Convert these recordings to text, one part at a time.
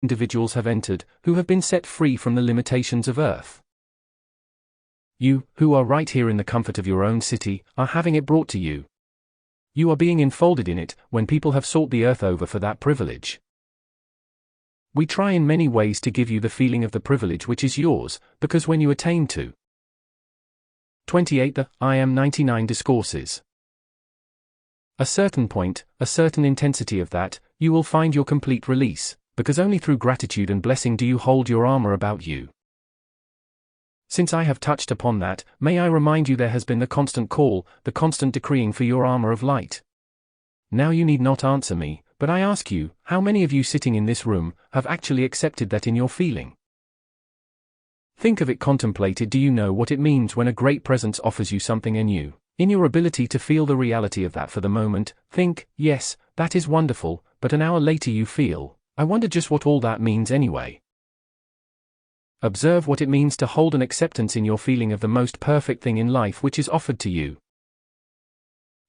individuals have entered, who have been set free from the limitations of earth. You, who are right here in the comfort of your own city, are having it brought to you. You are being enfolded in it, when people have sought the earth over for that privilege. We try in many ways to give you the feeling of the privilege which is yours, because when you attain to 28 the I Am 99 Discourses, a certain point, a certain intensity of that, you will find your complete release, because only through gratitude and blessing do you hold your armor about you. Since I have touched upon that, may I remind you there has been the constant call, the constant decreeing for your armor of light. Now you need not answer me, but I ask you, how many of you sitting in this room have actually accepted that in your feeling? Think of it, contemplate it. Do you know what it means when a great presence offers you something anew? In your ability to feel the reality of that for the moment, think, yes, that is wonderful, but an hour later you feel, I wonder just what all that means anyway. Observe what it means to hold an acceptance in your feeling of the most perfect thing in life which is offered to you.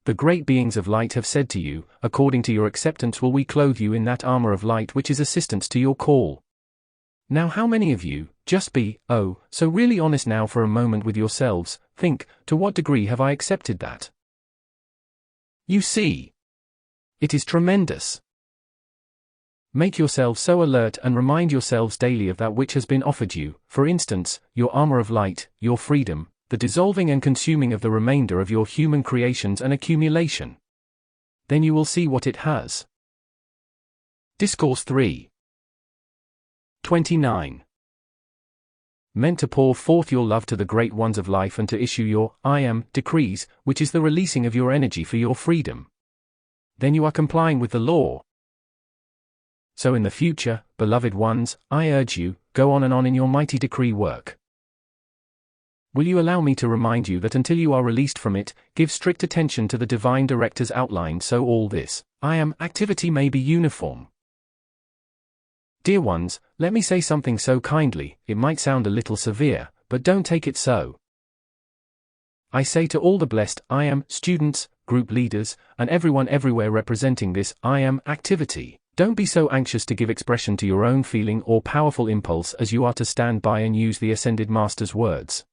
The great beings of light have said to you, according to your acceptance will we clothe you in that armor of light which is assistance to your call. Now how many of you, just be, so really honest now for a moment with yourselves, think, to what degree have I accepted that? You see, it is tremendous. Make yourselves so alert and remind yourselves daily of that which has been offered you, for instance, your armor of light, your freedom, the dissolving and consuming of the remainder of your human creations and accumulation. Then you will see what it has. Discourse 3. 29. Meant to pour forth your love to the great ones of life and to issue your I am decrees, which is the releasing of your energy for your freedom. Then you are complying with the law. So in the future, beloved ones, I urge you, go on and on in your mighty decree work. Will you allow me to remind you that until you are released from it, give strict attention to the divine director's outline so all this, I am, activity may be uniform. Dear ones, let me say something so kindly, it might sound a little severe, but don't take it so. I say to all the blessed I am students, group leaders, and everyone everywhere representing this I am activity, don't be so anxious to give expression to your own feeling or powerful impulse as you are to stand by and use the Ascended Master's words,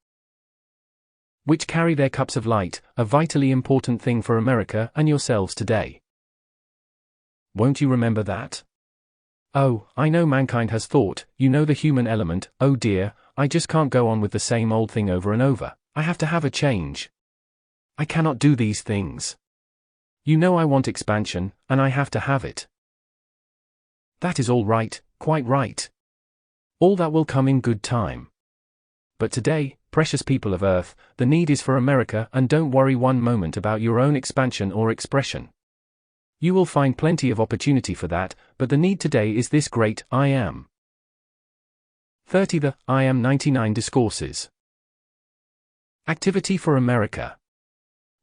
which carry their cups of light, a vitally important thing for America and yourselves today. Won't you remember that? Oh, I know mankind has thought, you know the human element, oh dear, I just can't go on with the same old thing over and over, I have to have a change. I cannot do these things. You know I want expansion, and I have to have it. That is all right, quite right. All that will come in good time. But today, precious people of Earth, the need is for America, and don't worry one moment about your own expansion or expression. You will find plenty of opportunity for that, but the need today is this great I am. 30 the I Am 99 Discourses. Activity for America.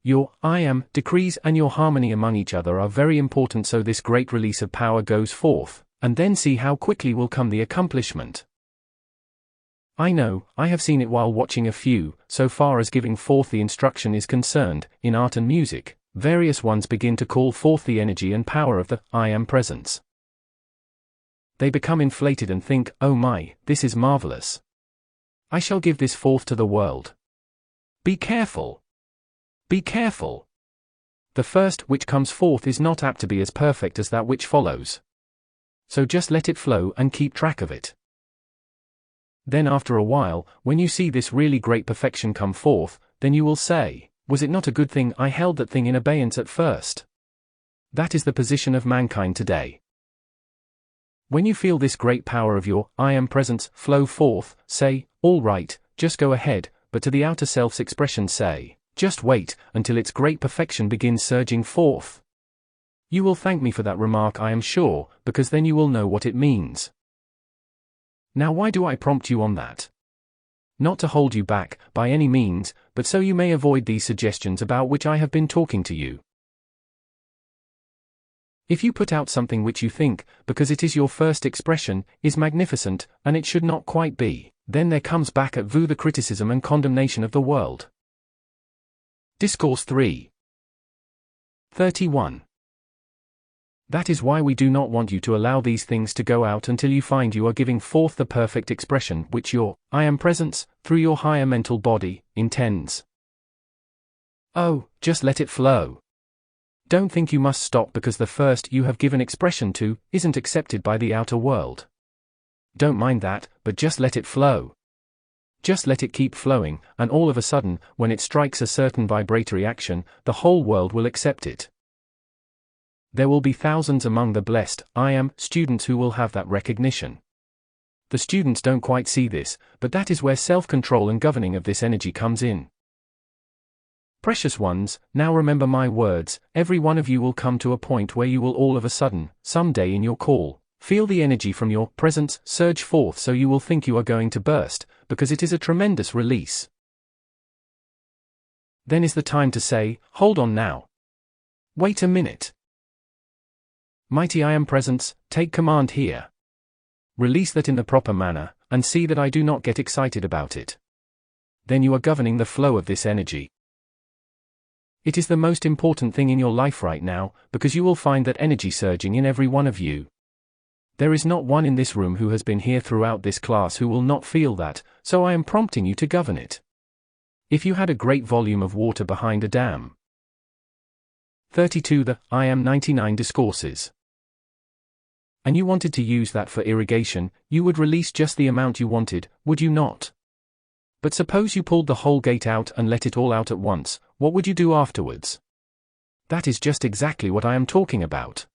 Your I am decrees and your harmony among each other are very important, so this great release of power goes forth, and then see how quickly will come the accomplishment. I know, I have seen it while watching a few, so far as giving forth the instruction is concerned, in art and music, various ones begin to call forth the energy and power of the I am presence. They become inflated and think, oh my, this is marvelous. I shall give this forth to the world. Be careful. Be careful. The first which comes forth is not apt to be as perfect as that which follows. So just let it flow and keep track of it. Then after a while, when you see this really great perfection come forth, then you will say, was it not a good thing I held that thing in abeyance at first? That is the position of mankind today. When you feel this great power of your I am presence flow forth, say, all right, just go ahead, but to the outer self's expression say, just wait until its great perfection begins surging forth. You will thank me for that remark, I am sure, because then you will know what it means. Now why do I prompt you on that? Not to hold you back, by any means, but so you may avoid these suggestions about which I have been talking to you. If you put out something which you think, because it is your first expression, is magnificent, and it should not quite be, then there comes back at you the criticism and condemnation of the world. Discourse 3. 31. That is why we do not want you to allow these things to go out until you find you are giving forth the perfect expression which your I Am Presence, through your higher mental body, intends. Oh, just let it flow. Don't think you must stop because the first you have given expression to isn't accepted by the outer world. Don't mind that, but just let it flow. Just let it keep flowing, and all of a sudden, when it strikes a certain vibratory action, the whole world will accept it. There will be thousands among the blessed I Am students who will have that recognition. The students don't quite see this, but that is where self-control and governing of this energy comes in. Precious ones, now remember my words, every one of you will come to a point where you will all of a sudden, someday in your call, feel the energy from your presence surge forth, so you will think you are going to burst, because it is a tremendous release. Then is the time to say, hold on now. Wait a minute. Mighty I Am Presence, take command here. Release that in the proper manner, and see that I do not get excited about it. Then you are governing the flow of this energy. It is the most important thing in your life right now, because you will find that energy surging in every one of you. There is not one in this room who has been here throughout this class who will not feel that, so I am prompting you to govern it. If you had a great volume of water behind a dam. 32 The I Am 99 Discourses. And you wanted to use that for irrigation, you would release just the amount you wanted, would you not? But suppose you pulled the whole gate out and let it all out at once, what would you do afterwards? That is just exactly what I am talking about.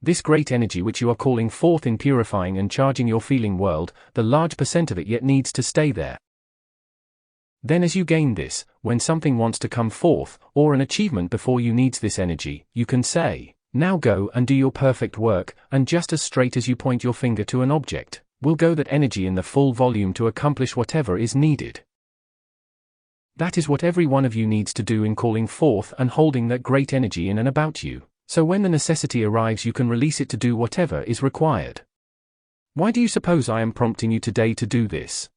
This great energy which you are calling forth in purifying and charging your feeling world, the large percent of it yet needs to stay there. Then as you gain this, when something wants to come forth, or an achievement before you needs this energy, you can say, now go and do your perfect work, and just as straight as you point your finger to an object, will go that energy in the full volume to accomplish whatever is needed. That is what every one of you needs to do in calling forth and holding that great energy in and about you, so when the necessity arrives you can release it to do whatever is required. Why do you suppose I am prompting you today to do this?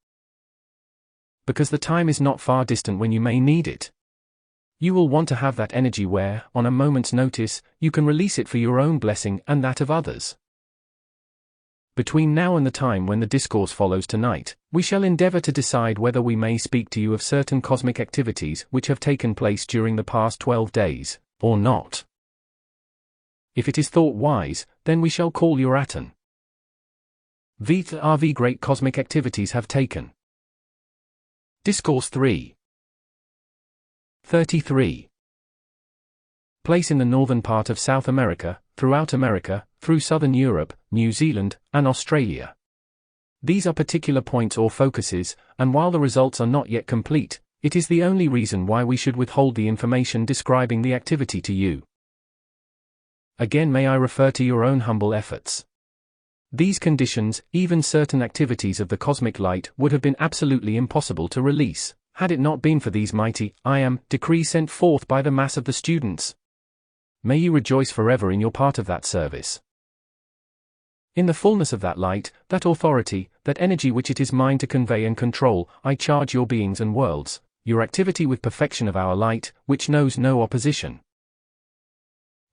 Because the time is not far distant when you may need it. You will want to have that energy where, on a moment's notice, you can release it for your own blessing and that of others. Between now and the time when the discourse follows tonight, we shall endeavor to decide whether we may speak to you of certain cosmic activities which have taken place during the past 12 days, or not. If it is thought wise, then we shall call your atten. VRV great cosmic activities have taken. Discourse 3. 33. Place in the northern part of South America, throughout America, through southern Europe, New Zealand, and Australia. These are particular points or focuses, and while the results are not yet complete, it is the only reason why we should withhold the information describing the activity to you. Again may I refer to your own humble efforts. These conditions, even certain activities of the cosmic light, would have been absolutely impossible to release, had it not been for these mighty, I Am, decrees sent forth by the mass of the students. May you rejoice forever in your part of that service. In the fullness of that light, that authority, that energy which it is mine to convey and control, I charge your beings and worlds, your activity with perfection of our light, which knows no opposition.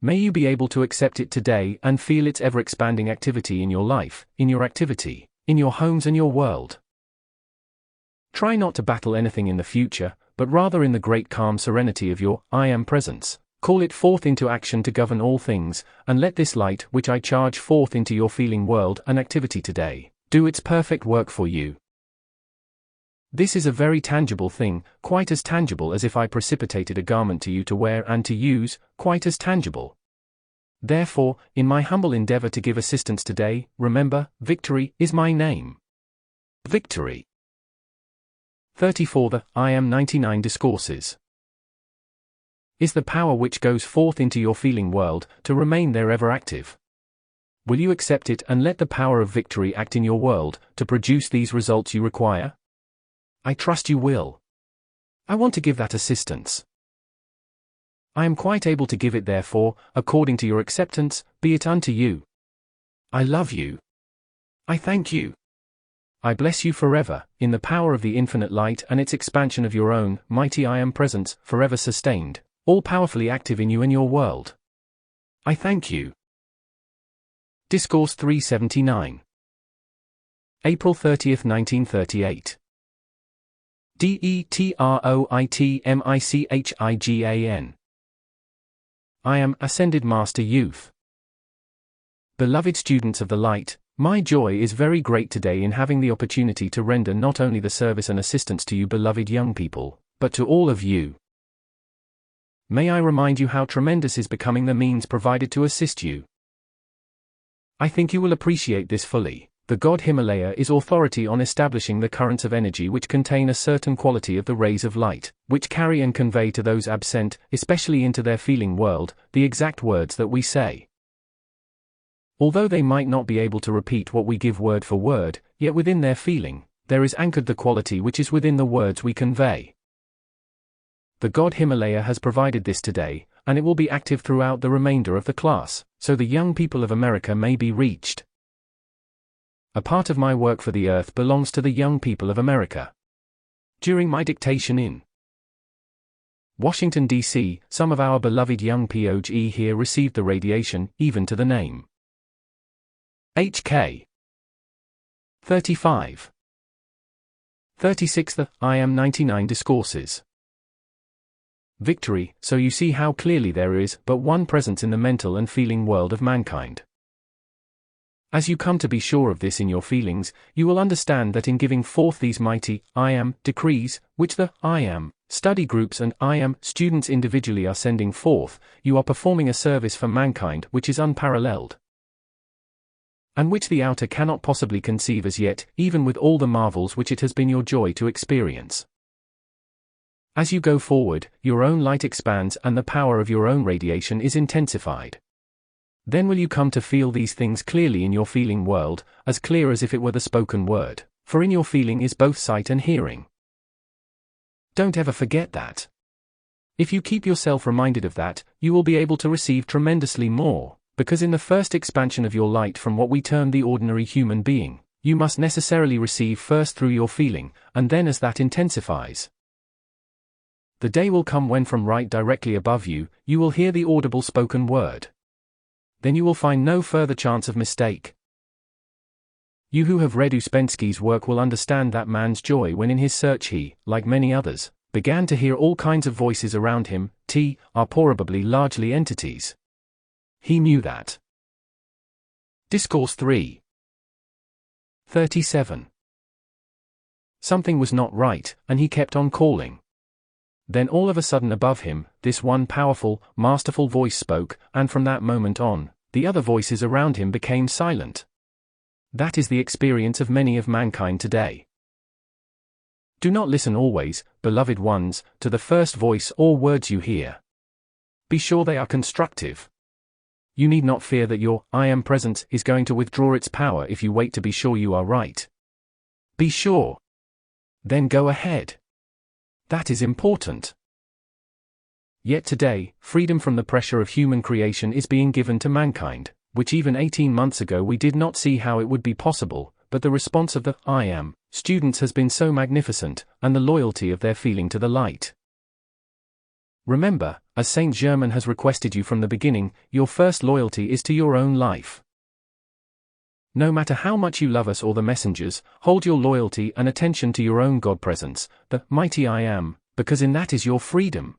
May you be able to accept it today and feel its ever-expanding activity in your life, in your activity, in your homes and your world. Try not to battle anything in the future, but rather in the great calm serenity of your I Am presence, call it forth into action to govern all things, and let this light which I charge forth into your feeling world and activity today, do its perfect work for you. This is a very tangible thing, quite as tangible as if I precipitated a garment to you to wear and to use, quite as tangible. Therefore, in my humble endeavor to give assistance today, remember, victory is my name. Victory. 34 The I Am 99 Discourses. Is the power which goes forth into your feeling world to remain there ever active? Will you accept it and let the power of victory act in your world to produce these results you require? I trust you will. I want to give that assistance. I am quite able to give it, therefore, according to your acceptance, be it unto you. I love you. I thank you. I bless you forever, in the power of the infinite light and its expansion of your own, mighty I Am presence, forever sustained, all powerfully active in you and your world. I thank you. Discourse 379. April 30, 1938. DETROITMICHIGAN. I am Ascended Master Youth. Beloved students of the light, my joy is very great today in having the opportunity to render not only the service and assistance to you beloved young people, but to all of you. May I remind you how tremendous is becoming the means provided to assist you. I think you will appreciate this fully. The God Himalaya is authority on establishing the currents of energy which contain a certain quality of the rays of light, which carry and convey to those absent, especially into their feeling world, the exact words that we say. Although they might not be able to repeat what we give word for word, yet within their feeling, there is anchored the quality which is within the words we convey. The God Himalaya has provided this today, and it will be active throughout the remainder of the class, so the young people of America may be reached. A part of my work for the earth belongs to the young people of America. During my dictation in Washington, D.C., some of our beloved young POG here received the radiation, even to the name. HK 35. 36. The I Am 99 Discourses. Victory, so you see how clearly there is but one presence in the mental and feeling world of mankind. As you come to be sure of this in your feelings, you will understand that in giving forth these mighty I Am decrees, which the I Am study groups and I Am students individually are sending forth, you are performing a service for mankind which is unparalleled, and which the outer cannot possibly conceive as yet, even with all the marvels which it has been your joy to experience. As you go forward, your own light expands and the power of your own radiation is intensified. Then will you come to feel these things clearly in your feeling world, as clear as if it were the spoken word, for in your feeling is both sight and hearing. Don't ever forget that. If you keep yourself reminded of that, you will be able to receive tremendously more. Because in the first expansion of your light from what we term the ordinary human being, you must necessarily receive first through your feeling, and then as that intensifies. The day will come when from right directly above you, you will hear the audible spoken word. Then you will find no further chance of mistake. You who have read Ouspensky's work will understand that man's joy when in his search he, like many others, began to hear all kinds of voices around him, are probably largely entities. He knew that. Discourse 3. 37. Something was not right, and he kept on calling. Then all of a sudden above him, this one powerful, masterful voice spoke, and from that moment on, the other voices around him became silent. That is the experience of many of mankind today. Do not listen always, beloved ones, to the first voice or words you hear. Be sure they are constructive. You need not fear that your I Am presence is going to withdraw its power if you wait to be sure you are right. Be sure. Then go ahead. That is important. Yet today, freedom from the pressure of human creation is being given to mankind, which even 18 months ago we did not see how it would be possible, but the response of the I Am students has been so magnificent, and the loyalty of their feeling to the light. Remember, as Saint Germain has requested you from the beginning, your first loyalty is to your own life. No matter how much you love us or the messengers, hold your loyalty and attention to your own God presence, the mighty I Am, because in that is your freedom.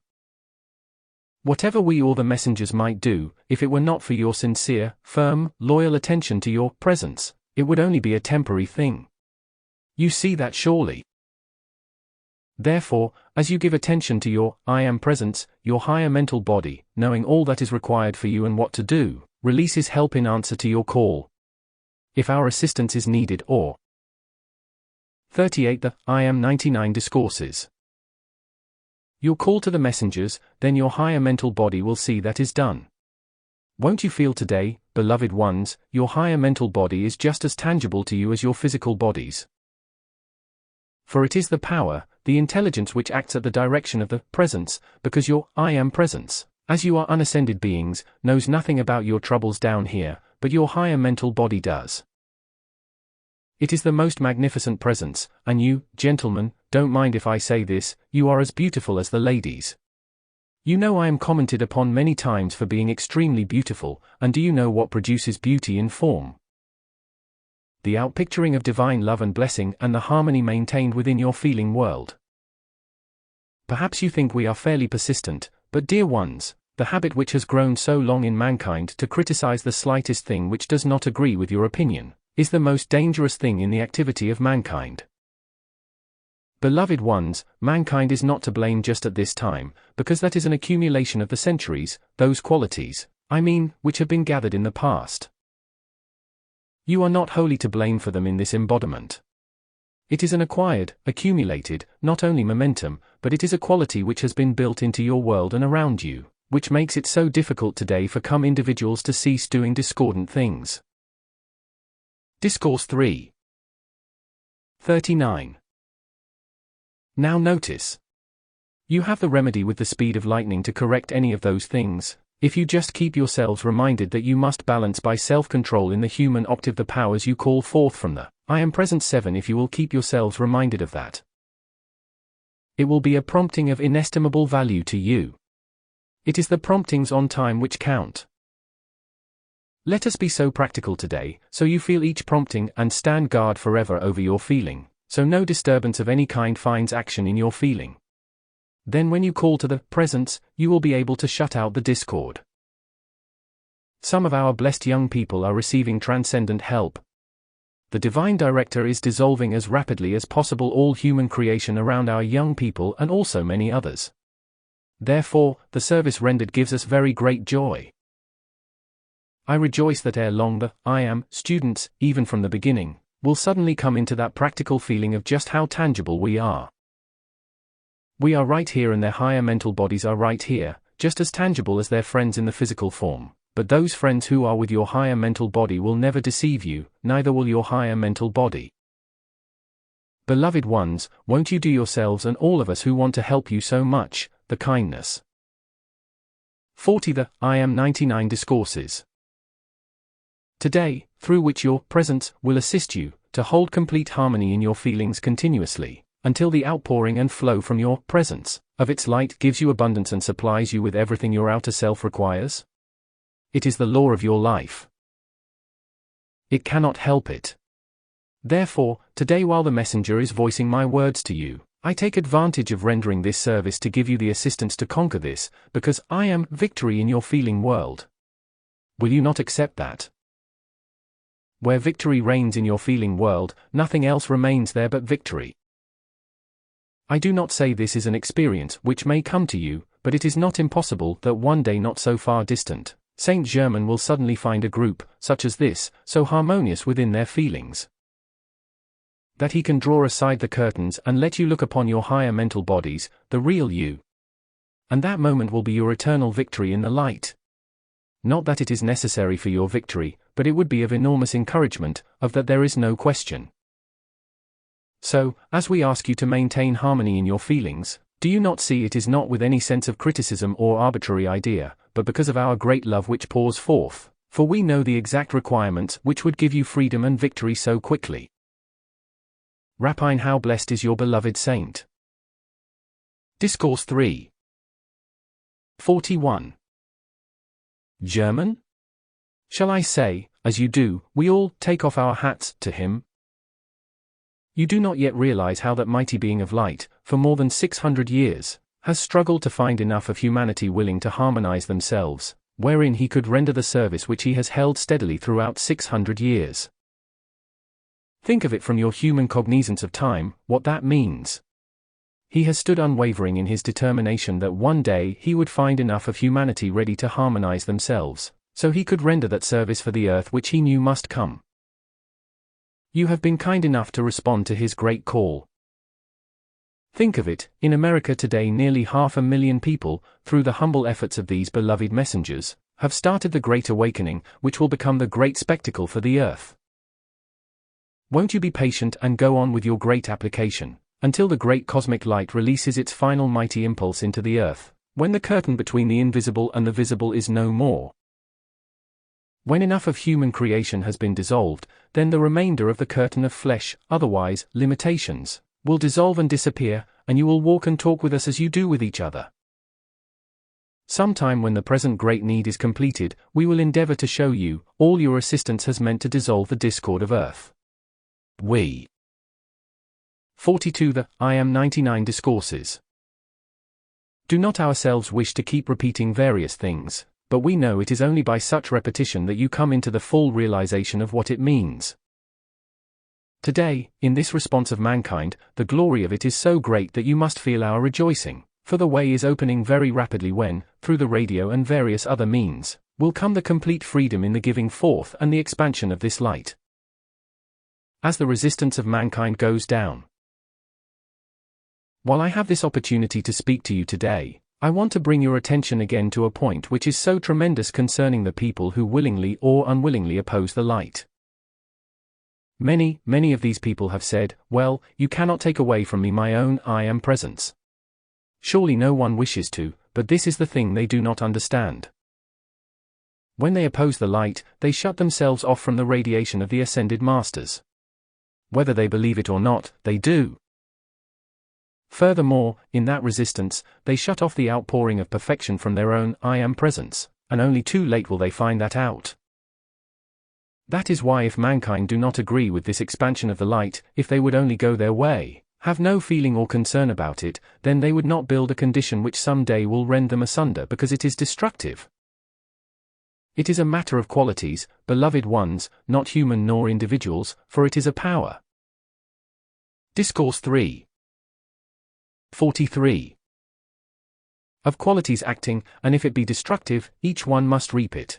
Whatever we or the messengers might do, if it were not for your sincere, firm, loyal attention to your presence, it would only be a temporary thing. You see that surely. Therefore, as you give attention to your I Am presence, your higher mental body, knowing all that is required for you and what to do, releases help in answer to your call. If our assistance is needed or 38. The I Am 99 Discourses. Your call to the messengers, then your higher mental body will see that is done. Won't you feel today, beloved ones, your higher mental body is just as tangible to you as your physical bodies? For it is the power, the intelligence which acts at the direction of the presence, because your I Am presence, as you are unascended beings, knows nothing about your troubles down here, but your higher mental body does. It is the most magnificent presence, and you, gentlemen, don't mind if I say this, you are as beautiful as the ladies. You know I am commented upon many times for being extremely beautiful, and do you know what produces beauty in form? The outpicturing of divine love and blessing and the harmony maintained within your feeling world. Perhaps you think we are fairly persistent, but dear ones, the habit which has grown so long in mankind to criticize the slightest thing which does not agree with your opinion, is the most dangerous thing in the activity of mankind. Beloved ones, mankind is not to blame just at this time, because that is an accumulation of the centuries, those qualities, I mean, which have been gathered in the past. You are not wholly to blame for them in this embodiment. It is an acquired, accumulated, not only momentum, but it is a quality which has been built into your world and around you, which makes it so difficult today for some individuals to cease doing discordant things. Discourse 3. 39. Now notice. You have the remedy with the speed of lightning to correct any of those things, if you just keep yourselves reminded that you must balance by self-control in the human octave the powers you call forth from the I am present 7 if you will keep yourselves reminded of that. It will be a prompting of inestimable value to you. It is the promptings on time which count. Let us be so practical today, so you feel each prompting and stand guard forever over your feeling, so no disturbance of any kind finds action in your feeling. Then when you call to the presence, you will be able to shut out the discord. Some of our blessed young people are receiving transcendent help. The divine director is dissolving as rapidly as possible all human creation around our young people and also many others. Therefore, the service rendered gives us very great joy. I rejoice that ere long the I am students, even from the beginning, will suddenly come into that practical feeling of just how tangible we are. We are right here and their higher mental bodies are right here, just as tangible as their friends in the physical form, but those friends who are with your higher mental body will never deceive you, neither will your higher mental body. Beloved ones, won't you do yourselves and all of us who want to help you so much, the kindness. 40. The I am 99 Discourses. Today, through which your presence will assist you to hold complete harmony in your feelings continuously, until the outpouring and flow from your presence of its light gives you abundance and supplies you with everything your outer self requires. It is the law of your life. It cannot help it. Therefore, today while the messenger is voicing my words to you, I take advantage of rendering this service to give you the assistance to conquer this, because I am victory in your feeling world. Will you not accept that? Where victory reigns in your feeling world, nothing else remains there but victory. I do not say this is an experience which may come to you, but it is not impossible that one day not so far distant, Saint Germain will suddenly find a group, such as this, so harmonious within their feelings, that he can draw aside the curtains and let you look upon your higher mental bodies, the real you. And that moment will be your eternal victory in the light. Not that it is necessary for your victory, but it would be of enormous encouragement, of that there is no question. So, as we ask you to maintain harmony in your feelings, do you not see it is not with any sense of criticism or arbitrary idea, but because of our great love which pours forth, for we know the exact requirements which would give you freedom and victory so quickly. Rapine, how blessed is your beloved saint. Discourse 3. 41. German? Shall I say, as you do, we all take off our hats to him? You do not yet realize how that mighty being of light, for more than 600 years, has struggled to find enough of humanity willing to harmonize themselves, wherein he could render the service which he has held steadily throughout 600 years. Think of it from your human cognizance of time, what that means. He has stood unwavering in his determination that one day he would find enough of humanity ready to harmonize themselves, so he could render that service for the earth which he knew must come. You have been kind enough to respond to his great call. Think of it, in America today nearly 500,000 people, through the humble efforts of these beloved messengers, have started the Great Awakening, which will become the great spectacle for the earth. Won't you be patient and go on with your great application, until the great cosmic light releases its final mighty impulse into the earth, when the curtain between the invisible and the visible is no more? When enough of human creation has been dissolved, then the remainder of the curtain of flesh, otherwise, limitations, will dissolve and disappear, and you will walk and talk with us as you do with each other. Sometime when the present great need is completed, we will endeavor to show you, all your assistance has meant to dissolve the discord of earth. We. 42. The I Am 99 Discourses. Do not ourselves wish to keep repeating various things, but we know it is only by such repetition that you come into the full realization of what it means. Today, in this response of mankind, the glory of it is so great that you must feel our rejoicing, for the way is opening very rapidly when, through the radio and various other means, will come the complete freedom in the giving forth and the expansion of this light. As the resistance of mankind goes down. While I have this opportunity to speak to you today, I want to bring your attention again to a point which is so tremendous concerning the people who willingly or unwillingly oppose the light. Many of these people have said, well, you cannot take away from me my own I Am presence. Surely no one wishes to, but this is the thing they do not understand. When they oppose the light, they shut themselves off from the radiation of the Ascended Masters. Whether they believe it or not, they do. Furthermore, in that resistance, they shut off the outpouring of perfection from their own I Am presence, and only too late will they find that out. That is why if mankind do not agree with this expansion of the light, if they would only go their way, have no feeling or concern about it, then they would not build a condition which some day will rend them asunder because it is destructive. It is a matter of qualities, beloved ones, not human nor individuals, for it is a power. Discourse 3. 43. Of qualities acting, and if it be destructive, each one must reap it.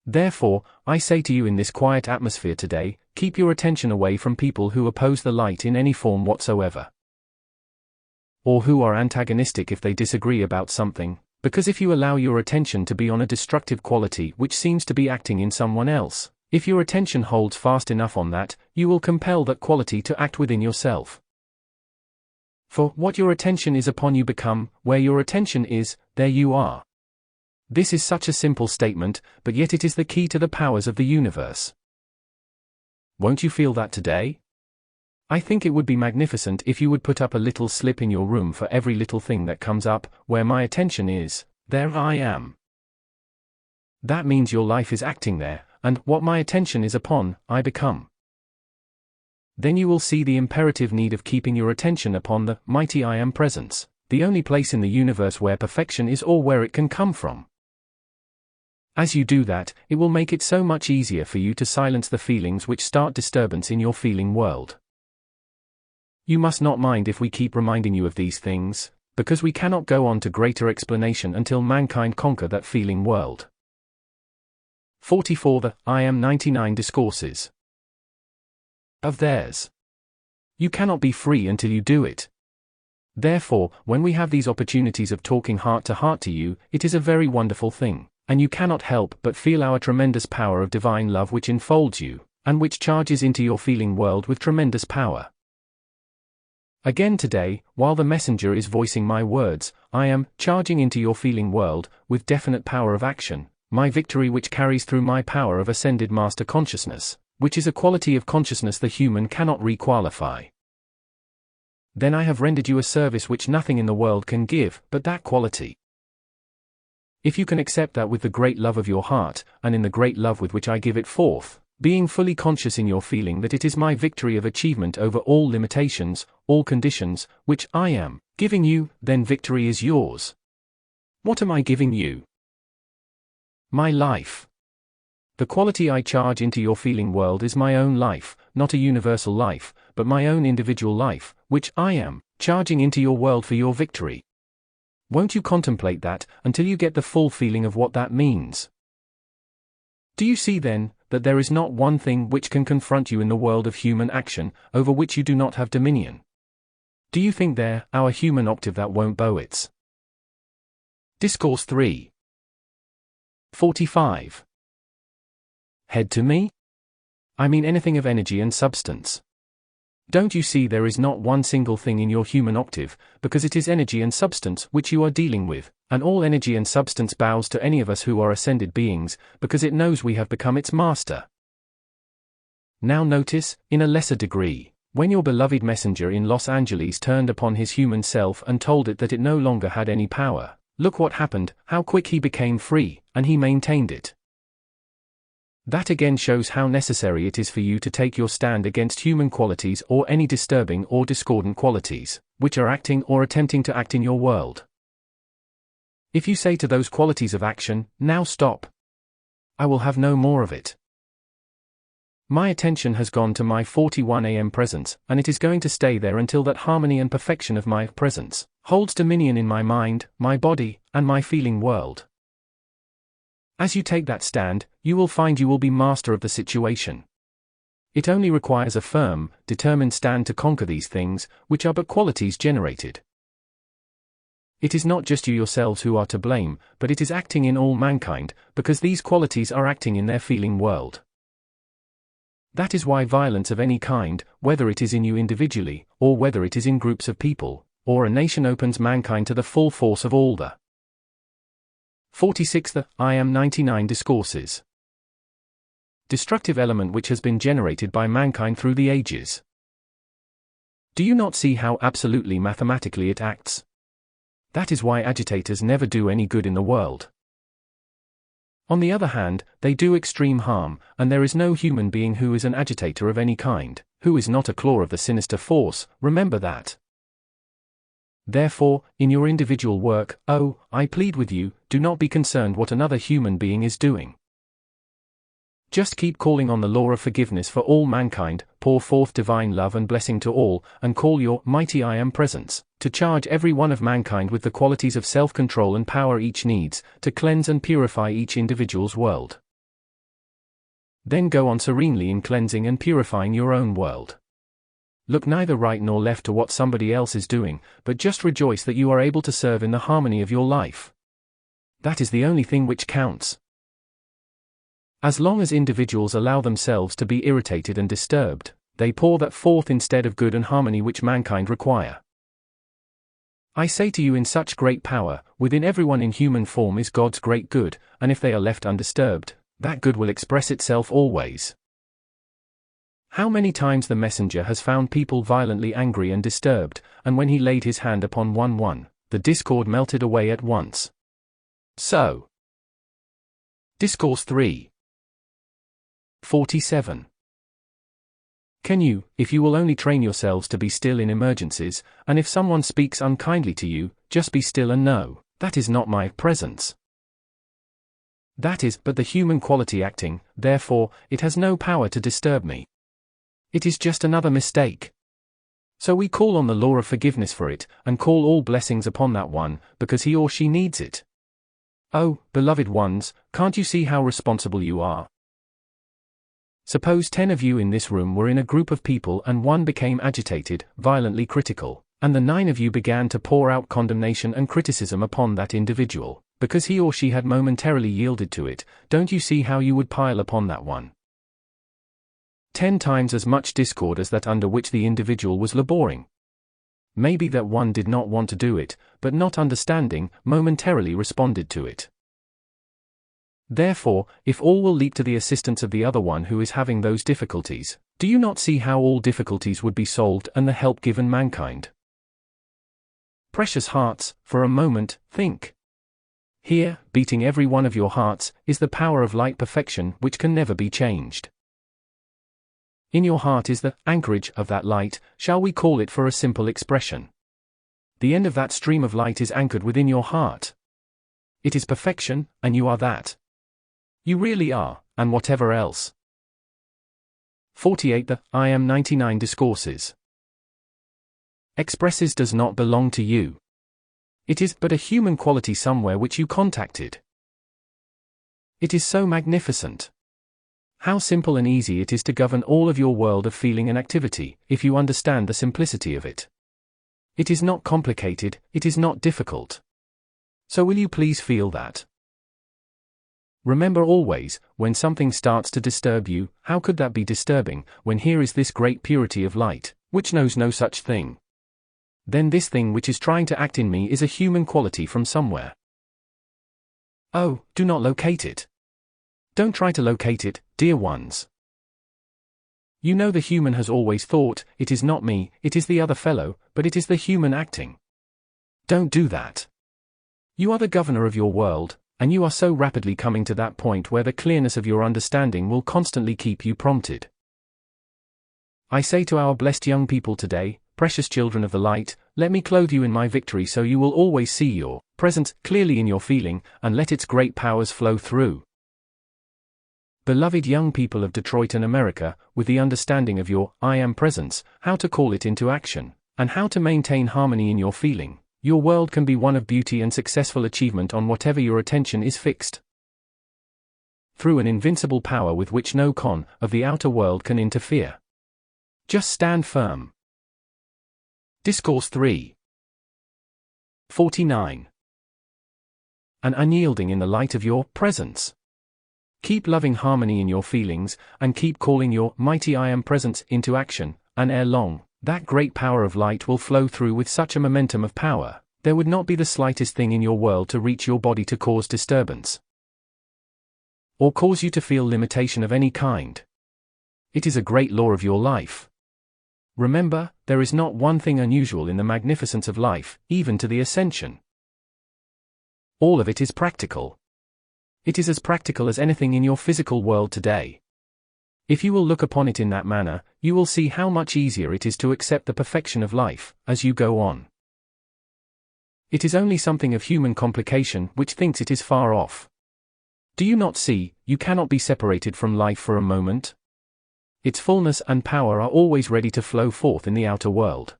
Therefore, I say to you in this quiet atmosphere today, keep your attention away from people who oppose the light in any form whatsoever. Or who are antagonistic if they disagree about something, because if you allow your attention to be on a destructive quality which seems to be acting in someone else, if your attention holds fast enough on that, you will compel that quality to act within yourself. For what your attention is upon you become, where your attention is, there you are. This is such a simple statement, but yet it is the key to the powers of the universe. Won't you feel that today? I think it would be magnificent if you would put up a little slip in your room for every little thing that comes up, where my attention is, there I am. That means your life is acting there, and what my attention is upon, I become. Then you will see the imperative need of keeping your attention upon the mighty I Am presence, the only place in the universe where perfection is or where it can come from. As you do that, it will make it so much easier for you to silence the feelings which start disturbance in your feeling world. You must not mind if we keep reminding you of these things, because we cannot go on to greater explanation until mankind conquer that feeling world. 44. The I Am 99 Discourses. Of theirs. You cannot be free until you do it. Therefore, when we have these opportunities of talking heart to you, it is a very wonderful thing. And you cannot help but feel our tremendous power of divine love which enfolds you, and which charges into your feeling world with tremendous power. Again today, while the messenger is voicing my words, I am charging into your feeling world, with definite power of action, my victory which carries through my power of Ascended Master Consciousness, which is a quality of consciousness the human cannot re-qualify. Then I have rendered you a service which nothing in the world can give, but that quality. If you can accept that with the great love of your heart, and in the great love with which I give it forth, being fully conscious in your feeling that it is my victory of achievement over all limitations, all conditions, which I am giving you, then victory is yours. What am I giving you? My life. The quality I charge into your feeling world is my own life, not a universal life, but my own individual life, which I am charging into your world for your victory. Won't you contemplate that, until you get the full feeling of what that means? Do you see then, that there is not one thing which can confront you in the world of human action, over which you do not have dominion? Do you think there, our human octave that won't bow its? Discourse 3. 45. Head to me? I mean anything of energy and substance. Don't you see there is not one single thing in your human octave, because it is energy and substance which you are dealing with, and all energy and substance bows to any of us who are ascended beings, because it knows we have become its master. Now notice, in a lesser degree, when your beloved messenger in Los Angeles turned upon his human self and told it that it no longer had any power, Look what happened, how quick he became free, and he maintained it. That again shows how necessary it is for you to take your stand against human qualities or any disturbing or discordant qualities, which are acting or attempting to act in your world. If you say to those qualities of action, "Now stop. I will have no more of it. My attention has gone to my 41 AM presence, and it is going to stay there until that harmony and perfection of my presence holds dominion in my mind, my body, and my feeling world." As you take that stand, you will find you will be master of the situation. It only requires a firm, determined stand to conquer these things, which are but qualities generated. It is not just you yourselves who are to blame, but it is acting in all mankind, because these qualities are acting in their feeling world. That is why violence of any kind, whether it is in you individually, or whether it is in groups of people, or a nation, opens mankind to the full force of all the 46th I Am 99 Discourses. Destructive element which has been generated by mankind through the ages. Do you not see how absolutely mathematically it acts? That is why agitators never do any good in the world. On the other hand, they do extreme harm, and there is no human being who is an agitator of any kind, who is not a claw of the sinister force, remember that. Therefore, in your individual work, I plead with you, do not be concerned what another human being is doing. Just keep calling on the law of forgiveness for all mankind, pour forth divine love and blessing to all, and call your mighty I Am presence to charge every one of mankind with the qualities of self-control and power each needs, to cleanse and purify each individual's world. Then go on serenely in cleansing and purifying your own world. Look neither right nor left to what somebody else is doing, but just rejoice that you are able to serve in the harmony of your life. That is the only thing which counts. As long as individuals allow themselves to be irritated and disturbed, they pour that forth instead of good and harmony which mankind require. I say to you, in such great power, within everyone in human form is God's great good, and if they are left undisturbed, that good will express itself always. How many times the messenger has found people violently angry and disturbed, and when he laid his hand upon one, the discord melted away at once. So. Discourse 3. 47. Can you, if you will only train yourselves to be still in emergencies, and if someone speaks unkindly to you, just be still and know, that is not my presence. That is but the human quality acting, therefore, it has no power to disturb me. It is just another mistake. So we call on the law of forgiveness for it, and call all blessings upon that one, because he or she needs it. Oh, beloved ones, can't you see how responsible you are? Suppose 10 of you in this room were in a group of people and one became agitated, violently critical, and the 9 of you began to pour out condemnation and criticism upon that individual, because he or she had momentarily yielded to it. Don't you see how you would pile upon that one 10 times as much discord as that under which the individual was laboring? Maybe that one did not want to do it, but not understanding, momentarily responded to it. Therefore, if all will leap to the assistance of the other one who is having those difficulties, do you not see how all difficulties would be solved and the help given mankind? Precious hearts, for a moment, think. Here, beating every one of your hearts, is the power of light perfection which can never be changed. In your heart is the anchorage of that light, shall we call it for a simple expression. The end of that stream of light is anchored within your heart. It is perfection, and you are that. You really are, and whatever else. 48. The I Am 99 Discourses. Expresses does not belong to you. It is but a human quality somewhere which you contacted. It is so magnificent. How simple and easy it is to govern all of your world of feeling and activity, if you understand the simplicity of it. It is not complicated, it is not difficult. So will you please feel that? Remember always, when something starts to disturb you, how could that be disturbing, when here is this great purity of light, which knows no such thing? Then this thing which is trying to act in me is a human quality from somewhere. Oh, do not locate it. Don't try to locate it, dear ones. You know the human has always thought, it is not me, it is the other fellow, but it is the human acting. Don't do that. You are the governor of your world, and you are so rapidly coming to that point where the clearness of your understanding will constantly keep you prompted. I say to our blessed young people today, precious children of the light, let me clothe you in my victory so you will always see your presence clearly in your feeling, and let its great powers flow through. Beloved young people of Detroit and America, with the understanding of your I am presence, how to call it into action, and how to maintain harmony in your feeling, your world can be one of beauty and successful achievement on whatever your attention is fixed. Through an invincible power with which no con of the outer world can interfere. Just stand firm. Discourse 3. 49. And unyielding in the light of your presence. Keep loving harmony in your feelings, and keep calling your mighty I am presence into action, and ere long, that great power of light will flow through with such a momentum of power, there would not be the slightest thing in your world to reach your body to cause disturbance, or cause you to feel limitation of any kind. It is a great law of your life. Remember, there is not one thing unusual in the magnificence of life, even to the ascension. All of it is practical. It is as practical as anything in your physical world today. If you will look upon it in that manner, you will see how much easier it is to accept the perfection of life, as you go on. It is only something of human complication which thinks it is far off. Do you not see, you cannot be separated from life for a moment? Its fullness and power are always ready to flow forth in the outer world.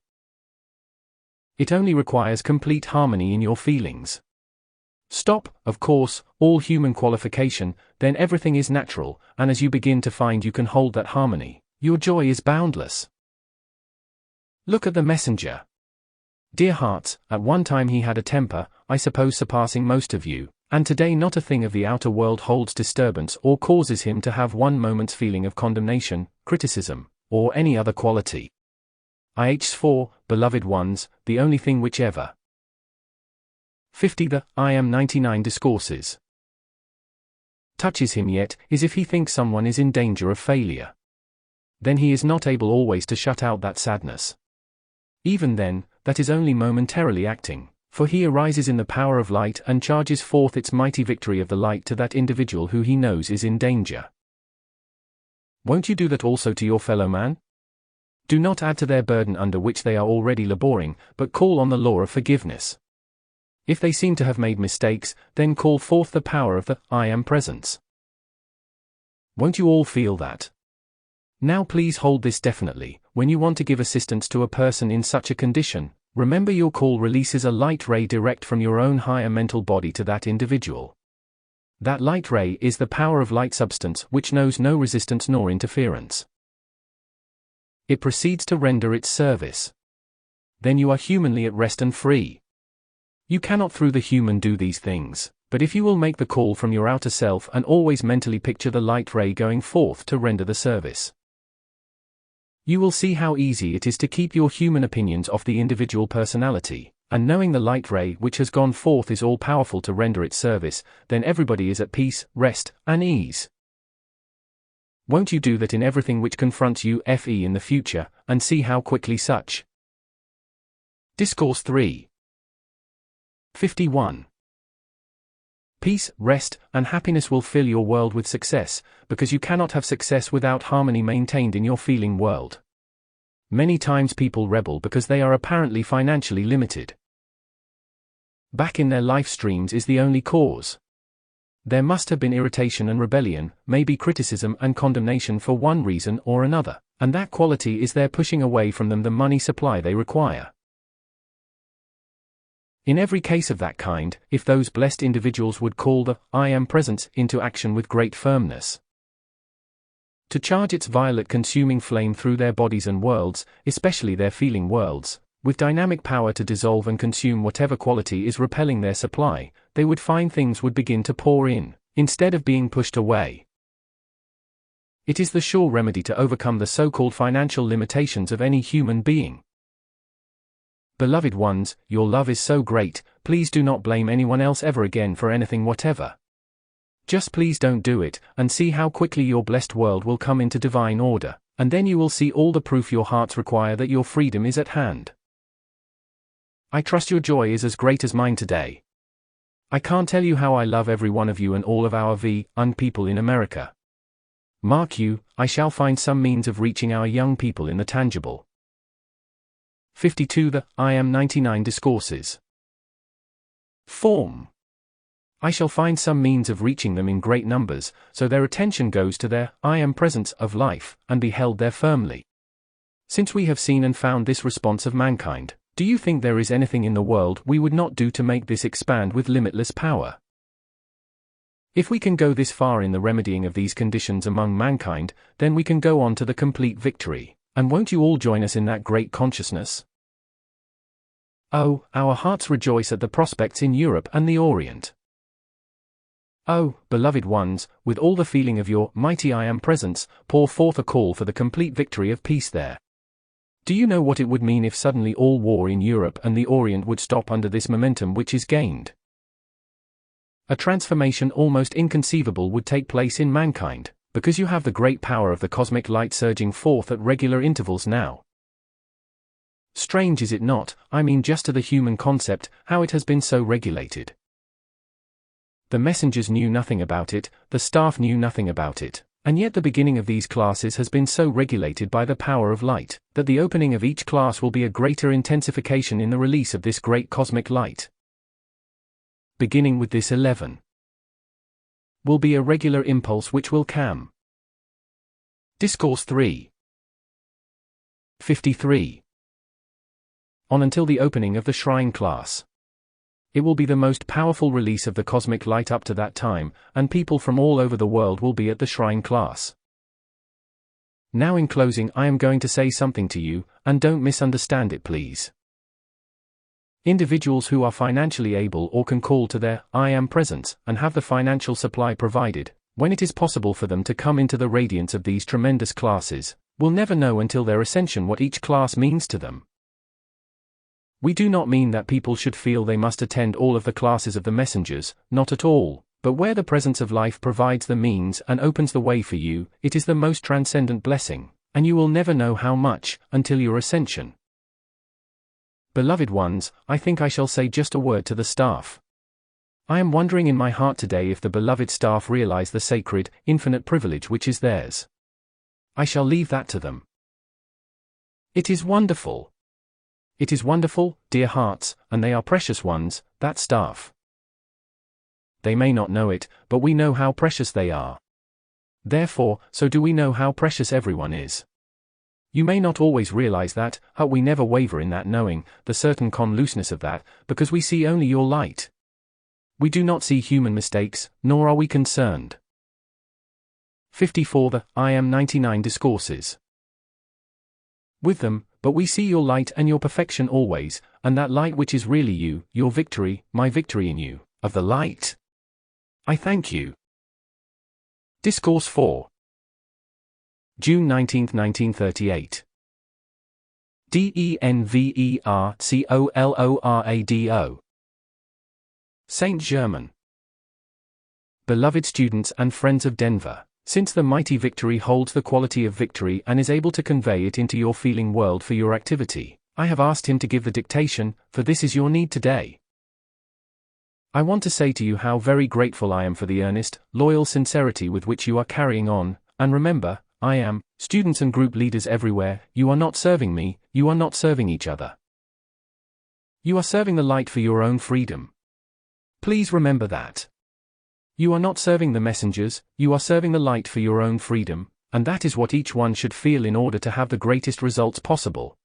It only requires complete harmony in your feelings. Stop, of course, all human qualification, then everything is natural, and as you begin to find you can hold that harmony, your joy is boundless. Look at the messenger. Dear hearts, at one time he had a temper, I suppose surpassing most of you, and today not a thing of the outer world holds disturbance or causes him to have one moment's feeling of condemnation, criticism, or any other quality. IH4, beloved ones, the only thing which ever 50. The I am 99 Discourses touches him yet is if he thinks someone is in danger of failure. Then he is not able always to shut out that sadness. Even then, that is only momentarily acting, for he arises in the power of light and charges forth its mighty victory of the light to that individual who he knows is in danger. Won't you do that also to your fellow man? Do not add to their burden under which they are already laboring, but call on the law of forgiveness. If they seem to have made mistakes, then call forth the power of the I am presence. Won't you all feel that? Now please hold this definitely, when you want to give assistance to a person in such a condition, remember your call releases a light ray direct from your own higher mental body to that individual. That light ray is the power of light substance which knows no resistance nor interference. It proceeds to render its service. Then you are humanly at rest and free. You cannot through the human do these things, but if you will make the call from your outer self and always mentally picture the light ray going forth to render the service, you will see how easy it is to keep your human opinions off the individual personality, and knowing the light ray which has gone forth is all powerful to render its service, then everybody is at peace, rest, and ease. Won't you do that in everything which confronts you FE in the future, and see how quickly such? Discourse 3. 51. Peace, rest, and happiness will fill your world with success, because you cannot have success without harmony maintained in your feeling world. Many times people rebel because they are apparently financially limited. Back in their life streams is the only cause. There must have been irritation and rebellion, maybe criticism and condemnation for one reason or another, and that quality is there pushing away from them the money supply they require. In every case of that kind, if those blessed individuals would call the I am presence into action with great firmness, to charge its violet consuming flame through their bodies and worlds, especially their feeling worlds, with dynamic power to dissolve and consume whatever quality is repelling their supply, they would find things would begin to pour in, instead of being pushed away. It is the sure remedy to overcome the so-called financial limitations of any human being. Beloved ones, your love is so great, please do not blame anyone else ever again for anything whatever. Just please don't do it, and see how quickly your blessed world will come into divine order, and then you will see all the proof your hearts require that your freedom is at hand. I trust your joy is as great as mine today. I can't tell you how I love every one of you and all of our people in America. Mark you, I shall find some means of reaching our young people in the tangible. 52. The I Am 99 Discourses. Form. I shall find some means of reaching them in great numbers, so their attention goes to their I Am presence of life, and be held there firmly. Since we have seen and found this response of mankind, do you think there is anything in the world we would not do to make this expand with limitless power? If we can go this far in the remedying of these conditions among mankind, then we can go on to the complete victory, and won't you all join us in that great consciousness? Oh, our hearts rejoice at the prospects in Europe and the Orient. Oh, beloved ones, with all the feeling of your mighty I Am presence, pour forth a call for the complete victory of peace there. Do you know what it would mean if suddenly all war in Europe and the Orient would stop under this momentum which is gained? A transformation almost inconceivable would take place in mankind, because you have the great power of the cosmic light surging forth at regular intervals now. Strange is it not, I mean just to the human concept, how it has been so regulated. The messengers knew nothing about it, the staff knew nothing about it. And yet the beginning of these classes has been so regulated by the power of light, that the opening of each class will be a greater intensification in the release of this great cosmic light. Beginning with this 11. Will be a regular impulse which will calm. Discourse 3. 53. On until the opening of the shrine class. It will be the most powerful release of the cosmic light up to that time, and people from all over the world will be at the shrine class. Now in closing I am going to say something to you, and don't misunderstand it please. Individuals who are financially able or can call to their I Am presence, and have the financial supply provided, when it is possible for them to come into the radiance of these tremendous classes, will never know until their ascension what each class means to them. We do not mean that people should feel they must attend all of the classes of the messengers, not at all, but where the presence of life provides the means and opens the way for you, it is the most transcendent blessing, and you will never know how much, until your ascension. Beloved ones, I think I shall say just a word to the staff. I am wondering in my heart today if the beloved staff realize the sacred, infinite privilege which is theirs. I shall leave that to them. It is wonderful. It is wonderful, dear hearts, and they are precious ones, that staff. They may not know it, but we know how precious they are. Therefore, so do we know how precious everyone is. You may not always realize that, but we never waver in that knowing, the certain conluceness of that, because we see only your light. We do not see human mistakes, nor are we concerned. 54. The I Am 99 Discourses. With them, but we see your light and your perfection always, and that light which is really you, your victory, my victory in you, of the light. I thank you. Discourse 4. June 19, 1938. DENVERCOLORADO. Saint Germain. Beloved students and friends of Denver, since the mighty victory holds the quality of victory and is able to convey it into your feeling world for your activity, I have asked him to give the dictation, for this is your need today. I want to say to you how very grateful I am for the earnest, loyal sincerity with which you are carrying on, and remember, I am, students and group leaders everywhere, you are not serving me, you are not serving each other. You are serving the light for your own freedom. Please remember that. You are not serving the messengers, you are serving the light for your own freedom, and that is what each one should feel in order to have the greatest results possible.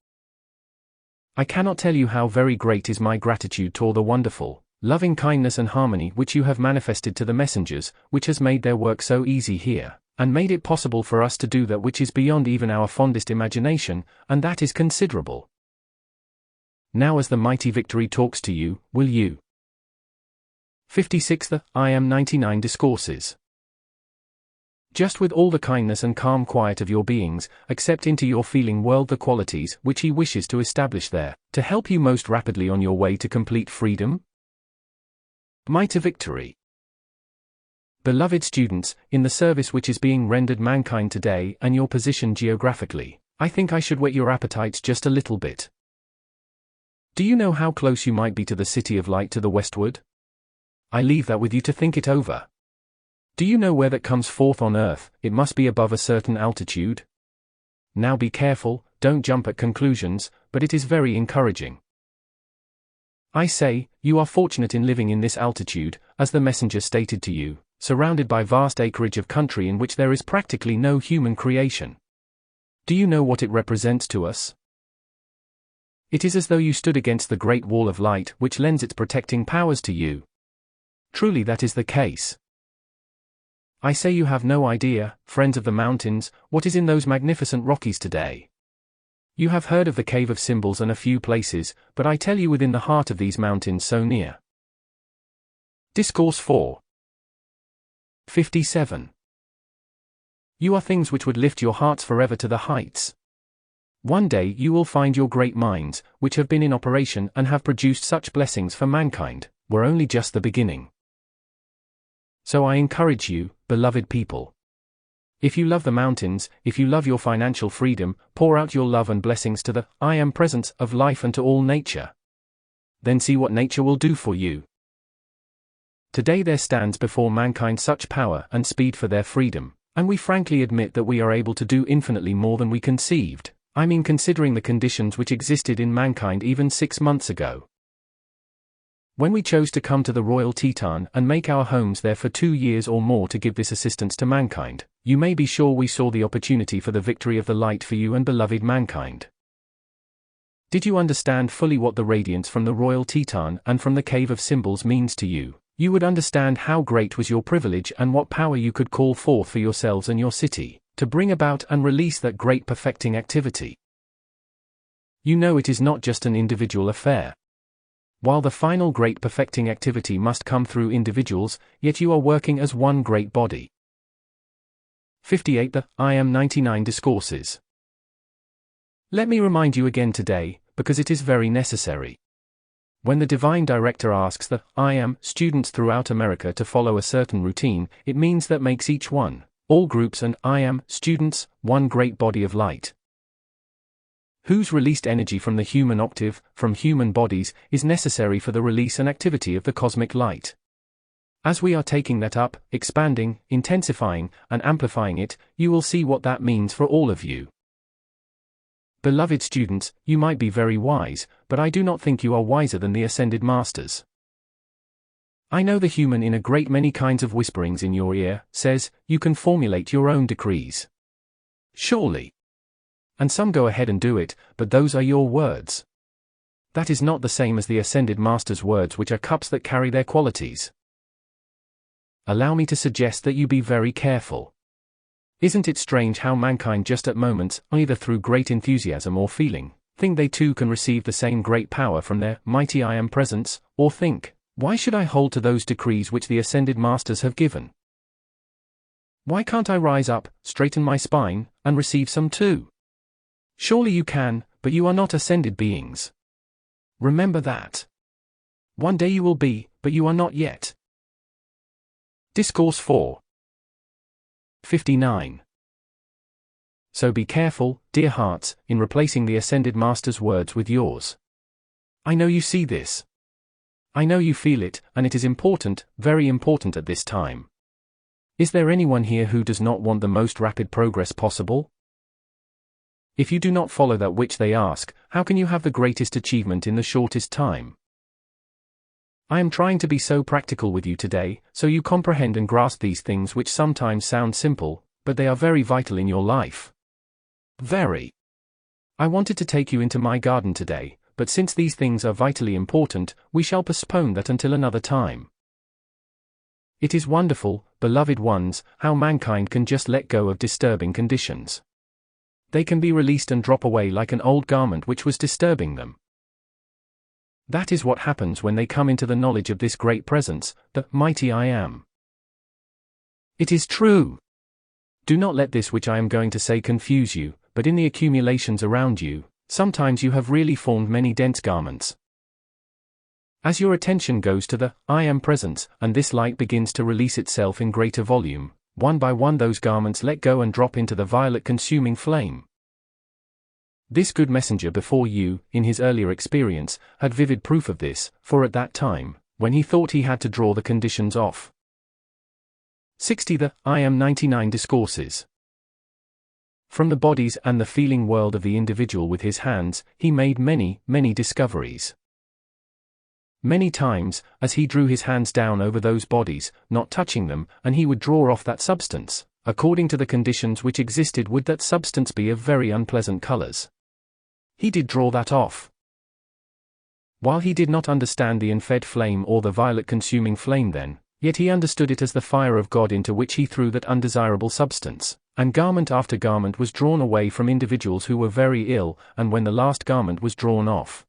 I cannot tell you how very great is my gratitude to all the wonderful, loving kindness and harmony which you have manifested to the messengers, which has made their work so easy here, and made it possible for us to do that which is beyond even our fondest imagination, and that is considerable. Now as the mighty victory talks to you, will you? 56. The I Am 99 Discourses. Just with all the kindness and calm quiet of your beings, accept into your feeling world the qualities which he wishes to establish there, to help you most rapidly on your way to complete freedom? Mighty victory. Beloved students, in the service which is being rendered mankind today and your position geographically, I think I should whet your appetites just a little bit. Do you know how close you might be to the city of light to the westward? I leave that with you to think it over. Do you know where that comes forth on earth? It must be above a certain altitude. Now be careful, don't jump at conclusions, but it is very encouraging. I say, you are fortunate in living in this altitude, as the messenger stated to you, surrounded by vast acreage of country in which there is practically no human creation. Do you know what it represents to us? It is as though you stood against the great wall of light which lends its protecting powers to you. Truly that is the case. I say you have no idea, friends of the mountains, what is in those magnificent Rockies today. You have heard of the Cave of Symbols and a few places, but I tell you within the heart of these mountains so near. Discourse 4. 57. You are things which would lift your hearts forever to the heights. One day you will find your great minds, which have been in operation and have produced such blessings for mankind, were only just the beginning. So I encourage you, beloved people. If you love the mountains, if you love your financial freedom, pour out your love and blessings to the I Am presence of life and to all nature. Then see what nature will do for you. Today there stands before mankind such power and speed for their freedom, and we frankly admit that we are able to do infinitely more than we conceived, I mean considering the conditions which existed in mankind even 6 months ago. When we chose to come to the Royal Teton and make our homes there for 2 years or more to give this assistance to mankind, you may be sure we saw the opportunity for the victory of the light for you and beloved mankind. Did you understand fully what the radiance from the Royal Teton and from the Cave of Symbols means to you, you would understand how great was your privilege and what power you could call forth for yourselves and your city, to bring about and release that great perfecting activity. You know it is not just an individual affair. While the final great perfecting activity must come through individuals, yet you are working as one great body. 58. The I Am 99 Discourses. Let me remind you again today, because it is very necessary. When the Divine Director asks the I Am students throughout America to follow a certain routine, it means that makes each one, all groups and I Am students, one great body of light. Whose released energy from the human octave, from human bodies, is necessary for the release and activity of the cosmic light. As we are taking that up, expanding, intensifying, and amplifying it, you will see what that means for all of you. Beloved students, you might be very wise, but I do not think you are wiser than the Ascended Masters. I know the human in a great many kinds of whisperings in your ear, says, you can formulate your own decrees. Surely. And some go ahead and do it, but those are your words. That is not the same as the Ascended Master's words, which are cups that carry their qualities. Allow me to suggest that you be very careful. Isn't it strange how mankind just at moments, either through great enthusiasm or feeling, think they too can receive the same great power from their mighty I Am presence, or think, why should I hold to those decrees which the Ascended Masters have given? Why can't I rise up, straighten my spine, and receive some too? Surely you can, but you are not ascended beings. Remember that. One day you will be, but you are not yet. Discourse 4. 59. So be careful, dear hearts, in replacing the Ascended Master's words with yours. I know you see this. I know you feel it, and it is important, very important at this time. Is there anyone here who does not want the most rapid progress possible? If you do not follow that which they ask, how can you have the greatest achievement in the shortest time? I am trying to be so practical with you today, so you comprehend and grasp these things which sometimes sound simple, but they are very vital in your life. Very. I wanted to take you into my garden today, but since these things are vitally important, we shall postpone that until another time. It is wonderful, beloved ones, how mankind can just let go of disturbing conditions. They can be released and drop away like an old garment which was disturbing them. That is what happens when they come into the knowledge of this great presence, the mighty I Am. It is true. Do not let this which I am going to say confuse you, but in the accumulations around you, sometimes you have really formed many dense garments. As your attention goes to the I Am presence, and this light begins to release itself in greater volume, one by one those garments let go and drop into the violet consuming flame. This good messenger before you, in his earlier experience, had vivid proof of this, for at that time, when he thought he had to draw the conditions off. 60. The I Am 99 Discourses. From the bodies and the feeling world of the individual with his hands, he made many, many discoveries. Many times, as he drew his hands down over those bodies, not touching them, and he would draw off that substance, according to the conditions which existed, would that substance be of very unpleasant colors. He did draw that off. While he did not understand the unfed flame or the violet consuming flame then, yet he understood it as the fire of God into which he threw that undesirable substance, and garment after garment was drawn away from individuals who were very ill, and when the last garment was drawn off,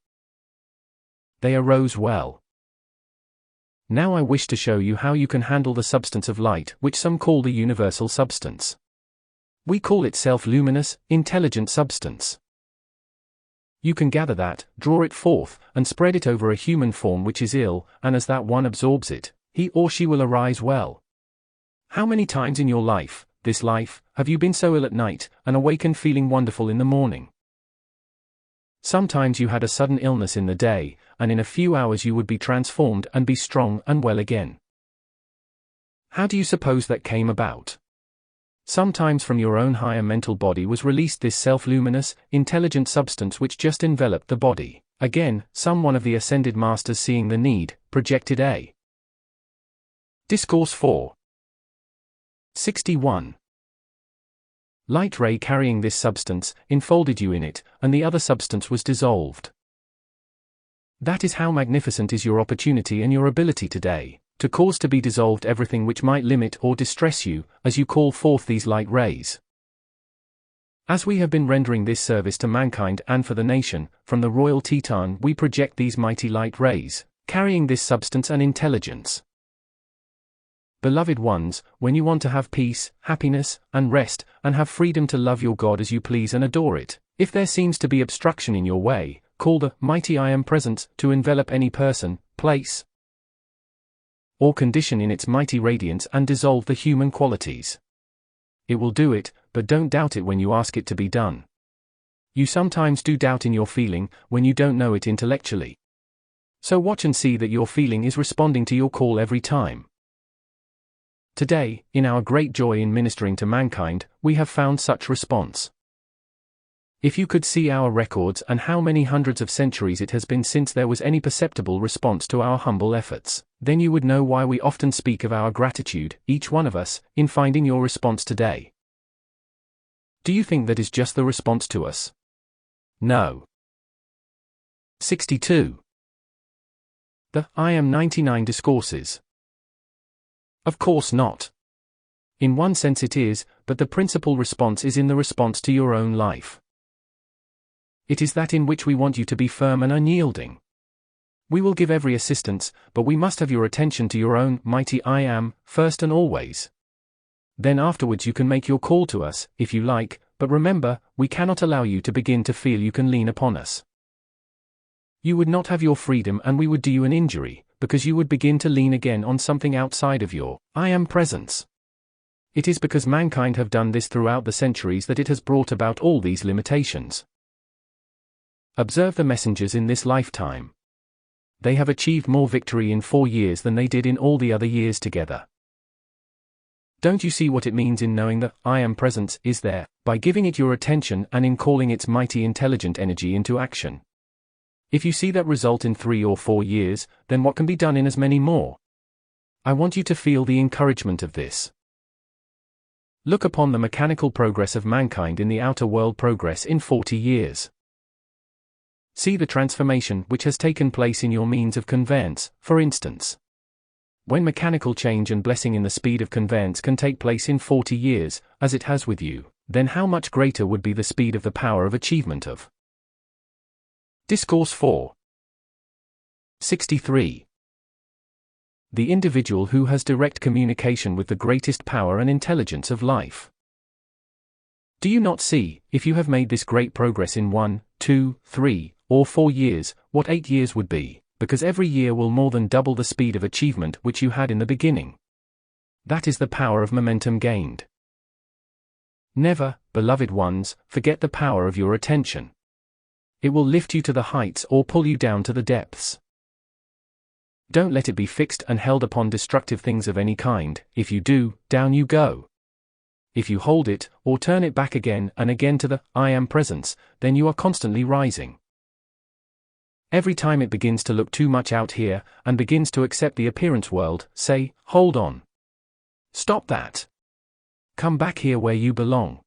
they arose well. Now I wish to show you how you can handle the substance of light, which some call the universal substance. We call it self-luminous, intelligent substance. You can gather that, draw it forth, and spread it over a human form which is ill, and as that one absorbs it, he or she will arise well. How many times in your life, this life, have you been so ill at night, and awakened feeling wonderful in the morning? Sometimes you had a sudden illness in the day, and in a few hours you would be transformed and be strong and well again. How do you suppose that came about? Sometimes from your own higher mental body was released this self-luminous, intelligent substance which just enveloped the body. Again, some one of the Ascended Masters seeing the need, projected a Discourse 4. 61. Light ray carrying this substance, enfolded you in it, and the other substance was dissolved. That is how magnificent is your opportunity and your ability today, to cause to be dissolved everything which might limit or distress you, as you call forth these light rays. As we have been rendering this service to mankind and for the nation, from the Royal Teton we project these mighty light rays, carrying this substance and intelligence. Beloved ones, when you want to have peace, happiness, and rest, and have freedom to love your God as you please and adore it, if there seems to be obstruction in your way, call the mighty I Am Presence to envelop any person, place, or condition in its mighty radiance and dissolve the human qualities. It will do it, but don't doubt it when you ask it to be done. You sometimes do doubt in your feeling, when you don't know it intellectually. So watch and see that your feeling is responding to your call every time. Today, in our great joy in ministering to mankind, we have found such response. If you could see our records and how many hundreds of centuries it has been since there was any perceptible response to our humble efforts, then you would know why we often speak of our gratitude, each one of us, in finding your response today. Do you think that is just the response to us? No. 62. The I Am 99 Discourses. Of course not. In one sense it is, but the principal response is in the response to your own life. It is that in which we want you to be firm and unyielding. We will give every assistance, but we must have your attention to your own mighty I Am, first and always. Then afterwards you can make your call to us, if you like, but remember, we cannot allow you to begin to feel you can lean upon us. You would not have your freedom and we would do you an injury, because you would begin to lean again on something outside of your I Am presence. It is because mankind have done this throughout the centuries that it has brought about all these limitations. Observe the messengers in this lifetime. They have achieved more victory in 4 years than they did in all the other years together. Don't you see what it means in knowing that I Am presence is there, by giving it your attention and in calling its mighty intelligent energy into action? If you see that result in 3 or 4 years, then what can be done in as many more? I want you to feel the encouragement of this. Look upon the mechanical progress of mankind in the outer world progress in 40 years. See the transformation which has taken place in your means of conveyance, for instance. When mechanical change and blessing in the speed of conveyance can take place in 40 years, as it has with you, then how much greater would be the speed of the power of achievement of Discourse 4. 63. The individual who has direct communication with the greatest power and intelligence of life. Do you not see, if you have made this great progress in 1, 2, 3, or 4 years, what 8 years would be, because every year will more than double the speed of achievement which you had in the beginning. That is the power of momentum gained. Never, beloved ones, forget the power of your attention. It will lift you to the heights or pull you down to the depths. Don't let it be fixed and held upon destructive things of any kind. If you do, down you go. If you hold it, or turn it back again and again to the I Am Presence, then you are constantly rising. Every time it begins to look too much out here, and begins to accept the appearance world, say, hold on. Stop that. Come back here where you belong.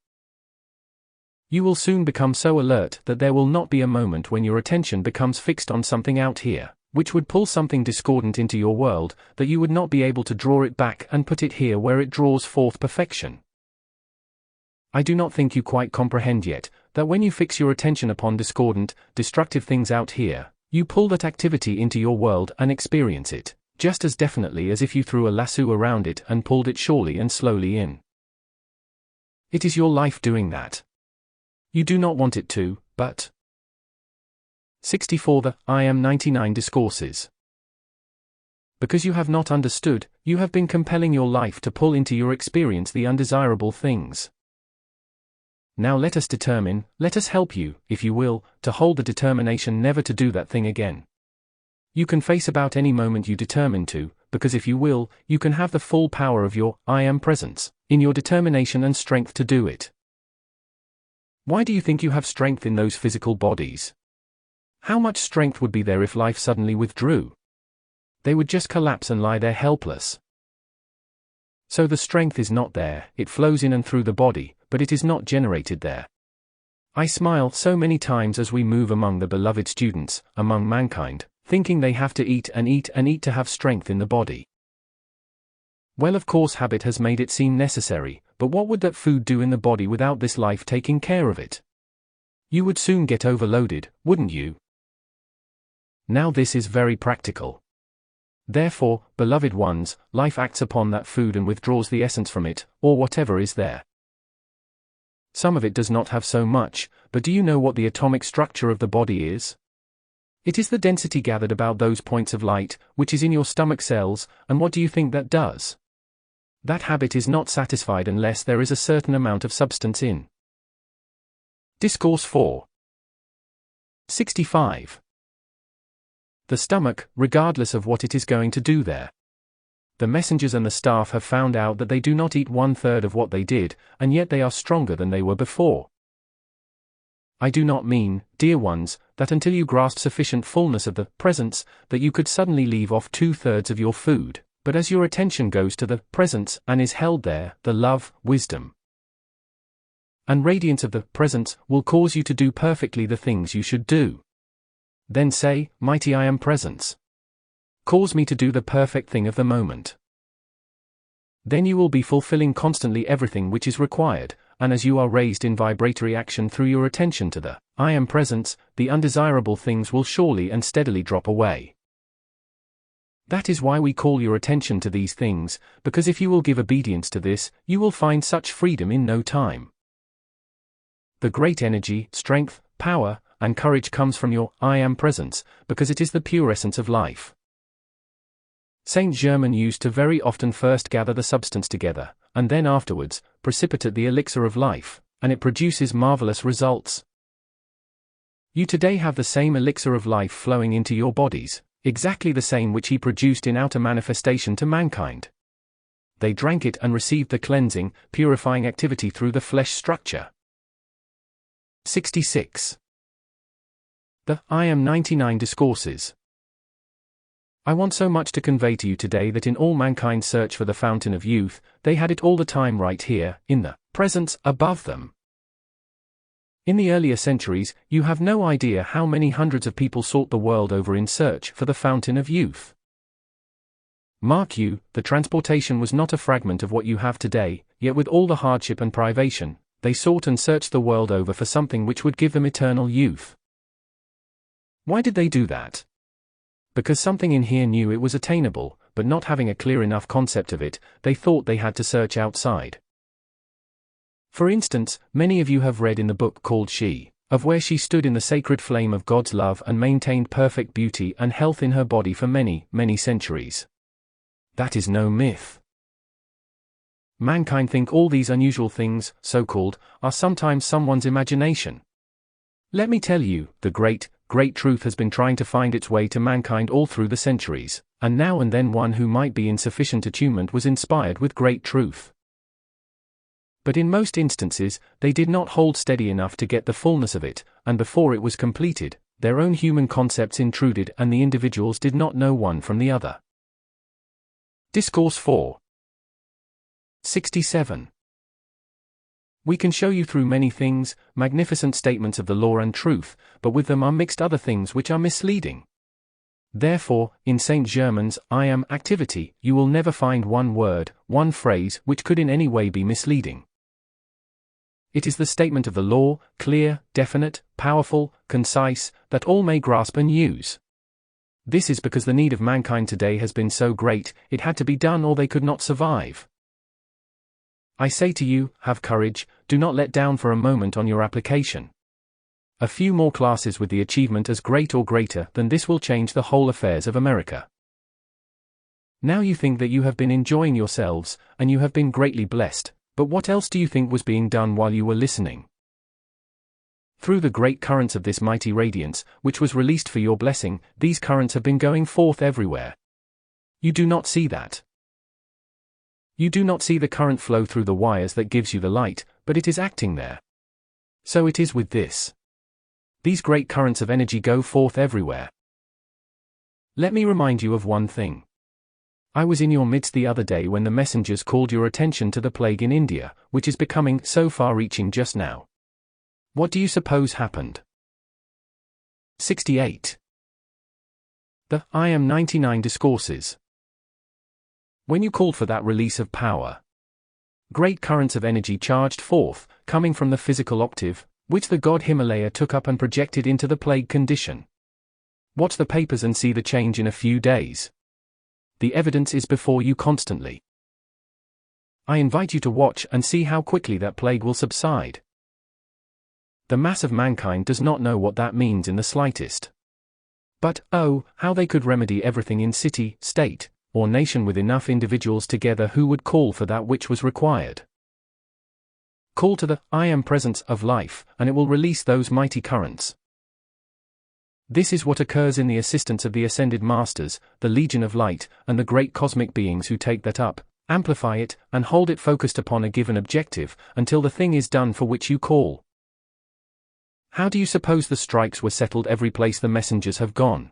You will soon become so alert that there will not be a moment when your attention becomes fixed on something out here, which would pull something discordant into your world, that you would not be able to draw it back and put it here where it draws forth perfection. I do not think you quite comprehend yet, that when you fix your attention upon discordant, destructive things out here, you pull that activity into your world and experience it, just as definitely as if you threw a lasso around it and pulled it surely and slowly in. It is your life doing that. You do not want it to, but 64. The I Am 99 Discourses. Because you have not understood, you have been compelling your life to pull into your experience the undesirable things. Now let us determine, let us help you, if you will, to hold the determination never to do that thing again. You can face about any moment you determine to, because if you will, you can have the full power of your I Am Presence, in your determination and strength to do it. Why do you think you have strength in those physical bodies? How much strength would be there if life suddenly withdrew? They would just collapse and lie there helpless. So the strength is not there, it flows in and through the body, but it is not generated there. I smile so many times as we move among the beloved students, among mankind, thinking they have to eat and eat and eat to have strength in the body. Well, of course habit has made it seem necessary, but what would that food do in the body without this life taking care of it? You would soon get overloaded, wouldn't you? Now this is very practical. Therefore, beloved ones, life acts upon that food and withdraws the essence from it, or whatever is there. Some of it does not have so much, but do you know what the atomic structure of the body is? It is the density gathered about those points of light, which is in your stomach cells, and what do you think that does? That habit is not satisfied unless there is a certain amount of substance in. Discourse 4. 65. The stomach, regardless of what it is going to do there. The messengers and the staff have found out that they do not eat 1/3 of what they did, and yet they are stronger than they were before. I do not mean, dear ones, that until you grasp sufficient fullness of the presence, that you could suddenly leave off 2/3 of your food, but as your attention goes to the presence and is held there, the love, wisdom, and radiance of the presence will cause you to do perfectly the things you should do. Then say, Mighty I Am Presence, cause me to do the perfect thing of the moment. Then you will be fulfilling constantly everything which is required, and as you are raised in vibratory action through your attention to the I Am Presence, the undesirable things will surely and steadily drop away. That is why we call your attention to these things, because if you will give obedience to this, you will find such freedom in no time. The great energy, strength, power, and courage comes from your I Am Presence, because it is the pure essence of life. Saint Germain used to very often first gather the substance together, and then afterwards, precipitate the elixir of life, and it produces marvelous results. You today have the same elixir of life flowing into your bodies, exactly the same which he produced in outer manifestation to mankind. They drank it and received the cleansing, purifying activity through the flesh structure. 66. The I Am 99 Discourses. I want so much to convey to you today that in all mankind's search for the fountain of youth, they had it all the time right here, in the presence above them. In the earlier centuries, you have no idea how many hundreds of people sought the world over in search for the fountain of youth. Mark you, the transportation was not a fragment of what you have today, yet with all the hardship and privation, they sought and searched the world over for something which would give them eternal youth. Why did they do that? Because something in here knew it was attainable, but not having a clear enough concept of it, they thought they had to search outside. For instance, many of you have read in the book called She, of where she stood in the sacred flame of God's love and maintained perfect beauty and health in her body for many, many centuries. That is no myth. Mankind think all these unusual things, so-called, are sometimes someone's imagination. Let me tell you, the great great truth has been trying to find its way to mankind all through the centuries, and now and then one who might be in sufficient attunement was inspired with great truth. But in most instances, they did not hold steady enough to get the fullness of it, and before it was completed, their own human concepts intruded and the individuals did not know one from the other. Discourse 4. 67. We can show you through many things, magnificent statements of the law and truth, but with them are mixed other things which are misleading. Therefore, in Saint Germain's I Am activity, you will never find one word, one phrase, which could in any way be misleading. It is the statement of the law, clear, definite, powerful, concise, that all may grasp and use. This is because the need of mankind today has been so great, it had to be done or they could not survive. I say to you, have courage, do not let down for a moment on your application. A few more classes with the achievement as great or greater than this will change the whole affairs of America. Now you think that you have been enjoying yourselves, and you have been greatly blessed, but what else do you think was being done while you were listening? Through the great currents of this mighty radiance, which was released for your blessing, these currents have been going forth everywhere. You do not see that. You do not see the current flow through the wires that gives you the light, but it is acting there. So it is with this. These great currents of energy go forth everywhere. Let me remind you of one thing. I was in your midst the other day when the messengers called your attention to the plague in India, which is becoming so far-reaching just now. What do you suppose happened? 68. The I Am 99 Discourses. When you called for that release of power, great currents of energy charged forth, coming from the physical octave, which the god Himalaya took up and projected into the plague condition. Watch the papers and see the change in a few days. The evidence is before you constantly. I invite you to watch and see how quickly that plague will subside. The mass of mankind does not know what that means in the slightest. But, oh, how they could remedy everything in city, state, or nation with enough individuals together who would call for that which was required. Call to the I Am presence of life, and it will release those mighty currents. This is what occurs in the assistance of the Ascended Masters, the Legion of Light, and the great cosmic beings who take that up, amplify it, and hold it focused upon a given objective, until the thing is done for which you call. How do you suppose the strikes were settled every place the messengers have gone?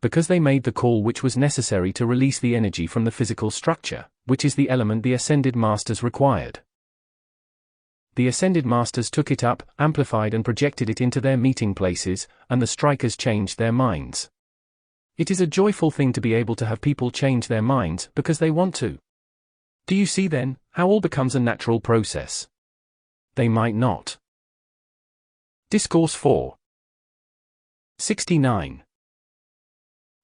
Because they made the call which was necessary to release the energy from the physical structure, which is the element the Ascended Masters required. The Ascended Masters took it up, amplified and projected it into their meeting places, and the strikers changed their minds. It is a joyful thing to be able to have people change their minds because they want to. Do you see then, how all becomes a natural process? They might not. Discourse 4. 69.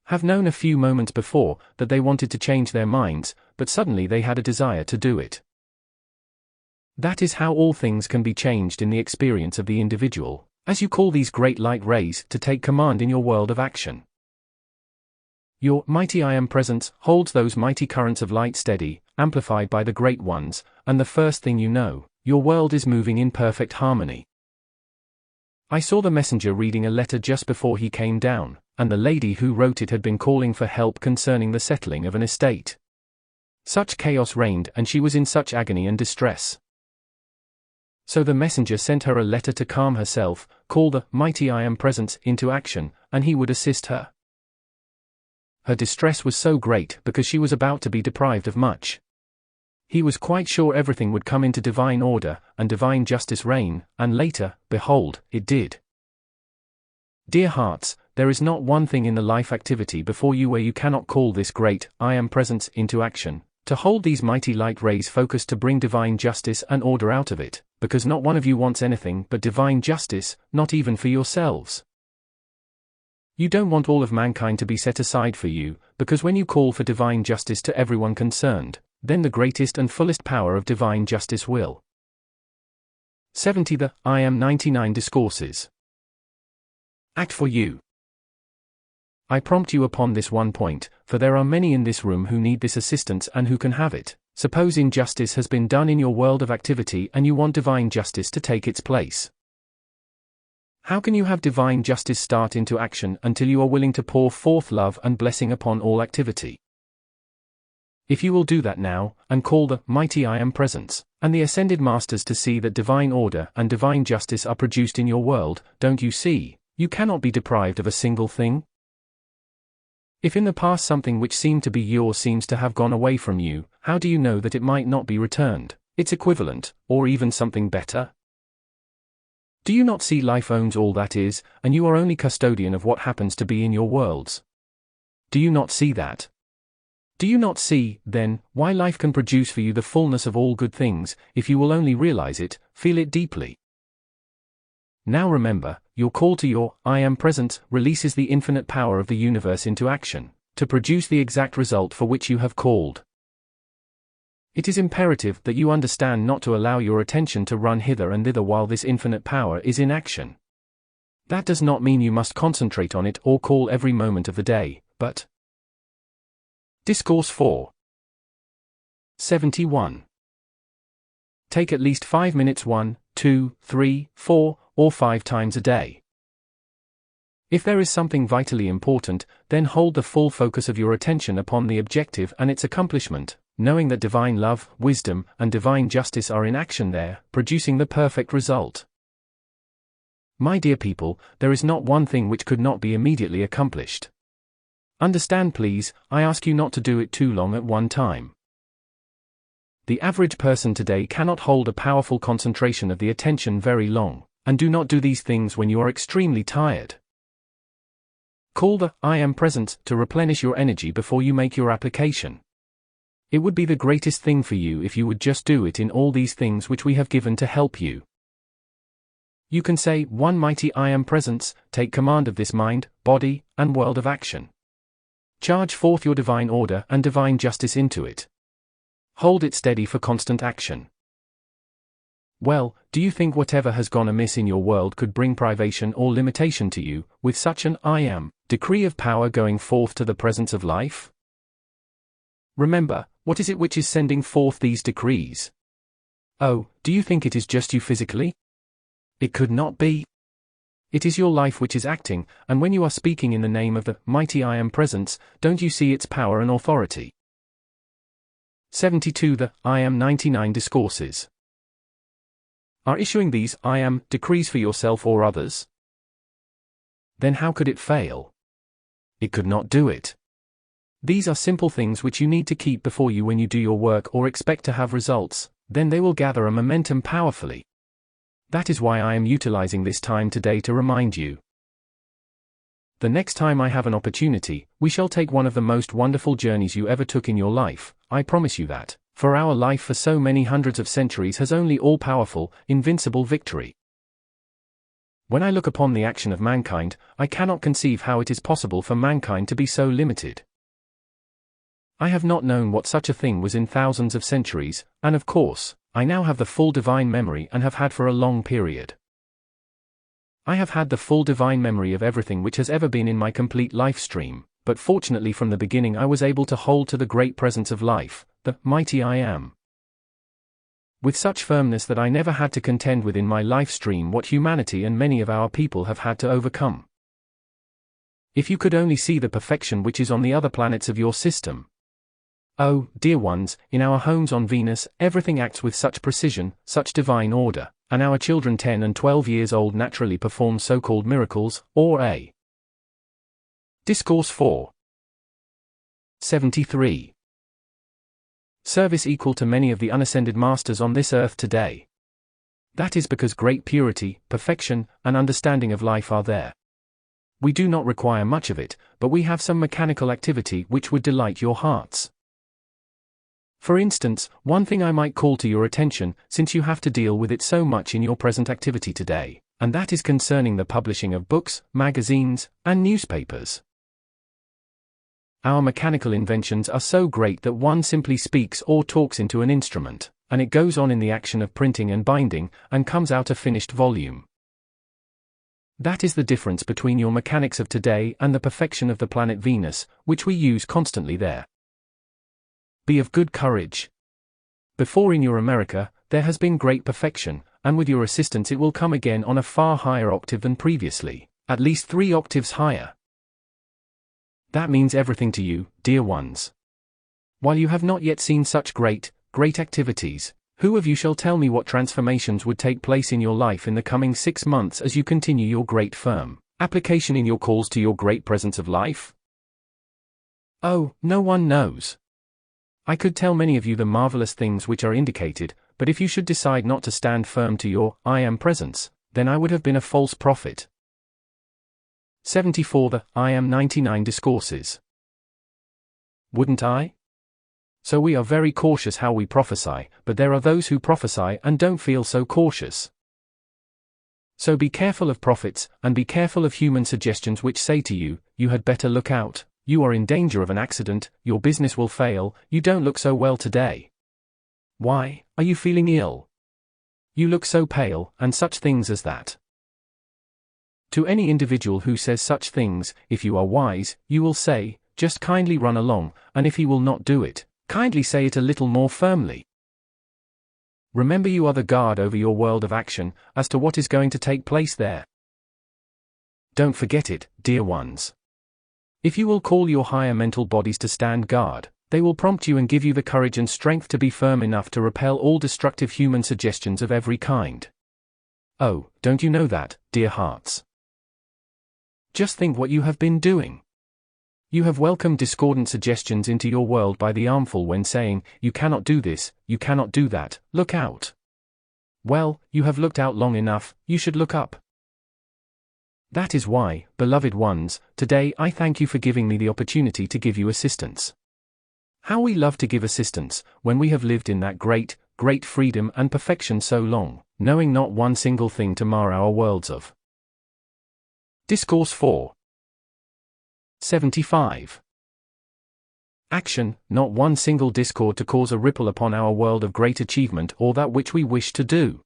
Have known a few moments before that they wanted to change their minds, but suddenly they had a desire to do it. That is how all things can be changed in the experience of the individual, as you call these great light rays to take command in your world of action. Your mighty I Am presence holds those mighty currents of light steady, amplified by the great ones, and the first thing you know, your world is moving in perfect harmony. I saw the messenger reading a letter just before he came down, and the lady who wrote it had been calling for help concerning the settling of an estate. Such chaos reigned and she was in such agony and distress. So the messenger sent her a letter to calm herself, call the mighty I Am presence into action, and he would assist her. Her distress was so great because she was about to be deprived of much. He was quite sure everything would come into divine order, and divine justice reign, and later, behold, it did. Dear hearts, there is not one thing in the life activity before you where you cannot call this great I Am presence into action, to hold these mighty light rays focused to bring divine justice and order out of it, because not one of you wants anything but divine justice, not even for yourselves. You don't want all of mankind to be set aside for you, because when you call for divine justice to everyone concerned, then the greatest and fullest power of divine justice will. 70. The I Am 99 Discourses. Act for you. I prompt you upon this one point, for there are many in this room who need this assistance and who can have it. Suppose injustice has been done in your world of activity and you want divine justice to take its place. How can you have divine justice start into action until you are willing to pour forth love and blessing upon all activity? If you will do that now, and call the mighty I Am Presence, and the Ascended Masters to see that divine order and divine justice are produced in your world, don't you see, you cannot be deprived of a single thing? If in the past something which seemed to be yours seems to have gone away from you, how do you know that it might not be returned, its equivalent, or even something better? Do you not see life owns all that is, and you are only custodian of what happens to be in your worlds? Do you not see that? Do you not see, then, why life can produce for you the fullness of all good things, if you will only realize it, feel it deeply? Now remember, your call to your I Am Presence releases the infinite power of the universe into action, to produce the exact result for which you have called. It is imperative that you understand not to allow your attention to run hither and thither while this infinite power is in action. That does not mean you must concentrate on it or call every moment of the day, but Discourse 4. 71. Take at least 5 minutes 1, 2, 3, 4, or 5 times a day. If there is something vitally important, then hold the full focus of your attention upon the objective and its accomplishment, knowing that divine love, wisdom, and divine justice are in action there, producing the perfect result. My dear people, there is not one thing which could not be immediately accomplished. Understand please, I ask you not to do it too long at one time. The average person today cannot hold a powerful concentration of the attention very long, and do not do these things when you are extremely tired. Call the I Am Presence to replenish your energy before you make your application. It would be the greatest thing for you if you would just do it in all these things which we have given to help you. You can say, One mighty I Am Presence, take command of this mind, body, and world of action. Charge forth your divine order and divine justice into it. Hold it steady for constant action. Well, do you think whatever has gone amiss in your world could bring privation or limitation to you, with such an I Am decree of power going forth to the presence of life? Remember, what is it which is sending forth these decrees? Oh, do you think it is just you physically? It could not be. It is your life which is acting, and when you are speaking in the name of the mighty I Am Presence, don't you see its power and authority? 72. The I Am 99 Discourses are issuing these I Am decrees for yourself or others. Then how could it fail? It could not do it. These are simple things which you need to keep before you when you do your work or expect to have results, then they will gather a momentum powerfully. That is why I am utilizing this time today to remind you. The next time I have an opportunity, we shall take one of the most wonderful journeys you ever took in your life, I promise you that, for our life for so many hundreds of centuries has only all-powerful, invincible victory. When I look upon the action of mankind, I cannot conceive how it is possible for mankind to be so limited. I have not known what such a thing was in thousands of centuries, and of course, I now have the full divine memory and have had for a long period. I have had the full divine memory of everything which has ever been in my complete life stream, but fortunately from the beginning I was able to hold to the great presence of life, the mighty I Am, with such firmness that I never had to contend with in my life stream what humanity and many of our people have had to overcome. If you could only see the perfection which is on the other planets of your system. Oh, dear ones, in our homes on Venus, everything acts with such precision, such divine order, and our children 10 and 12 years old naturally perform so-called miracles, or a. Discourse 4. 73. Service equal to many of the unascended masters on this earth today. That is because great purity, perfection, and understanding of life are there. We do not require much of it, but we have some mechanical activity which would delight your hearts. For instance, one thing I might call to your attention, since you have to deal with it so much in your present activity today, and that is concerning the publishing of books, magazines, and newspapers. Our mechanical inventions are so great that one simply speaks or talks into an instrument, and it goes on in the action of printing and binding, and comes out a finished volume. That is the difference between your mechanics of today and the perfection of the planet Venus, which we use constantly there. Be of good courage. Before in your America, there has been great perfection, and with your assistance it will come again on a far higher octave than previously, at least 3 octaves higher. That means everything to you, dear ones. While you have not yet seen such great activities, who of you shall tell me what transformations would take place in your life in the coming 6 months as you continue your great firm application in your calls to your great presence of life? Oh, no one knows. I could tell many of you the marvelous things which are indicated, but if you should decide not to stand firm to your I am presence, then I would have been a false prophet. 74. The I am 99 Discourses. Wouldn't I? So we are very cautious how we prophesy, but there are those who prophesy and don't feel so cautious. So be careful of prophets, and be careful of human suggestions which say to you, you had better look out, you are in danger of an accident, your business will fail, you don't look so well today. Why, are you feeling ill? You look so pale, and such things as that. To any individual who says such things, if you are wise, you will say, just kindly run along, and if he will not do it, kindly say it a little more firmly. Remember you are the guard over your world of action, as to what is going to take place there. Don't forget it, dear ones. If you will call your higher mental bodies to stand guard, they will prompt you and give you the courage and strength to be firm enough to repel all destructive human suggestions of every kind. Oh, don't you know that, dear hearts? Just think what you have been doing. You have welcomed discordant suggestions into your world by the armful when saying, you cannot do this, you cannot do that, look out. Well, you have looked out long enough, you should look up. That is why, beloved ones, today I thank you for giving me the opportunity to give you assistance. How we love to give assistance, when we have lived in that great freedom and perfection so long, knowing not one single thing to mar our worlds of. Discourse 4. 75. Action, not one single discord to cause a ripple upon our world of great achievement or that which we wish to do.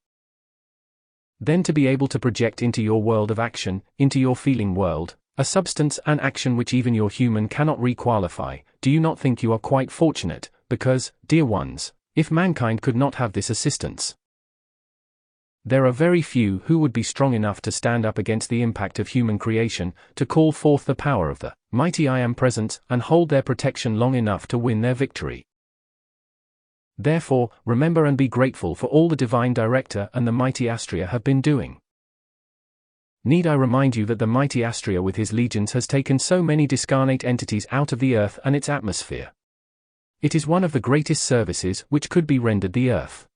Then to be able to project into your world of action, into your feeling world, a substance and action which even your human cannot requalify. Do you not think you are quite fortunate, because, dear ones, if mankind could not have this assistance, there are very few who would be strong enough to stand up against the impact of human creation, to call forth the power of the mighty I Am presence, and hold their protection long enough to win their victory. Therefore, remember and be grateful for all the divine director and the mighty Astrea have been doing. Need I remind you that the mighty Astrea with his legions has taken so many discarnate entities out of the earth and its atmosphere? It is one of the greatest services which could be rendered the earth.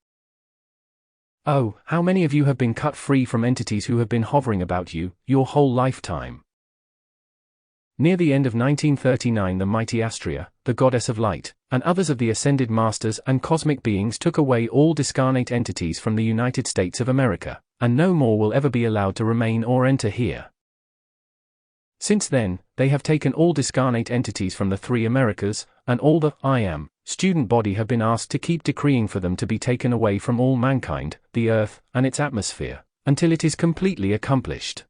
Oh, how many of you have been cut free from entities who have been hovering about you, your whole lifetime? Near the end of 1939 the mighty Astrea, the goddess of light, and others of the ascended masters and cosmic beings took away all discarnate entities from the United States of America, and no more will ever be allowed to remain or enter here. Since then, they have taken all discarnate entities from the 3 Americas, and all the I Am student body have been asked to keep decreeing for them to be taken away from all mankind, the earth, and its atmosphere, until it is completely accomplished.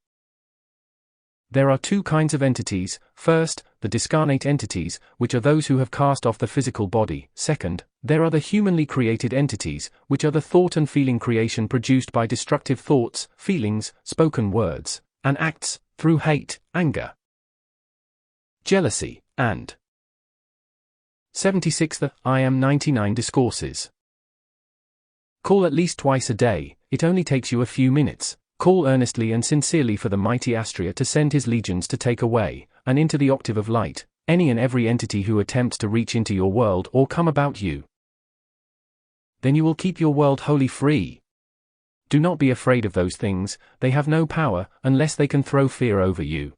There are 2 kinds of entities. First, the discarnate entities, which are those who have cast off the physical body. Second, there are the humanly created entities, which are the thought and feeling creation produced by destructive thoughts, feelings, spoken words, and acts, through hate, anger, jealousy, and 76. The I Am 99 Discourses. Call at least twice a day, it only takes you a few minutes. Call earnestly and sincerely for the mighty Astrea to send his legions to take away, and into the octave of light, any and every entity who attempts to reach into your world or come about you. Then you will keep your world wholly free. Do not be afraid of those things, they have no power, unless they can throw fear over you.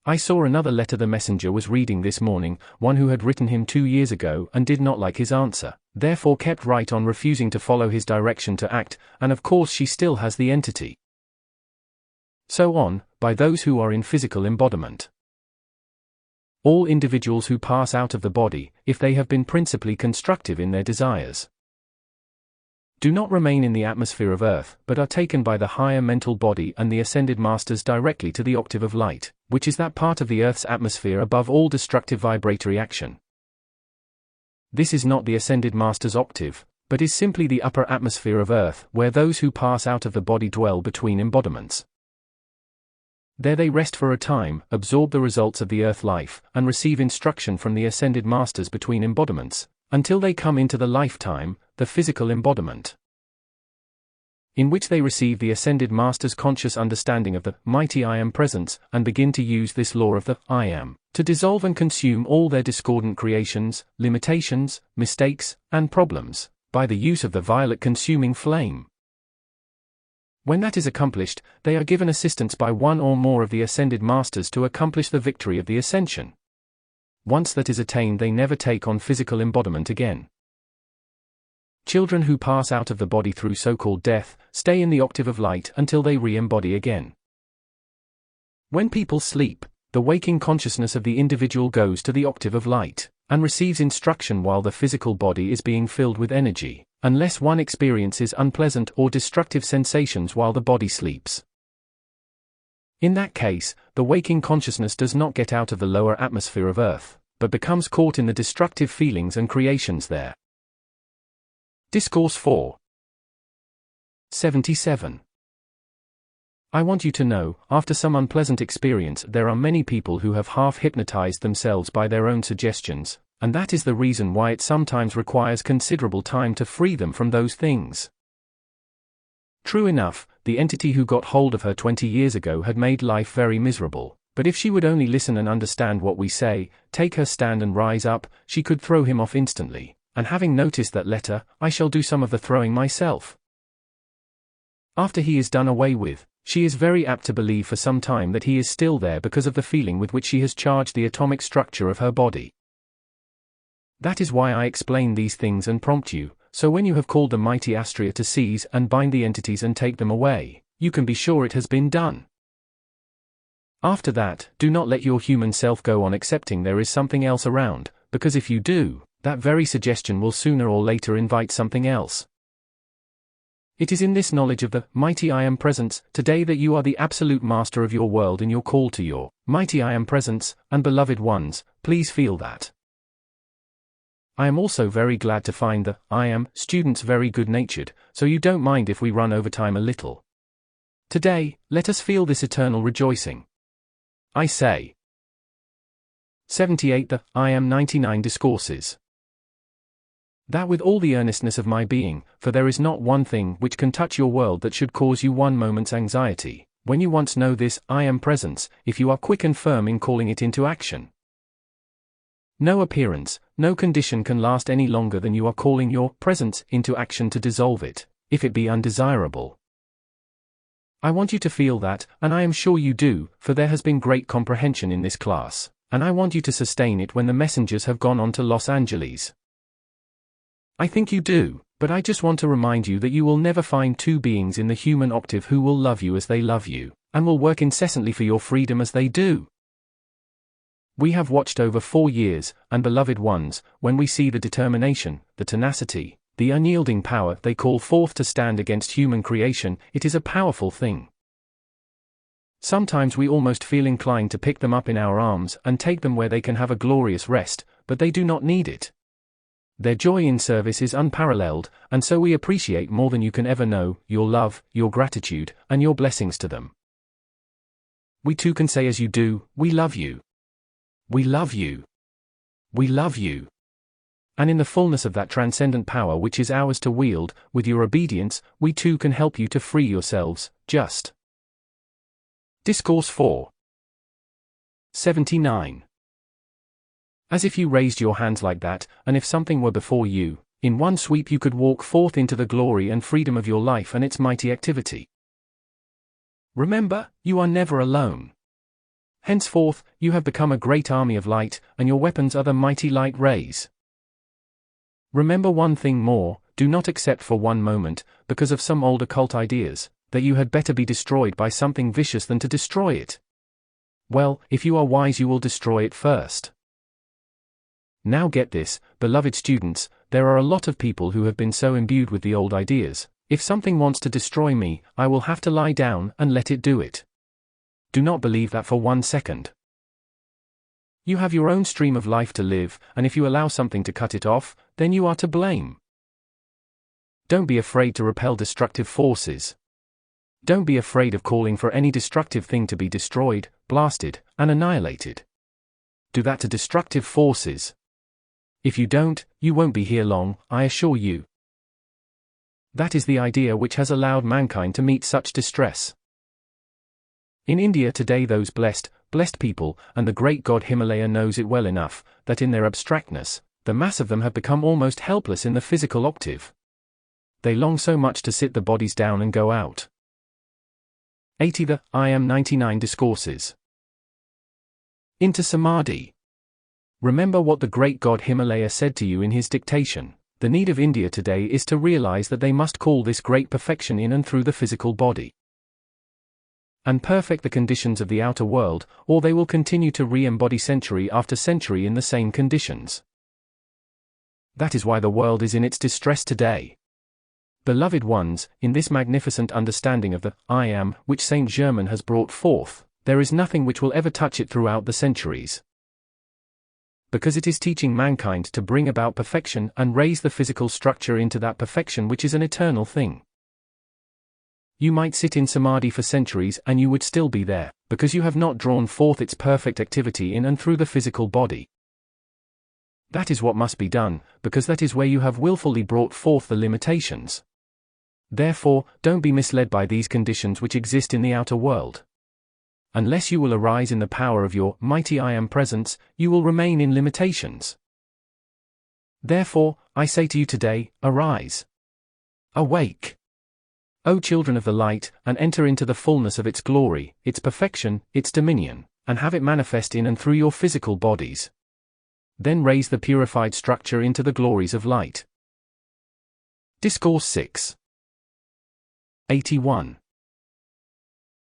I saw another letter the messenger was reading this morning, one who had written him 2 years ago and did not like his answer, therefore kept right on refusing to follow his direction to act, and of course she still has the entity. So on, by those who are in physical embodiment. All individuals who pass out of the body, if they have been principally constructive in their desires, do not remain in the atmosphere of earth, but are taken by the higher mental body and the ascended masters directly to the octave of light, which is that part of the earth's atmosphere above all destructive vibratory action. This is not the ascended master's octave, but is simply the upper atmosphere of Earth, where those who pass out of the body dwell between embodiments. There they rest for a time, absorb the results of the earth life, and receive instruction from the Ascended Masters between embodiments, until they come into the lifetime, the physical embodiment, in which they receive the Ascended Master's conscious understanding of the mighty I Am presence, and begin to use this law of the I Am, to dissolve and consume all their discordant creations, limitations, mistakes, and problems, by the use of the violet consuming flame. When that is accomplished, they are given assistance by one or more of the Ascended Masters to accomplish the victory of the Ascension. Once that is attained, they never take on physical embodiment again. Children who pass out of the body through so-called death, stay in the octave of light until they re-embody again. When people sleep, the waking consciousness of the individual goes to the octave of light, and receives instruction while the physical body is being filled with energy, unless one experiences unpleasant or destructive sensations while the body sleeps. In that case, the waking consciousness does not get out of the lower atmosphere of Earth, but becomes caught in the destructive feelings and creations there. Discourse 4. 77. I want you to know, after some unpleasant experience, there are many people who have half hypnotized themselves by their own suggestions, and that is the reason why it sometimes requires considerable time to free them from those things. True enough, the entity who got hold of her 20 years ago had made life very miserable, but if she would only listen and understand what we say, take her stand and rise up, she could throw him off instantly, and having noticed that letter, I shall do some of the throwing myself. After he is done away with, she is very apt to believe for some time that he is still there because of the feeling with which she has charged the atomic structure of her body. That is why I explain these things and prompt you, so when you have called the mighty Astrea to seize and bind the entities and take them away, you can be sure it has been done. After that, do not let your human self go on accepting there is something else around, because if you do, that very suggestion will sooner or later invite something else. It is in this knowledge of the mighty I Am presence today that you are the absolute master of your world in your call to your mighty I Am presence, and beloved ones, please feel that. I am also very glad to find the I Am students very good-natured, so you don't mind if we run over time a little. Today, let us feel this eternal rejoicing. I say. 78. The I Am 99 Discourses. That with all the earnestness of my being, for there is not one thing which can touch your world that should cause you one moment's anxiety, when you once know this I Am presence, if you are quick and firm in calling it into action. No appearance, no condition can last any longer than you are calling your presence into action to dissolve it, if it be undesirable. I want you to feel that, and I am sure you do, for there has been great comprehension in this class, and I want you to sustain it when the messengers have gone on to Los Angeles. I think you do, but I just want to remind you that you will never find two beings in the human octave who will love you as they love you, and will work incessantly for your freedom as they do. We have watched over 4 years, and beloved ones, when we see the determination, the tenacity, the unyielding power they call forth to stand against human creation, it is a powerful thing. Sometimes we almost feel inclined to pick them up in our arms and take them where they can have a glorious rest, but they do not need it. Their joy in service is unparalleled, and so we appreciate more than you can ever know, your love, your gratitude, and your blessings to them. We too can say as you do, we love you. We love you. We love you. And in the fullness of that transcendent power which is ours to wield, with your obedience, we too can help you to free yourselves, just. Discourse 4. 79. As if you raised your hands like that, and if something were before you, in one sweep you could walk forth into the glory and freedom of your life and its mighty activity. Remember, you are never alone. Henceforth, you have become a great army of light, and your weapons are the mighty light rays. Remember one thing more, do not accept for one moment, because of some old occult ideas, that you had better be destroyed by something vicious than to destroy it. Well, if you are wise you will destroy it first. Now get this, beloved students, there are a lot of people who have been so imbued with the old ideas, if something wants to destroy me, I will have to lie down and let it do it. Do not believe that for 1 second. You have your own stream of life to live, and if you allow something to cut it off, then you are to blame. Don't be afraid to repel destructive forces. Don't be afraid of calling for any destructive thing to be destroyed, blasted, and annihilated. Do that to destructive forces. If you don't, you won't be here long, I assure you. That is the idea which has allowed mankind to meet such distress. In India today those blessed people, and the great god Himalaya knows it well enough, that in their abstractness, the mass of them have become almost helpless in the physical octave. They long so much to sit the bodies down and go out. 80. The I Am 99 Discourses. Into Samadhi. Remember what the great god Himalaya said to you in his dictation. The need of India today is to realize that they must call this great perfection in and through the physical body, and perfect the conditions of the outer world, or they will continue to re-embody century after century in the same conditions. That is why the world is in its distress today. Beloved ones, in this magnificent understanding of the I Am, which Saint Germain has brought forth, there is nothing which will ever touch it throughout the centuries. Because it is teaching mankind to bring about perfection and raise the physical structure into that perfection which is an eternal thing. You might sit in Samadhi for centuries and you would still be there, because you have not drawn forth its perfect activity in and through the physical body. That is what must be done, because that is where you have willfully brought forth the limitations. Therefore, don't be misled by these conditions which exist in the outer world. Unless you will arise in the power of your mighty I Am presence, you will remain in limitations. Therefore, I say to you today, arise. Awake. O children of the light, and enter into the fullness of its glory, its perfection, its dominion, and have it manifest in and through your physical bodies. Then raise the purified structure into the glories of light. Discourse 6. 81.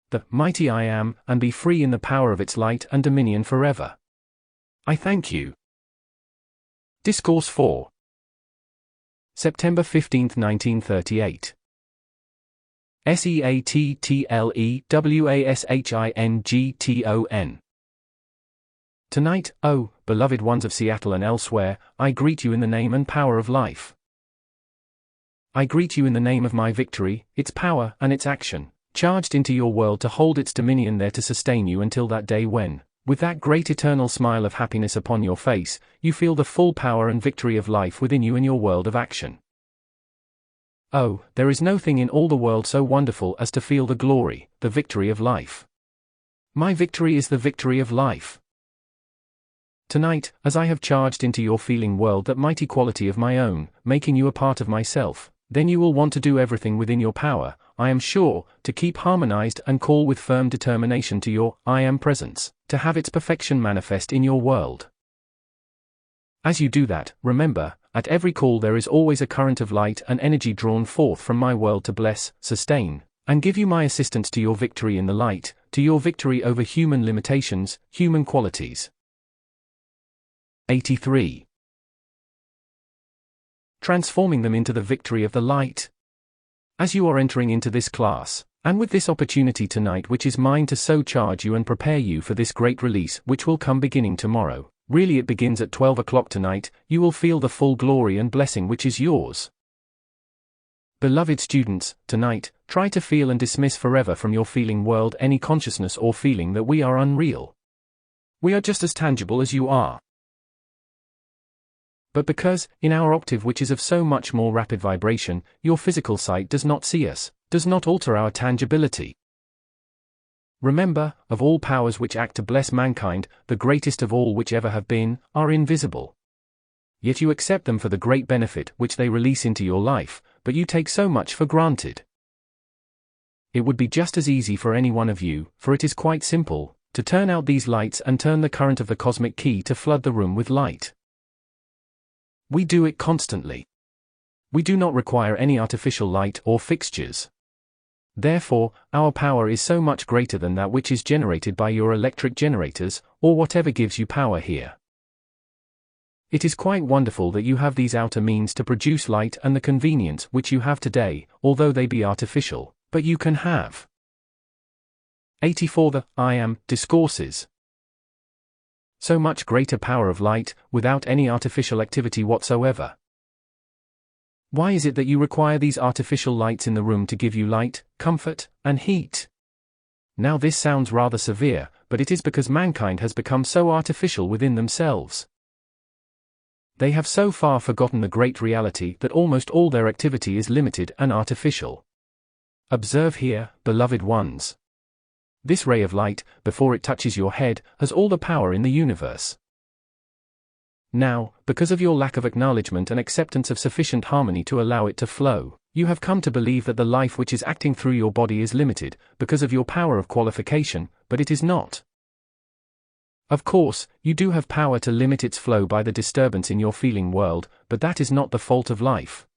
The mighty I Am, and be free in the power of its light and dominion forever. I thank you. Discourse 4. September 15, 1938. SEATTLEWASHINGTON. Tonight, oh, beloved ones of Seattle and elsewhere, I greet you in the name and power of life. I greet you in the name of my victory, its power and its action, charged into your world to hold its dominion there to sustain you until that day when, with that great eternal smile of happiness upon your face, you feel the full power and victory of life within you in your world of action. Oh, there is no thing in all the world so wonderful as to feel the glory, the victory of life. My victory is the victory of life. Tonight, as I have charged into your feeling world that mighty quality of my own, making you a part of myself, then you will want to do everything within your power, I am sure, to keep harmonized and call with firm determination to your I Am presence, to have its perfection manifest in your world. As you do that, remember, at every call there is always a current of light and energy drawn forth from my world to bless, sustain, and give you my assistance to your victory in the light, to your victory over human limitations, human qualities. 83. Transforming them into the victory of the light. As you are entering into this class, and with this opportunity tonight which is mine to so charge you and prepare you for this great release which will come beginning tomorrow, really it begins at 12 o'clock tonight, you will feel the full glory and blessing which is yours. Beloved students, tonight, try to feel and dismiss forever from your feeling world any consciousness or feeling that we are unreal. We are just as tangible as you are. But because, in our octave which is of so much more rapid vibration, your physical sight does not see us, does not alter our tangibility. Remember, of all powers which act to bless mankind, the greatest of all which ever have been, are invisible. Yet you accept them for the great benefit which they release into your life, but you take so much for granted. It would be just as easy for any one of you, for it is quite simple, to turn out these lights and turn the current of the cosmic key to flood the room with light. We do it constantly. We do not require any artificial light or fixtures. Therefore, our power is so much greater than that which is generated by your electric generators, or whatever gives you power here. It is quite wonderful that you have these outer means to produce light and the convenience which you have today, although they be artificial, but you can have. 84. The I Am Discourses. So much greater power of light, without any artificial activity whatsoever. Why is it that you require these artificial lights in the room to give you light, comfort, and heat? Now this sounds rather severe, but it is because mankind has become so artificial within themselves. They have so far forgotten the great reality that almost all their activity is limited and artificial. Observe here, beloved ones. This ray of light, before it touches your head, has all the power in the universe. Now, because of your lack of acknowledgement and acceptance of sufficient harmony to allow it to flow, you have come to believe that the life which is acting through your body is limited, because of your power of qualification, but it is not. Of course, you do have power to limit its flow by the disturbance in your feeling world, but that is not the fault of life.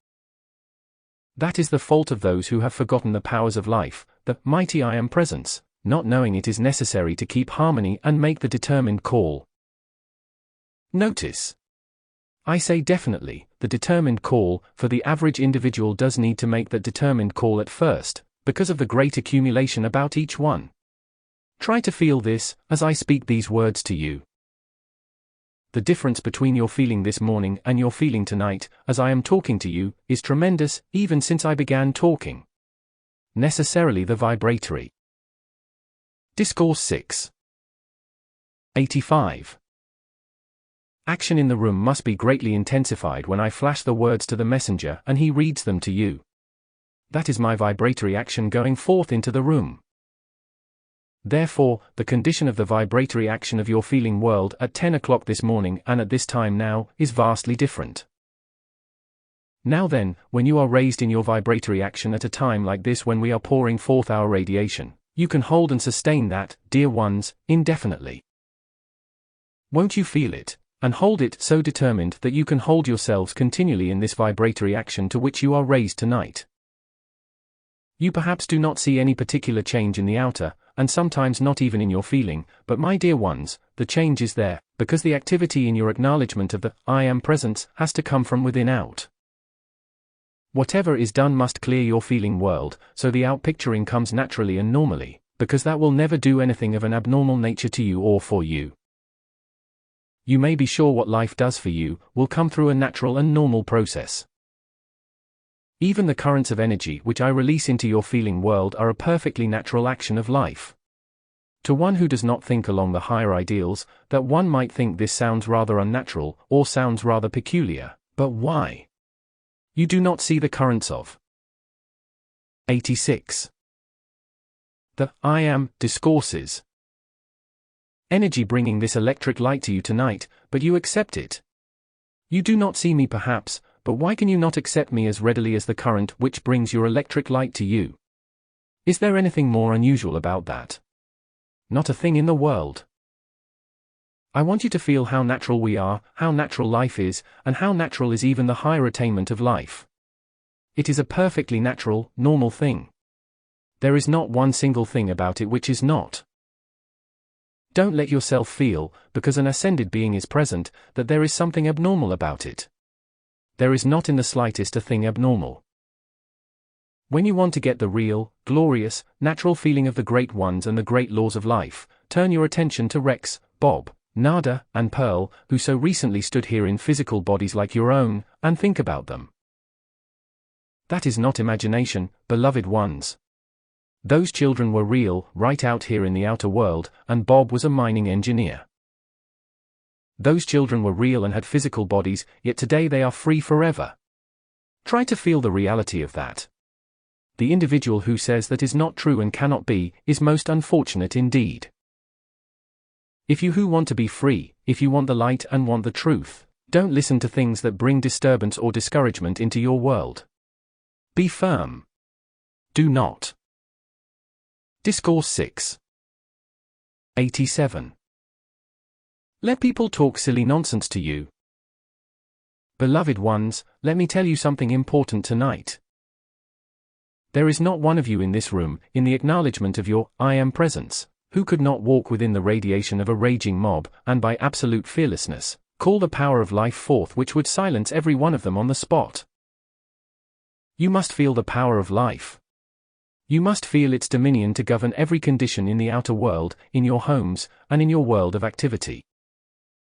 That is the fault of those who have forgotten the powers of life, the mighty I Am Presence, not knowing it is necessary to keep harmony and make the determined call. Notice. I say definitely, the determined call, for the average individual does need to make that determined call at first, because of the great accumulation about each one. Try to feel this, as I speak these words to you. The difference between your feeling this morning and your feeling tonight, as I am talking to you, is tremendous, even since I began talking. Necessarily the vibratory. Discourse 6. 85. Action in the room must be greatly intensified when I flash the words to the messenger and he reads them to you. That is my vibratory action going forth into the room. Therefore, the condition of the vibratory action of your feeling world at 10 o'clock this morning and at this time now is vastly different. Now then, when you are raised in your vibratory action at a time like this when we are pouring forth our radiation, you can hold and sustain that, dear ones, indefinitely. Won't you feel it, and hold it so determined that you can hold yourselves continually in this vibratory action to which you are raised tonight? You perhaps do not see any particular change in the outer, and sometimes not even in your feeling, but my dear ones, the change is there, because the activity in your acknowledgement of the I Am Presence has to come from within out. Whatever is done must clear your feeling world, so the outpicturing comes naturally and normally, because that will never do anything of an abnormal nature to you or for you. You may be sure what life does for you will come through a natural and normal process. Even the currents of energy which I release into your feeling world are a perfectly natural action of life. To one who does not think along the higher ideals, that one might think this sounds rather unnatural, or sounds rather peculiar, but why? You do not see the currents of 86. The I Am Discourses. Energy bringing this electric light to you tonight, but you accept it. You do not see me perhaps, but why can you not accept me as readily as the current which brings your electric light to you? Is there anything more unusual about that? Not a thing in the world. I want you to feel how natural we are, how natural life is, and how natural is even the higher attainment of life. It is a perfectly natural, normal thing. There is not one single thing about it which is not. Don't let yourself feel, because an ascended being is present, that there is something abnormal about it. There is not in the slightest a thing abnormal. When you want to get the real, glorious, natural feeling of the great ones and the great laws of life, turn your attention to Rex, Bob, Nada, and Pearl, who so recently stood here in physical bodies like your own, and think about them. That is not imagination, beloved ones. Those children were real, right out here in the outer world, and Bob was a mining engineer. Those children were real and had physical bodies, yet today they are free forever. Try to feel the reality of that. The individual who says that is not true and cannot be, is most unfortunate indeed. If you who want to be free, if you want the light and want the truth, don't listen to things that bring disturbance or discouragement into your world. Be firm. Do not. Discourse 6. 87. Let people talk silly nonsense to you. Beloved ones, let me tell you something important tonight. There is not one of you in this room, in the acknowledgement of your I Am Presence, who could not walk within the radiation of a raging mob, and by absolute fearlessness, call the power of life forth which would silence every one of them on the spot. You must feel the power of life. You must feel its dominion to govern every condition in the outer world, in your homes, and in your world of activity.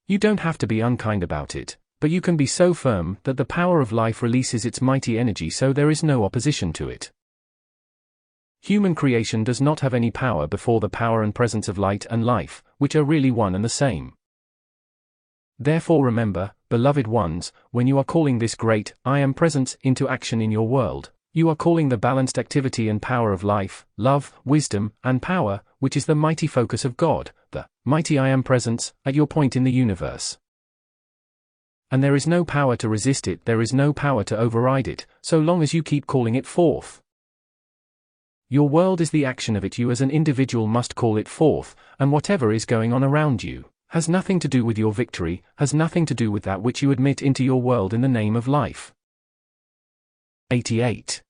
You don't have to be unkind about it, But you can be so firm that the power of life releases its mighty energy, so there is no opposition to it. Human creation does not have any power before the power and presence of light and life, which are really one and the same. Therefore remember, beloved ones, when you are calling this great I Am Presence into action in your world, you are calling the balanced activity and power of life, love, wisdom, and power, which is the mighty focus of God, the mighty I Am Presence, at your point in the universe. And there is no power to resist it, there is no power to override it, so long as you keep calling it forth. Your world is the action of it. You as an individual must call it forth, and whatever is going on around you has nothing to do with your victory, has nothing to do with that which you admit into your world in the name of life. 88.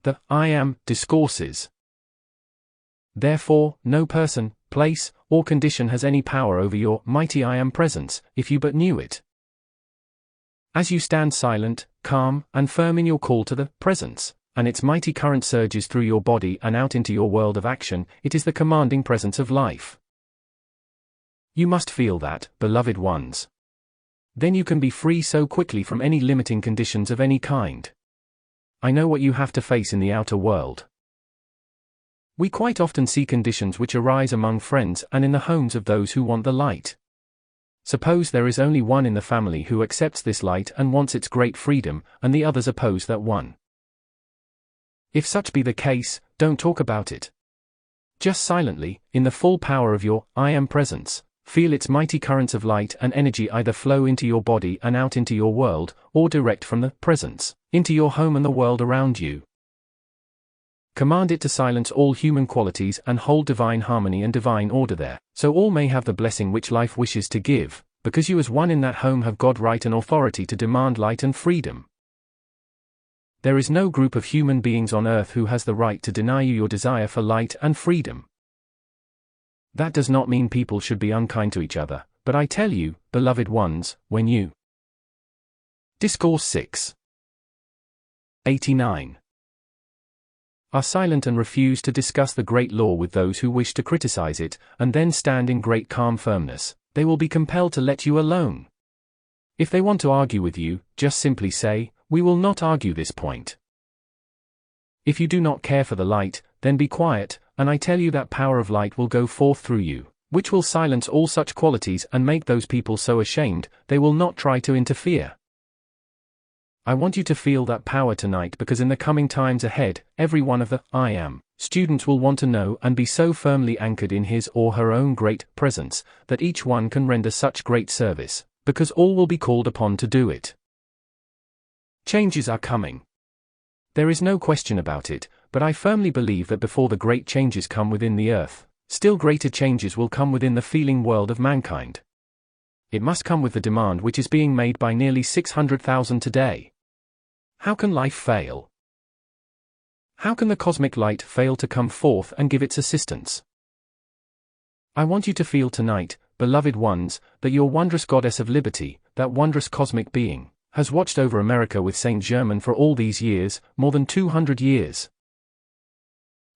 The I Am Discourses. Therefore, no person, place, or condition has any power over your mighty I Am Presence, if you but knew it. As you stand silent, calm, and firm in your call to the Presence, and its mighty current surges through your body and out into your world of action, it is the commanding presence of life. You must feel that, beloved ones. Then you can be free so quickly from any limiting conditions of any kind. I know what you have to face in the outer world. We quite often see conditions which arise among friends and in the homes of those who want the light. Suppose there is only one in the family who accepts this light and wants its great freedom, and the others oppose that one. If such be the case, don't talk about it. Just silently, in the full power of your I Am Presence, feel its mighty currents of light and energy either flow into your body and out into your world, or direct from the Presence into your home and the world around you. Command it to silence all human qualities and hold divine harmony and divine order there, so all may have the blessing which life wishes to give, because you as one in that home have God right and authority to demand light and freedom. There is no group of human beings on earth who has the right to deny you your desire for light and freedom. That does not mean people should be unkind to each other, but I tell you, beloved ones, when you Discourse 6. 89. Are silent and refuse to discuss the great law with those who wish to criticize it, and then stand in great calm firmness, they will be compelled to let you alone. If they want to argue with you, just simply say, we will not argue this point. If you do not care for the light, then be quiet, and I tell you that power of light will go forth through you, which will silence all such qualities and make those people so ashamed, they will not try to interfere. I want you to feel that power tonight, because in the coming times ahead, every one of the I Am students will want to know and be so firmly anchored in his or her own great presence, that each one can render such great service, because all will be called upon to do it. Changes are coming. There is no question about it, but I firmly believe that before the great changes come within the earth, still greater changes will come within the feeling world of mankind. It must come with the demand which is being made by nearly 600,000 today. How can life fail? How can the cosmic light fail to come forth and give its assistance? I want you to feel tonight, beloved ones, that your wondrous goddess of liberty, that wondrous cosmic being, has watched over America with Saint Germain for all these years, more than 200 years.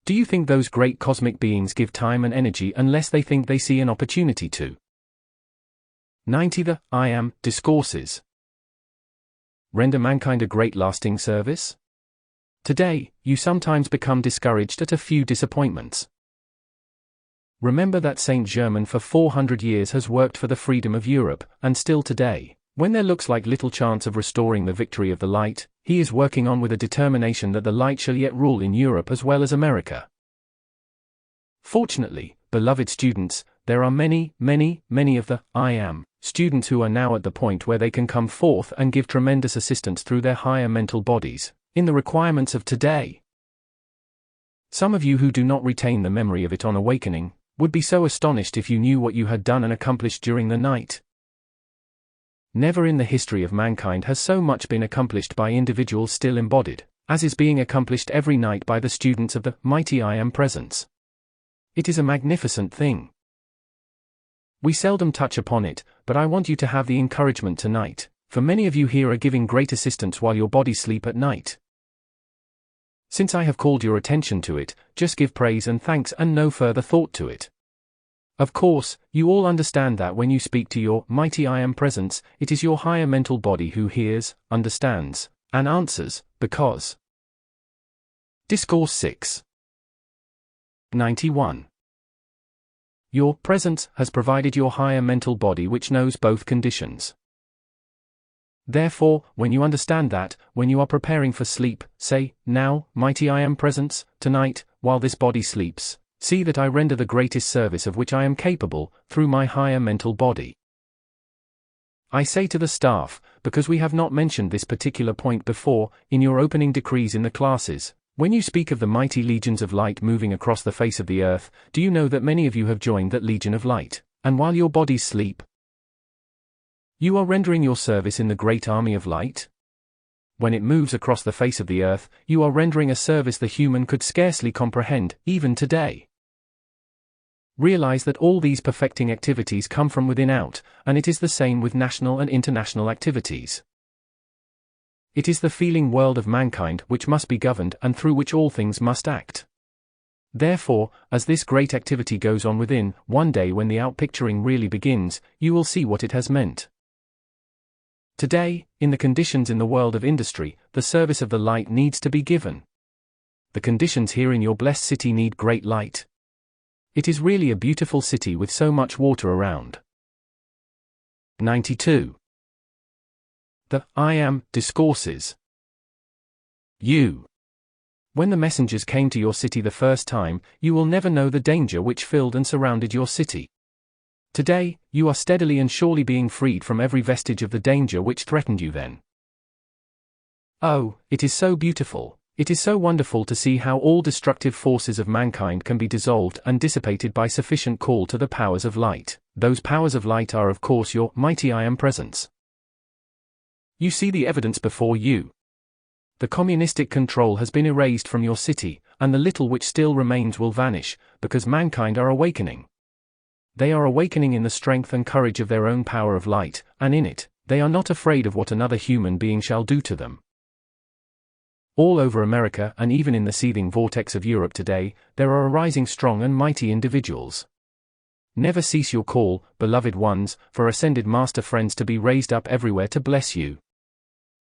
Do you think those great cosmic beings give time and energy unless they think they see an opportunity to? 90. The I Am Discourses. Render mankind a great lasting service? Today, you sometimes become discouraged at a few disappointments. Remember that Saint Germain for 400 years has worked for the freedom of Europe, and still today, when there looks like little chance of restoring the victory of the light, he is working on with a determination that the light shall yet rule in Europe as well as America. Fortunately, beloved students, there are many of the I Am students who are now at the point where they can come forth and give tremendous assistance through their higher mental bodies, in the requirements of today. Some of you who do not retain the memory of it on awakening, would be so astonished if you knew what you had done and accomplished during the night. Never in the history of mankind has so much been accomplished by individuals still embodied, as is being accomplished every night by the students of the mighty I Am Presence. It is a magnificent thing. We seldom touch upon it, but I want you to have the encouragement tonight, for many of you here are giving great assistance while your bodies sleep at night. Since I have called your attention to it, just give praise and thanks and no further thought to it. Of course, you all understand that when you speak to your mighty I Am presence, it is your higher mental body who hears, understands, and answers, because. Discourse 6. 91. Your presence has provided your higher mental body which knows both conditions. Therefore, when you understand that, when you are preparing for sleep, say, now, mighty I Am presence, tonight, while this body sleeps, see that I render the greatest service of which I am capable, through my higher mental body. I say to the staff, because we have not mentioned this particular point before, in your opening decrees in the classes, when you speak of the mighty legions of light moving across the face of the earth, do you know that many of you have joined that legion of light, and while your bodies sleep, you are rendering your service in the great army of light? When it moves across the face of the earth, you are rendering a service the human could scarcely comprehend, even today. Realize that all these perfecting activities come from within out, and it is the same with national and international activities. It is the feeling world of mankind which must be governed and through which all things must act. Therefore, as this great activity goes on within, one day when the outpicturing really begins, you will see what it has meant. Today, in the conditions in the world of industry, the service of the light needs to be given. The conditions here in your blessed city need great light. It is really a beautiful city with so much water around. 92. The I Am Discourses. You. When the messengers came to your city the first time, you will never know the danger which filled and surrounded your city. Today, you are steadily and surely being freed from every vestige of the danger which threatened you then. Oh, it is so beautiful, it is so wonderful to see how all destructive forces of mankind can be dissolved and dissipated by sufficient call to the powers of light. Those powers of light are of course your mighty I Am presence. You see the evidence before you. The communistic control has been erased from your city, and the little which still remains will vanish, because mankind are awakening. They are awakening in the strength and courage of their own power of light, and in it, they are not afraid of what another human being shall do to them. All over America and even in the seething vortex of Europe today, there are arising strong and mighty individuals. Never cease your call, beloved ones, for Ascended Master friends to be raised up everywhere to bless you.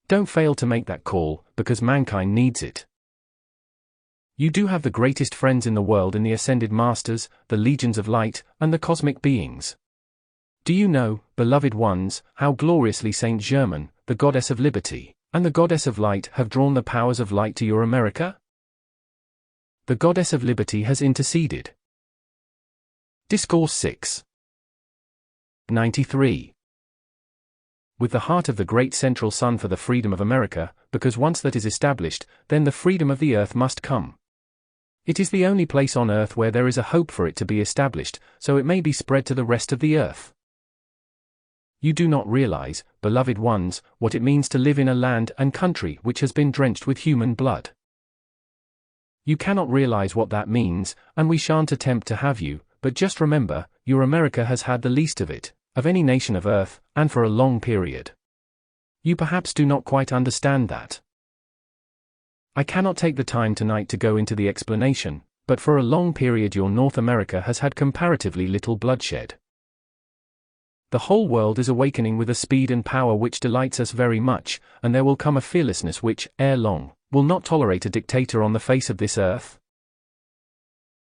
Don't fail to make that call, because mankind needs it. You do have the greatest friends in the world in the Ascended Masters, the legions of light, and the cosmic beings. Do you know, beloved ones, how gloriously Saint Germain, the goddess of liberty, and the goddess of light have drawn the powers of light to your America? The goddess of liberty has interceded. Discourse 6. 93. With the heart of the great central sun for the freedom of America, because once that is established, then the freedom of the earth must come. It is the only place on earth where there is a hope for it to be established, so it may be spread to the rest of the earth. You do not realize, beloved ones, what it means to live in a land and country which has been drenched with human blood. You cannot realize what that means, and we shan't attempt to have you, but just remember, your America has had the least of it, of any nation of earth, and for a long period. You perhaps do not quite understand that. I cannot take the time tonight to go into the explanation, but for a long period your North America has had comparatively little bloodshed. The whole world is awakening with a speed and power which delights us very much, and there will come a fearlessness which, ere long, will not tolerate a dictator on the face of this earth.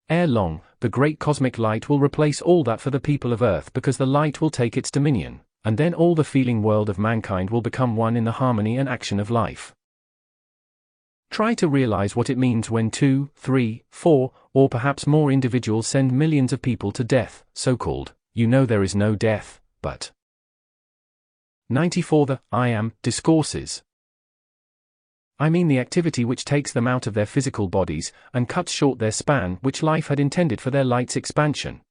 Ere long, the great cosmic light will replace all that for the people of earth because the light will take its dominion, and then all the feeling world of mankind will become one in the harmony and action of life. Try to realize what it means when 2, 3, 4, or perhaps more individuals send millions of people to death, so-called, you know there is no death, but. 94. The I Am Discourses. I mean the activity which takes them out of their physical bodies, and cuts short their span which life had intended for their light's expansion.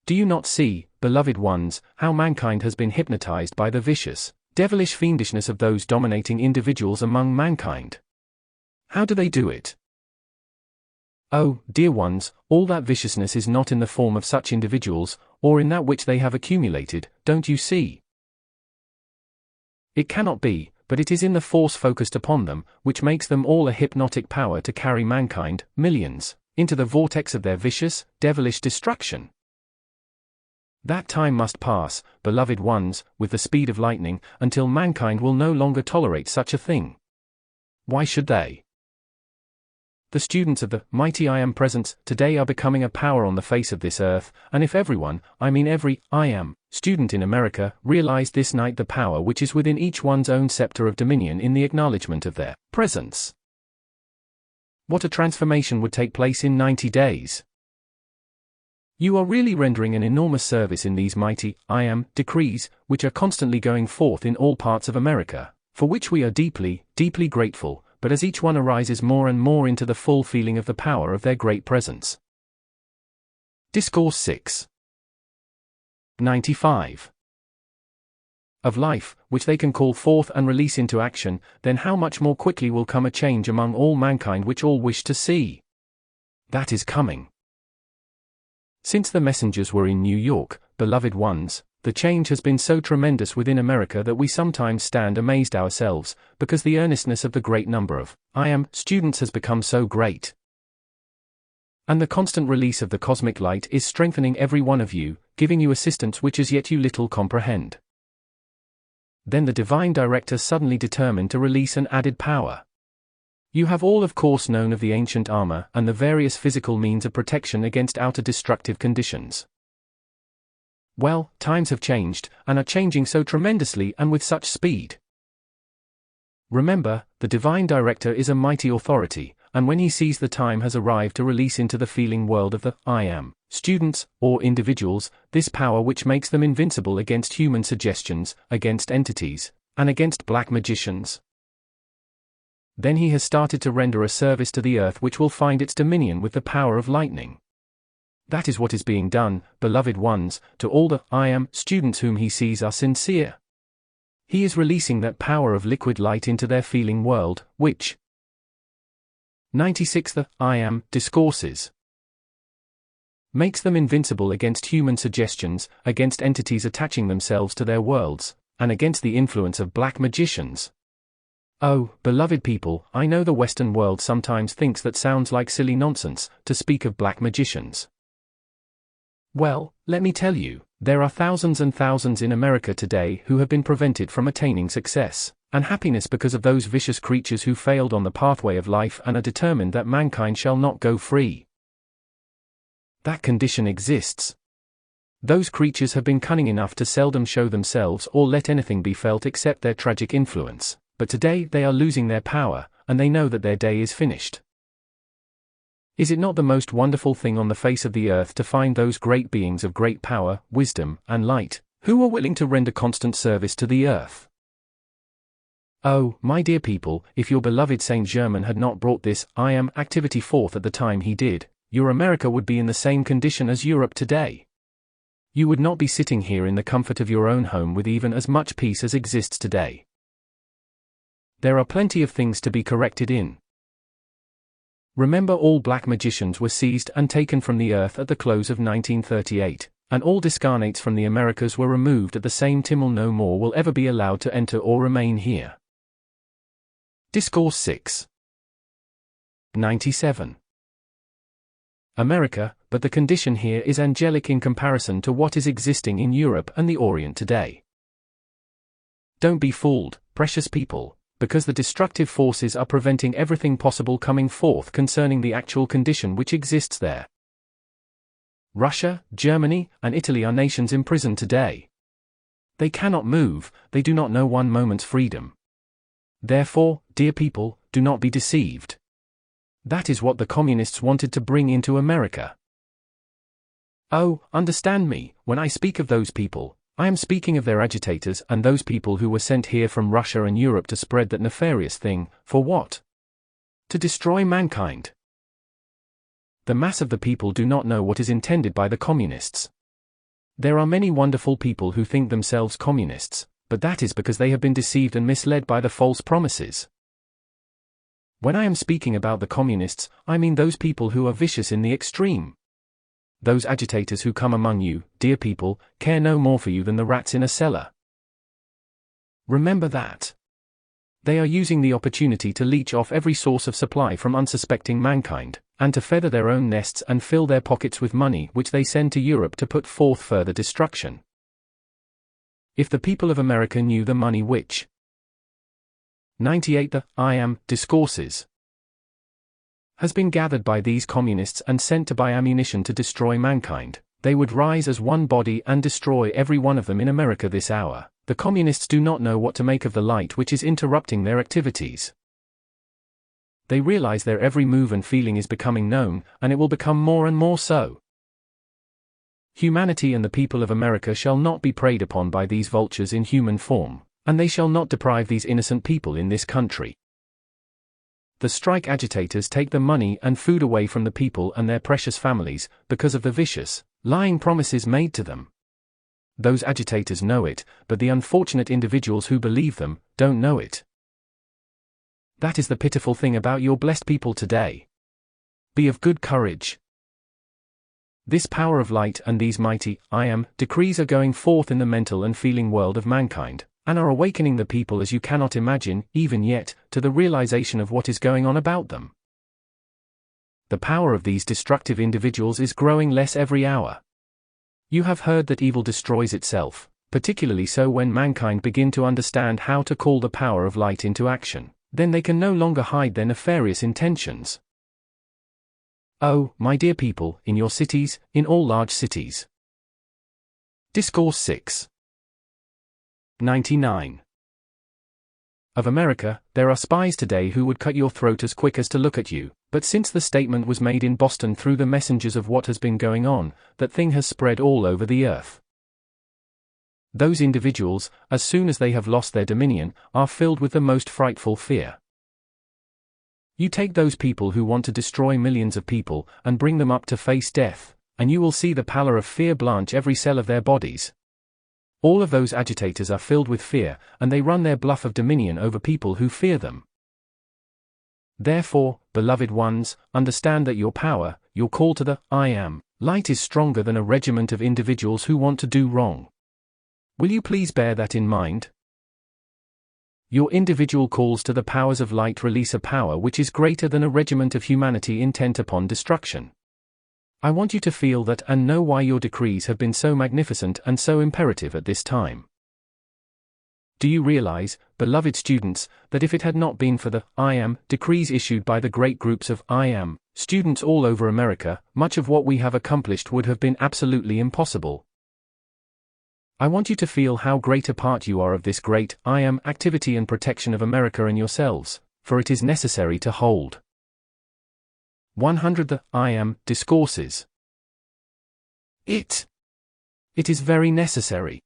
Do you not see, beloved ones, how mankind has been hypnotized by the vicious, devilish fiendishness of those dominating individuals among mankind? How do they do it? Oh, dear ones, all that viciousness is not in the form of such individuals, or in that which they have accumulated, don't you see? It cannot be, but it is in the force focused upon them, which makes them all a hypnotic power to carry mankind, millions, into the vortex of their vicious, devilish destruction. That time must pass, beloved ones, with the speed of lightning, until mankind will no longer tolerate such a thing. Why should they? The students of the mighty I Am presence today are becoming a power on the face of this earth, and if everyone, I mean every I Am student in America, realized this night the power which is within each one's own scepter of dominion in the acknowledgement of their presence, what a transformation would take place in 90 days. You are really rendering an enormous service in these mighty I Am decrees, which are constantly going forth in all parts of America, for which we are deeply, deeply grateful, but as each one arises more and more into the full feeling of the power of their great presence. Discourse 6. 95. Of life, which they can call forth and release into action, then how much more quickly will come a change among all mankind which all wish to see. That is coming. Since the messengers were in New York, beloved ones, the change has been so tremendous within America that we sometimes stand amazed ourselves, because the earnestness of the great number of I Am students has become so great. And the constant release of the cosmic light is strengthening every one of you, giving you assistance which as yet you little comprehend. Then the divine director suddenly determined to release an added power. You have all of course known of the ancient armor and the various physical means of protection against outer destructive conditions. Well, times have changed, and are changing so tremendously and with such speed. Remember, the divine director is a mighty authority, and when he sees the time has arrived to release into the feeling world of the I Am students, or individuals, this power which makes them invincible against human suggestions, against entities, and against black magicians, then he has started to render a service to the earth which will find its dominion with the power of lightning. That is what is being done, beloved ones, to all the I Am students whom he sees are sincere. He is releasing that power of liquid light into their feeling world, which 96. The I Am discourses makes them invincible against human suggestions, against entities attaching themselves to their worlds, and against the influence of black magicians. Oh, beloved people, I know the Western world sometimes thinks that sounds like silly nonsense, to speak of black magicians. Well, let me tell you, there are thousands and thousands in America today who have been prevented from attaining success and happiness because of those vicious creatures who failed on the pathway of life and are determined that mankind shall not go free. That condition exists. Those creatures have been cunning enough to seldom show themselves or let anything be felt except their tragic influence, but today they are losing their power, and they know that their day is finished. Is it not the most wonderful thing on the face of the earth to find those great beings of great power, wisdom, and light, who are willing to render constant service to the earth? Oh, my dear people, if your beloved Saint Germain had not brought this I Am activity forth at the time he did, your America would be in the same condition as Europe today. You would not be sitting here in the comfort of your own home with even as much peace as exists today. There are plenty of things to be corrected in. Remember, all black magicians were seized and taken from the earth at the close of 1938, and all discarnates from the Americas were removed at the same time. No more will ever be allowed to enter or remain here. Discourse 6. 97. America, but the condition here is angelic in comparison to what is existing in Europe and the Orient today. Don't be fooled, precious people, because the destructive forces are preventing everything possible coming forth concerning the actual condition which exists there. Russia, Germany, and Italy are nations imprisoned today. They cannot move, they do not know one moment's freedom. Therefore, dear people, do not be deceived. That is what the communists wanted to bring into America. Oh, understand me, when I speak of those people, I am speaking of their agitators and those people who were sent here from Russia and Europe to spread that nefarious thing, for what? To destroy mankind. The mass of the people do not know what is intended by the communists. There are many wonderful people who think themselves communists, but that is because they have been deceived and misled by the false promises. When I am speaking about the communists, I mean those people who are vicious in the extreme. Those agitators who come among you, dear people, care no more for you than the rats in a cellar. Remember that. They are using the opportunity to leech off every source of supply from unsuspecting mankind, and to feather their own nests and fill their pockets with money which they send to Europe to put forth further destruction. If the people of America knew the money which 98 The I Am Discourses has been gathered by these communists and sent to buy ammunition to destroy mankind, they would rise as one body and destroy every one of them in America this hour. The communists do not know what to make of the light which is interrupting their activities. They realize their every move and feeling is becoming known, and it will become more and more so. Humanity and the people of America shall not be preyed upon by these vultures in human form, and they shall not deprive these innocent people in this country. The strike agitators take the money and food away from the people and their precious families, because of the vicious, lying promises made to them. Those agitators know it, but the unfortunate individuals who believe them don't know it. That is the pitiful thing about your blessed people today. Be of good courage. This power of light and these mighty, I Am, decrees are going forth in the mental and feeling world of mankind, and are awakening the people as you cannot imagine, even yet, to the realization of what is going on about them. The power of these destructive individuals is growing less every hour. You have heard that evil destroys itself, particularly so when mankind begin to understand how to call the power of light into action, then they can no longer hide their nefarious intentions. Oh, my dear people, in your cities, in all large cities. Discourse 6. 99. Of America, there are spies today who would cut your throat as quick as to look at you, but since the statement was made in Boston through the messengers of what has been going on, that thing has spread all over the earth. Those individuals, as soon as they have lost their dominion, are filled with the most frightful fear. You take those people who want to destroy millions of people, and bring them up to face death, and you will see the pallor of fear blanch every cell of their bodies. All of those agitators are filled with fear, and they run their bluff of dominion over people who fear them. Therefore, beloved ones, understand that your power, your call to the I Am, light is stronger than a regiment of individuals who want to do wrong. Will you please bear that in mind? Your individual calls to the powers of light release a power which is greater than a regiment of humanity intent upon destruction. I want you to feel that and know why your decrees have been so magnificent and so imperative at this time. Do you realize, beloved students, that if it had not been for the I Am decrees issued by the great groups of I Am students all over America, much of what we have accomplished would have been absolutely impossible? I want you to feel how great a part you are of this great I Am activity and protection of America and yourselves, for it is necessary to hold. 100 The I Am Discourses. It is very necessary.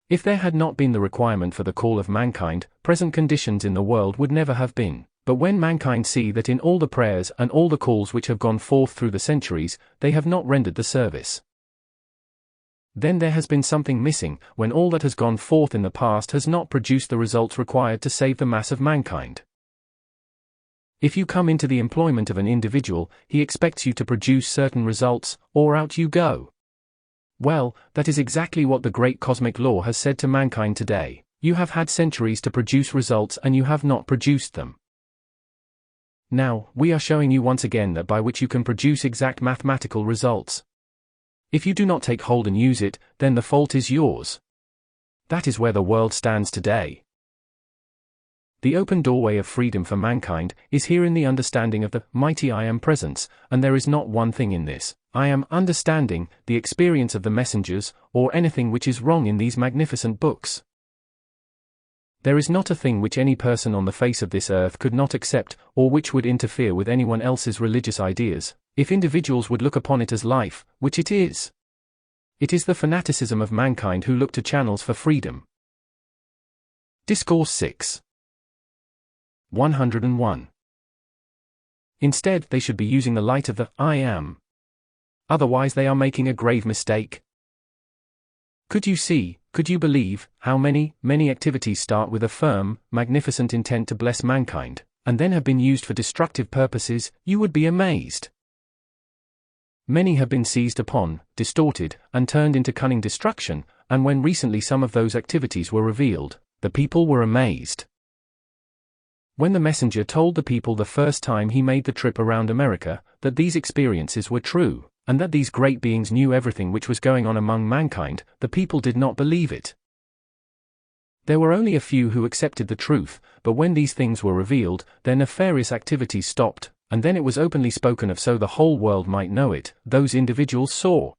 If there had not been the requirement for the call of mankind, present conditions in the world would never have been. But when mankind see that in all the prayers and all the calls which have gone forth through the centuries, they have not rendered the service, then there has been something missing, when all that has gone forth in the past has not produced the results required to save the mass of mankind. If you come into the employment of an individual, he expects you to produce certain results, or out you go. Well, that is exactly what the great cosmic law has said to mankind today. You have had centuries to produce results and you have not produced them. Now, we are showing you once again that by which you can produce exact mathematical results. If you do not take hold and use it, then the fault is yours. That is where the world stands today. The open doorway of freedom for mankind is here in the understanding of the mighty I Am presence, and there is not one thing in this I Am understanding, the experience of the messengers, or anything which is wrong in these magnificent books. There is not a thing which any person on the face of this earth could not accept, or which would interfere with anyone else's religious ideas, if individuals would look upon it as life, which it is. It is the fanaticism of mankind who look to channels for freedom. Discourse 6. 101. Instead, they should be using the light of the I Am. Otherwise they are making a grave mistake. Could you see, could you believe, how many activities start with a firm, magnificent intent to bless mankind, and then have been used for destructive purposes? You would be amazed. Many have been seized upon, distorted, and turned into cunning destruction, and when recently some of those activities were revealed, the people were amazed. When the messenger told the people the first time he made the trip around America, that these experiences were true, and that these great beings knew everything which was going on among mankind, the people did not believe it. There were only a few who accepted the truth, but when these things were revealed, their nefarious activities stopped, and then it was openly spoken of so the whole world might know it. Those individuals saw.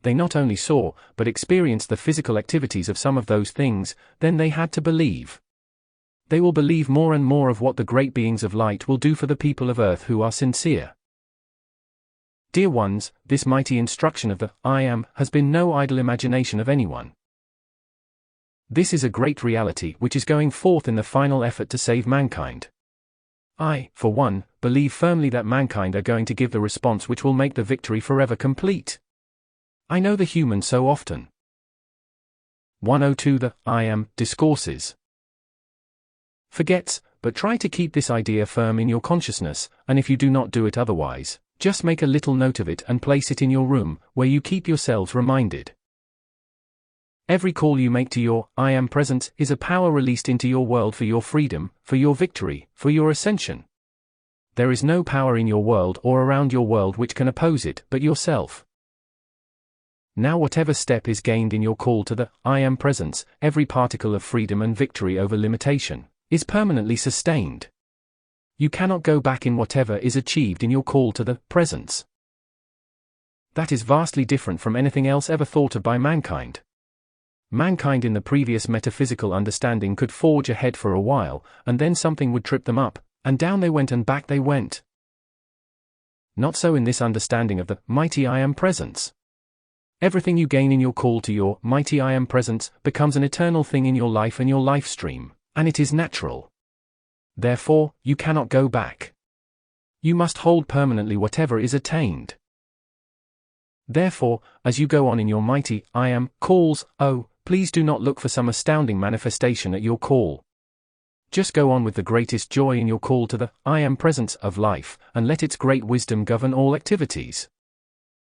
They not only saw, but experienced the physical activities of some of those things, then they had to believe. They will believe more and more of what the great beings of light will do for the people of earth who are sincere. Dear ones, this mighty instruction of the I Am has been no idle imagination of anyone. This is a great reality which is going forth in the final effort to save mankind. I, for one, believe firmly that mankind are going to give the response which will make the victory forever complete. I know the human so often. 102 The I Am Discourses forgets, but try to keep this idea firm in your consciousness, and if you do not do it otherwise, just make a little note of it and place it in your room, where you keep yourselves reminded. Every call you make to your I Am presence is a power released into your world for your freedom, for your victory, for your ascension. There is no power in your world or around your world which can oppose it but yourself. Now whatever step is gained in your call to the I Am presence, every particle of freedom and victory over limitation, is permanently sustained. You cannot go back in whatever is achieved in your call to the presence. That is vastly different from anything else ever thought of by mankind. Mankind in the previous metaphysical understanding could forge ahead for a while, and then something would trip them up, and down they went and back they went. Not so in this understanding of the mighty I Am presence. Everything you gain in your call to your mighty I Am presence becomes an eternal thing in your life and your life stream, and it is natural. Therefore, you cannot go back. You must hold permanently whatever is attained. Therefore, as you go on in your mighty I Am calls, please do not look for some astounding manifestation at your call. Just go on with the greatest joy in your call to the I Am presence of life, and let its great wisdom govern all activities.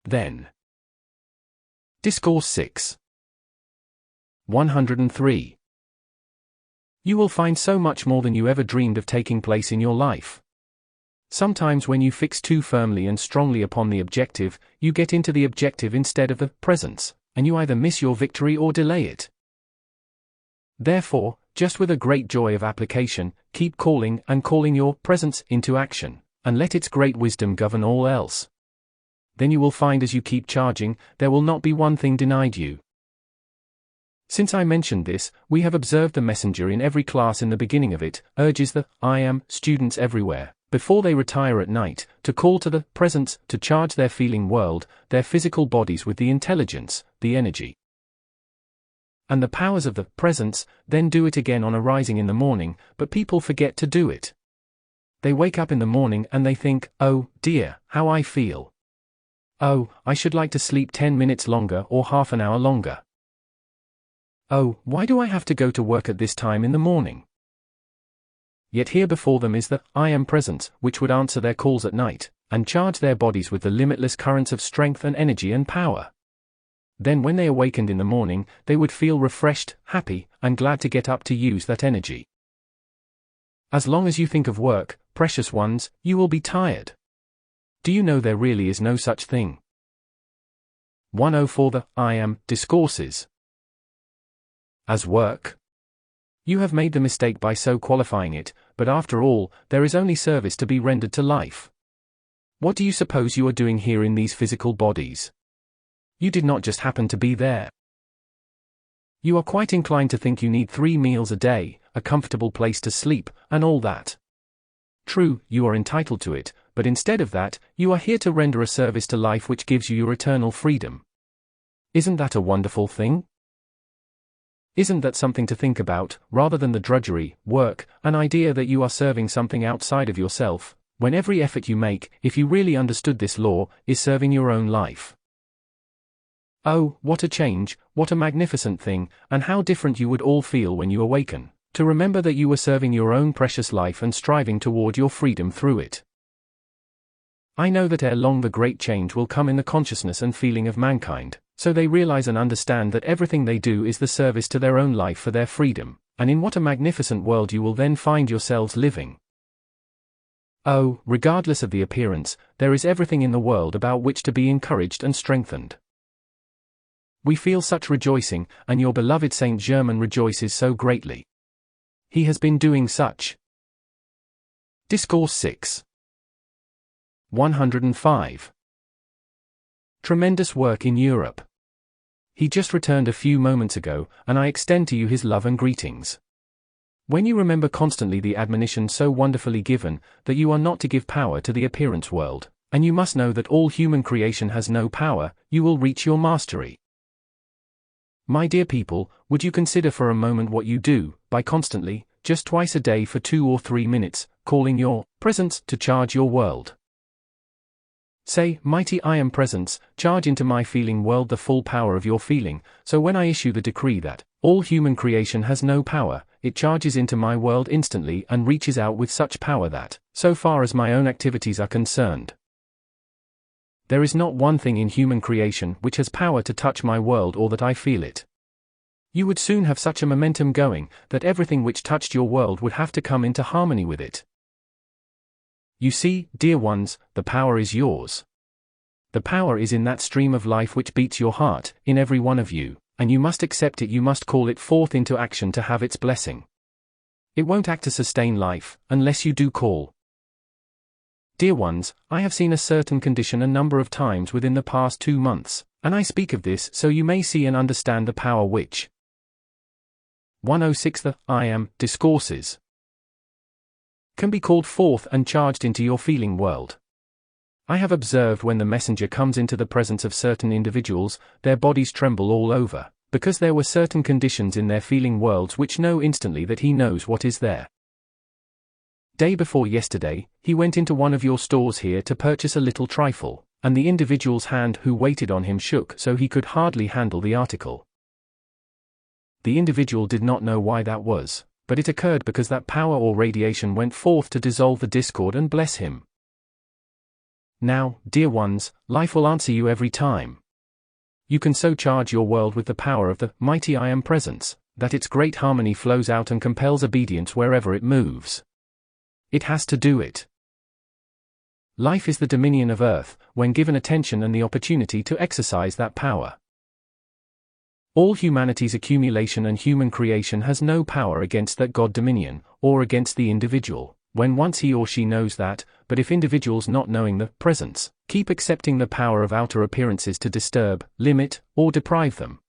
Then. Discourse 6. 103. You will find so much more than you ever dreamed of taking place in your life. Sometimes when you fix too firmly and strongly upon the objective, you get into the objective instead of the presence, and you either miss your victory or delay it. Therefore, just with a great joy of application, keep calling and calling your presence into action, and let its great wisdom govern all else. Then you will find as you keep charging, there will not be one thing denied you. Since I mentioned this, we have observed the messenger in every class in the beginning of it, urges the I Am students everywhere, before they retire at night, to call to the presence, to charge their feeling world, their physical bodies with the intelligence, the energy, and the powers of the presence, then do it again on arising in the morning, but people forget to do it. They wake up in the morning and they think, oh, dear, how I feel. Oh, I should like to sleep 10 minutes longer or half an hour longer. Oh, why do I have to go to work at this time in the morning? Yet here before them is the I Am presence, which would answer their calls at night, and charge their bodies with the limitless currents of strength and energy and power. Then when they awakened in the morning, they would feel refreshed, happy, and glad to get up to use that energy. As long as you think of work, precious ones, you will be tired. Do you know there really is no such thing? 104 The I Am Discourses as work. You have made the mistake by so qualifying it, but after all, there is only service to be rendered to life. What do you suppose you are doing here in these physical bodies? You did not just happen to be there. You are quite inclined to think you need 3 meals a day, a comfortable place to sleep, and all that. True, you are entitled to it, but instead of that, you are here to render a service to life which gives you your eternal freedom. Isn't that a wonderful thing? Isn't that something to think about, rather than the drudgery, work, an idea that you are serving something outside of yourself, when every effort you make, if you really understood this law, is serving your own life? Oh, what a change, what a magnificent thing, and how different you would all feel when you awaken, to remember that you were serving your own precious life and striving toward your freedom through it. I know that ere long the great change will come in the consciousness and feeling of mankind, so they realize and understand that everything they do is the service to their own life for their freedom, And in what a magnificent world you will then find yourselves living. Oh, regardless of the appearance, there is everything in the world about which to be encouraged and strengthened. We feel such rejoicing, and your beloved Saint Germain rejoices so greatly. He has been doing such. Discourse 6. 105. Tremendous work in Europe. He just returned a few moments ago, and I extend to you his love and greetings. When you remember constantly the admonition so wonderfully given, that you are not to give power to the appearance world, and you must know that all human creation has no power, you will reach your mastery. My dear people, would you consider for a moment what you do, by constantly, just twice a day for 2 or 3 minutes, calling your presence to charge your world. Say, mighty I am presence, charge into my feeling world the full power of your feeling, so when I issue the decree that all human creation has no power, it charges into my world instantly and reaches out with such power that, so far as my own activities are concerned, there is not one thing in human creation which has power to touch my world or that I feel it. You would soon have such a momentum going, that everything which touched your world would have to come into harmony with it. You see, dear ones, the power is yours. The power is in that stream of life which beats your heart, in every one of you, and you must accept it, you must call it forth into action to have its blessing. It won't act to sustain life, unless you do call. Dear ones, I have seen a certain condition a number of times within the past 2 months, and I speak of this so you may see and understand the power which 106 The I Am Discourses can be called forth and charged into your feeling world. I have observed when the messenger comes into the presence of certain individuals, their bodies tremble all over, because there were certain conditions in their feeling worlds which know instantly that he knows what is there. Day before yesterday, he went into one of your stores here to purchase a little trifle, and the individual's hand who waited on him shook so he could hardly handle the article. The individual did not know why that was, but it occurred because that power or radiation went forth to dissolve the discord and bless him. Now, dear ones, life will answer you every time. You can so charge your world with the power of the mighty I Am presence, that its great harmony flows out and compels obedience wherever it moves. It has to do it. Life is the dominion of earth, when given attention and the opportunity to exercise that power. All humanity's accumulation and human creation has no power against that God dominion, or against the individual, when once he or she knows that, but if individuals not knowing the presence, keep accepting the power of outer appearances to disturb, limit, or deprive them,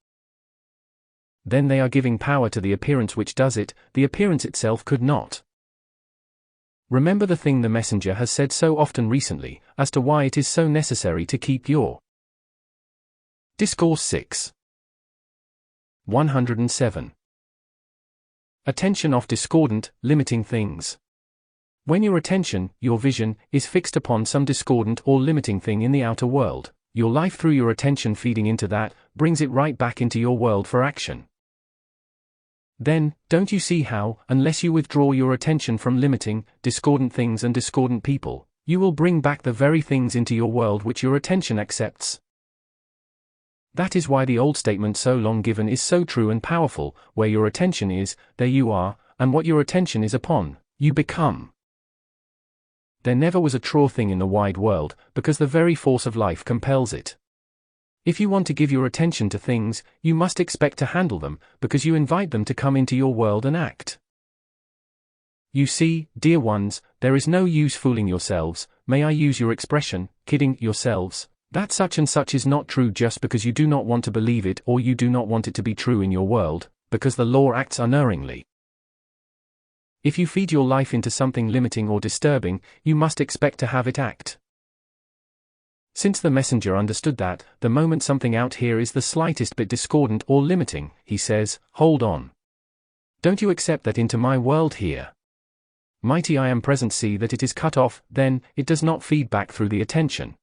then they are giving power to the appearance which does it, the appearance itself could not. Remember the thing the messenger has said so often recently, as to why it is so necessary to keep your Discourse 6. 107. Attention off discordant, limiting things. When your attention, your vision, is fixed upon some discordant or limiting thing in the outer world, your life through your attention feeding into that, brings it right back into your world for action. Then, don't you see how, unless you withdraw your attention from limiting, discordant things and discordant people, you will bring back the very things into your world which your attention accepts? That is why the old statement so long given is so true and powerful, where your attention is, there you are, and what your attention is upon, you become. There never was a truer thing in the wide world, because the very force of life compels it. If you want to give your attention to things, you must expect to handle them, because you invite them to come into your world and act. You see, dear ones, there is no use fooling yourselves, may I use your expression, kidding yourselves, that such and such is not true just because you do not want to believe it or you do not want it to be true in your world, because the law acts unerringly. If you feed your life into something limiting or disturbing, you must expect to have it act. Since the messenger understood that, the moment something out here is the slightest bit discordant or limiting, he says, hold on. Don't you accept that into my world here? Mighty I Am present, see that it is cut off, then, it does not feed back through the attention.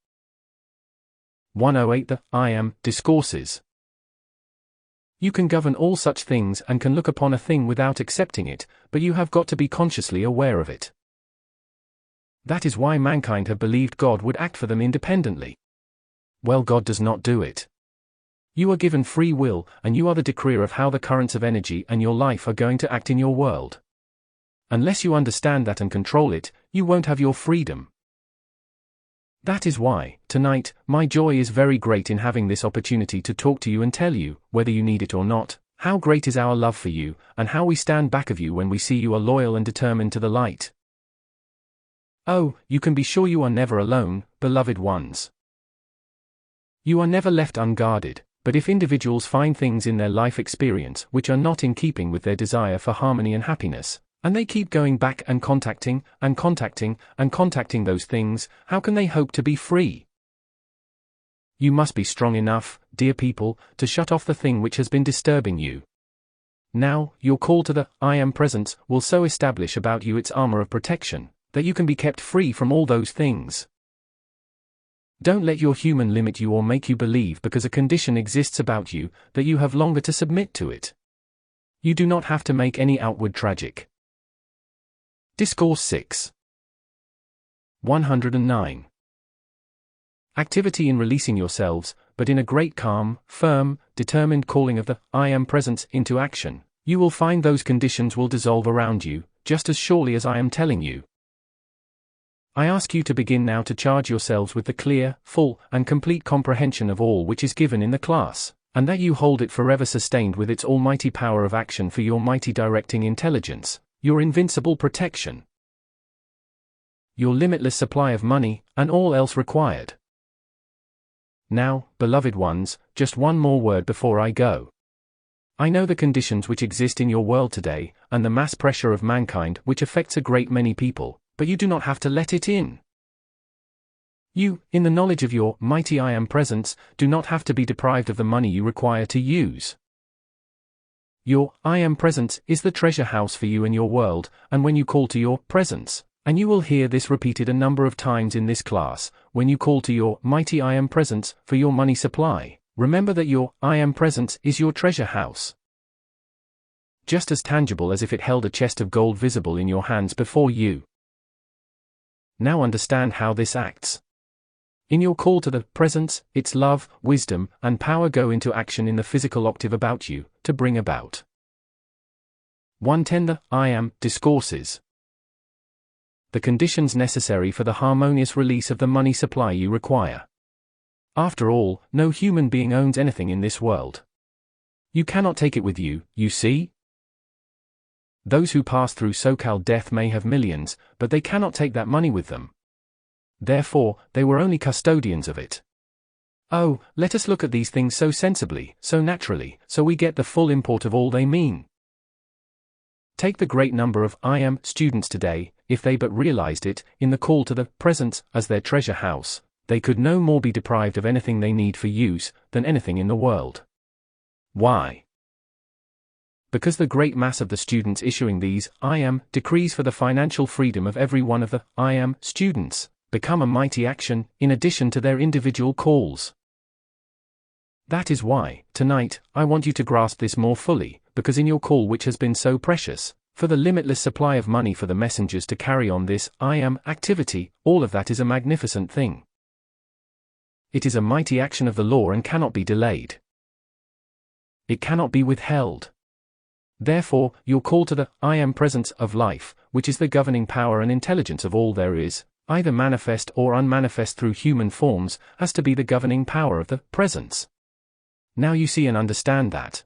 108 The I Am Discourses. You can govern all such things and can look upon a thing without accepting it, but you have got to be consciously aware of it. That is why mankind have believed God would act for them independently. Well, God does not do it. You are given free will, and you are the decreer of how the currents of energy and your life are going to act in your world. Unless you understand that and control it, you won't have your freedom. That is why, tonight, my joy is very great in having this opportunity to talk to you and tell you, whether you need it or not, how great is our love for you, and how we stand back of you when we see you are loyal and determined to the light. Oh, you can be sure you are never alone, beloved ones. You are never left unguarded, but if individuals find things in their life experience which are not in keeping with their desire for harmony and happiness, and they keep going back and contacting those things, how can they hope to be free? You must be strong enough, dear people, to shut off the thing which has been disturbing you. Now, your call to the I Am Presence will so establish about you its armor of protection, that you can be kept free from all those things. Don't let your human limit you or make you believe because a condition exists about you, that you have longer to submit to it. You do not have to make any outward tragic. Discourse 6. 109. Activity in releasing yourselves, but in a great calm, firm, determined calling of the I Am Presence into action, you will find those conditions will dissolve around you, just as surely as I am telling you. I ask you to begin now to charge yourselves with the clear, full, and complete comprehension of all which is given in the class, and that you hold it forever sustained with its almighty power of action for your mighty directing intelligence, your invincible protection, your limitless supply of money, and all else required. Now, beloved ones, just one more word before I go. I know the conditions which exist in your world today, and the mass pressure of mankind which affects a great many people, but you do not have to let it in. You, in the knowledge of your mighty I Am Presence, do not have to be deprived of the money you require to use. Your I Am Presence is the treasure house for you in your world, and when you call to your presence, and you will hear this repeated a number of times in this class, when you call to your mighty I Am Presence for your money supply, remember that your I Am Presence is your treasure house. Just as tangible as if it held a chest of gold visible in your hands before you. Now understand how this acts. In your call to the presence, its love, wisdom, and power go into action in the physical octave about you, to bring about 110 the I Am Discourses. The conditions necessary for the harmonious release of the money supply you require. After all, no human being owns anything in this world. You cannot take it with you, you see? Those who pass through so-called death may have millions, but they cannot take that money with them. Therefore, they were only custodians of it. Oh, let us look at these things so sensibly, so naturally, so we get the full import of all they mean. Take the great number of I Am students today, if they but realized it, in the call to the presence as their treasure house, they could no more be deprived of anything they need for use, than anything in the world. Why? Because the great mass of the students issuing these I Am decrees for the financial freedom of every one of the I Am students, become a mighty action, in addition to their individual calls. That is why, tonight, I want you to grasp this more fully, because in your call which has been so precious, for the limitless supply of money for the messengers to carry on this I Am activity, all of that is a magnificent thing. It is a mighty action of the law and cannot be delayed. It cannot be withheld. Therefore, your call to the I Am Presence of life, which is the governing power and intelligence of all there is, either manifest or unmanifest through human forms, has to be the governing power of the presence. Now you see and understand that.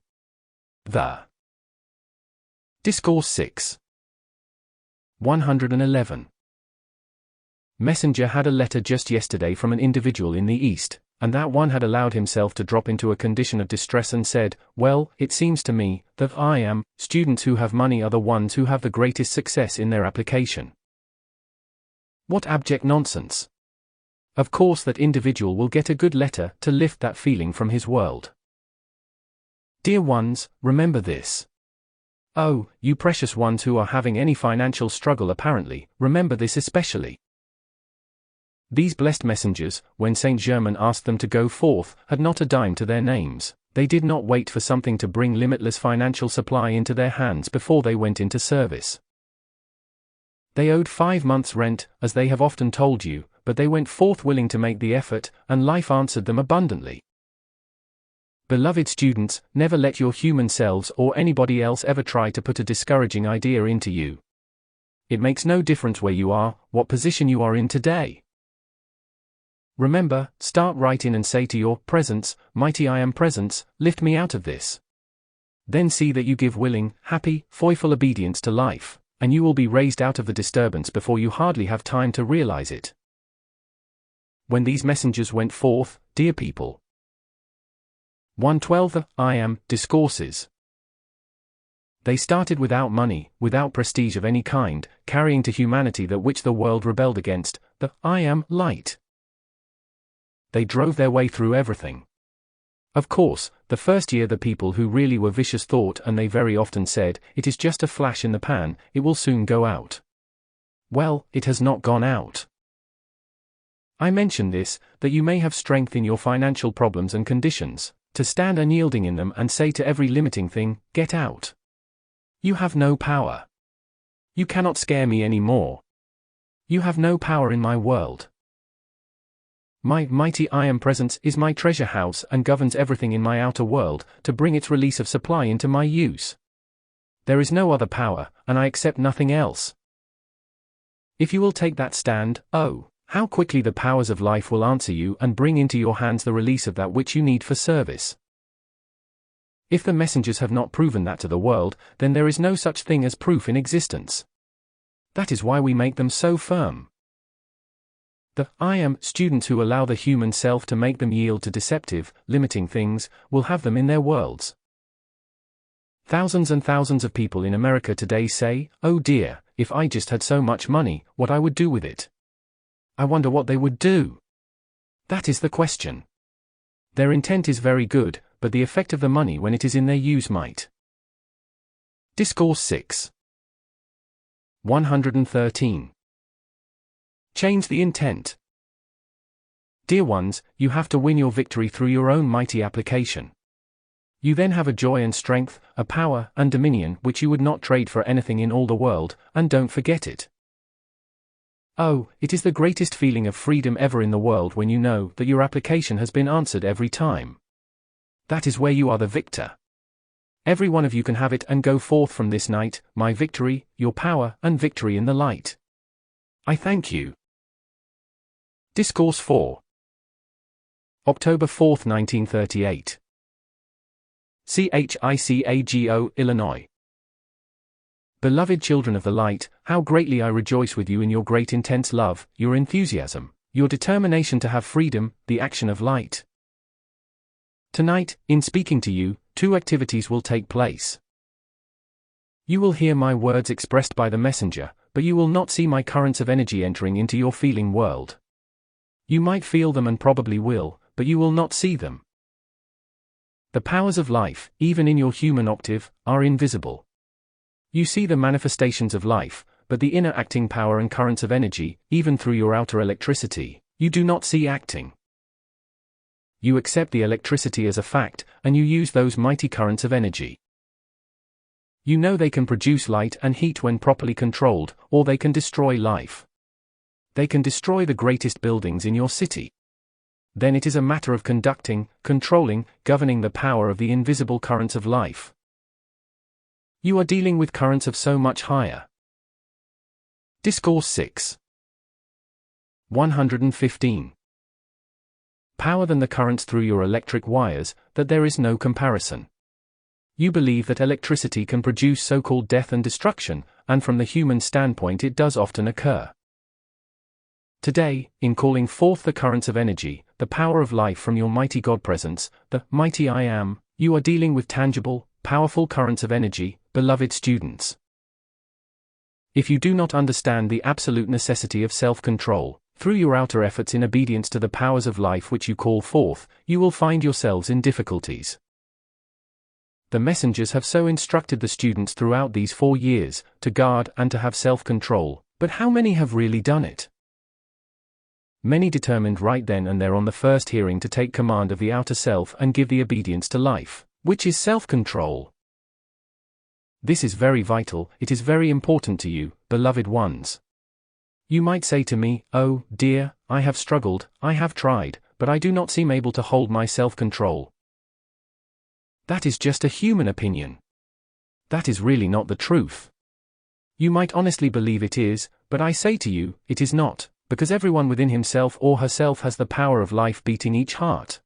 The Discourse 6. 111. Messenger had a letter just yesterday from an individual in the East, and that one had allowed himself to drop into a condition of distress and said, well, it seems to me, that I Am students who have money are the ones who have the greatest success in their application. What abject nonsense! Of course that individual will get a good letter to lift that feeling from his world. Dear ones, remember this. Oh, you precious ones who are having any financial struggle apparently, remember this especially. These blessed messengers, when Saint Germain asked them to go forth, had not a dime to their names. They did not wait for something to bring limitless financial supply into their hands before they went into service. They owed 5 months' rent, as they have often told you, but they went forth willing to make the effort, and life answered them abundantly. Beloved students, never let your human selves or anybody else ever try to put a discouraging idea into you. It makes no difference where you are, what position you are in today. Remember, start right in and say to your presence, mighty I am presence, lift me out of this. Then see that you give willing, happy, joyful obedience to life, and you will be raised out of the disturbance before you hardly have time to realize it. When these messengers went forth, dear people. 112 The I Am Discourses. They started without money, without prestige of any kind, carrying to humanity that which the world rebelled against, the I Am Light. They drove their way through everything. Of course, the first year the people who really were vicious thought, and they very often said, it is just a flash in the pan, it will soon go out. Well, it has not gone out. I mention this, that you may have strength in your financial problems and conditions, to stand unyielding in them and say to every limiting thing, get out. You have no power. You cannot scare me any more. You have no power in my world. My mighty I Am presence is my treasure house and governs everything in my outer world, to bring its release of supply into my use. There is no other power, and I accept nothing else. If you will take that stand, oh, how quickly the powers of life will answer you and bring into your hands the release of that which you need for service. If the messengers have not proven that to the world, then there is no such thing as proof in existence. That is why we make them so firm. The I Am students who allow the human self to make them yield to deceptive, limiting things, will have them in their worlds. Thousands and thousands of people in America today say, oh dear, if I just had so much money, what I would do with it. I wonder what they would do. That is the question. Their intent is very good, but the effect of the money when it is in their use might. Discourse 6. 113. Change the intent. Dear ones, you have to win your victory through your own mighty application. You then have a joy and strength, a power and dominion which you would not trade for anything in all the world, and don't forget it. Oh, it is the greatest feeling of freedom ever in the world when you know that your application has been answered every time. That is where you are the victor. Every one of you can have it and go forth from this night, my victory, your power and victory in the light. I thank you. Discourse 4. October 4, 1938. Chicago, Illinois. Beloved children of the light, how greatly I rejoice with you in your great intense love, your enthusiasm, your determination to have freedom, the action of light. Tonight, in speaking to you, two activities will take place. You will hear my words expressed by the messenger, but you will not see my currents of energy entering into your feeling world. You might feel them and probably will, but you will not see them. The powers of life, even in your human octave, are invisible. You see the manifestations of life, but the inner acting power and currents of energy, even through your outer electricity, you do not see acting. You accept the electricity as a fact, and you use those mighty currents of energy. You know they can produce light and heat when properly controlled, or they can destroy life. They can destroy the greatest buildings in your city. Then it is a matter of conducting, controlling, governing the power of the invisible currents of life. You are dealing with currents of so much higher. Discourse 6. 115. Power than the currents through your electric wires, that there is no comparison. You believe that electricity can produce so-called death and destruction, and from the human standpoint it does often occur. Today, in calling forth the currents of energy, the power of life from your mighty God presence, the mighty I Am, you are dealing with tangible, powerful currents of energy, beloved students. If you do not understand the absolute necessity of self-control, through your outer efforts in obedience to the powers of life which you call forth, you will find yourselves in difficulties. The messengers have so instructed the students throughout these 4 years, to guard and to have self-control, but how many have really done it? Many determined right then and there on the first hearing to take command of the outer self and give the obedience to life, which is self-control. This is very vital, it is very important to you, beloved ones. You might say to me, oh, dear, I have struggled, I have tried, but I do not seem able to hold my self-control. That is just a human opinion. That is really not the truth. You might honestly believe it is, but I say to you, it is not, because everyone within himself or herself has the power of life beating each heart.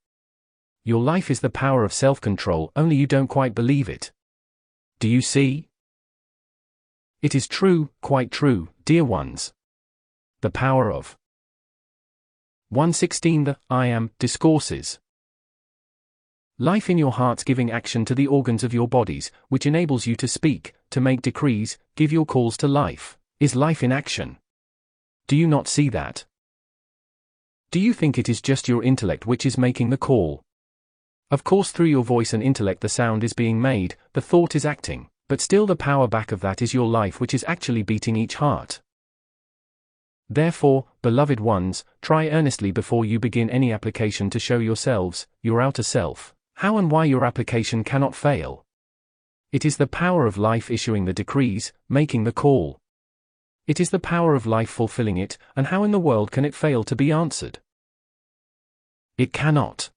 Your life is the power of self-control, only you don't quite believe it. Do you see? It is true, quite true, dear ones. The power of 116 The I Am Discourses. Life in your heart's giving action to the organs of your bodies, which enables you to speak, to make decrees, give your calls to life, is life in action. Do you not see that? Do you think it is just your intellect which is making the call? Of course, through your voice and intellect the sound is being made, the thought is acting, but still the power back of that is your life which is actually beating each heart. Therefore, beloved ones, try earnestly before you begin any application to show yourselves, your outer self, how and why your application cannot fail. It is the power of life issuing the decrees, making the call. It is the power of life fulfilling it, and how in the world can it fail to be answered? It cannot.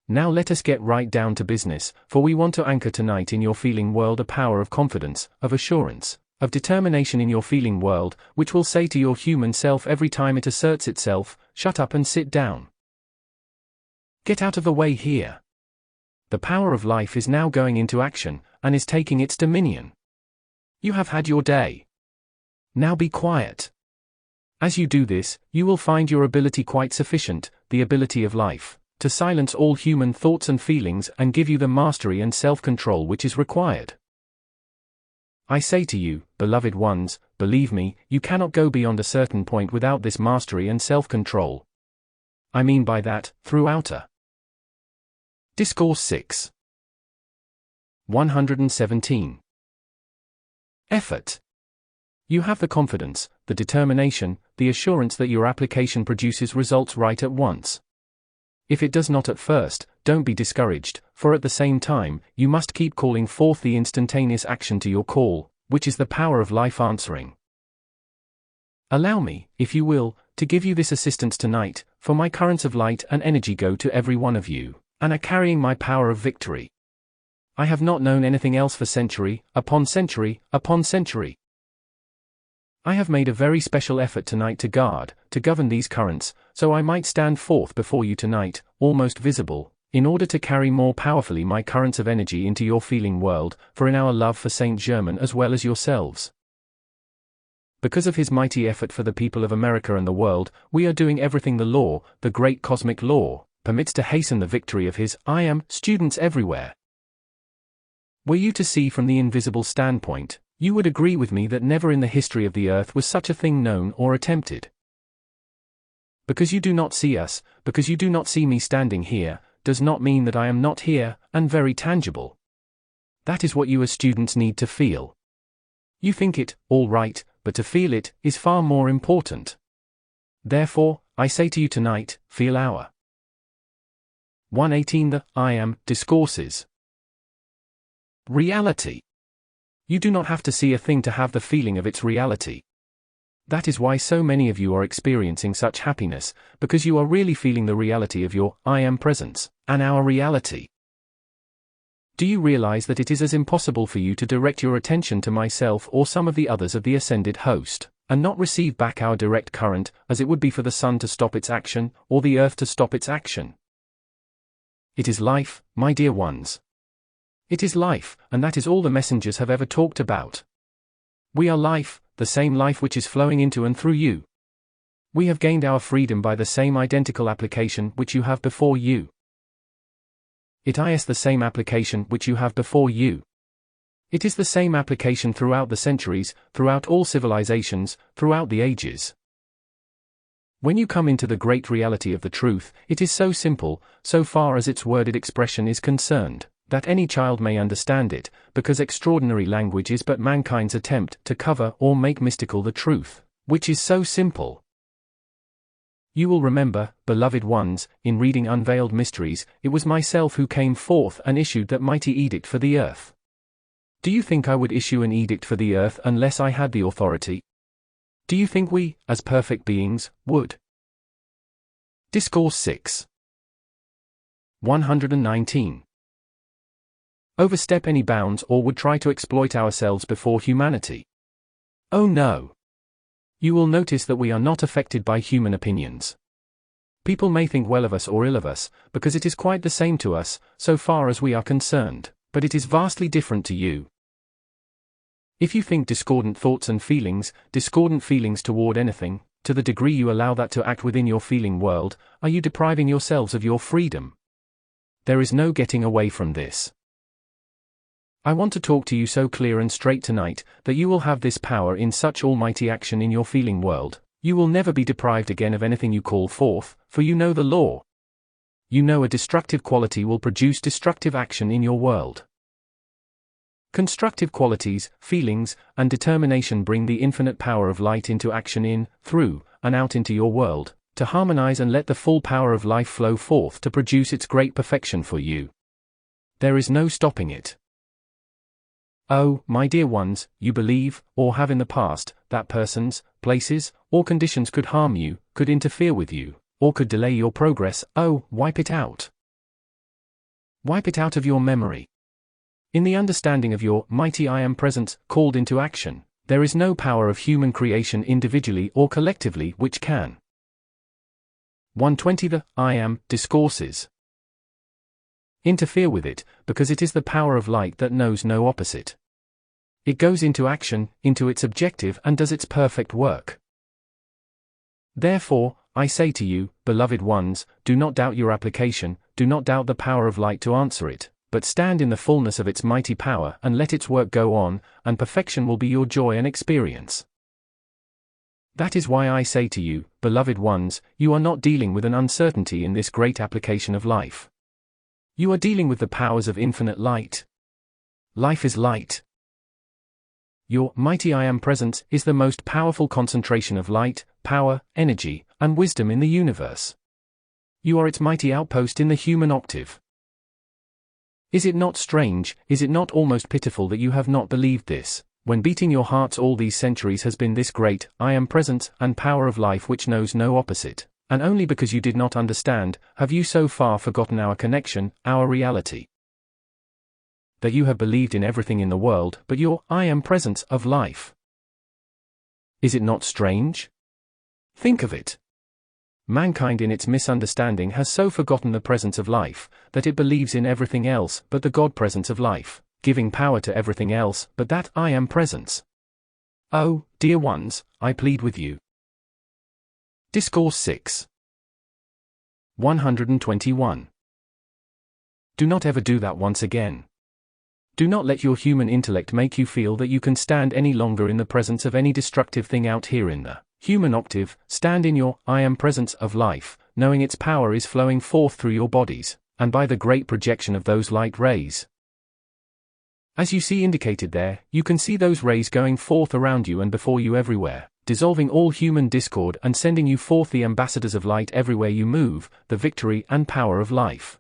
Now let us get right down to business, for we want to anchor tonight in your feeling world a power of confidence, of assurance, of determination in your feeling world, which will say to your human self every time it asserts itself, shut up and sit down. Get out of the way here. The power of life is now going into action, and is taking its dominion. You have had your day. Now be quiet. As you do this, you will find your ability quite sufficient, the ability of life, to silence all human thoughts and feelings and give you the mastery and self-control which is required. I say to you, beloved ones, believe me, you cannot go beyond a certain point without this mastery and self-control. I mean by that, through outer. Discourse 6. 117. Effort. You have the confidence, the determination, the assurance that your application produces results right at once. If it does not at first, don't be discouraged, for at the same time, you must keep calling forth the instantaneous action to your call, which is the power of life answering. Allow me, if you will, to give you this assistance tonight, for my currents of light and energy go to every one of you, and are carrying my power of victory. I have not known anything else for century, upon century, upon century. I have made a very special effort tonight to guard, to govern these currents, so I might stand forth before you tonight, almost visible, in order to carry more powerfully my currents of energy into your feeling world, for in our love for Saint Germain as well as yourselves. Because of his mighty effort for the people of America and the world, we are doing everything the law, the great cosmic law, permits to hasten the victory of his I Am students everywhere. Were you to see from the invisible standpoint, you would agree with me that never in the history of the earth was such a thing known or attempted. Because you do not see us, because you do not see me standing here, does not mean that I am not here, and very tangible. That is what you as students need to feel. You think it, all right, but to feel it, is far more important. Therefore, I say to you tonight, feel our 118 The I Am Discourses. Reality. You do not have to see a thing to have the feeling of its reality. That is why so many of you are experiencing such happiness, because you are really feeling the reality of your I Am presence, and our reality. Do you realize that it is as impossible for you to direct your attention to myself or some of the others of the ascended host, and not receive back our direct current, as it would be for the sun to stop its action, or the earth to stop its action? It is life, my dear ones. It is life, and that is all the messengers have ever talked about. We are life, the same life which is flowing into and through you. We have gained our freedom by the same identical application which you have before you. It is the same application which you have before you. It is the same application throughout the centuries, throughout all civilizations, throughout the ages. When you come into the great reality of the truth, it is so simple, so far as its worded expression is concerned, that any child may understand it, because extraordinary language is but mankind's attempt to cover or make mystical the truth, which is so simple. You will remember, beloved ones, in reading Unveiled Mysteries, it was myself who came forth and issued that mighty edict for the earth. Do you think I would issue an edict for the earth unless I had the authority? Do you think we, as perfect beings, would? Discourse 6. 119. overstep any bounds, or would try to exploit ourselves before humanity. Oh no! You will notice that we are not affected by human opinions. People may think well of us or ill of us, because it is quite the same to us, so far as we are concerned, but it is vastly different to you. If you think discordant thoughts and feelings toward anything, to the degree you allow that to act within your feeling world, are you depriving yourselves of your freedom? There is no getting away from this. I want to talk to you so clear and straight tonight, that you will have this power in such almighty action in your feeling world. You will never be deprived again of anything you call forth, for you know the law. You know a destructive quality will produce destructive action in your world. Constructive qualities, feelings, and determination bring the infinite power of light into action in, through, and out into your world, to harmonize and let the full power of life flow forth to produce its great perfection for you. There is no stopping it. Oh, my dear ones, you believe, or have in the past, that persons, places, or conditions could harm you, could interfere with you, or could delay your progress. Oh, wipe it out. Wipe it out of your memory. In the understanding of your mighty I Am presence, called into action, there is no power of human creation individually or collectively which can. 120 The I Am Discourses. Interfere with it, because it is the power of light that knows no opposite. It goes into action, into its objective, and does its perfect work. Therefore, I say to you, beloved ones, do not doubt your application, do not doubt the power of light to answer it, but stand in the fullness of its mighty power and let its work go on, and perfection will be your joy and experience. That is why I say to you, beloved ones, you are not dealing with an uncertainty in this great application of life. You are dealing with the powers of infinite light. Life is light. Your mighty I Am presence is the most powerful concentration of light, power, energy, and wisdom in the universe. You are its mighty outpost in the human octave. Is it not strange, is it not almost pitiful that you have not believed this, when beating your hearts all these centuries has been this great I Am presence and power of life which knows no opposite? And only because you did not understand, have you so far forgotten our connection, our reality. That you have believed in everything in the world but your I Am presence of life. Is it not strange? Think of it. Mankind in its misunderstanding has so forgotten the presence of life, that it believes in everything else but the God presence of life, giving power to everything else but that I Am presence. Oh, dear ones, I plead with you. Discourse 6. 121. Do not ever do that once again. Do not let your human intellect make you feel that you can stand any longer in the presence of any destructive thing out here in the human octave. Stand in your I Am presence of life, knowing its power is flowing forth through your bodies, and by the great projection of those light rays. As you see indicated there, you can see those rays going forth around you and before you everywhere, dissolving all human discord and sending you forth the ambassadors of light everywhere you move, the victory and power of life.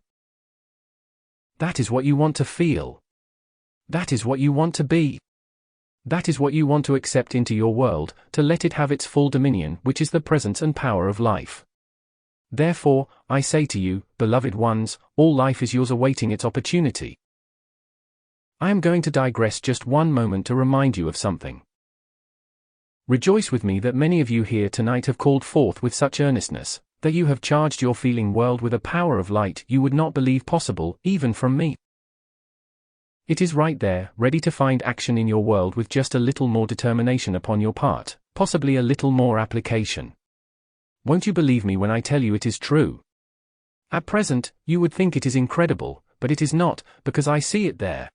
That is what you want to feel. That is what you want to be. That is what you want to accept into your world, to let it have its full dominion, which is the presence and power of life. Therefore, I say to you, beloved ones, all life is yours awaiting its opportunity. I am going to digress just one moment to remind you of something. Rejoice with me that many of you here tonight have called forth with such earnestness, that you have charged your feeling world with a power of light you would not believe possible, even from me. It is right there, ready to find action in your world with just a little more determination upon your part, possibly a little more application. Won't you believe me when I tell you it is true? At present, you would think it is incredible, but it is not, because I see it there.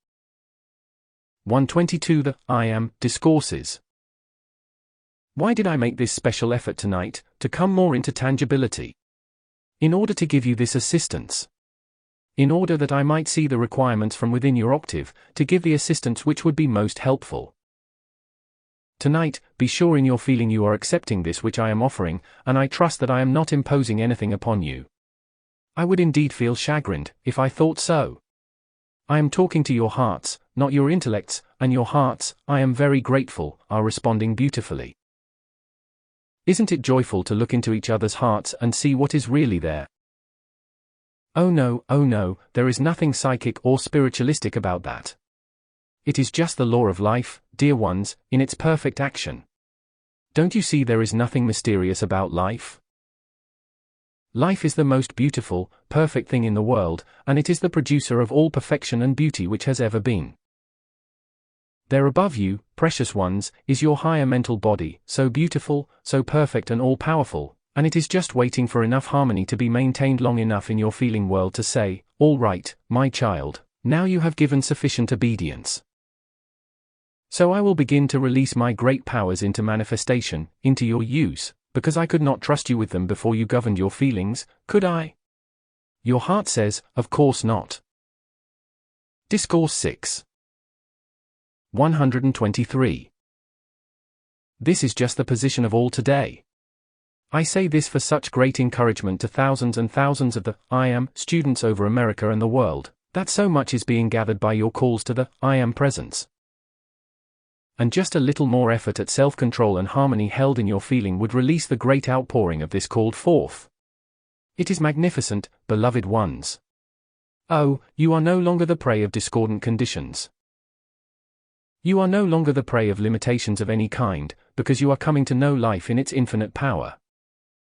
122 The I Am Discourses. Why did I make this special effort tonight, to come more into tangibility? In order to give you this assistance. In order that I might see the requirements from within your octave, to give the assistance which would be most helpful. Tonight, be sure in your feeling you are accepting this which I am offering, and I trust that I am not imposing anything upon you. I would indeed feel chagrined, if I thought so. I am talking to your hearts, not your intellects, and your hearts, I am very grateful, are responding beautifully. Isn't it joyful to look into each other's hearts and see what is really there? Oh no, there is nothing psychic or spiritualistic about that. It is just the law of life, dear ones, in its perfect action. Don't you see there is nothing mysterious about life? Life is the most beautiful, perfect thing in the world, and it is the producer of all perfection and beauty which has ever been. There above you, precious ones, is your higher mental body, so beautiful, so perfect and all-powerful, and it is just waiting for enough harmony to be maintained long enough in your feeling world to say, all right, my child, now you have given sufficient obedience. So I will begin to release my great powers into manifestation, into your use, because I could not trust you with them before you governed your feelings, could I? Your heart says, of course not. Discourse 6. 123. This is just the position of all today. I say this for such great encouragement to thousands and thousands of the I Am students over America and the world, that so much is being gathered by your calls to the I Am presence. And just a little more effort at self-control and harmony held in your feeling would release the great outpouring of this called forth. It is magnificent, beloved ones. Oh, you are no longer the prey of discordant conditions. You are no longer the prey of limitations of any kind, because you are coming to know life in its infinite power.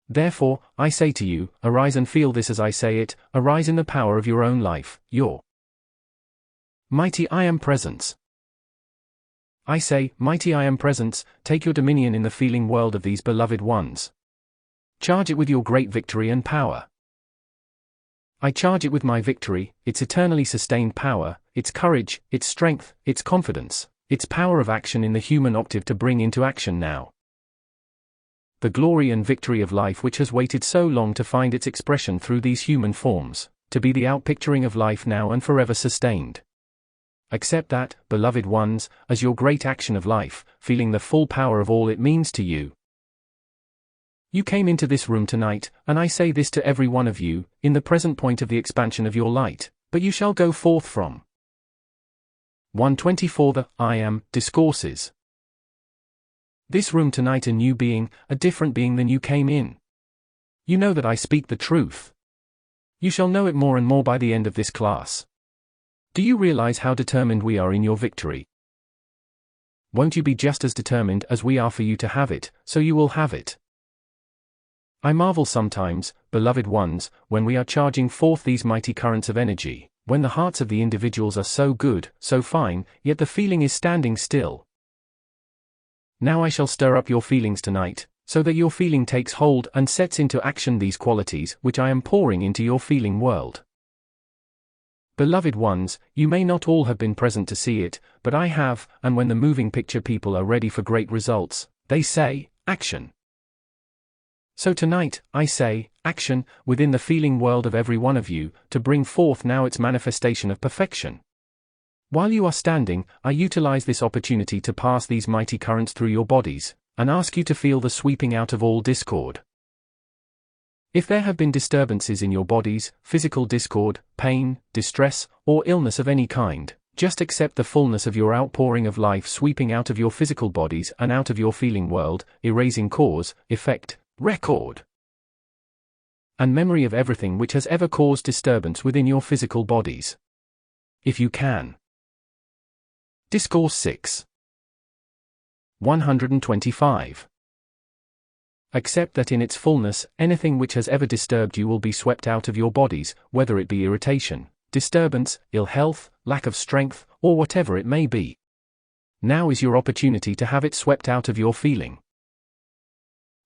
Therefore, I say to you, arise and feel this as I say it, arise in the power of your own life, your mighty I Am presence. I say, mighty I Am presence, take your dominion in the feeling world of these beloved ones. Charge it with your great victory and power. I charge it with my victory, its eternally sustained power, its courage, its strength, its confidence, its power of action in the human octave to bring into action now. The glory and victory of life which has waited so long to find its expression through these human forms, to be the outpicturing of life now and forever sustained. Accept that, beloved ones, as your great action of life, feeling the full power of all it means to you. You came into this room tonight, and I say this to every one of you, in the present point of the expansion of your light, but you shall go forth from 124 The I Am Discourses. This room tonight a new being, a different being than you came in. You know that I speak the truth. You shall know it more and more by the end of this class. Do you realize how determined we are in your victory? Won't you be just as determined as we are for you to have it, so you will have it? I marvel sometimes, beloved ones, when we are charging forth these mighty currents of energy, when the hearts of the individuals are so good, so fine, yet the feeling is standing still. Now I shall stir up your feelings tonight, so that your feeling takes hold and sets into action these qualities which I am pouring into your feeling world. Beloved ones, you may not all have been present to see it, but I have, and when the moving picture people are ready for great results, they say, action. So tonight, I say, action, within the feeling world of every one of you, to bring forth now its manifestation of perfection. While you are standing, I utilize this opportunity to pass these mighty currents through your bodies, and ask you to feel the sweeping out of all discord. If there have been disturbances in your bodies, physical discord, pain, distress, or illness of any kind, just accept the fullness of your outpouring of life sweeping out of your physical bodies and out of your feeling world, erasing cause, effect, record, and memory of everything which has ever caused disturbance within your physical bodies. If you can. Discourse 6. 125. Accept that in its fullness, anything which has ever disturbed you will be swept out of your bodies, whether it be irritation, disturbance, ill health, lack of strength, or whatever it may be. Now is your opportunity to have it swept out of your feeling.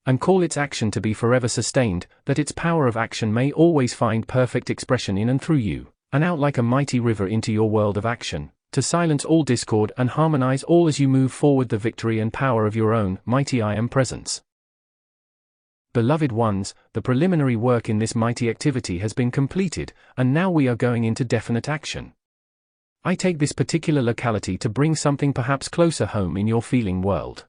And call its action to be forever sustained, that its power of action may always find perfect expression in and through you, and out like a mighty river into your world of action, to silence all discord and harmonize all as you move forward the victory and power of your own mighty I Am presence. Beloved ones, the preliminary work in this mighty activity has been completed, and now we are going into definite action. I take this particular locality to bring something perhaps closer home in your feeling world.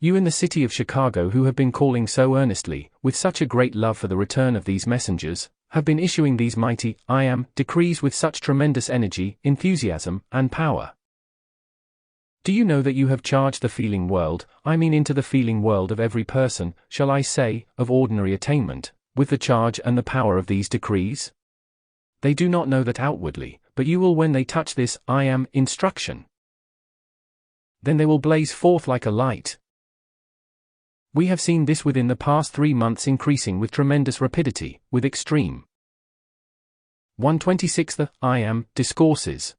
You in the city of Chicago who have been calling so earnestly, with such a great love for the return of these messengers, have been issuing these mighty I Am decrees with such tremendous energy, enthusiasm, and power. Do you know that you have charged the feeling world, I mean into the feeling world of every person, shall I say, of ordinary attainment, with the charge and the power of these decrees? They do not know that outwardly, but you will when they touch this I am instruction. Then they will blaze forth like a light. We have seen this within the past 3 months increasing with tremendous rapidity, with extreme. 126 The I am discourses.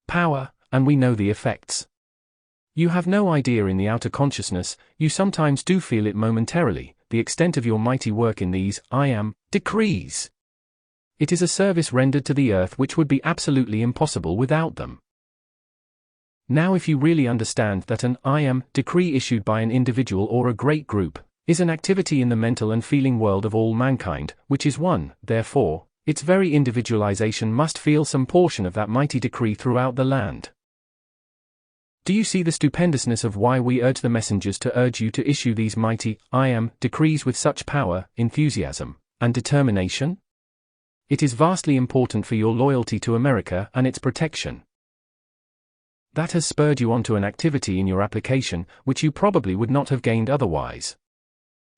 Power, and we know the effects. You have no idea in the outer consciousness, you sometimes do feel it momentarily, the extent of your mighty work in these I am decrees. It is a service rendered to the earth which would be absolutely impossible without them. Now if you really understand that an I am decree issued by an individual or a great group is an activity in the mental and feeling world of all mankind, which is one, therefore, its very individualization must feel some portion of that mighty decree throughout the land. Do you see the stupendousness of why we urge the messengers to urge you to issue these mighty I am decrees with such power, enthusiasm, and determination? It is vastly important for your loyalty to America and its protection. That has spurred you on to an activity in your application, which you probably would not have gained otherwise.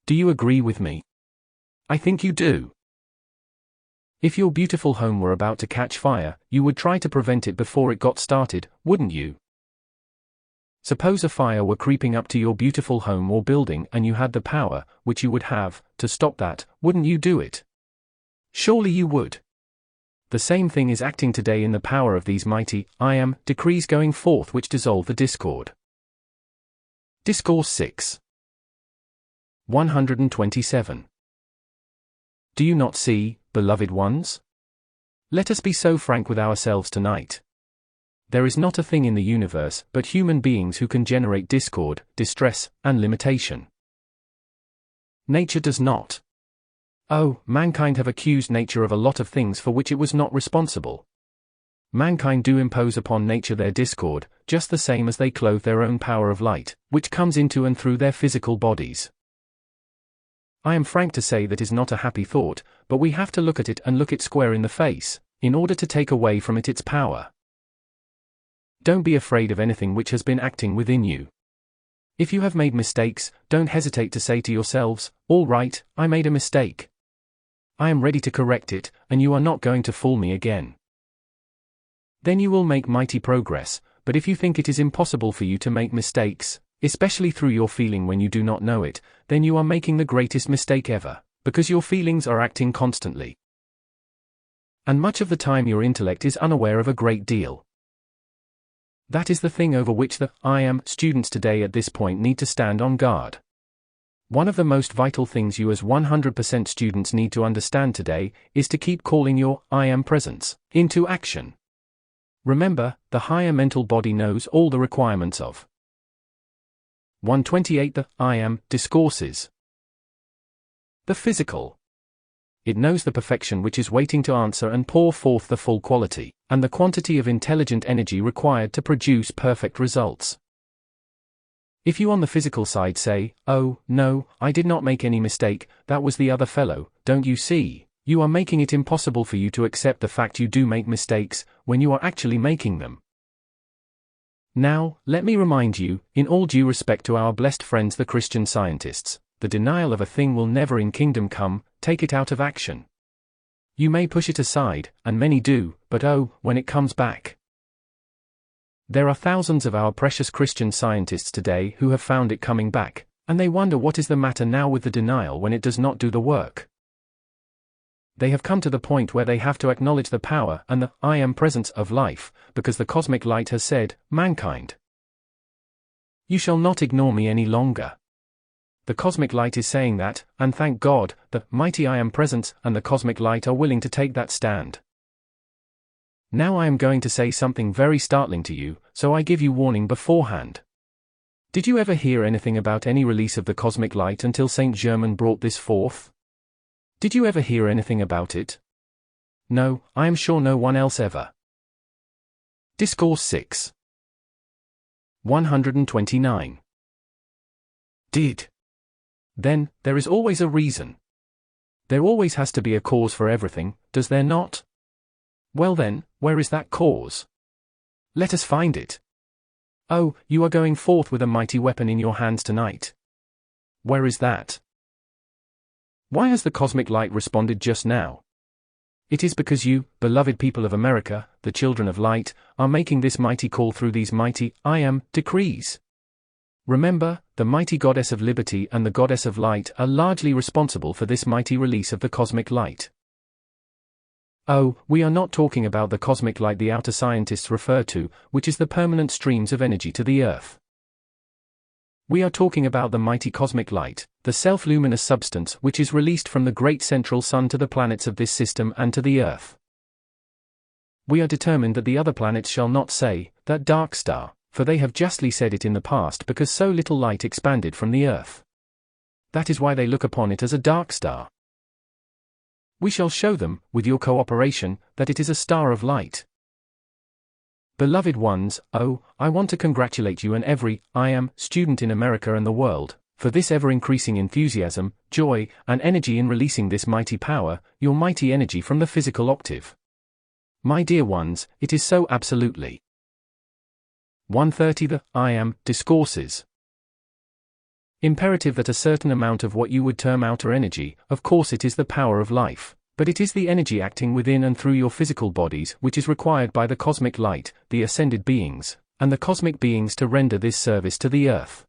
Do you agree with me? I think you do. If your beautiful home were about to catch fire, you would try to prevent it before it got started, wouldn't you? Suppose a fire were creeping up to your beautiful home or building and you had the power, which you would have, to stop that, wouldn't you do it? Surely you would. The same thing is acting today in the power of these mighty I am decrees going forth which dissolve the discord. Discourse 6. 127. Do you not see, beloved ones? Let us be so frank with ourselves tonight. There is not a thing in the universe but human beings who can generate discord, distress, and limitation. Nature does not. Oh, mankind have accused nature of a lot of things for which it was not responsible. Mankind do impose upon nature their discord, just the same as they clothe their own power of light, which comes into and through their physical bodies. I am frank to say that is not a happy thought, but we have to look at it and look it square in the face, in order to take away from it its power. Don't be afraid of anything which has been acting within you. If you have made mistakes, don't hesitate to say to yourselves, all right, I made a mistake. I am ready to correct it, and you are not going to fool me again. Then you will make mighty progress, but if you think it is impossible for you to make mistakes, especially through your feeling when you do not know it, then you are making the greatest mistake ever, because your feelings are acting constantly. And much of the time your intellect is unaware of a great deal. That is the thing over which the I am students today at this point need to stand on guard. One of the most vital things you as 100% students need to understand today is to keep calling your I am presence into action. Remember, the higher mental body knows all the requirements of 128 The I am discourses. The physical. It knows the perfection which is waiting to answer and pour forth the full quality, and the quantity of intelligent energy required to produce perfect results. If you on the physical side say, oh, no, I did not make any mistake, that was the other fellow, don't you see, you are making it impossible for you to accept the fact you do make mistakes, when you are actually making them. Now, let me remind you, in all due respect to our blessed friends the Christian Scientists, the denial of a thing will never in kingdom come, take it out of action. You may push it aside, and many do, but oh, when it comes back. There are thousands of our precious Christian Scientists today who have found it coming back, and they wonder what is the matter now with the denial when it does not do the work. They have come to the point where they have to acknowledge the power and the I am presence of life, because the cosmic light has said, mankind, you shall not ignore me any longer. The cosmic light is saying that, and thank God, the mighty I am presence and the cosmic light are willing to take that stand. Now I am going to say something very startling to you, so I give you warning beforehand. Did you ever hear anything about any release of the cosmic light until Saint Germain brought this forth? Did you ever hear anything about it? No, I am sure no one else ever. Discourse 6. 129. Did. Then, there is always a reason. There always has to be a cause for everything, does there not? Well then, where is that cause? Let us find it. Oh, you are going forth with a mighty weapon in your hands tonight. Where is that? Why has the cosmic light responded just now? It is because you, beloved people of America, the children of light, are making this mighty call through these mighty, I am, decrees. Remember, the mighty goddess of liberty and the goddess of light are largely responsible for this mighty release of the cosmic light. Oh, we are not talking about the cosmic light the outer scientists refer to, which is the permanent streams of energy to the earth. We are talking about the mighty cosmic light, the self-luminous substance which is released from the great central sun to the planets of this system and to the earth. We are determined that the other planets shall not say, that dark star, for they have justly said it in the past because so little light expanded from the earth. That is why they look upon it as a dark star. We shall show them, with your cooperation, that it is a star of light. Beloved ones, oh, I want to congratulate you and every, I am, student in America and the world, for this ever-increasing enthusiasm, joy, and energy in releasing this mighty power, your mighty energy from the physical octave. My dear ones, it is so absolutely. 130 The I am, discourses. Imperative that a certain amount of what you would term outer energy, of course it is the power of life. But it is the energy acting within and through your physical bodies which is required by the cosmic light, the ascended beings, and the cosmic beings to render this service to the earth.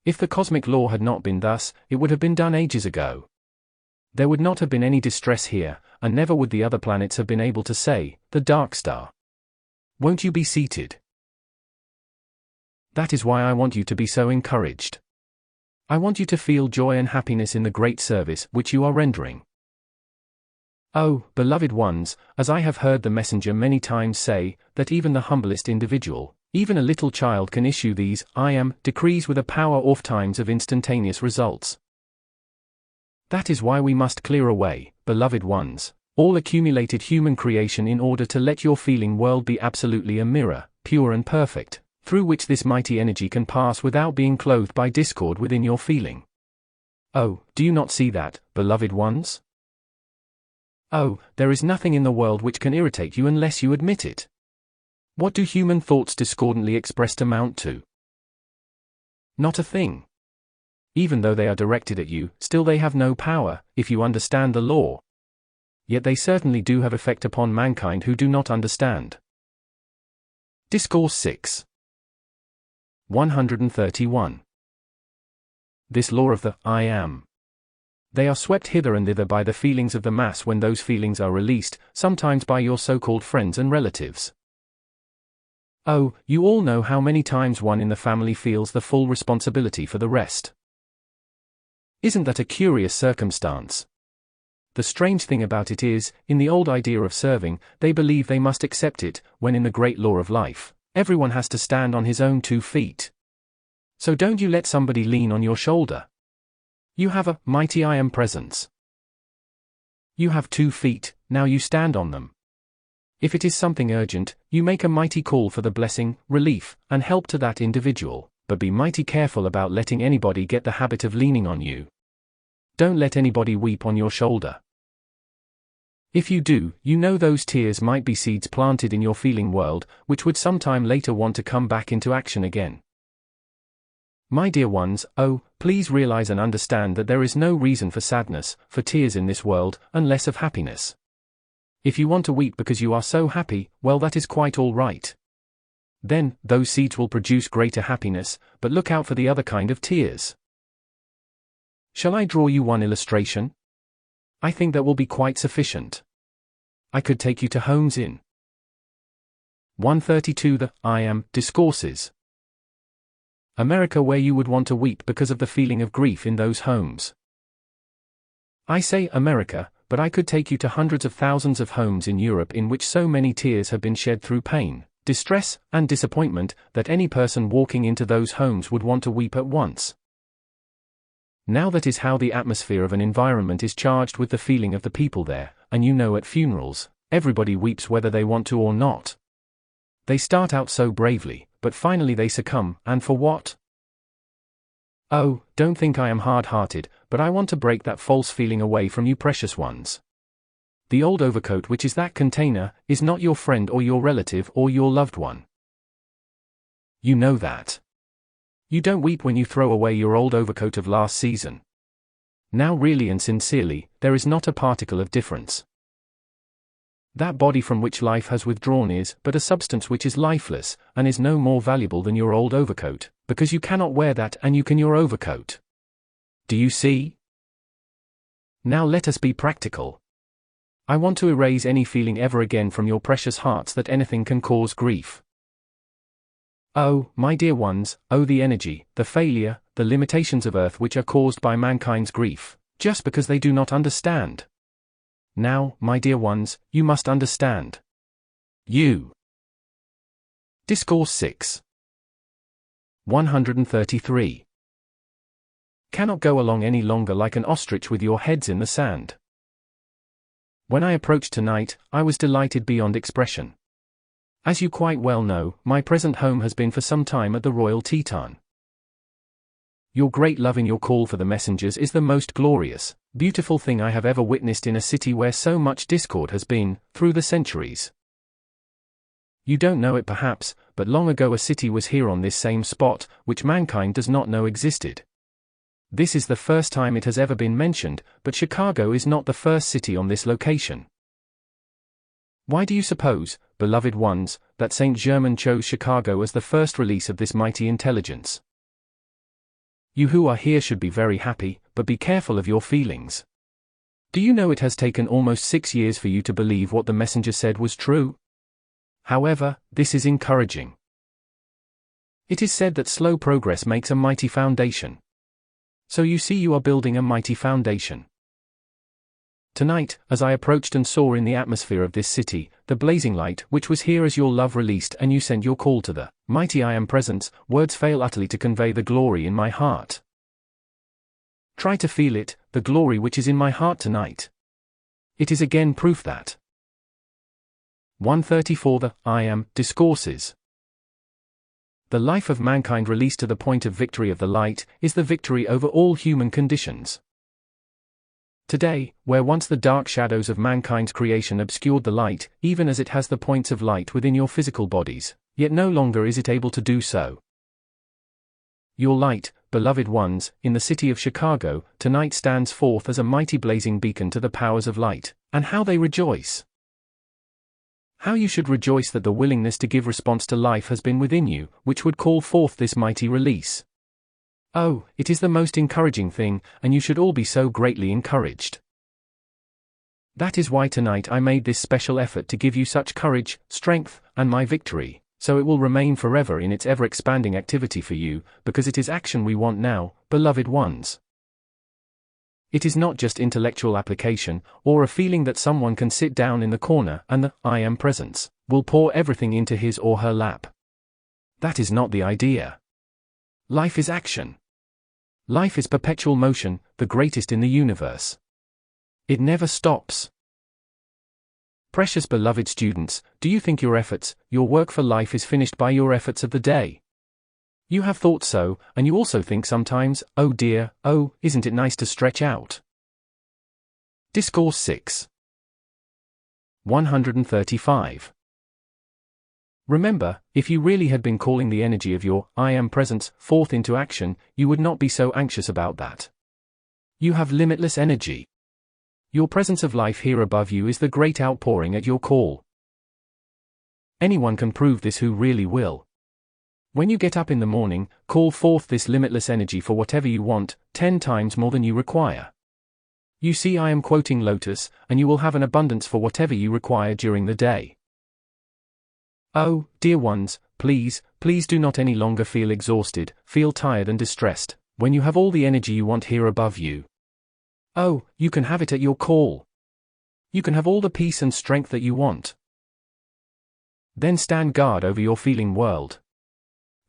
If the cosmic law had not been thus, it would have been done ages ago. There would not have been any distress here, and never would the other planets have been able to say, the dark star. Won't you be seated? That is why I want you to be so encouraged. I want you to feel joy and happiness in the great service which you are rendering. Oh, beloved ones, as I have heard the messenger many times say, that even the humblest individual, even a little child can issue these, I am, decrees with a power ofttimes of instantaneous results. That is why we must clear away, beloved ones, all accumulated human creation in order to let your feeling world be absolutely a mirror, pure and perfect, through which this mighty energy can pass without being clothed by discord within your feeling. Oh, do you not see that, beloved ones? Oh, there is nothing in the world which can irritate you unless you admit it. What do human thoughts discordantly expressed amount to? Not a thing. Even though they are directed at you, still they have no power, if you understand the law. Yet they certainly do have effect upon mankind who do not understand. Discourse 6. 131. This law of the I am. They are swept hither and thither by the feelings of the mass when those feelings are released, sometimes by your so-called friends and relatives. Oh, you all know how many times one in the family feels the full responsibility for the rest. Isn't that a curious circumstance? The strange thing about it is, in the old idea of serving, they believe they must accept it, when in the great law of life, everyone has to stand on his own 2 feet. So don't you let somebody lean on your shoulder. You have a mighty I am presence. You have 2 feet, now you stand on them. If it is something urgent, you make a mighty call for the blessing, relief, and help to that individual, but be mighty careful about letting anybody get the habit of leaning on you. Don't let anybody weep on your shoulder. If you do, you know those tears might be seeds planted in your feeling world, which would sometime later want to come back into action again. My dear ones, oh, please realize and understand that there is no reason for sadness, for tears in this world, unless of happiness. If you want to weep because you are so happy, well, that is quite all right. Then, those seeds will produce greater happiness, but look out for the other kind of tears. Shall I draw you one illustration? I think that will be quite sufficient. I could take you to homes in 132 The I am, discourses. America, where you would want to weep because of the feeling of grief in those homes. I say America, but I could take you to hundreds of thousands of homes in Europe in which so many tears have been shed through pain, distress, and disappointment, that any person walking into those homes would want to weep at once. Now that is how the atmosphere of an environment is charged with the feeling of the people there, and you know at funerals, everybody weeps whether they want to or not. They start out so bravely, but finally they succumb, and for what? Oh, don't think I am hard-hearted, but I want to break that false feeling away from you precious ones. The old overcoat which is that container, is not your friend or your relative or your loved one. You know that. You don't weep when you throw away your old overcoat of last season. Now really and sincerely, there is not a particle of difference. That body from which life has withdrawn is but a substance which is lifeless, and is no more valuable than your old overcoat, because you cannot wear that and you can your overcoat. Do you see? Now let us be practical. I want to erase any feeling ever again from your precious hearts that anything can cause grief. Oh, my dear ones, oh the energy, the failure, the limitations of earth which are caused by mankind's grief, just because they do not understand. Now, my dear ones, you must understand. You. Discourse 6. 133. Cannot go along any longer like an ostrich with your heads in the sand. When I approached tonight, I was delighted beyond expression. As you quite well know, my present home has been for some time at the Royal Teton. Your great love in your call for the messengers is the most glorious, beautiful thing I have ever witnessed in a city where so much discord has been, through the centuries. You don't know it perhaps, but long ago a city was here on this same spot, which mankind does not know existed. This is the first time it has ever been mentioned, but Chicago is not the first city on this location. Why do you suppose, beloved ones, that Saint Germain chose Chicago as the first release of this mighty intelligence? You who are here should be very happy, but be careful of your feelings. Do you know it has taken almost 6 years for you to believe what the messenger said was true? However, this is encouraging. It is said that slow progress makes a mighty foundation. So you see you are building a mighty foundation. Tonight, as I approached and saw in the atmosphere of this city, the blazing light which was here as your love released and you sent your call to the mighty I Am Presence, words fail utterly to convey the glory in my heart. Try to feel it, the glory which is in my heart tonight. It is again proof that 134 The I Am Discourses. The life of mankind released to the point of victory of the light, is the victory over all human conditions. Today, where once the dark shadows of mankind's creation obscured the light, even as it has the points of light within your physical bodies, yet no longer is it able to do so. Your light, beloved ones, in the city of Chicago, tonight stands forth as a mighty blazing beacon to the powers of light, and how they rejoice. How you should rejoice that the willingness to give response to life has been within you, which would call forth this mighty release. Oh, it is the most encouraging thing, and you should all be so greatly encouraged. That is why tonight I made this special effort to give you such courage, strength, and my victory, so it will remain forever in its ever-expanding activity for you, because it is action we want now, beloved ones. It is not just intellectual application, or a feeling that someone can sit down in the corner and the I Am Presence will pour everything into his or her lap. That is not the idea. Life is action. Life is perpetual motion, the greatest in the universe. It never stops. Precious beloved students, do you think your efforts, your work for life is finished by your efforts of the day? You have thought so, and you also think sometimes, oh dear, oh, isn't it nice to stretch out? Discourse 6. 135. Remember, if you really had been calling the energy of your I Am Presence forth into action, you would not be so anxious about that. You have limitless energy. Your presence of life here above you is the great outpouring at your call. Anyone can prove this who really will. When you get up in the morning, call forth this limitless energy for whatever you want, 10 times more than you require. You see, I am quoting Lotus, and you will have an abundance for whatever you require during the day. Oh, dear ones, please, please do not any longer feel exhausted, feel tired and distressed, when you have all the energy you want here above you. Oh, you can have it at your call. You can have all the peace and strength that you want. Then stand guard over your feeling world.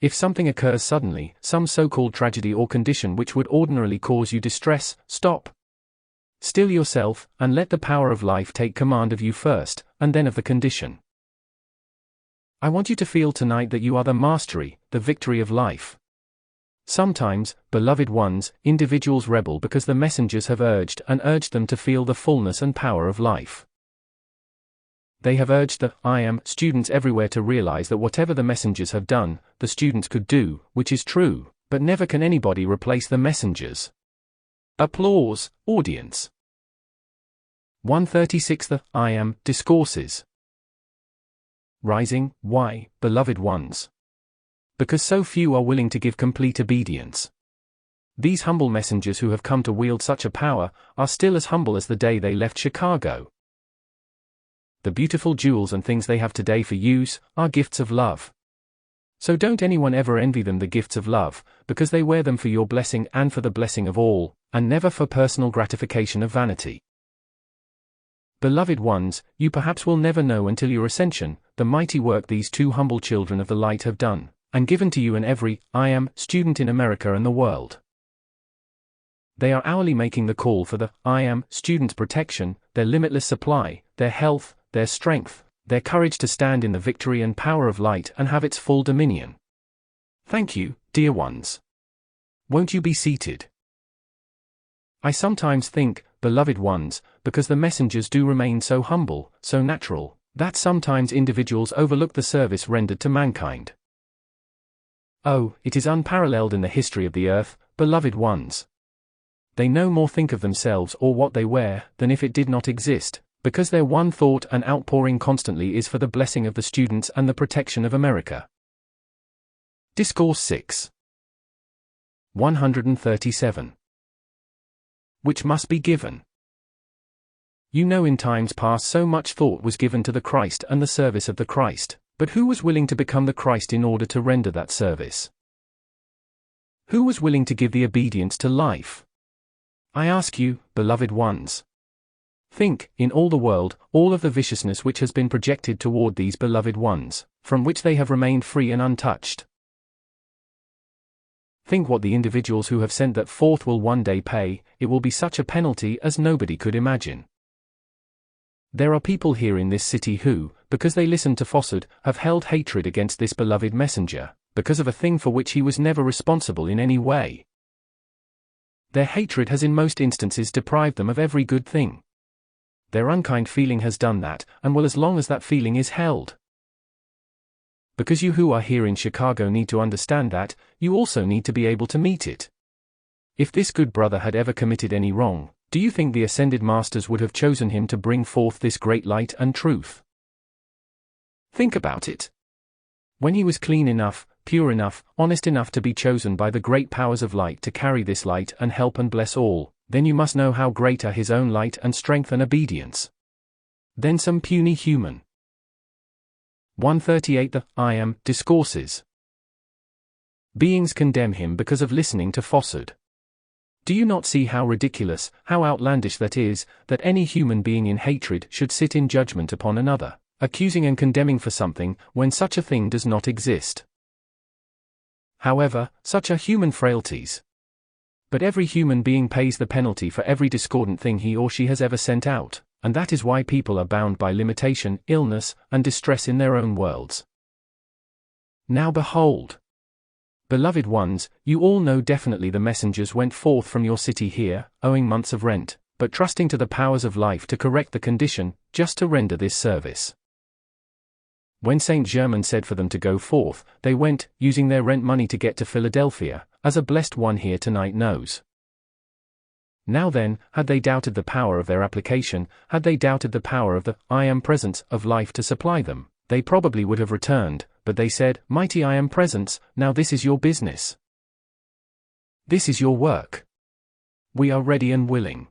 If something occurs suddenly, some so-called tragedy or condition which would ordinarily cause you distress, stop. Still yourself, and let the power of life take command of you first, and then of the condition. I want you to feel tonight that you are the mastery, the victory of life. Sometimes, beloved ones, individuals rebel because the messengers have urged them to feel the fullness and power of life. They have urged the I Am students everywhere to realize that whatever the messengers have done, the students could do, which is true, but never can anybody replace the messengers. Applause, audience. 136. The I Am Discourses. Rising. Why, beloved ones? Because so few are willing to give complete obedience. These humble messengers who have come to wield such a power are still as humble as the day they left Chicago. The beautiful jewels and things they have today for use are gifts of love. So don't anyone ever envy them the gifts of love, because they wear them for your blessing and for the blessing of all, and never for personal gratification of vanity. Beloved ones, you perhaps will never know until your ascension, the mighty work these two humble children of the light have done, and given to you and every I Am student in America and the world. They are hourly making the call for the I Am students' protection, their limitless supply, their health, their strength, their courage to stand in the victory and power of light and have its full dominion. Thank you, dear ones. Won't you be seated? I sometimes think, beloved ones, because the messengers do remain so humble, so natural, that sometimes individuals overlook the service rendered to mankind. Oh, it is unparalleled in the history of the earth, beloved ones. They no more think of themselves or what they wear than if it did not exist, because their one thought and outpouring constantly is for the blessing of the students and the protection of America. Discourse 6. 137. Which must be given. You know, in times past so much thought was given to the Christ and the service of the Christ, but who was willing to become the Christ in order to render that service? Who was willing to give the obedience to life? I ask you, beloved ones. Think, in all the world, all of the viciousness which has been projected toward these beloved ones, from which they have remained free and untouched. Think what the individuals who have sent that forth will one day pay. It will be such a penalty as nobody could imagine. There are people here in this city who, because they listened to Fossard, have held hatred against this beloved messenger, because of a thing for which he was never responsible in any way. Their hatred has in most instances deprived them of every good thing. Their unkind feeling has done that, and will as long as that feeling is held. Because you who are here in Chicago need to understand that, you also need to be able to meet it. If this good brother had ever committed any wrong, do you think the Ascended Masters would have chosen him to bring forth this great light and truth? Think about it. When he was clean enough, pure enough, honest enough to be chosen by the great powers of light to carry this light and help and bless all, then you must know how great are his own light and strength and obedience. Then some puny human. 138. The I Am Discourses. Beings condemn him because of listening to Fossard. Do you not see how ridiculous, how outlandish that is, that any human being in hatred should sit in judgment upon another, accusing and condemning for something, when such a thing does not exist? However, such are human frailties. But every human being pays the penalty for every discordant thing he or she has ever sent out, and that is why people are bound by limitation, illness, and distress in their own worlds. Now behold. Beloved ones, you all know definitely the messengers went forth from your city here, owing months of rent, but trusting to the powers of life to correct the condition, just to render this service. When Saint Germain said for them to go forth, they went, using their rent money to get to Philadelphia, as a blessed one here tonight knows. Now then, had they doubted the power of their application, had they doubted the power of the I Am presence of life to supply them, they probably would have returned, but they said, Mighty I Am presence, now this is your business. This is your work. We are ready and willing.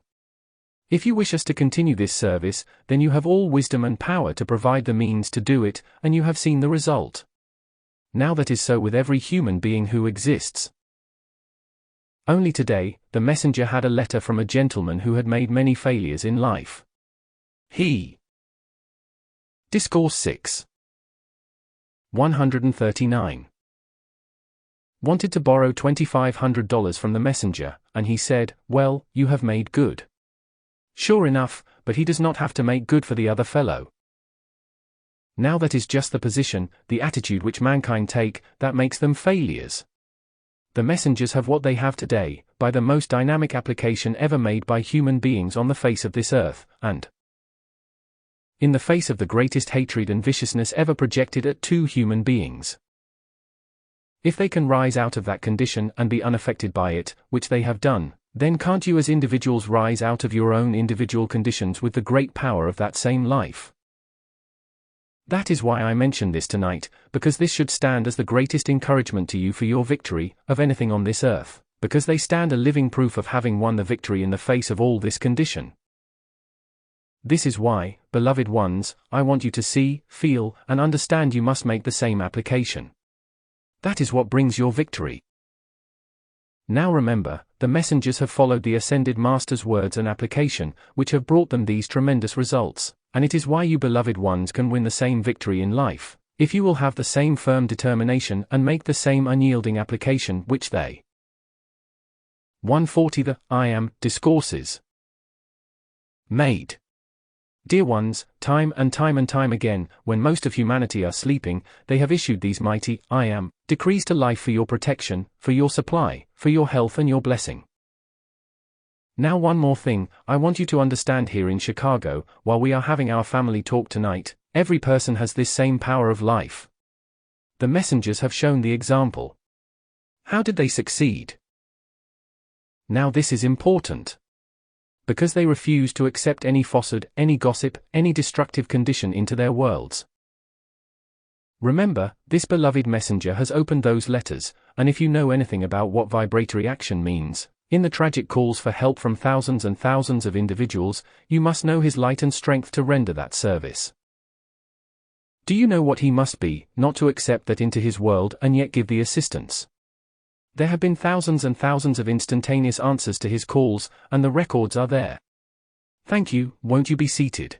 If you wish us to continue this service, then you have all wisdom and power to provide the means to do it, and you have seen the result. Now that is so with every human being who exists. Only today, the messenger had a letter from a gentleman who had made many failures in life. He. Discourse 6. 139. Wanted to borrow $2,500 from the messenger, and he said, well, you have made good. Sure enough, but he does not have to make good for the other fellow. Now that is just the position, the attitude which mankind take, that makes them failures. The messengers have what they have today, by the most dynamic application ever made by human beings on the face of this earth, and in the face of the greatest hatred and viciousness ever projected at two human beings. If they can rise out of that condition and be unaffected by it, which they have done, then can't you as individuals rise out of your own individual conditions with the great power of that same life? That is why I mention this tonight, because this should stand as the greatest encouragement to you for your victory, of anything on this earth, because they stand a living proof of having won the victory in the face of all this condition. This is why, beloved ones, I want you to see, feel, and understand you must make the same application. That is what brings your victory. Now remember, the messengers have followed the Ascended Master's words and application, which have brought them these tremendous results, and it is why you beloved ones can win the same victory in life, if you will have the same firm determination and make the same unyielding application which they. 140 The I Am Discourses made. Dear ones, time and time again, when most of humanity are sleeping, they have issued these mighty, I Am, decrees to life for your protection, for your supply, for your health and your blessing. Now one more thing, I want you to understand here in Chicago, while we are having our family talk tonight, every person has this same power of life. The messengers have shown the example. How did they succeed? Now this is important. Because they refuse to accept any falsehood, any gossip, any destructive condition into their worlds. Remember, this beloved messenger has opened those letters, and if you know anything about what vibratory action means, in the tragic calls for help from thousands and thousands of individuals, you must know his light and strength to render that service. Do you know what he must be, not to accept that into his world and yet give the assistance? There have been thousands and thousands of instantaneous answers to his calls, and the records are there. Thank you, won't you be seated?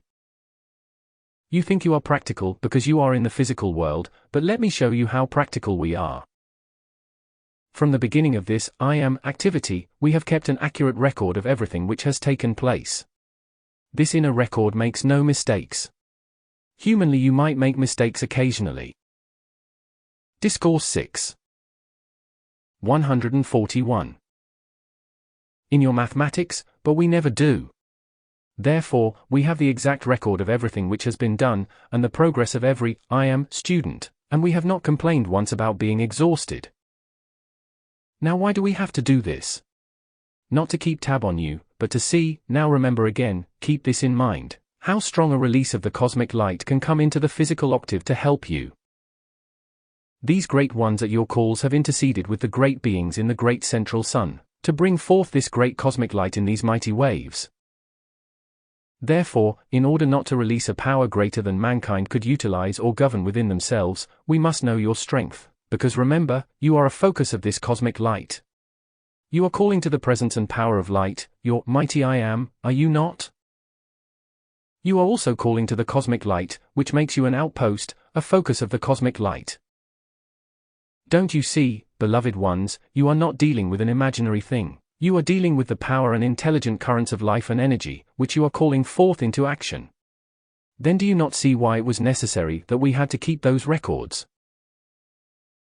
You think you are practical because you are in the physical world, but let me show you how practical we are. From the beginning of this I Am activity, we have kept an accurate record of everything which has taken place. This inner record makes no mistakes. Humanly you might make mistakes occasionally. Discourse 6. 141. In your mathematics, but we never do. Therefore, we have the exact record of everything which has been done, and the progress of every I Am student, and we have not complained once about being exhausted. Now why do we have to do this? Not to keep tab on you, but to see, now remember again, keep this in mind, how strong a release of the cosmic light can come into the physical octave to help you. These great ones at your calls have interceded with the great beings in the great central sun, to bring forth this great cosmic light in these mighty waves. Therefore, in order not to release a power greater than mankind could utilize or govern within themselves, we must know your strength, because remember, you are a focus of this cosmic light. You are calling to the presence and power of light, your mighty I Am, are you not? You are also calling to the cosmic light, which makes you an outpost, a focus of the cosmic light. Don't you see, beloved ones, you are not dealing with an imaginary thing, you are dealing with the power and intelligent currents of life and energy, which you are calling forth into action. Then do you not see why it was necessary that we had to keep those records?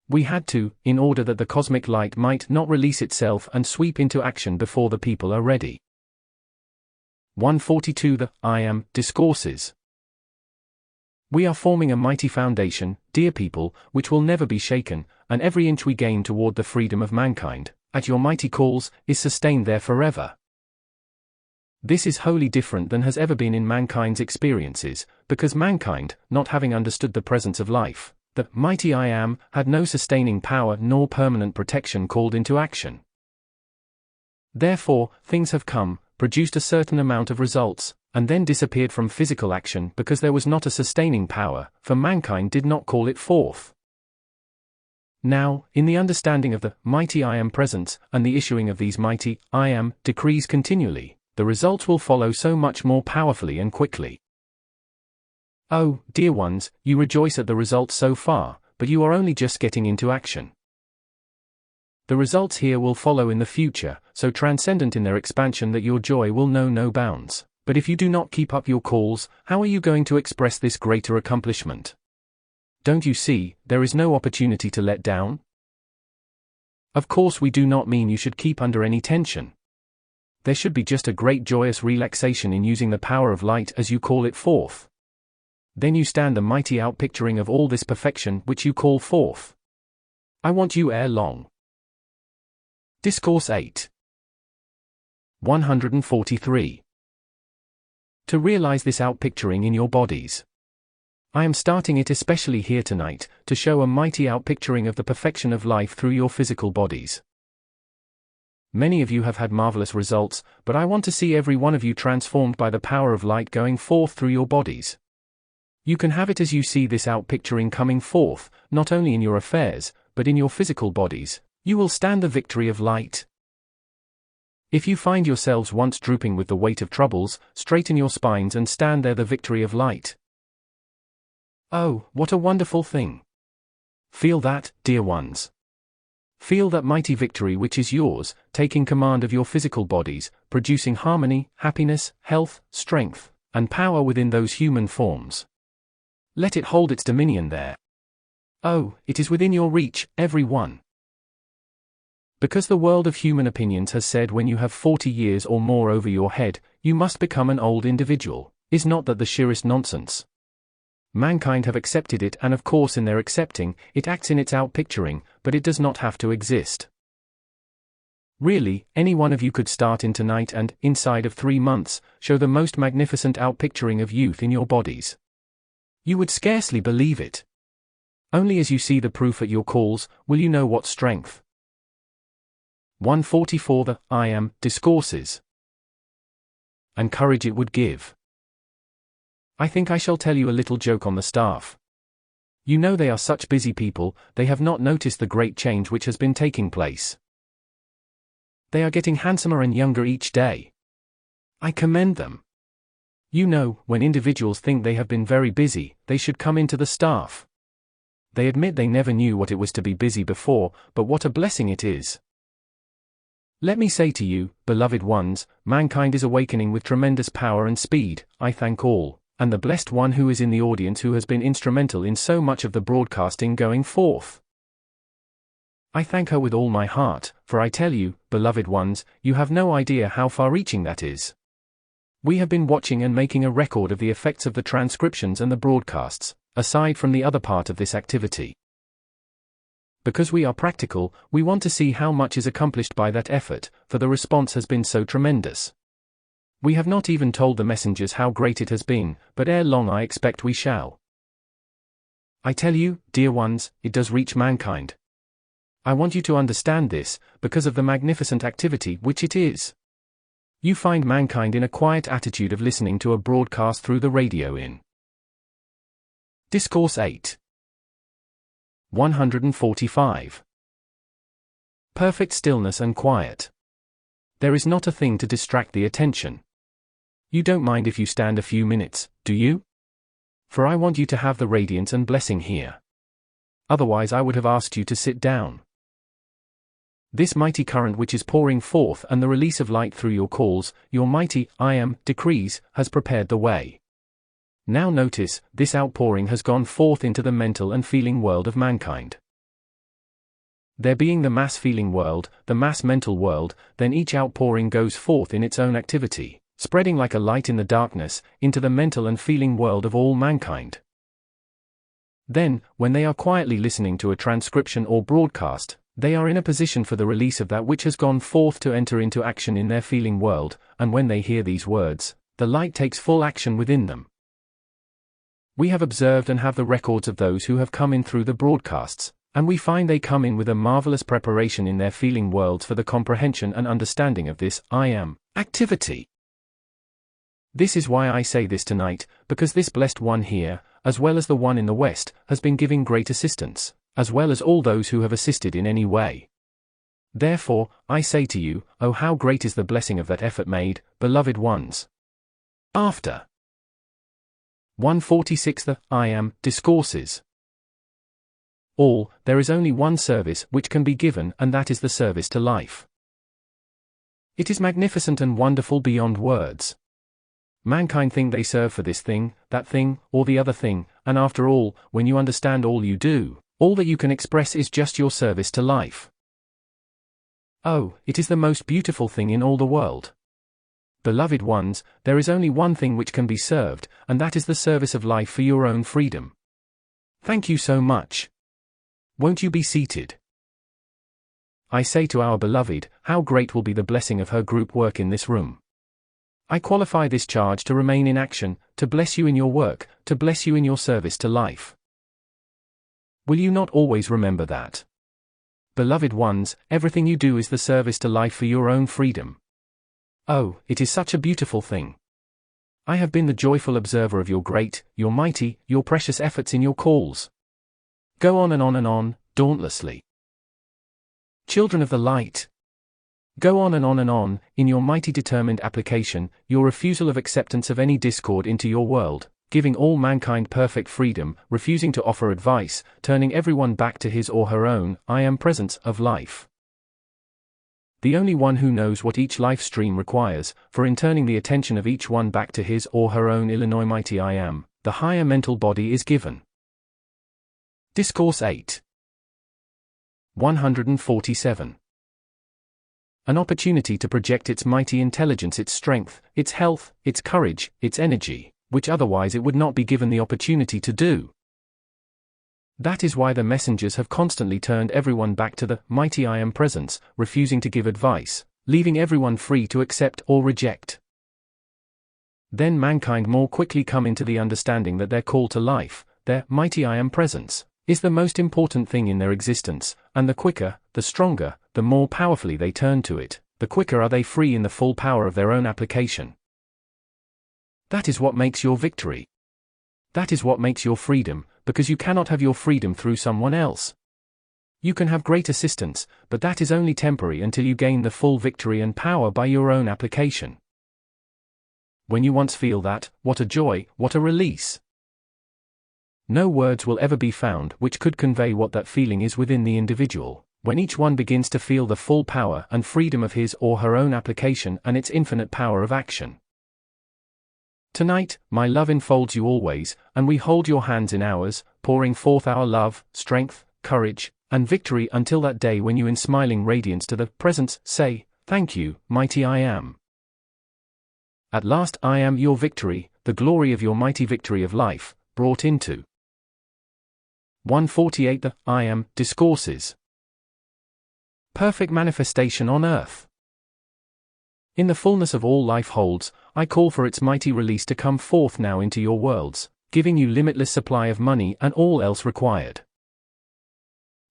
We had to, in order that the cosmic light might not release itself and sweep into action before the people are ready. 142 The I Am Discourses. We are forming a mighty foundation, dear people, which will never be shaken, and every inch we gain toward the freedom of mankind, at your mighty calls, is sustained there forever. This is wholly different than has ever been in mankind's experiences, because mankind, not having understood the presence of life, the mighty I Am, had no sustaining power nor permanent protection called into action. Therefore, things have come, produced a certain amount of results, and then disappeared from physical action because there was not a sustaining power, for mankind did not call it forth. Now, in the understanding of the mighty I Am presence, and the issuing of these mighty I Am decrees continually, the results will follow so much more powerfully and quickly. Oh, dear ones, you rejoice at the results so far, but you are only just getting into action. The results here will follow in the future, so transcendent in their expansion that your joy will know no bounds. But if you do not keep up your calls, how are you going to express this greater accomplishment? Don't you see, there is no opportunity to let down? Of course we do not mean you should keep under any tension. There should be just a great joyous relaxation in using the power of light as you call it forth. Then you stand the mighty outpicturing of all this perfection which you call forth. I want you ere long. Discourse 8. 143. To realize this outpicturing in your bodies. I am starting it especially here tonight, to show a mighty outpicturing of the perfection of life through your physical bodies. Many of you have had marvelous results, but I want to see every one of you transformed by the power of light going forth through your bodies. You can have it as you see this outpicturing coming forth, not only in your affairs, but in your physical bodies. You will stand the victory of light. If you find yourselves once drooping with the weight of troubles, straighten your spines and stand there the victory of light. Oh, what a wonderful thing! Feel that, dear ones. Feel that mighty victory which is yours, taking command of your physical bodies, producing harmony, happiness, health, strength, and power within those human forms. Let it hold its dominion there. Oh, it is within your reach, every one. Because the world of human opinions has said when you have 40 years or more over your head, you must become an old individual, is not that the sheerest nonsense? Mankind have accepted it, and of course in their accepting, it acts in its outpicturing, but it does not have to exist. Really, any one of you could start in tonight and, inside of 3 months, show the most magnificent outpicturing of youth in your bodies. You would scarcely believe it. Only as you see the proof at your calls, will you know what strength. 144. The I Am Discourses. And courage it would give. I think I shall tell you a little joke on the staff. You know they are such busy people, they have not noticed the great change which has been taking place. They are getting handsomer and younger each day. I commend them. You know, when individuals think they have been very busy, they should come into the staff. They admit they never knew what it was to be busy before, but what a blessing it is. Let me say to you, beloved ones, mankind is awakening with tremendous power and speed. I thank all, and the blessed one who is in the audience who has been instrumental in so much of the broadcasting going forth. I thank her with all my heart, for I tell you, beloved ones, you have no idea how far-reaching that is. We have been watching and making a record of the effects of the transcriptions and the broadcasts, aside from the other part of this activity. Because we are practical, we want to see how much is accomplished by that effort, for the response has been so tremendous. We have not even told the messengers how great it has been, but ere long I expect we shall. I tell you, dear ones, it does reach mankind. I want you to understand this, because of the magnificent activity which it is. You find mankind in a quiet attitude of listening to a broadcast through the radio in Discourse 8. 145. Perfect stillness and quiet. There is not a thing to distract the attention. You don't mind if you stand a few minutes, do you? For I want you to have the radiance and blessing here. Otherwise I would have asked you to sit down. This mighty current which is pouring forth and the release of light through your calls, your mighty I Am decrees, has prepared the way. Now notice, this outpouring has gone forth into the mental and feeling world of mankind. There being the mass feeling world, the mass mental world, then each outpouring goes forth in its own activity, spreading like a light in the darkness, into the mental and feeling world of all mankind. Then, when they are quietly listening to a transcription or broadcast, they are in a position for the release of that which has gone forth to enter into action in their feeling world, and when they hear these words, the light takes full action within them. We have observed and have the records of those who have come in through the broadcasts, and we find they come in with a marvelous preparation in their feeling worlds for the comprehension and understanding of this I Am activity. This is why I say this tonight, because this blessed one here, as well as the one in the West, has been giving great assistance, as well as all those who have assisted in any way. Therefore, I say to you, oh how great is the blessing of that effort made, beloved ones. After 146. The I Am Discourses. All, there is only one service which can be given, and that is the service to life. It is magnificent and wonderful beyond words. Mankind think they serve for this thing, that thing, or the other thing, and after all, when you understand all you do, all that you can express is just your service to life. Oh, it is the most beautiful thing in all the world. Beloved ones, there is only one thing which can be served, and that is the service of life for your own freedom. Thank you so much. Won't you be seated? I say to our beloved, how great will be the blessing of her group work in this room. I qualify this charge to remain in action, to bless you in your work, to bless you in your service to life. Will you not always remember that? Beloved ones, everything you do is the service to life for your own freedom. Oh, it is such a beautiful thing. I have been the joyful observer of your great, your mighty, your precious efforts in your calls. Go on and on and on, dauntlessly. Children of the light. Go on and on and on, in your mighty determined application, your refusal of acceptance of any discord into your world, giving all mankind perfect freedom, refusing to offer advice, turning everyone back to his or her own, I am presence of life. The only one who knows what each life stream requires, for in turning the attention of each one back to his or her own Illinois mighty I am, the higher mental body is given. Discourse 8. 147. An opportunity to project its mighty intelligence, its strength, its health, its courage, its energy, which otherwise it would not be given the opportunity to do. That is why the messengers have constantly turned everyone back to the mighty I am presence, refusing to give advice, leaving everyone free to accept or reject. Then mankind more quickly come into the understanding that their call to life, their mighty I am presence, is the most important thing in their existence, and the quicker, the stronger, the more powerfully they turn to it, the quicker are they free in the full power of their own application. That is what makes your victory. That is what makes your freedom, because you cannot have your freedom through someone else. You can have great assistance, but that is only temporary until you gain the full victory and power by your own application. When you once feel that, what a joy, what a release! No words will ever be found which could convey what that feeling is within the individual, when each one begins to feel the full power and freedom of his or her own application and its infinite power of action. Tonight, my love enfolds you always, and we hold your hands in ours, pouring forth our love, strength, courage, and victory until that day when you in smiling radiance to the presence say, thank you, mighty I am. At last I am your victory, the glory of your mighty victory of life, brought into 148 The I am Discourses. Perfect manifestation on earth. In the fullness of all life holds, I call for its mighty release to come forth now into your worlds, giving you limitless supply of money and all else required.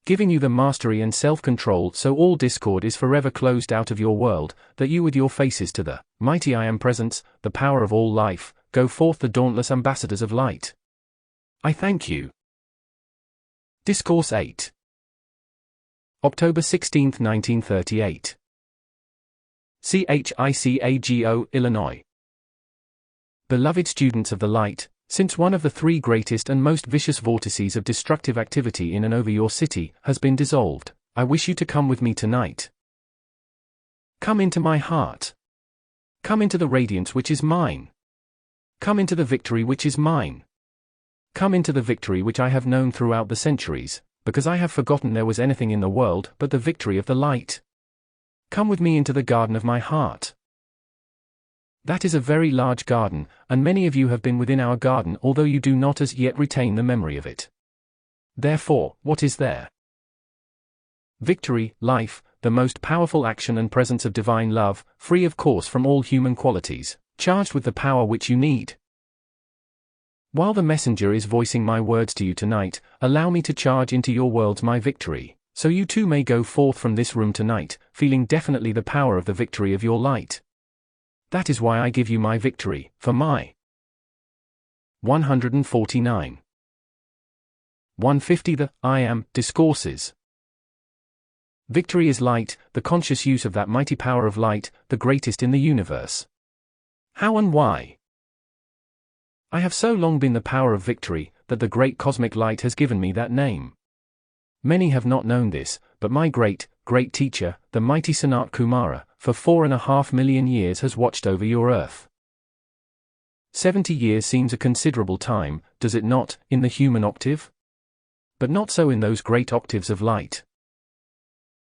Giving you the mastery and self-control so all discord is forever closed out of your world, that you with your faces to the mighty I am presence, the power of all life, go forth the dauntless ambassadors of light. I thank you. Discourse 8. October 16, 1938. Chicago, Illinois. Beloved students of the light, since one of the three greatest and most vicious vortices of destructive activity in and over your city has been dissolved, I wish you to come with me tonight. Come into my heart. Come into the radiance which is mine. Come into the victory which is mine. Come into the victory which I have known throughout the centuries, because I have forgotten there was anything in the world but the victory of the light. Come with me into the garden of my heart. That is a very large garden, and many of you have been within our garden although you do not as yet retain the memory of it. Therefore, what is there? Victory, life, the most powerful action and presence of divine love, free of course from all human qualities, charged with the power which you need. While the messenger is voicing my words to you tonight, allow me to charge into your worlds my victory, so you too may go forth from this room tonight, feeling definitely the power of the victory of your light. That is why I give you my victory, for my 149. 150 The I am Discourses. Victory is light, the conscious use of that mighty power of light, the greatest in the universe. How and why? I have so long been the power of victory, that the great cosmic light has given me that name. Many have not known this, but my great, great teacher, the mighty Sanat Kumara, for 4.5 million years has watched over your earth. 70 years seems a considerable time, does it not, in the human octave? But not so in those great octaves of light.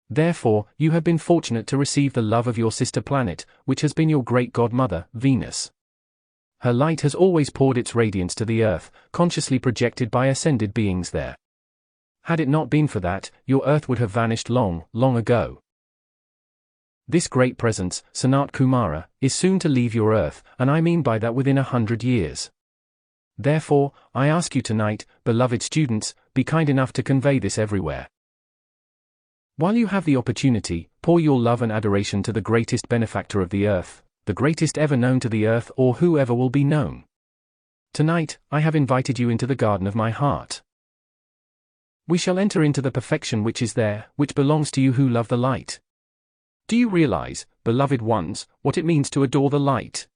Therefore, you have been fortunate to receive the love of your sister planet, which has been your great godmother, Venus. Her light has always poured its radiance to the earth, consciously projected by ascended beings there. Had it not been for that, your earth would have vanished long, long ago. This great presence, Sanat Kumara, is soon to leave your earth, and I mean by that within 100 years. Therefore, I ask you tonight, beloved students, be kind enough to convey this everywhere. While you have the opportunity, pour your love and adoration to the greatest benefactor of the earth, the greatest ever known to the earth or whoever will be known. Tonight, I have invited you into the garden of my heart. We shall enter into the perfection which is there, which belongs to you who love the light. Do you realize, beloved ones, what it means to adore the light?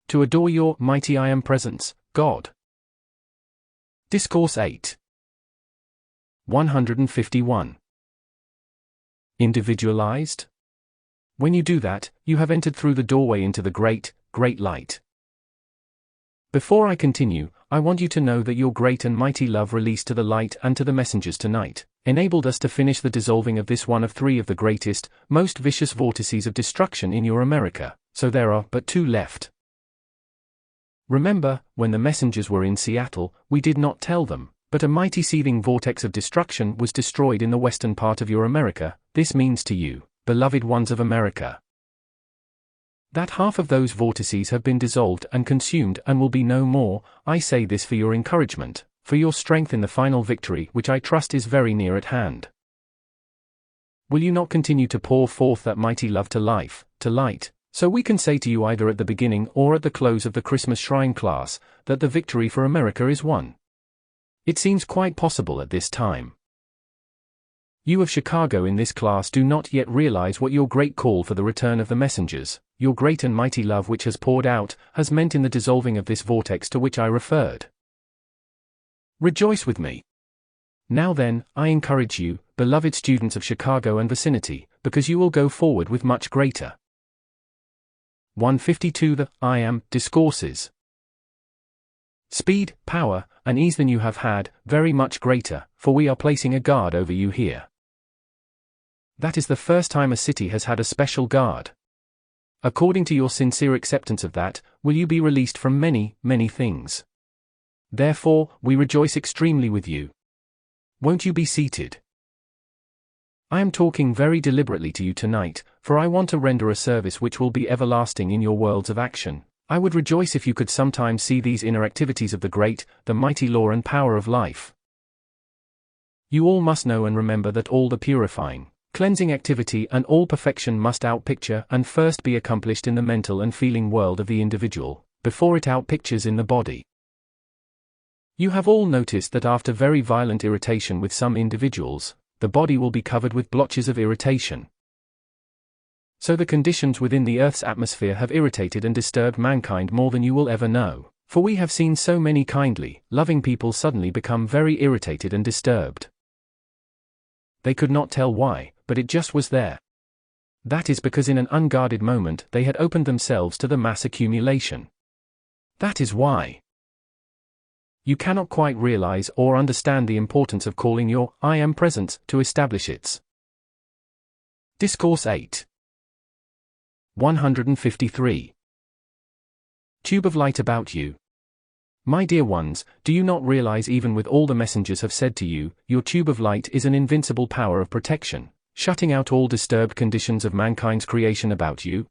To adore your mighty I Am presence, God. Discourse 8. 151. Individualized? When you do that, you have entered through the doorway into the great, great light. Before I continue, I want you to know that your great and mighty love released to the light and to the messengers tonight enabled us to finish the dissolving of this one of three of the greatest, most vicious vortices of destruction in your America, so there are but two left. Remember, when the messengers were in Seattle, we did not tell them, but a mighty seething vortex of destruction was destroyed in the western part of your America. This means to you, beloved ones of America, that half of those vortices have been dissolved and consumed and will be no more. I say this for your encouragement, for your strength in the final victory which I trust is very near at hand. Will you not continue to pour forth that mighty love to life, to light, so we can say to you either at the beginning or at the close of the Christmas Shrine class, that the victory for America is won? It seems quite possible at this time. You of Chicago in this class do not yet realize what your great call for the return of the messengers, your great and mighty love which has poured out, has meant in the dissolving of this vortex to which I referred. Rejoice with me. Now then, I encourage you, beloved students of Chicago and vicinity, because you will go forward with much greater. 152 The I Am Discourses. Speed, power, and ease than you have had, very much greater, for we are placing a guard over you here. That is the first time a city has had a special guard. According to your sincere acceptance of that, will you be released from many, many things. Therefore, we rejoice extremely with you. Won't you be seated? I am talking very deliberately to you tonight, for I want to render a service which will be everlasting in your worlds of action. I would rejoice if you could sometimes see these inner activities of the great, the mighty law and power of life. You all must know and remember that all the purifying, cleansing activity and all perfection must outpicture and first be accomplished in the mental and feeling world of the individual, before it outpictures in the body. You have all noticed that after very violent irritation with some individuals, the body will be covered with blotches of irritation. So the conditions within the Earth's atmosphere have irritated and disturbed mankind more than you will ever know, for we have seen so many kindly, loving people suddenly become very irritated and disturbed. They could not tell why, but it just was there. That is because in an unguarded moment they had opened themselves to the mass accumulation. That is why. You cannot quite realize or understand the importance of calling your I Am presence to establish its. Discourse 8. 153. Tube of light about you. My dear ones, do you not realize even with all the messengers have said to you, your tube of light is an invincible power of protection, shutting out all disturbed conditions of mankind's creation about you?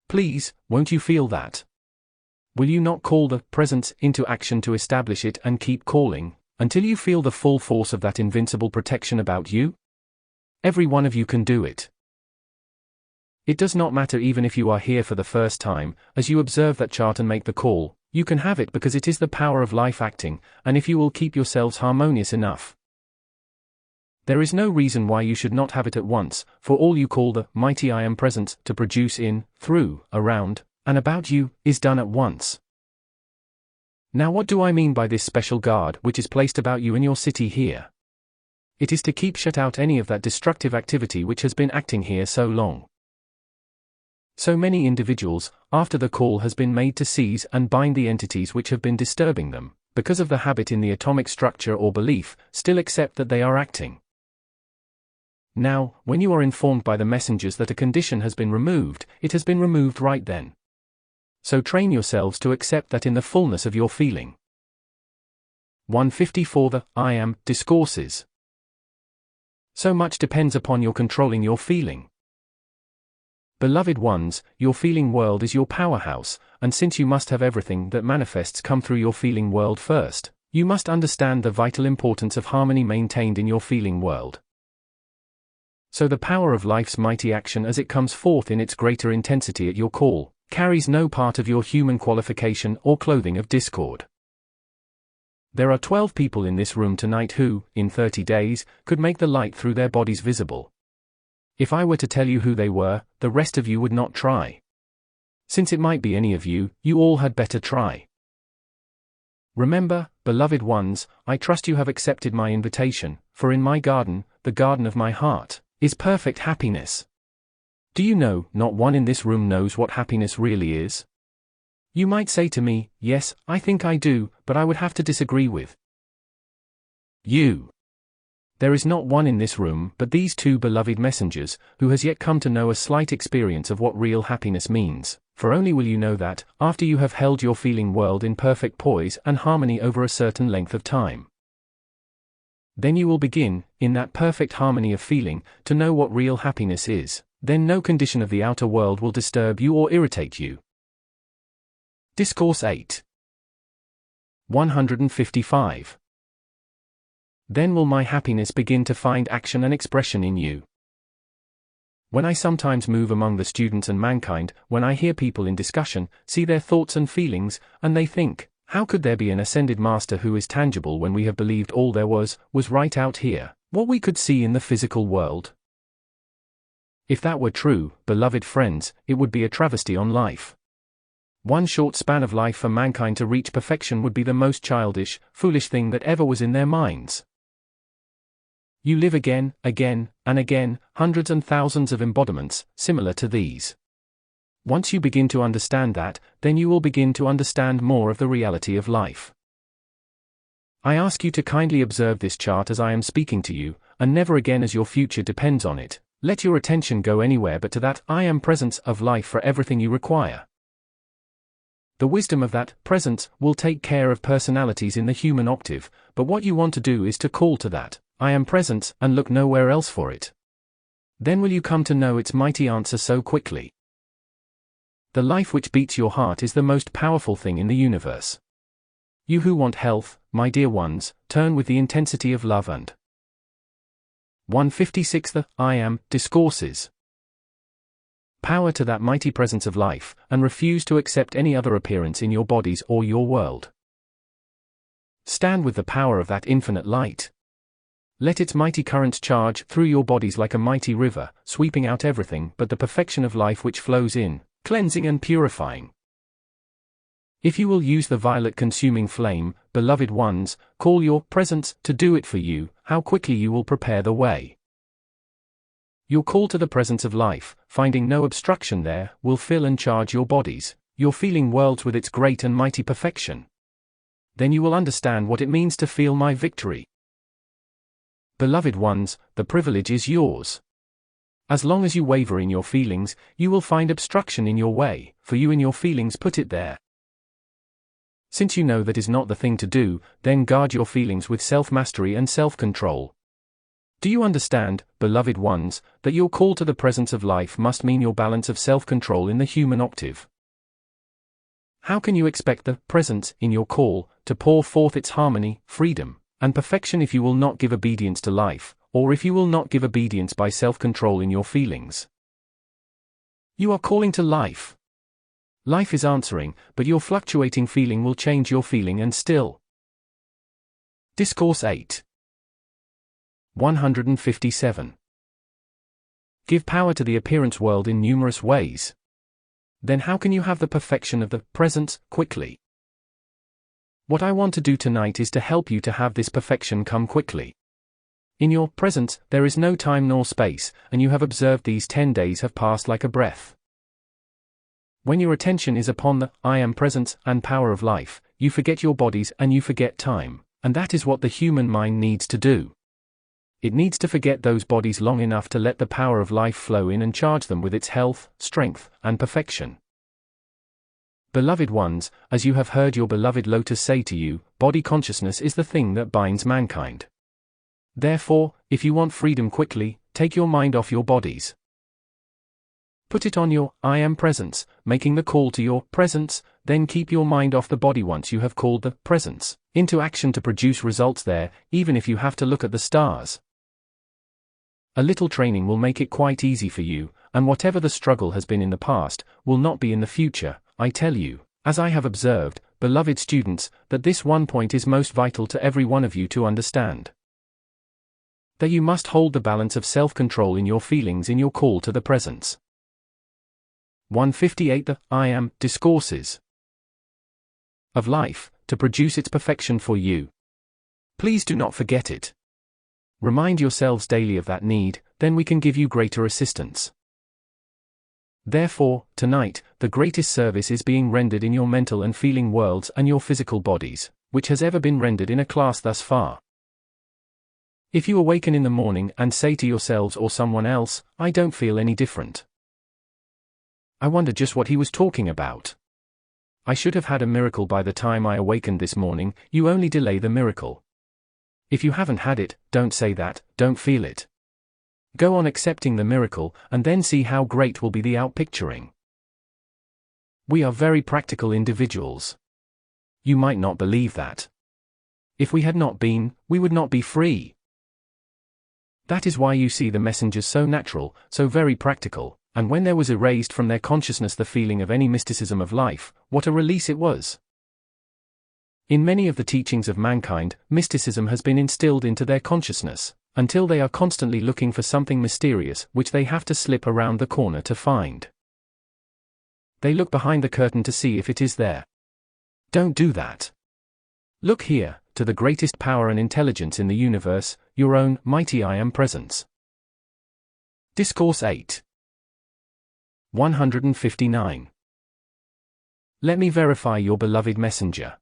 Please, won't you feel that? Will you not call the presence into action to establish it and keep calling, until you feel the full force of that invincible protection about you? Every one of you can do it. It does not matter even if you are here for the first time, as you observe that chart and make the call, you can have it because it is the power of life acting, and if you will keep yourselves harmonious enough. There is no reason why you should not have it at once, for all you call the mighty I Am presence to produce in, through, around, and about you, is done at once. Now what do I mean by this special guard which is placed about you in your city here? It is to keep shut out any of that destructive activity which has been acting here so long. So many individuals, after the call has been made to seize and bind the entities which have been disturbing them, because of the habit in the atomic structure or belief, still accept that they are acting. Now, when you are informed by the messengers that a condition has been removed, it has been removed right then. So train yourselves to accept that in the fullness of your feeling. 154 The I Am Discourses. So much depends upon your controlling your feeling. Beloved ones, your feeling world is your powerhouse, and since you must have everything that manifests come through your feeling world first, you must understand the vital importance of harmony maintained in your feeling world. So the power of life's mighty action as it comes forth in its greater intensity at your call, carries no part of your human qualification or clothing of discord. There are 12 people in this room tonight who, in 30 days, could make the light through their bodies visible. If I were to tell you who they were, the rest of you would not try. Since it might be any of you, you all had better try. Remember, beloved ones, I trust you have accepted my invitation, for in my garden, the garden of my heart, is perfect happiness. Do you know, not one in this room knows what happiness really is? You might say to me, yes, I think I do, but I would have to disagree with you. There is not one in this room but these two beloved messengers, who has yet come to know a slight experience of what real happiness means, for only will you know that, after you have held your feeling world in perfect poise and harmony over a certain length of time. Then you will begin, in that perfect harmony of feeling, to know what real happiness is, then no condition of the outer world will disturb you or irritate you. Discourse 8. 155. Then will my happiness begin to find action and expression in you. When I sometimes move among the students and mankind, when I hear people in discussion, see their thoughts and feelings, and they think, how could there be an ascended master who is tangible when we have believed all there was right out here, what we could see in the physical world? If that were true, beloved friends, it would be a travesty on life. One short span of life for mankind to reach perfection would be the most childish, foolish thing that ever was in their minds. You live again, and again, hundreds and thousands of embodiments, similar to these. Once you begin to understand that, then you will begin to understand more of the reality of life. I ask you to kindly observe this chart as I am speaking to you, and never again as your future depends on it, let your attention go anywhere but to that I am presence of life for everything you require. The wisdom of that presence will take care of personalities in the human octave, but what you want to do is to call to that I am presence and look nowhere else for it. Then will you come to know its mighty answer so quickly. The life which beats your heart is the most powerful thing in the universe. You who want health, my dear ones, turn with the intensity of love and 156 The I Am Discourses. Power to that mighty presence of life, and refuse to accept any other appearance in your bodies or your world. Stand with the power of that infinite light. Let its mighty currents charge through your bodies like a mighty river, sweeping out everything but the perfection of life which flows in, cleansing and purifying. If you will use the violet consuming flame, beloved ones, call your presence to do it for you, how quickly you will prepare the way. Your call to the presence of life, finding no obstruction there, will fill and charge your bodies, your feeling worlds with its great and mighty perfection. Then you will understand what it means to feel my victory. Beloved ones, the privilege is yours. As long as you waver in your feelings, you will find obstruction in your way, for you in your feelings put it there. Since you know that is not the thing to do, then guard your feelings with self-mastery and self-control. Do you understand, beloved ones, that your call to the presence of life must mean your balance of self-control in the human octave? How can you expect the presence in your call to pour forth its harmony, freedom, and perfection if you will not give obedience to life, or if you will not give obedience by self-control in your feelings? You are calling to life. Life is answering, but your fluctuating feeling will change your feeling and still. Discourse 8. 157. Give power to the appearance world in numerous ways. Then how can you have the perfection of the presence quickly? What I want to do tonight is to help you to have this perfection come quickly. In your presence, there is no time nor space, and you have observed these 10 days have passed like a breath. When your attention is upon the I am presence and power of life, you forget your bodies and you forget time, and that is what the human mind needs to do. It needs to forget those bodies long enough to let the power of life flow in and charge them with its health, strength, and perfection. Beloved ones, as you have heard your beloved Lotus say to you, body consciousness is the thing that binds mankind. Therefore, if you want freedom quickly, take your mind off your bodies. Put it on your I am presence, making the call to your presence, then keep your mind off the body once you have called the presence into action to produce results there, even if you have to look at the stars. A little training will make it quite easy for you, and whatever the struggle has been in the past, will not be in the future. I tell you, as I have observed, beloved students, that this one point is most vital to every one of you to understand. That you must hold the balance of self-control in your feelings in your call to the presence. 158 The I Am Discourses of life, to produce its perfection for you. Please do not forget it. Remind yourselves daily of that need, then we can give you greater assistance. Therefore, tonight, the greatest service is being rendered in your mental and feeling worlds and your physical bodies, which has ever been rendered in a class thus far. If you awaken in the morning and say to yourselves or someone else, I don't feel any different. I wonder just what he was talking about. I should have had a miracle by the time I awakened this morning. You only delay the miracle. If you haven't had it, don't say that, don't feel it. Go on accepting the miracle, and then see how great will be the outpicturing. We are very practical individuals. You might not believe that. If we had not been, we would not be free. That is why you see the messengers so natural, so very practical, and when there was erased from their consciousness the feeling of any mysticism of life, what a release it was. In many of the teachings of mankind, mysticism has been instilled into their consciousness, until they are constantly looking for something mysterious which they have to slip around the corner to find. They look behind the curtain to see if it is there. Don't do that. Look here, to the greatest power and intelligence in the universe, your own mighty I Am presence. Discourse 8. 159. Let me verify your beloved messenger.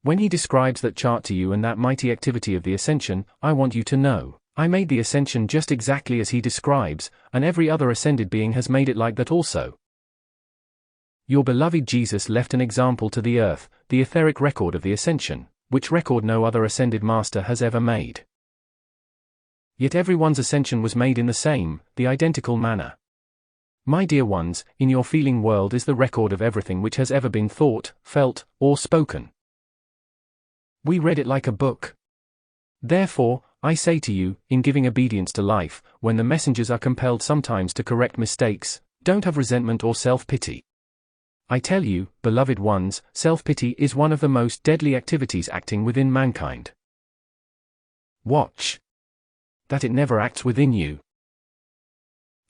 When he describes that chart to you and that mighty activity of the ascension, I want you to know, I made the ascension just exactly as he describes, and every other ascended being has made it like that also. Your beloved Jesus left an example to the earth, the etheric record of the ascension, which record no other ascended master has ever made. Yet everyone's ascension was made in the same, the identical manner. My dear ones, in your feeling world is the record of everything which has ever been thought, felt, or spoken. We read it like a book. Therefore, I say to you, in giving obedience to life, when the messengers are compelled sometimes to correct mistakes, don't have resentment or self-pity. I tell you, beloved ones, self-pity is one of the most deadly activities acting within mankind. Watch that it never acts within you.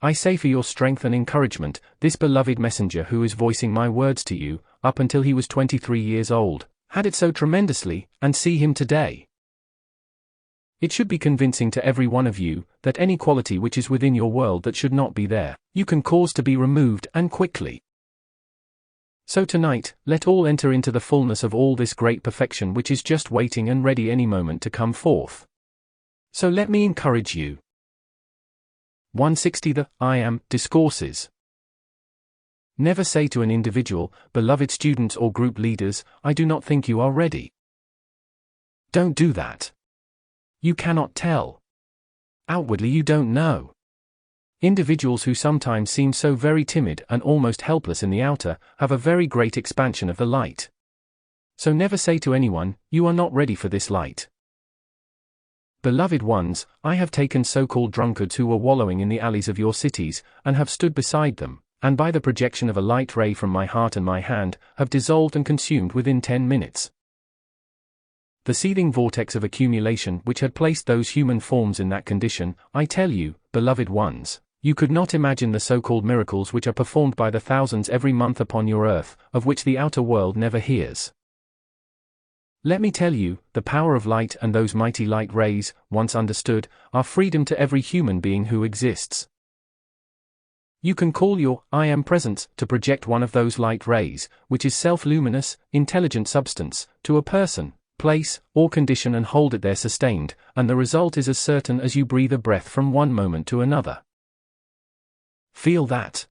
I say for your strength and encouragement, this beloved messenger who is voicing my words to you, up until he was 23 years old, had it so tremendously, and see him today. It should be convincing to every one of you, that any quality which is within your world that should not be there, you can cause to be removed, and quickly. So tonight, let all enter into the fullness of all this great perfection which is just waiting and ready any moment to come forth. So let me encourage you. 160 The I Am Discourses. Never say to an individual, beloved students or group leaders, I do not think you are ready. Don't do that. You cannot tell. Outwardly you don't know. Individuals who sometimes seem so very timid and almost helpless in the outer, have a very great expansion of the light. So never say to anyone, you are not ready for this light. Beloved ones, I have taken so-called drunkards who were wallowing in the alleys of your cities, and have stood beside them, and by the projection of a light ray from my heart and my hand, have dissolved and consumed within 10 minutes. The seething vortex of accumulation which had placed those human forms in that condition, I tell you, beloved ones, you could not imagine the so-called miracles which are performed by the thousands every month upon your earth, of which the outer world never hears. Let me tell you, the power of light and those mighty light rays, once understood, are freedom to every human being who exists. You can call your I Am presence to project one of those light rays, which is self-luminous, intelligent substance, to a person, place, or condition and hold it there sustained, and the result is as certain as you breathe a breath from one moment to another. Feel that.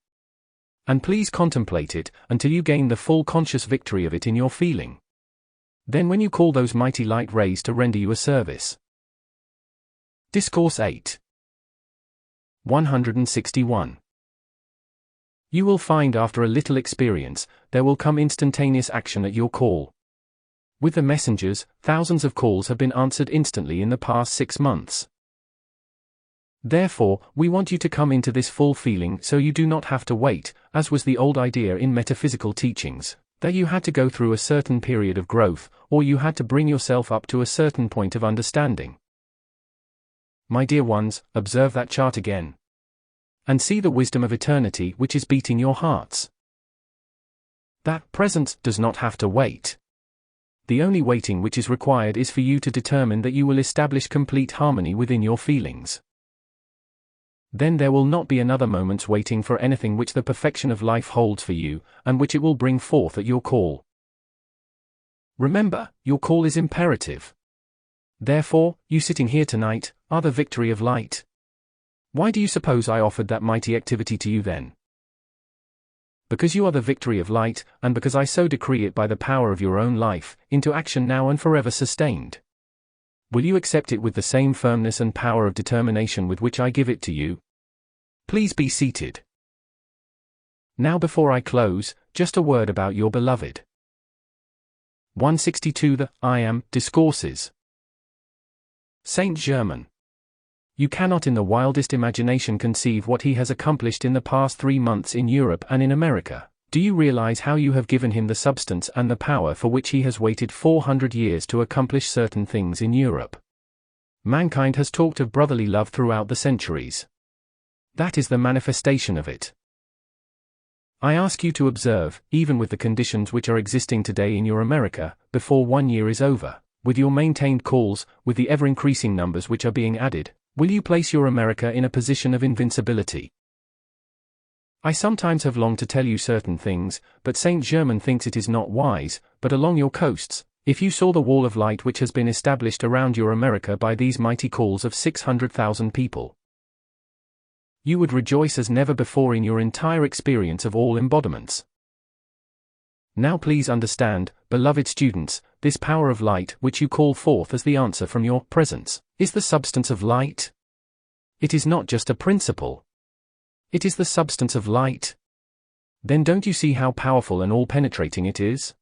And please contemplate it until you gain the full conscious victory of it in your feeling. Then when you call those mighty light rays to render you a service. Discourse 8. 161. You will find after a little experience, there will come instantaneous action at your call. With the messengers, thousands of calls have been answered instantly in the past 6 months. Therefore, we want you to come into this full feeling so you do not have to wait, as was the old idea in metaphysical teachings, that you had to go through a certain period of growth, or you had to bring yourself up to a certain point of understanding. My dear ones, observe that chart again. And see the wisdom of eternity which is beating your hearts. That presence does not have to wait. The only waiting which is required is for you to determine that you will establish complete harmony within your feelings. Then there will not be another moment's waiting for anything which the perfection of life holds for you, and which it will bring forth at your call. Remember, your call is imperative. Therefore, you sitting here tonight, are the victory of light. Why do you suppose I offered that mighty activity to you then? Because you are the victory of light, and because I so decree it by the power of your own life, into action now and forever sustained. Will you accept it with the same firmness and power of determination with which I give it to you? Please be seated. Now before I close, just a word about your beloved. 162 The I Am Discourses. Saint Germain. You cannot in the wildest imagination conceive what he has accomplished in the past 3 months in Europe and in America. Do you realize how you have given him the substance and the power for which he has waited 400 years to accomplish certain things in Europe? Mankind has talked of brotherly love throughout the centuries. That is the manifestation of it. I ask you to observe, even with the conditions which are existing today in your America, before 1 year is over, with your maintained calls, with the ever-increasing numbers which are being added, will you place your America in a position of invincibility? I sometimes have longed to tell you certain things, but Saint Germain thinks it is not wise, but along your coasts, if you saw the wall of light which has been established around your America by these mighty calls of 600,000 people, you would rejoice as never before in your entire experience of all embodiments. Now please understand, beloved students, this power of light which you call forth as the answer from your presence, is the substance of light. It is not just a principle. It is the substance of light. Then don't you see how powerful and all-penetrating it is?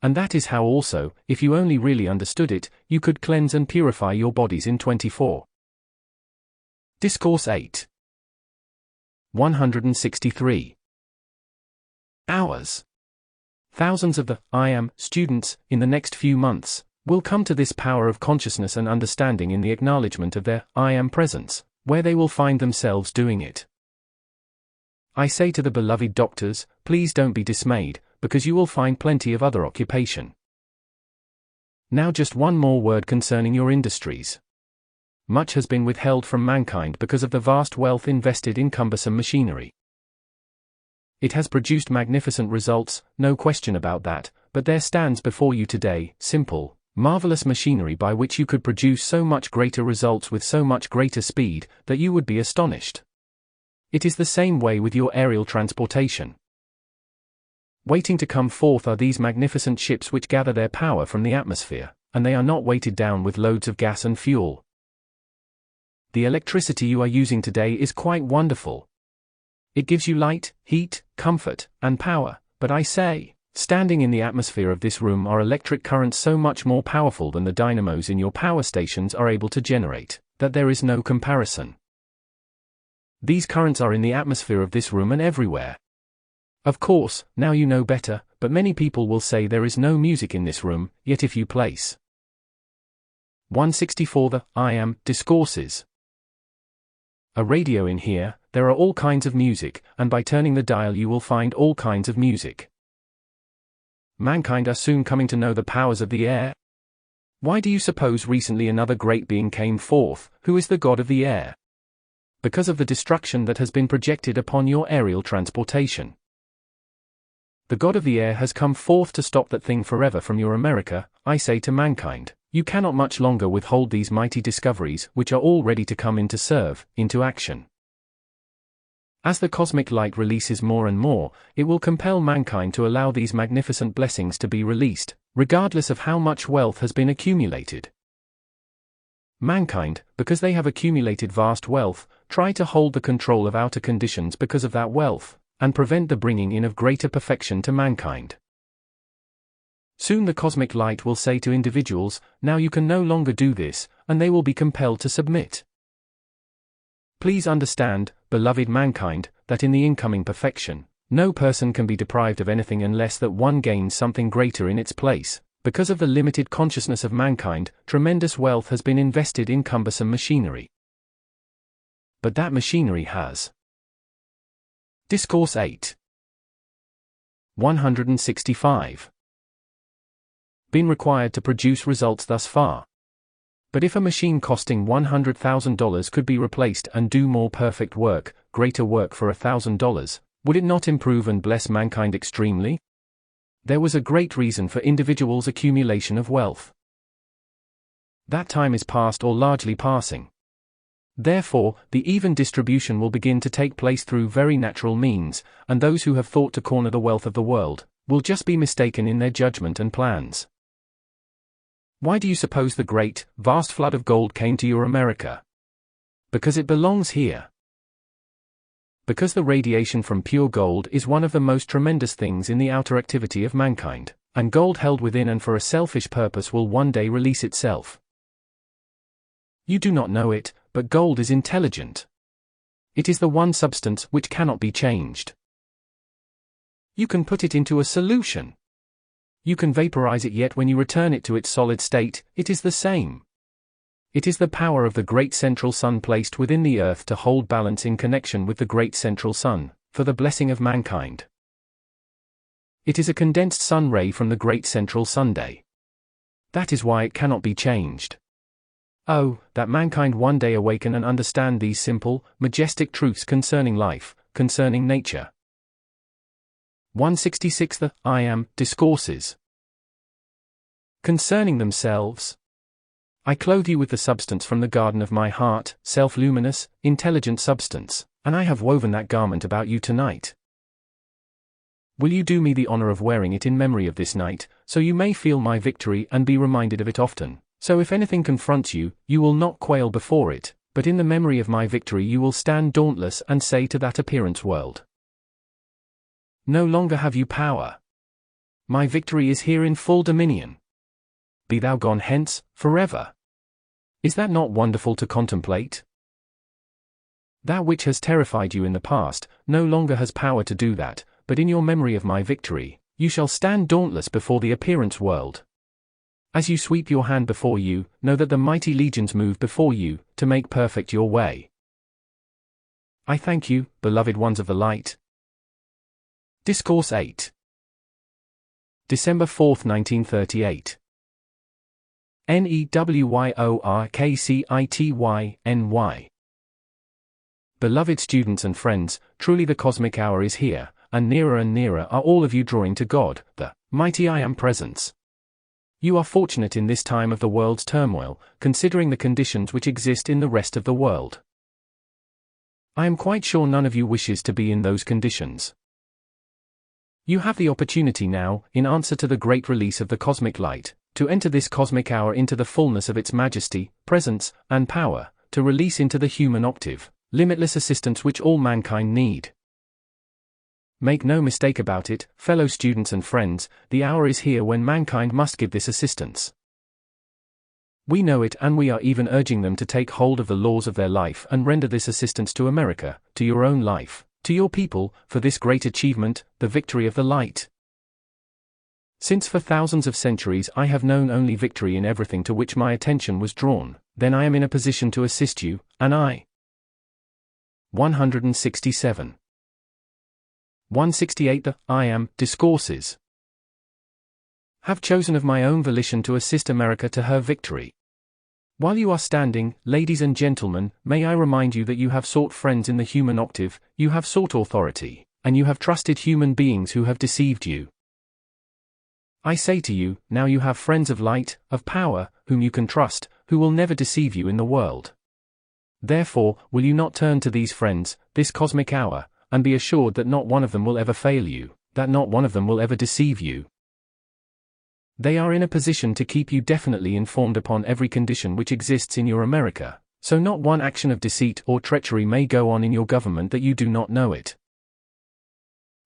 And that is how also, if you only really understood it, you could cleanse and purify your bodies in 24. Discourse 8. 163. Hours. Thousands of the I Am students, in the next few months, will come to this power of consciousness and understanding in the acknowledgement of their I Am presence, where they will find themselves doing it. I say to the beloved doctors, please don't be dismayed, because you will find plenty of other occupation. Now just one more word concerning your industries. Much has been withheld from mankind because of the vast wealth invested in cumbersome machinery. It has produced magnificent results, no question about that, but there stands before you today, simple, marvelous machinery by which you could produce so much greater results with so much greater speed, that you would be astonished. It is the same way with your aerial transportation. Waiting to come forth are these magnificent ships which gather their power from the atmosphere, and they are not weighted down with loads of gas and fuel. The electricity you are using today is quite wonderful. It gives you light, heat, comfort, and power, but I say, standing in the atmosphere of this room are electric currents so much more powerful than the dynamos in your power stations are able to generate, that there is no comparison. These currents are in the atmosphere of this room and everywhere. Of course, now you know better, but many people will say there is no music in this room, yet if you place 164 The I Am Discourses. A radio in here, there are all kinds of music, and by turning the dial you will find all kinds of music. Mankind are soon coming to know the powers of the air. Why do you suppose recently another great being came forth, who is the god of the air? Because of the destruction that has been projected upon your aerial transportation. The god of the air has come forth to stop that thing forever from your America. I say to mankind, you cannot much longer withhold these mighty discoveries which are all ready to come into action. As the cosmic light releases more and more, it will compel mankind to allow these magnificent blessings to be released, regardless of how much wealth has been accumulated. Mankind, because they have accumulated vast wealth, try to hold the control of outer conditions because of that wealth, and prevent the bringing in of greater perfection to mankind. Soon the cosmic light will say to individuals, now you can no longer do this, and they will be compelled to submit. Please understand, beloved mankind, that in the incoming perfection, no person can be deprived of anything unless that one gains something greater in its place. Because of the limited consciousness of mankind, tremendous wealth has been invested in cumbersome machinery. But that machinery has. Discourse 8. 165. Been required to produce results thus far. But if a machine costing $100,000 could be replaced and do more perfect work, greater work for $1,000, would it not improve and bless mankind extremely? There was a great reason for individuals' accumulation of wealth. That time is past or largely passing. Therefore, the even distribution will begin to take place through very natural means, and those who have thought to corner the wealth of the world will just be mistaken in their judgment and plans. Why do you suppose the great, vast flood of gold came to your America? Because it belongs here. Because the radiation from pure gold is one of the most tremendous things in the outer activity of mankind, and gold held within and for a selfish purpose will one day release itself. You do not know it, but gold is intelligent. It is the one substance which cannot be changed. You can put it into a solution. You can vaporize it, yet when you return it to its solid state, it is the same. It is the power of the great central sun placed within the earth to hold balance in connection with the great central sun, for the blessing of mankind. It is a condensed sun ray from the great central Sunday. That is why it cannot be changed. Oh, that mankind one day awaken and understand these simple, majestic truths concerning life, concerning nature. 166. The I Am Discourses. Concerning themselves. I clothe you with the substance from the garden of my heart, self-luminous, intelligent substance, and I have woven that garment about you tonight. Will you do me the honor of wearing it in memory of this night, so you may feel my victory and be reminded of it often, so if anything confronts you, you will not quail before it, but in the memory of my victory you will stand dauntless and say to that appearance world, no longer have you power. My victory is here in full dominion. Be thou gone hence, forever. Is that not wonderful to contemplate? That which has terrified you in the past, no longer has power to do that, but in your memory of my victory, you shall stand dauntless before the appearance world. As you sweep your hand before you, know that the mighty legions move before you, to make perfect your way. I thank you, beloved ones of the light. Discourse 8. December 4, 1938. NEWYORKCITYNY. Beloved students and friends, truly the cosmic hour is here, and nearer are all of you drawing to God, the mighty I Am Presence. You are fortunate in this time of the world's turmoil, considering the conditions which exist in the rest of the world. I am quite sure none of you wishes to be in those conditions. You have the opportunity now, in answer to the great release of the cosmic light, to enter this cosmic hour into the fullness of its majesty, presence, and power, to release into the human octave, limitless assistance which all mankind need. Make no mistake about it, fellow students and friends, the hour is here when mankind must give this assistance. We know it, and we are even urging them to take hold of the laws of their life and render this assistance to America, to your own life, to your people, for this great achievement, the victory of the light. Since for thousands of centuries I have known only victory in everything to which my attention was drawn, then I am in a position to assist you, and I. 167. 168. The I Am Discourses. Have chosen of my own volition to assist America to her victory. While you are standing, ladies and gentlemen, may I remind you that you have sought friends in the human octave, you have sought authority, and you have trusted human beings who have deceived you. I say to you, now you have friends of light, of power, whom you can trust, who will never deceive you in the world. Therefore, will you not turn to these friends, this cosmic hour, and be assured that not one of them will ever fail you, that not one of them will ever deceive you. They are in a position to keep you definitely informed upon every condition which exists in your America, so not one action of deceit or treachery may go on in your government that you do not know it.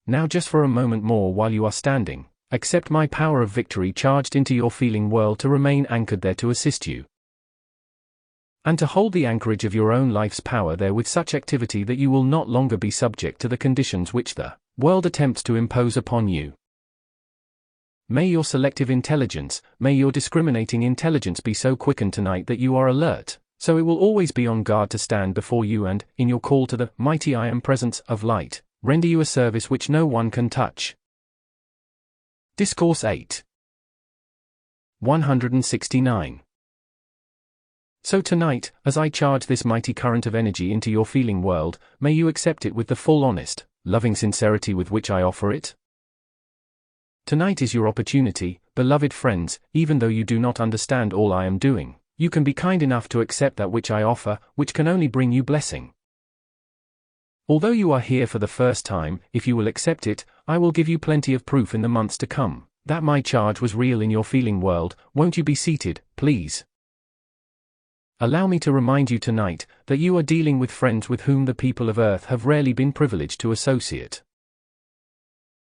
Now just for a moment more while you are standing, accept my power of victory charged into your feeling world to remain anchored there to assist you. And to hold the anchorage of your own life's power there with such activity that you will not longer be subject to the conditions which the world attempts to impose upon you. May your selective intelligence, may your discriminating intelligence be so quickened tonight that you are alert, so it will always be on guard to stand before you and, in your call to the mighty I Am presence of light, render you a service which no one can touch. Discourse 8. 169. So tonight, as I charge this mighty current of energy into your feeling world, may you accept it with the full honest, loving sincerity with which I offer it. Tonight is your opportunity, beloved friends, even though you do not understand all I am doing, you can be kind enough to accept that which I offer, which can only bring you blessing. Although you are here for the first time, if you will accept it, I will give you plenty of proof in the months to come, that my charge was real in your feeling world. Won't you be seated, please? Allow me to remind you tonight, that you are dealing with friends with whom the people of Earth have rarely been privileged to associate.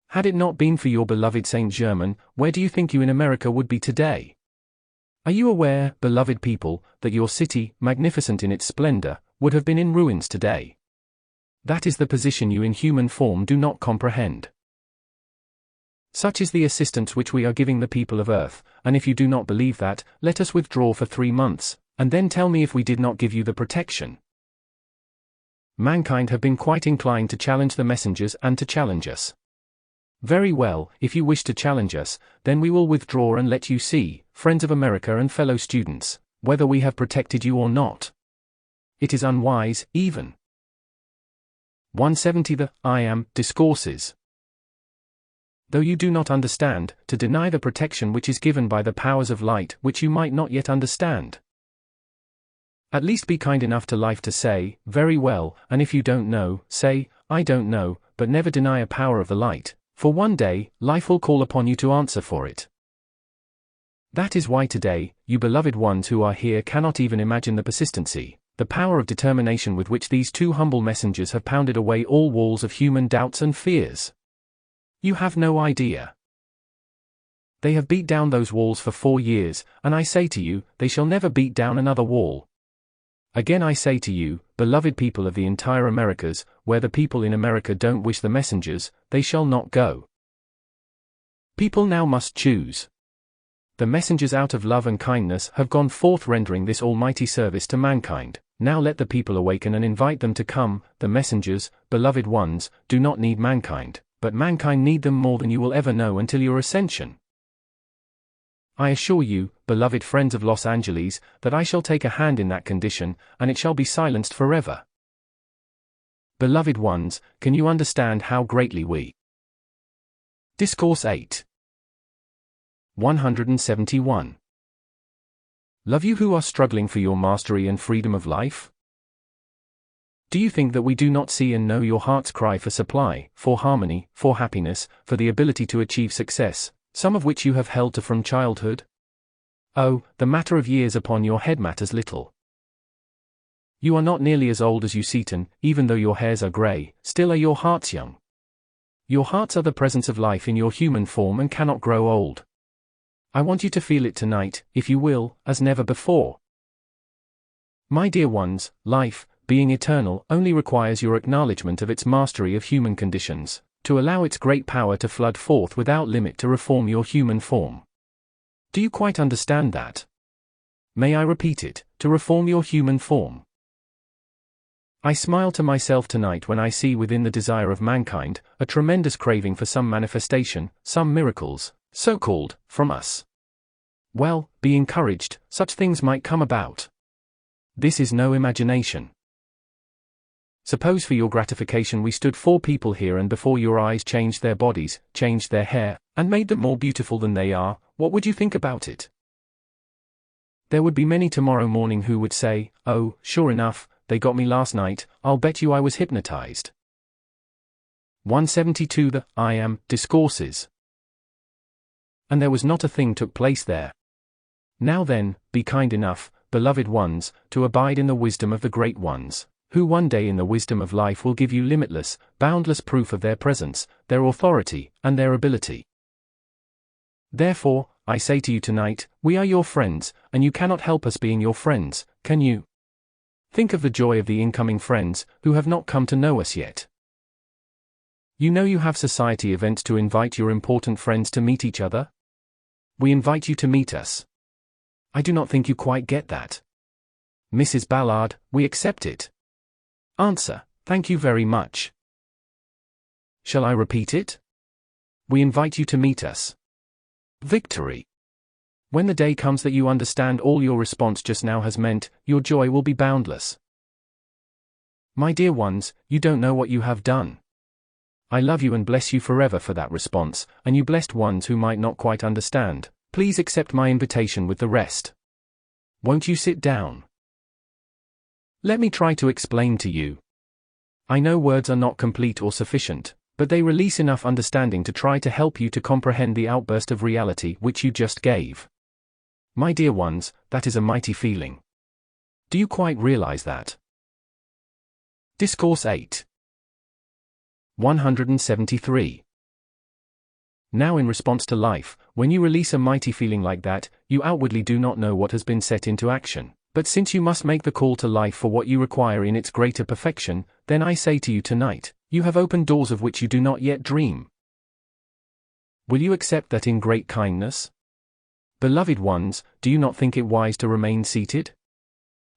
Had it not been for your beloved Saint Germain, where do you think you in America would be today? Are you aware, beloved people, that your city, magnificent in its splendor, would have been in ruins today? That is the position you in human form do not comprehend. Such is the assistance which we are giving the people of Earth, and if you do not believe that, let us withdraw for 3 months, and then tell me if we did not give you the protection. Mankind have been quite inclined to challenge the messengers and to challenge us. Very well, if you wish to challenge us, then we will withdraw and let you see, friends of America and fellow students, whether we have protected you or not. It is unwise, even. 170. The I Am Discourses. Though you do not understand, to deny the protection which is given by the powers of light which you might not yet understand. At least be kind enough to life to say, very well, and if you don't know, say, I don't know, but never deny a power of the light. For one day, life will call upon you to answer for it. That is why today, you beloved ones who are here cannot even imagine the persistency, the power of determination with which these 2 humble messengers have pounded away all walls of human doubts and fears. You have no idea. They have beat down those walls for 4 years, and I say to you, they shall never beat down another wall. Again I say to you, beloved people of the entire Americas, where the people in America don't wish the messengers, they shall not go. People now must choose. The messengers out of love and kindness have gone forth rendering this almighty service to mankind. Now let the people awaken and invite them to come. The messengers, beloved ones, do not need mankind, but mankind need them more than you will ever know until your ascension. I assure you, beloved friends of Los Angeles, that I shall take a hand in that condition, and it shall be silenced forever. Beloved ones, can you understand how greatly we? Discourse 8. 171. Love you who are struggling for your mastery and freedom of life? Do you think that we do not see and know your heart's cry for supply, for harmony, for happiness, for the ability to achieve success, some of which you have held to from childhood? Oh, the matter of years upon your head matters little. You are not nearly as old as you Seaton, even though your hairs are grey, still are your hearts young. Your hearts are the presence of life in your human form and cannot grow old. I want you to feel it tonight, if you will, as never before. My dear ones, life, being eternal, only requires your acknowledgement of its mastery of human conditions, to allow its great power to flood forth without limit to reform your human form. Do you quite understand that? May I repeat it, to reform your human form? I smile to myself tonight when I see within the desire of mankind, a tremendous craving for some manifestation, some miracles, so-called, from us. Well, be encouraged, such things might come about. This is no imagination. Suppose for your gratification we stood 4 people here and before your eyes changed their bodies, changed their hair, and made them more beautiful than they are, what would you think about it? There would be many tomorrow morning who would say, oh, sure enough, they got me last night, I'll bet you I was hypnotized. 172 The I Am, Discourses. And there was not a thing took place there. Now then, be kind enough, beloved ones, to abide in the wisdom of the great ones, who one day in the wisdom of life will give you limitless, boundless proof of their presence, their authority, and their ability. Therefore, I say to you tonight, we are your friends, and you cannot help us being your friends, can you? Think of the joy of the incoming friends, who have not come to know us yet. You know you have society events to invite your important friends to meet each other? We invite you to meet us. I do not think you quite get that. Mrs. Ballard, we accept it. Answer, thank you very much. Shall I repeat it? We invite you to meet us. Victory. When the day comes that you understand all your response just now has meant, your joy will be boundless. My dear ones, you don't know what you have done. I love you and bless you forever for that response, and you blessed ones who might not quite understand, please accept my invitation with the rest. Won't you sit down? Let me try to explain to you. I know words are not complete or sufficient, but they release enough understanding to try to help you to comprehend the outburst of reality which you just gave. My dear ones, that is a mighty feeling. Do you quite realize that? Discourse 8. 173. Now in response to life, when you release a mighty feeling like that, you outwardly do not know what has been set into action, but since you must make the call to life for what you require in its greater perfection, then I say to you tonight, you have opened doors of which you do not yet dream. Will you accept that in great kindness? Beloved ones, do you not think it wise to remain seated?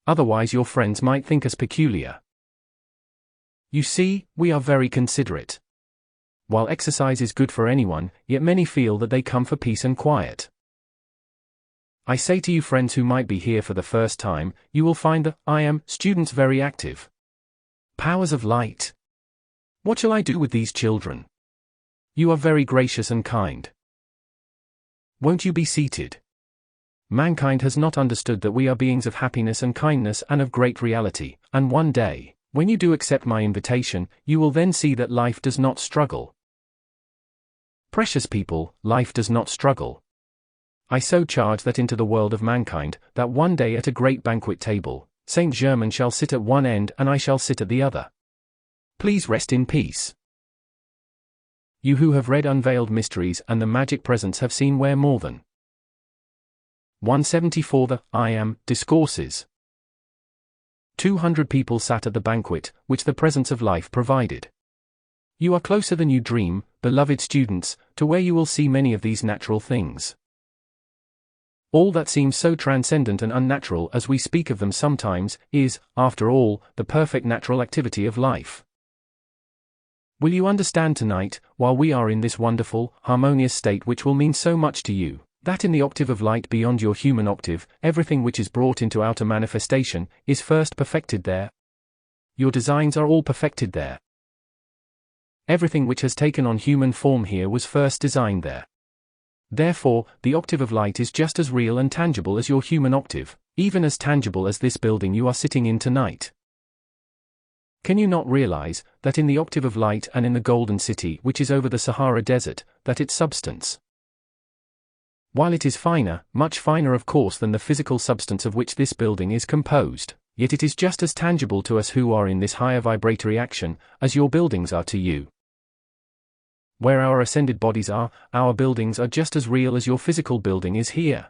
Otherwise your friends might think us peculiar. You see, we are very considerate. While exercise is good for anyone, yet many feel that they come for peace and quiet. I say to you friends who might be here for the first time, you will find the I Am students very active. Powers of light. What shall I do with these children? You are very gracious and kind. Won't you be seated? Mankind has not understood that we are beings of happiness and kindness and of great reality, and one day, when you do accept my invitation, you will then see that life does not struggle. Precious people, life does not struggle. I so charge that into the world of mankind, that one day at a great banquet table, Saint Germain shall sit at one end and I shall sit at the other. Please rest in peace. You who have read Unveiled Mysteries and the Magic Presence have seen where more than 174 The I Am, Discourses. 200 people sat at the banquet, which the presence of life provided. You are closer than you dream, beloved students, to where you will see many of these natural things. All that seems so transcendent and unnatural as we speak of them sometimes, is, after all, the perfect natural activity of life. Will you understand tonight, while we are in this wonderful, harmonious state which will mean so much to you, that in the octave of light beyond your human octave, everything which is brought into outer manifestation, is first perfected there? Your designs are all perfected there. Everything which has taken on human form here was first designed there. Therefore, the octave of light is just as real and tangible as your human octave, even as tangible as this building you are sitting in tonight. Can you not realize, that in the octave of light and in the golden city which is over the Sahara Desert, that its substance, while it is finer, much finer of course than the physical substance of which this building is composed, yet it is just as tangible to us who are in this higher vibratory action, as your buildings are to you. Where our ascended bodies are, our buildings are just as real as your physical building is here.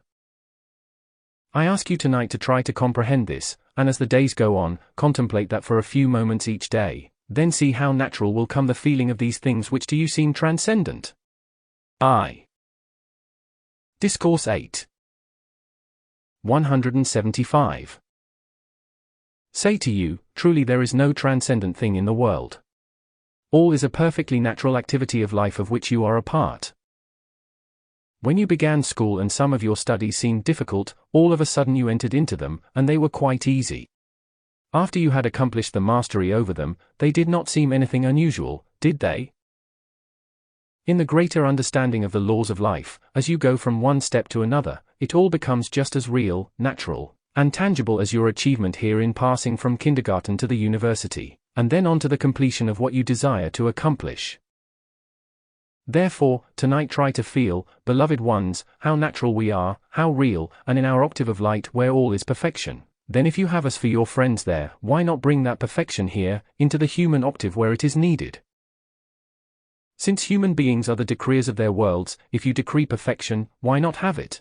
I ask you tonight to try to comprehend this, and as the days go on, contemplate that for a few moments each day, then see how natural will come the feeling of these things which to you seem transcendent. Discourse 8. 175. Say to you, truly there is no transcendent thing in the world. All is a perfectly natural activity of life of which you are a part. When you began school and some of your studies seemed difficult, all of a sudden you entered into them, and they were quite easy. After you had accomplished the mastery over them, they did not seem anything unusual, did they? In the greater understanding of the laws of life, as you go from one step to another, it all becomes just as real, natural, and tangible as your achievement here in passing from kindergarten to the university, and then on to the completion of what you desire to accomplish. Therefore, tonight try to feel, beloved ones, how natural we are, how real, and in our octave of light where all is perfection. Then if you have us for your friends there, why not bring that perfection here, into the human octave where it is needed? Since human beings are the decreers of their worlds, if you decree perfection, why not have it?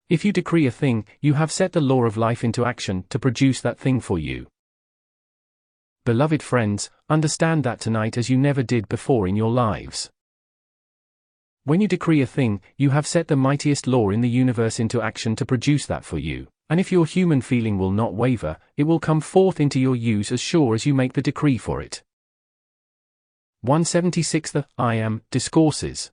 If you decree a thing, you have set the law of life into action to produce that thing for you. Beloved friends, understand that tonight as you never did before in your lives. When you decree a thing, you have set the mightiest law in the universe into action to produce that for you, and if your human feeling will not waver, it will come forth into your use as sure as you make the decree for it. 176. The I Am Discourses.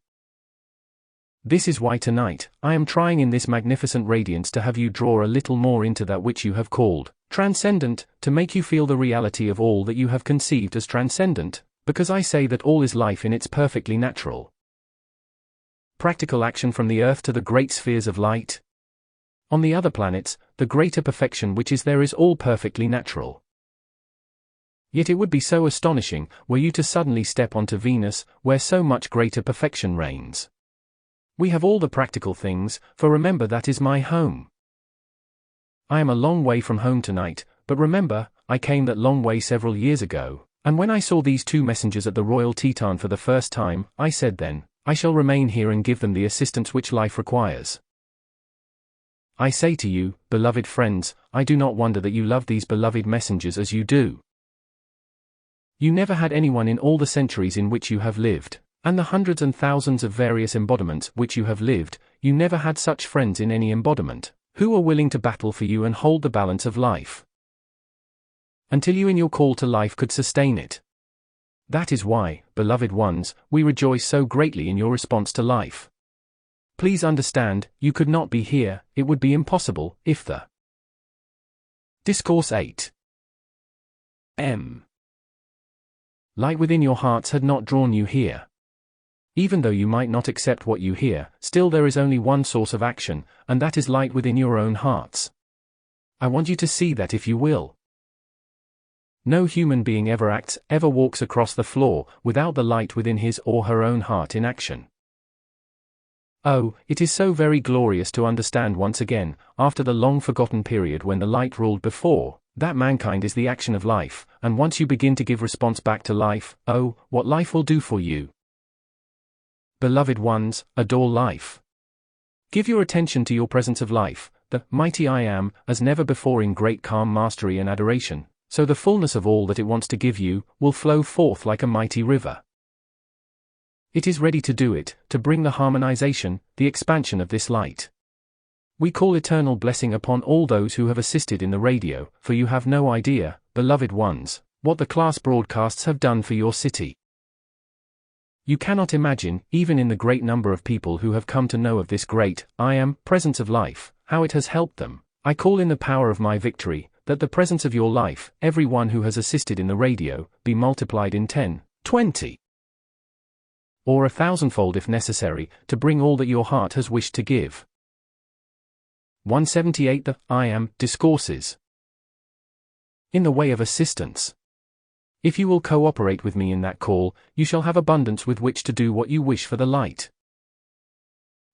This is why tonight, I am trying in this magnificent radiance to have you draw a little more into that which you have called transcendent, to make you feel the reality of all that you have conceived as transcendent, because I say that all is life in its perfectly natural practical action from the earth to the great spheres of light. On the other planets, the greater perfection which is there is all perfectly natural. Yet it would be so astonishing, were you to suddenly step onto Venus, where so much greater perfection reigns. We have all the practical things, for remember that is my home. I am a long way from home tonight, but remember, I came that long way several years ago, and when I saw these two messengers at the Royal Teton for the first time, I said then, I shall remain here and give them the assistance which life requires. I say to you, beloved friends, I do not wonder that you love these beloved messengers as you do. You never had anyone in all the centuries in which you have lived, and the hundreds and thousands of various embodiments which you have lived, you never had such friends in any embodiment, who were willing to battle for you and hold the balance of life, until you in your call to life could sustain it. That is why, beloved ones, we rejoice so greatly in your response to life. Please understand, you could not be here, it would be impossible, if the Discourse 8 M. Light within your hearts had not drawn you here. Even though you might not accept what you hear, still there is only one source of action, and that is light within your own hearts. I want you to see that if you will. No human being ever acts, ever walks across the floor, without the light within his or her own heart in action. Oh, it is so very glorious to understand once again, after the long-forgotten period when the light ruled before, that mankind is the action of life, and once you begin to give response back to life, oh, what life will do for you. Beloved ones, adore life. Give your attention to your presence of life, the mighty I Am, as never before in great calm mastery and adoration, so the fullness of all that it wants to give you, will flow forth like a mighty river. It is ready to do it, to bring the harmonization, the expansion of this light. We call eternal blessing upon all those who have assisted in the radio, for you have no idea, beloved ones, what the class broadcasts have done for your city. You cannot imagine, even in the great number of people who have come to know of this great, I Am, presence of life, how it has helped them. I call in the power of my victory, that the presence of your life, every one who has assisted in the radio, be multiplied in 10, 20, or 1,000-fold if necessary, to bring all that your heart has wished to give. 178. The I Am Discourses. In the way of assistance. If you will cooperate with me in that call, you shall have abundance with which to do what you wish for the light.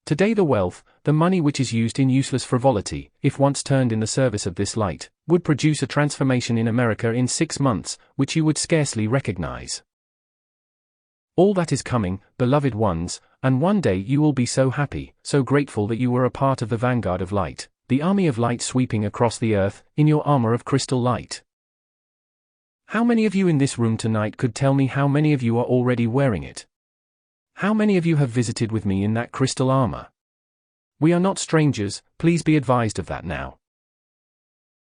Today the wealth, the money which is used in useless frivolity, if once turned in the service of this light, would produce a transformation in America in 6 months, which you would scarcely recognize. All that is coming, beloved ones, and one day you will be so happy, so grateful that you were a part of the vanguard of light, the army of light sweeping across the earth, in your armor of crystal light. How many of you in this room tonight could tell me how many of you are already wearing it? How many of you have visited with me in that crystal armor? We are not strangers, please be advised of that now.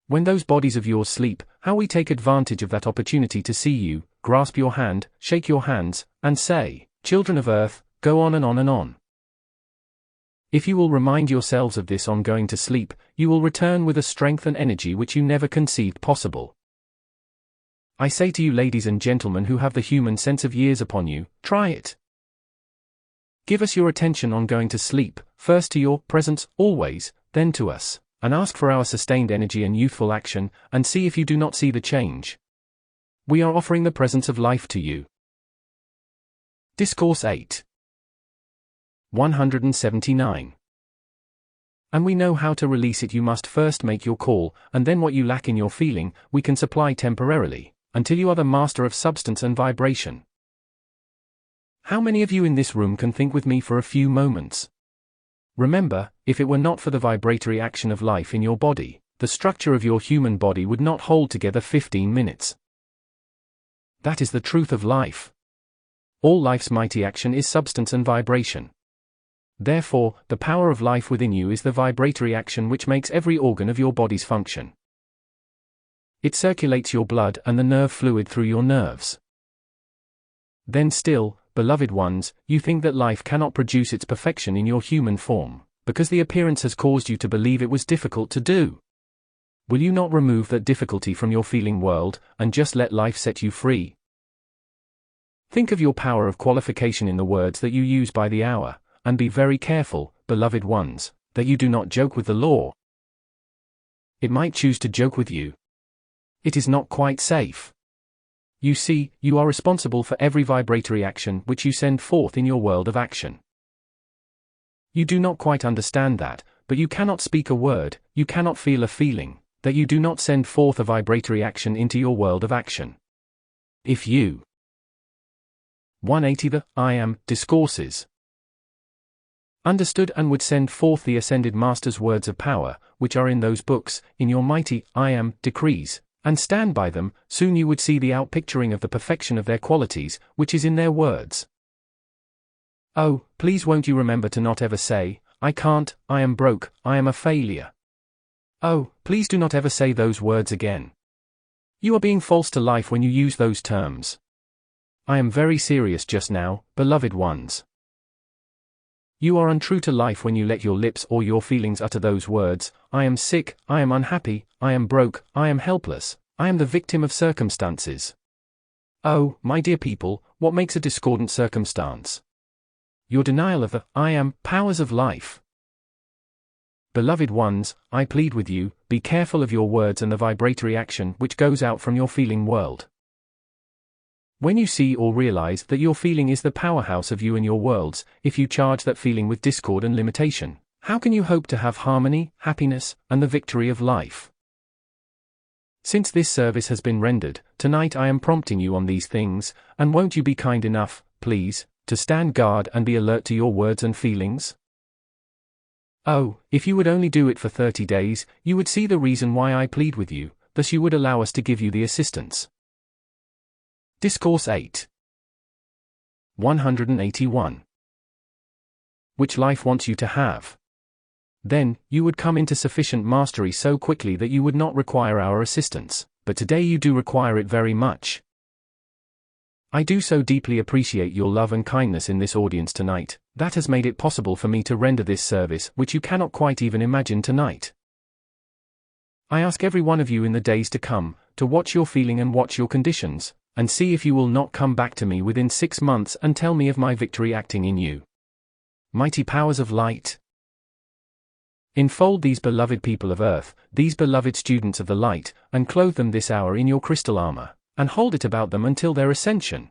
When those bodies of yours sleep, how we take advantage of that opportunity to see you, grasp your hand, shake your hands, and say, children of earth, go on and on and on. If you will remind yourselves of this on going to sleep, you will return with a strength and energy which you never conceived possible. I say to you ladies and gentlemen who have the human sense of years upon you, try it. Give us your attention on going to sleep, first to your presence, always, then to us, and ask for our sustained energy and youthful action, and see if you do not see the change. We are offering the presence of life to you. Discourse 8. 179. And we know how to release it. You must first make your call, and then what you lack in your feeling, we can supply temporarily, until you are the master of substance and vibration. How many of you in this room can think with me for a few moments? Remember, if it were not for the vibratory action of life in your body, the structure of your human body would not hold together 15 minutes. That is the truth of life. All life's mighty action is substance and vibration. Therefore, the power of life within you is the vibratory action which makes every organ of your body's function. It circulates your blood and the nerve fluid through your nerves. Then still, beloved ones, you think that life cannot produce its perfection in your human form, because the appearance has caused you to believe it was difficult to do. Will you not remove that difficulty from your feeling world, and just let life set you free? Think of your power of qualification in the words that you use by the hour, and be very careful, beloved ones, that you do not joke with the law. It might choose to joke with you. It is not quite safe. You see, you are responsible for every vibratory action which you send forth in your world of action. You do not quite understand that, but you cannot speak a word, you cannot feel a feeling, that you do not send forth a vibratory action into your world of action. If you 180 The I Am Discourses understood and would send forth the Ascended Master's words of power, which are in those books, in your mighty I Am decrees, and stand by them, soon you would see the outpicturing of the perfection of their qualities, which is in their words. Oh, please won't you remember to not ever say, I can't, I am broke, I am a failure. Oh, please do not ever say those words again. You are being false to life when you use those terms. I am very serious just now, beloved ones. You are untrue to life when you let your lips or your feelings utter those words, I am sick, I am unhappy, I am broke, I am helpless, I am the victim of circumstances. Oh, my dear people, what makes a discordant circumstance? Your denial of the I am powers of life. Beloved ones, I plead with you, be careful of your words and the vibratory action which goes out from your feeling world. When you see or realize that your feeling is the powerhouse of you and your worlds, if you charge that feeling with discord and limitation, how can you hope to have harmony, happiness, and the victory of life? Since this service has been rendered, tonight I am prompting you on these things, and won't you be kind enough, please, to stand guard and be alert to your words and feelings? Oh, if you would only do it for 30 days, you would see the reason why I plead with you, thus you would allow us to give you the assistance. Discourse 8. 181. Which life wants you to have. Then, you would come into sufficient mastery so quickly that you would not require our assistance, but today you do require it very much. I do so deeply appreciate your love and kindness in this audience tonight, that has made it possible for me to render this service which you cannot quite even imagine tonight. I ask every one of you in the days to come, to watch your feeling and watch your conditions, and see if you will not come back to me within 6 months and tell me of my victory acting in you. Mighty powers of light. Enfold these beloved people of earth, these beloved students of the light, and clothe them this hour in your crystal armor, and hold it about them until their ascension.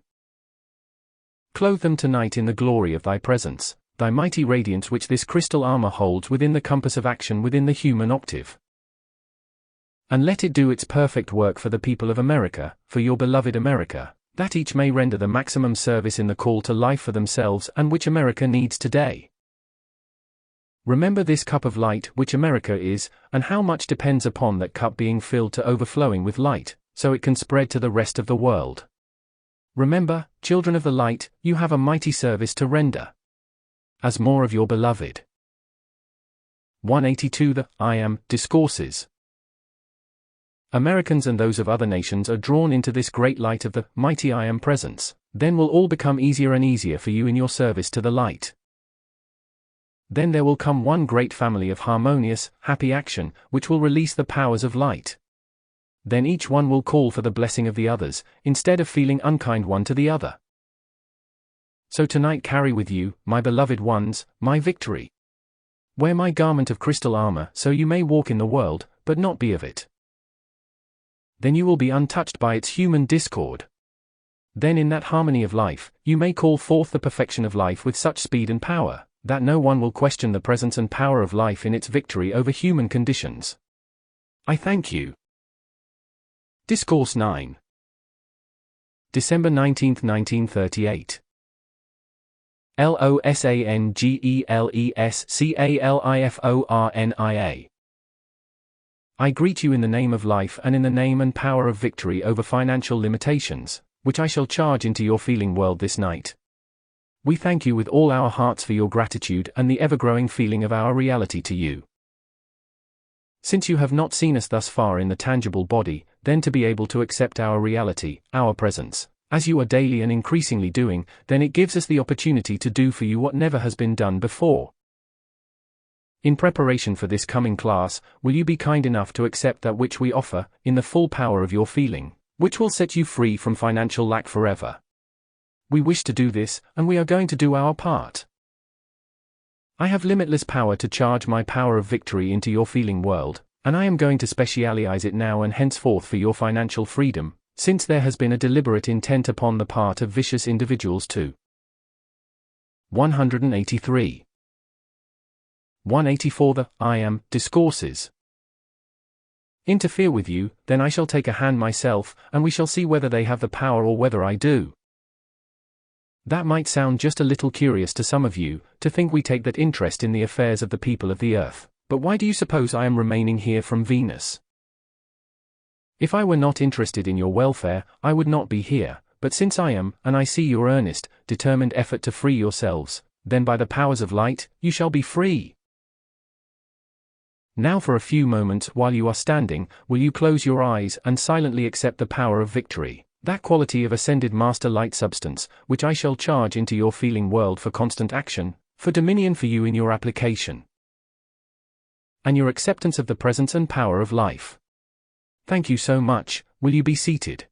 Clothe them tonight in the glory of thy presence, thy mighty radiance which this crystal armor holds within the compass of action within the human octave. And let it do its perfect work for the people of America, for your beloved America, that each may render the maximum service in the call to life for themselves and which America needs today. Remember this cup of light which America is, and how much depends upon that cup being filled to overflowing with light, so it can spread to the rest of the world. Remember, children of the light, you have a mighty service to render. As more of your beloved. 182 The I Am Discourses. Americans and those of other nations are drawn into this great light of the mighty I Am presence, then will all become easier and easier for you in your service to the light. Then there will come one great family of harmonious, happy action, which will release the powers of light. Then each one will call for the blessing of the others, instead of feeling unkind one to the other. So tonight carry with you, my beloved ones, my victory. Wear my garment of crystal armor so you may walk in the world, but not be of it. Then you will be untouched by its human discord. Then in that harmony of life, you may call forth the perfection of life with such speed and power, that no one will question the presence and power of life in its victory over human conditions. I thank you. Discourse 9. December 19, 1938. LOSANGELESCALIFORNIA. I greet you in the name of life and in the name and power of victory over financial limitations, which I shall charge into your feeling world this night. We thank you with all our hearts for your gratitude and the ever-growing feeling of our reality to you. Since you have not seen us thus far in the tangible body, then to be able to accept our reality, our presence, as you are daily and increasingly doing, then it gives us the opportunity to do for you what never has been done before. In preparation for this coming class, will you be kind enough to accept that which we offer, in the full power of your feeling, which will set you free from financial lack forever? We wish to do this, and we are going to do our part. I have limitless power to charge my power of victory into your feeling world, and I am going to specialize it now and henceforth for your financial freedom, since there has been a deliberate intent upon the part of vicious individuals to. 183. 184. The I Am Discourses. Interfere with you, then I shall take a hand myself, and we shall see whether they have the power or whether I do. That might sound just a little curious to some of you, to think we take that interest in the affairs of the people of the earth, but why do you suppose I am remaining here from Venus? If I were not interested in your welfare, I would not be here, but since I am, and I see your earnest, determined effort to free yourselves, then by the powers of light, you shall be free. Now for a few moments while you are standing, will you close your eyes and silently accept the power of victory, that quality of ascended master light substance, which I shall charge into your feeling world for constant action, for dominion for you in your application, and your acceptance of the presence and power of life. Thank you so much. Will you be seated?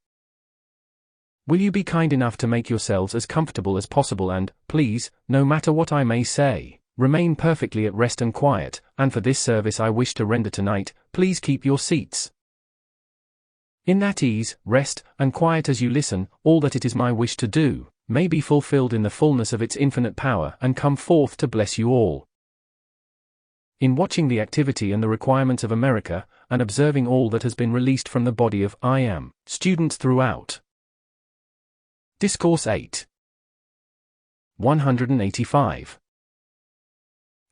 Will you be kind enough to make yourselves as comfortable as possible and, please, no matter what I may say, remain perfectly at rest and quiet, and for this service I wish to render tonight, please keep your seats. In that ease, rest, and quiet as you listen, all that it is my wish to do, may be fulfilled in the fullness of its infinite power and come forth to bless you all. In watching the activity and the requirements of America, and observing all that has been released from the body of I Am students throughout. Discourse 8. 185.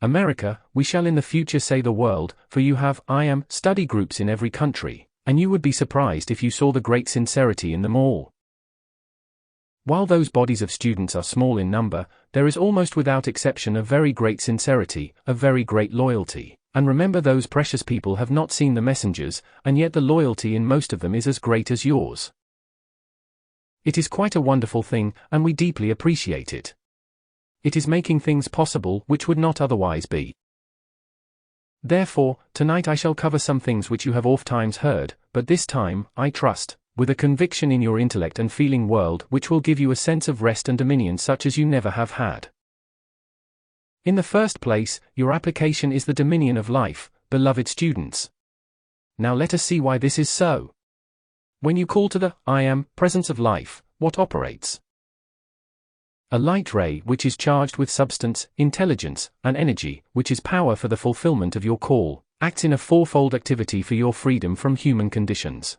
America, we shall in the future say the world, for you have I Am study groups in every country, and you would be surprised if you saw the great sincerity in them all. While those bodies of students are small in number, there is almost without exception a very great sincerity, a very great loyalty, and remember those precious people have not seen the messengers, and yet the loyalty in most of them is as great as yours. It is quite a wonderful thing, and we deeply appreciate it. It is making things possible which would not otherwise be. Therefore, tonight I shall cover some things which you have oft-times heard, but this time, I trust, with a conviction in your intellect and feeling world which will give you a sense of rest and dominion such as you never have had. In the first place, your application is the dominion of life, beloved students. Now let us see why this is so. When you call to the I Am presence of life, what operates? A light ray which is charged with substance, intelligence, and energy, which is power for the fulfillment of your call, acts in a fourfold activity for your freedom from human conditions.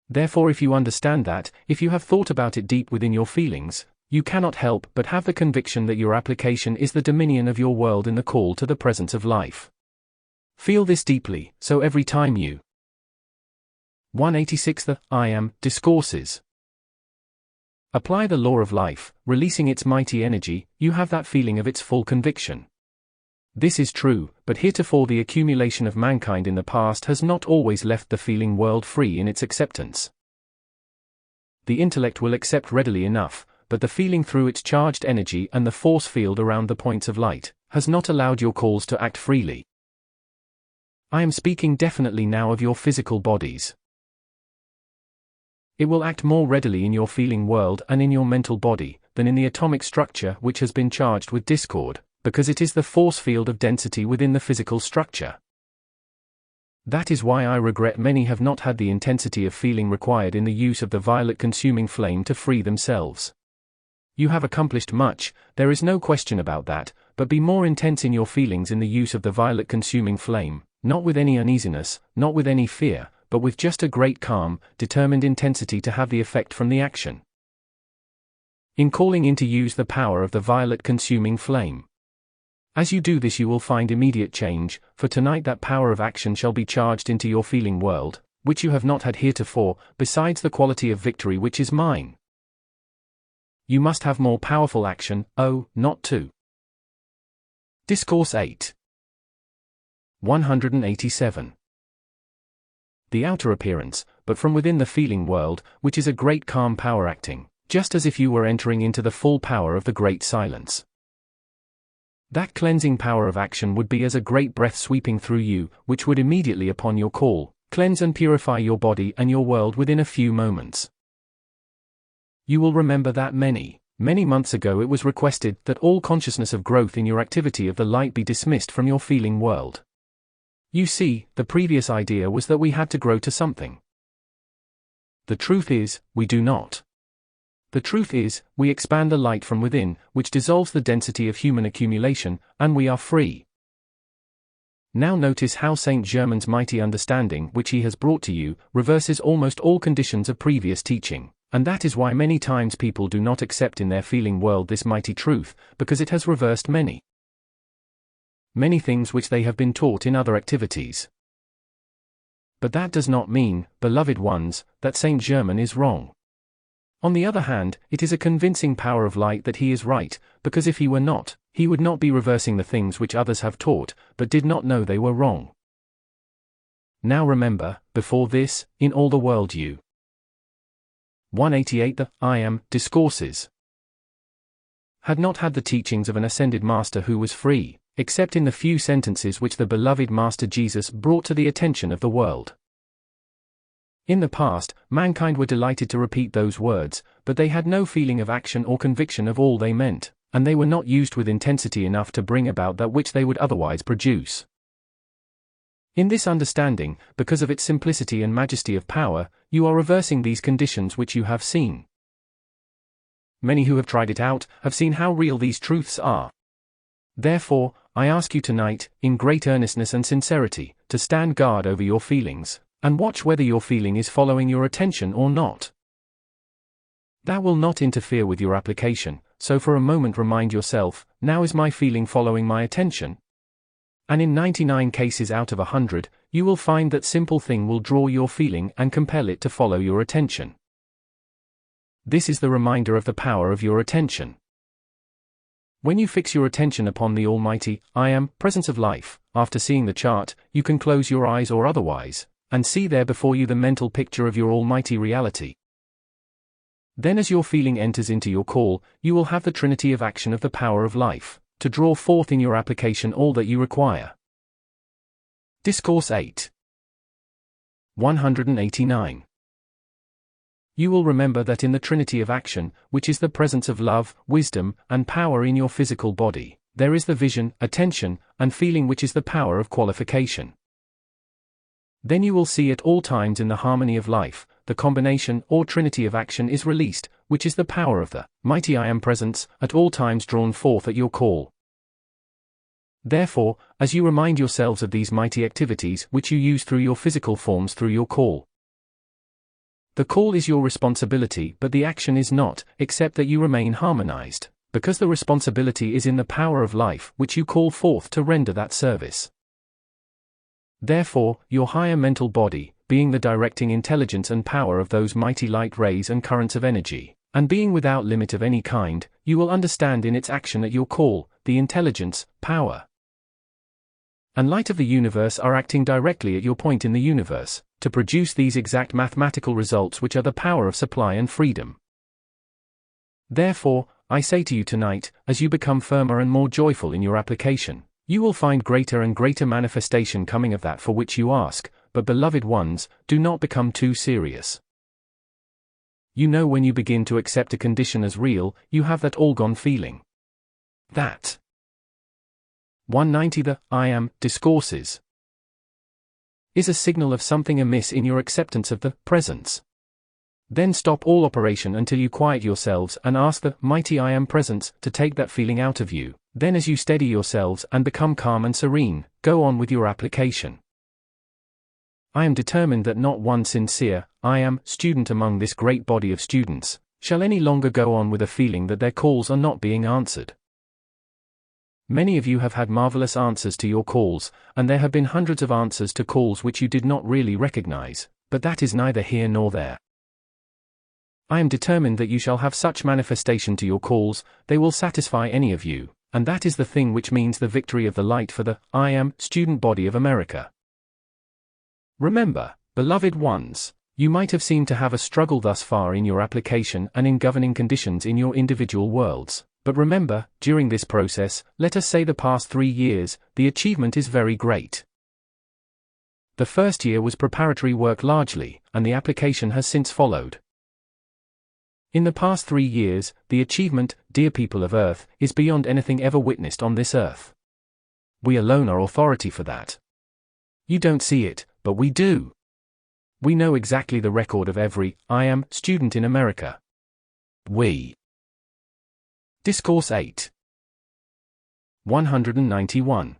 Therefore, if you understand that, if you have thought about it deep within your feelings, you cannot help but have the conviction that your application is the dominion of your world in the call to the presence of life. Feel this deeply, so every time you 186. The I Am Discourses. Apply the law of life, releasing its mighty energy, you have that feeling of its full conviction. This is true, but heretofore the accumulation of mankind in the past has not always left the feeling world free in its acceptance. The intellect will accept readily enough, but the feeling through its charged energy and the force field around the points of light, has not allowed your calls to act freely. I am speaking definitely now of your physical bodies. It will act more readily in your feeling world and in your mental body, than in the atomic structure which has been charged with discord, because it is the force field of density within the physical structure. That is why I regret many have not had the intensity of feeling required in the use of the violet consuming flame to free themselves. You have accomplished much, there is no question about that, but be more intense in your feelings in the use of the violet consuming flame, not with any uneasiness, not with any fear, but with just a great calm, determined intensity to have the effect from the action. In calling in to use the power of the violet consuming flame. As you do this you will find immediate change, for tonight that power of action shall be charged into your feeling world, which you have not had heretofore, besides the quality of victory which is mine. You must have more powerful action, not to. Discourse 8. 187. The outer appearance, but from within the feeling world, which is a great calm power acting, just as if you were entering into the full power of the great silence. That cleansing power of action would be as a great breath sweeping through you, which would immediately upon your call, cleanse and purify your body and your world within a few moments. You will remember that many months ago it was requested that all consciousness of growth in your activity of the light be dismissed from your feeling world. You see, the previous idea was that we had to grow to something. The truth is, we do not. The truth is, we expand the light from within, which dissolves the density of human accumulation, and we are free. Now notice how Saint Germain's mighty understanding which he has brought to you, reverses almost all conditions of previous teaching, and that is why many times people do not accept in their feeling world this mighty truth, because it has reversed many things which they have been taught in other activities. But that does not mean, beloved ones, that Saint Germain is wrong. On the other hand, it is a convincing power of light that he is right, because if he were not, he would not be reversing the things which others have taught, but did not know they were wrong. Now remember, before this, in all the world you. 188 The I Am Discourses had not had the teachings of an ascended master who was free, except in the few sentences which the beloved Master Jesus brought to the attention of the world. In the past, mankind were delighted to repeat those words, but they had no feeling of action or conviction of all they meant, and they were not used with intensity enough to bring about that which they would otherwise produce. In this understanding, because of its simplicity and majesty of power, you are reversing these conditions which you have seen. Many who have tried it out, have seen how real these truths are. Therefore, I ask you tonight, in great earnestness and sincerity, to stand guard over your feelings, and watch whether your feeling is following your attention or not. That will not interfere with your application, so for a moment remind yourself, now is my feeling following my attention? And in 99 cases out of 100, you will find that simple thing will draw your feeling and compel it to follow your attention. This is the reminder of the power of your attention. When you fix your attention upon the Almighty, I Am, Presence of Life, after seeing the chart, you can close your eyes or otherwise, and see there before you the mental picture of your almighty reality. Then as your feeling enters into your call, you will have the trinity of action of the power of life, to draw forth in your application all that you require. Discourse 8. 189. You will remember that in the trinity of action, which is the presence of love, wisdom, and power in your physical body, there is the vision, attention, and feeling which is the power of qualification. Then you will see at all times in the harmony of life, the combination or trinity of action is released, which is the power of the mighty I Am presence, at all times drawn forth at your call. Therefore, as you remind yourselves of these mighty activities which you use through your physical forms through your call. The call is your responsibility, but the action is not, except that you remain harmonized, because the responsibility is in the power of life which you call forth to render that service. Therefore, your higher mental body, being the directing intelligence and power of those mighty light rays and currents of energy, and being without limit of any kind, you will understand in its action at your call, the intelligence, power, and light of the universe are acting directly at your point in the universe, to produce these exact mathematical results which are the power of supply and freedom. Therefore, I say to you tonight, as you become firmer and more joyful in your application, you will find greater and greater manifestation coming of that for which you ask, but beloved ones, do not become too serious. You know when you begin to accept a condition as real, you have that all-gone feeling. That 190 The I Am Discourses is a signal of something amiss in your acceptance of the presence. Then stop all operation until you quiet yourselves and ask the mighty I Am Presence to take that feeling out of you. Then as you steady yourselves and become calm and serene, go on with your application. I am determined that not one sincere, I am, student among this great body of students, shall any longer go on with a feeling that their calls are not being answered. Many of you have had marvelous answers to your calls, and there have been hundreds of answers to calls which you did not really recognize, but that is neither here nor there. I am determined that you shall have such manifestation to your calls, they will satisfy any of you, and that is the thing which means the victory of the light for the I Am student body of America. Remember, beloved ones, you might have seemed to have a struggle thus far in your application and in governing conditions in your individual worlds. But remember, during this process, let us say the past 3 years, the achievement is very great. The first year was preparatory work largely, and the application has since followed. In the past 3 years, the achievement, dear people of Earth, is beyond anything ever witnessed on this earth. We alone are authority for that. You don't see it, but we do. We know exactly the record of every I Am student in America. We. Discourse 8. 191.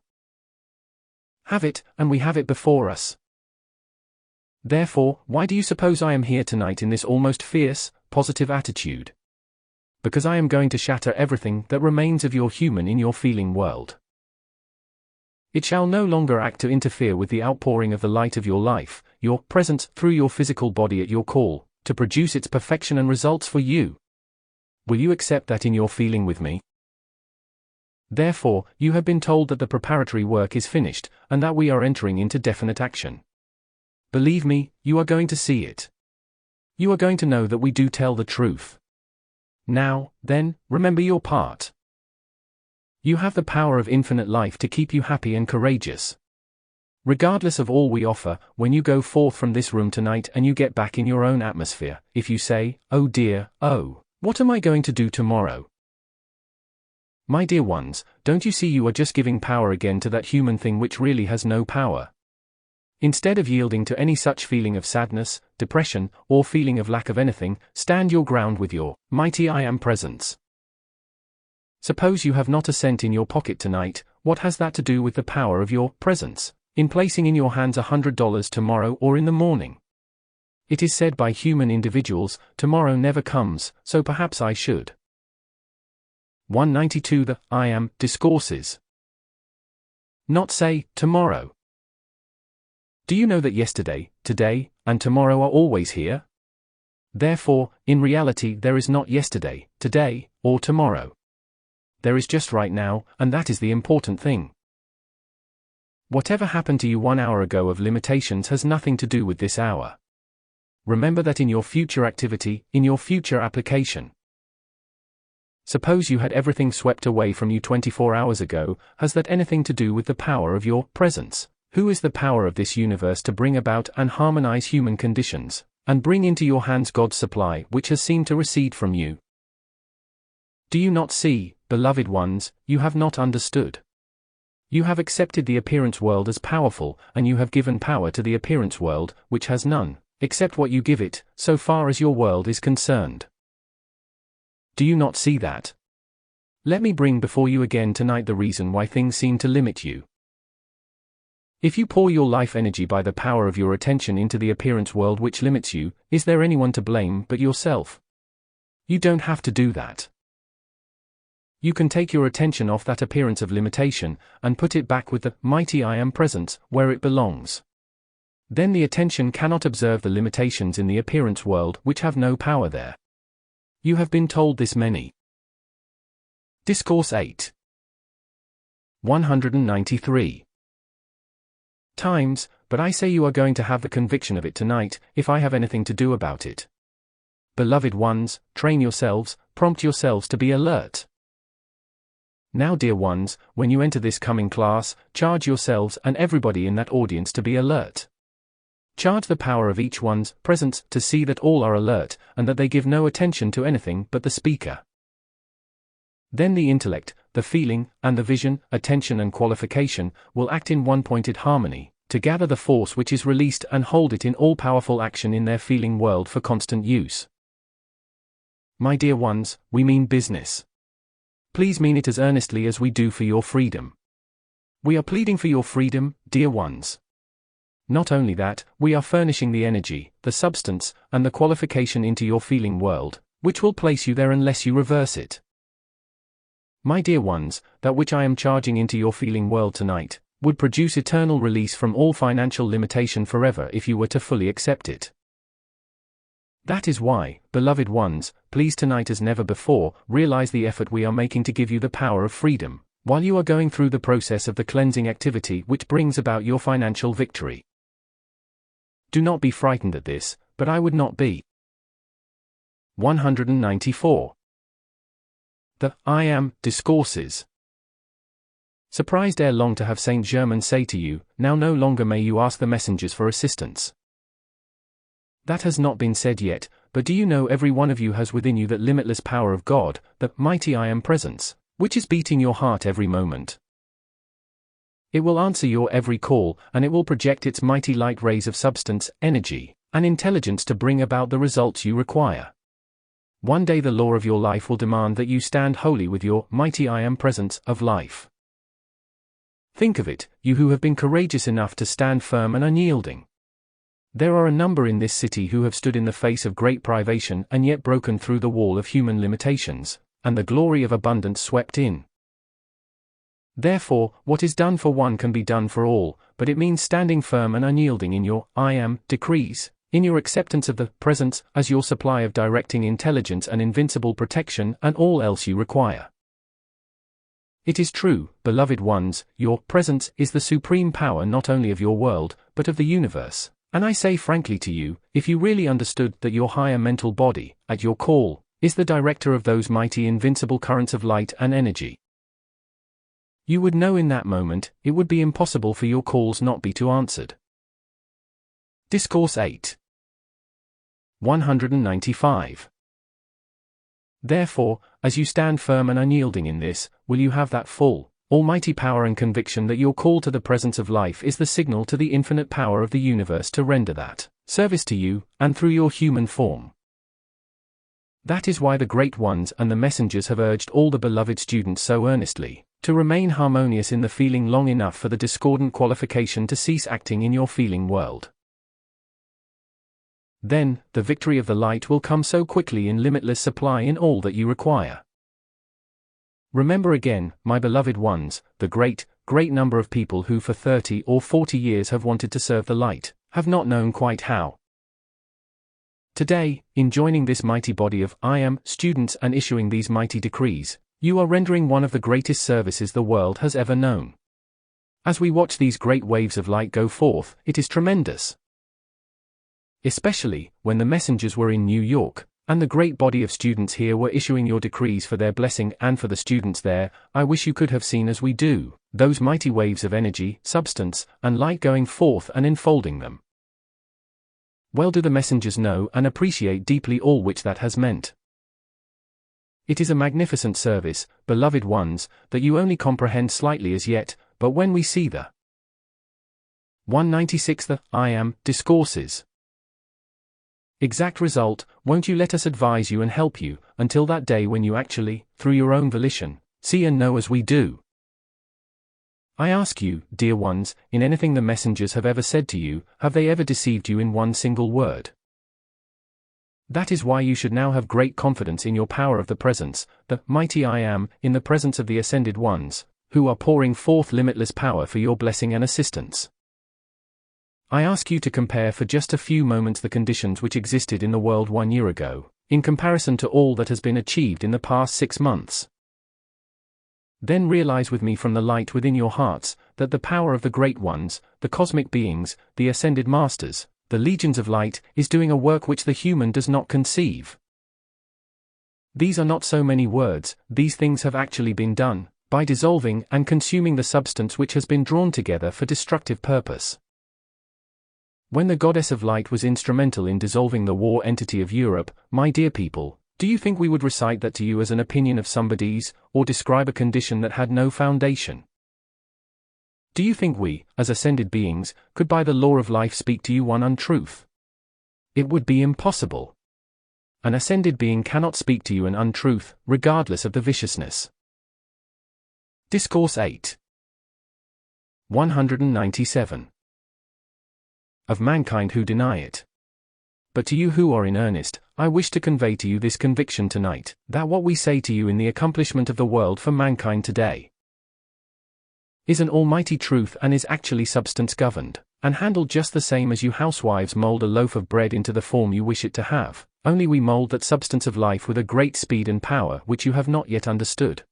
Have it, and we have it before us. Therefore, why do you suppose I am here tonight in this almost fierce, positive attitude? Because I am going to shatter everything that remains of your human in your feeling world. It shall no longer act to interfere with the outpouring of the light of your life, your presence through your physical body at your call, to produce its perfection and results for you. Will you accept that in your feeling with me? Therefore, you have been told that the preparatory work is finished, and that we are entering into definite action. Believe me, you are going to see it. You are going to know that we do tell the truth. Now, then, remember your part. You have the power of infinite life to keep you happy and courageous. Regardless of all we offer, when you go forth from this room tonight and you get back in your own atmosphere, if you say, oh dear, oh, what am I going to do tomorrow? My dear ones, don't you see you are just giving power again to that human thing which really has no power? Instead of yielding to any such feeling of sadness, depression, or feeling of lack of anything, stand your ground with your mighty I Am presence. Suppose you have not a cent in your pocket tonight, what has that to do with the power of your presence, in placing in your hands $100 tomorrow or in the morning? It is said by human individuals, tomorrow never comes, so perhaps I should. 192 The I Am Discourses. Not say, tomorrow. Do you know that yesterday, today, and tomorrow are always here? Therefore, in reality there is not yesterday, today, or tomorrow. There is just right now, and that is the important thing. Whatever happened to you 1 hour ago of limitations has nothing to do with this hour. Remember that in your future activity, in your future application. Suppose you had everything swept away from you 24 hours ago, has that anything to do with the power of your presence? Who is the power of this universe to bring about and harmonize human conditions, and bring into your hands God's supply which has seemed to recede from you? Do you not see, beloved ones, you have not understood? You have accepted the appearance world as powerful, and you have given power to the appearance world, which has none, except what you give it, so far as your world is concerned. Do you not see that? Let me bring before you again tonight the reason why things seem to limit you. If you pour your life energy by the power of your attention into the appearance world which limits you, is there anyone to blame but yourself? You don't have to do that. You can take your attention off that appearance of limitation, and put it back with the mighty I Am presence, where it belongs. Then the attention cannot observe the limitations in the appearance world which have no power there. You have been told this many. Discourse 8. 193. Times, but I say you are going to have the conviction of it tonight, if I have anything to do about it. Beloved ones, train yourselves, prompt yourselves to be alert. Now dear ones, when you enter this coming class, charge yourselves and everybody in that audience to be alert. Charge the power of each one's presence to see that all are alert, and that they give no attention to anything but the speaker. Then the intellect, the feeling, and the vision, attention and qualification, will act in one-pointed harmony, to gather the force which is released and hold it in all-powerful action in their feeling world for constant use. My dear ones, we mean business. Please mean it as earnestly as we do for your freedom. We are pleading for your freedom, dear ones. Not only that, we are furnishing the energy, the substance, and the qualification into your feeling world, which will place you there unless you reverse it. My dear ones, that which I am charging into your feeling world tonight, would produce eternal release from all financial limitation forever if you were to fully accept it. That is why, beloved ones, please tonight as never before, realize the effort we are making to give you the power of freedom, while you are going through the process of the cleansing activity which brings about your financial victory. Do not be frightened at this, but I would not be. 194. The I Am Discourses. Surprised ere long to have Saint Germain say to you, now no longer may you ask the messengers for assistance. That has not been said yet, but do you know every one of you has within you that limitless power of God, the mighty I Am presence, which is beating your heart every moment. It will answer your every call, and it will project its mighty light rays of substance, energy, and intelligence to bring about the results you require. One day the law of your life will demand that you stand wholly with your mighty I Am presence of life. Think of it, you who have been courageous enough to stand firm and unyielding. There are a number in this city who have stood in the face of great privation and yet broken through the wall of human limitations, and the glory of abundance swept in. Therefore, what is done for one can be done for all, but it means standing firm and unyielding in your I Am decrees, in your acceptance of the presence as your supply of directing intelligence and invincible protection and all else you require. It is true, beloved ones, your presence is the supreme power not only of your world, but of the universe, and I say frankly to you, if you really understood that your higher mental body, at your call, is the director of those mighty invincible currents of light and energy, you would know in that moment, it would be impossible for your calls not be to answered. Discourse 8. 195. Therefore, as you stand firm and unyielding in this, will you have that full, almighty power and conviction that your call to the presence of life is the signal to the infinite power of the universe to render that service to you, and through your human form. That is why the great ones and the messengers have urged all the beloved students so earnestly, to remain harmonious in the feeling long enough for the discordant qualification to cease acting in your feeling world. Then, the victory of the light will come so quickly in limitless supply in all that you require. Remember again, my beloved ones, the great number of people who for 30 or 40 years have wanted to serve the light, have not known quite how. Today, in joining this mighty body of I Am students and issuing these mighty decrees, you are rendering one of the greatest services the world has ever known. As we watch these great waves of light go forth, it is tremendous. Especially, when the messengers were in New York, and the great body of students here were issuing your decrees for their blessing and for the students there, I wish you could have seen as we do, those mighty waves of energy, substance, and light going forth and enfolding them. Well do the messengers know and appreciate deeply all which that has meant. It is a magnificent service, beloved ones, that you only comprehend slightly as yet, but when we see the 196 the I Am Discourses exact result, won't you let us advise you and help you, until that day when you actually, through your own volition, see and know as we do? I ask you, dear ones, in anything the messengers have ever said to you, have they ever deceived you in one single word? That is why you should now have great confidence in your power of the presence, the mighty I Am, in the presence of the Ascended Ones, who are pouring forth limitless power for your blessing and assistance. I ask you to compare for just a few moments the conditions which existed in the world 1 year ago, in comparison to all that has been achieved in the past 6 months. Then realize with me from the light within your hearts, that the power of the great ones, the cosmic beings, the Ascended Masters, the legions of light, is doing a work which the human does not conceive. These are not so many words, these things have actually been done, by dissolving and consuming the substance which has been drawn together for destructive purpose. When the Goddess of Light was instrumental in dissolving the war entity of Europe, my dear people, Do you think we would recite that to you as an opinion of somebody's, or describe a condition that had no foundation? Do you think we, as ascended beings, could by the law of life speak to you one untruth? It would be impossible. An ascended being cannot speak to you an untruth, regardless of the viciousness. Discourse 8. 197. Of mankind who deny it. But to you who are in earnest, I wish to convey to you this conviction tonight, that what we say to you in the accomplishment of the world for mankind today is an almighty truth and is actually substance governed, and handled just the same as you housewives mold a loaf of bread into the form you wish it to have, only we mold that substance of life with a great speed and power which you have not yet understood.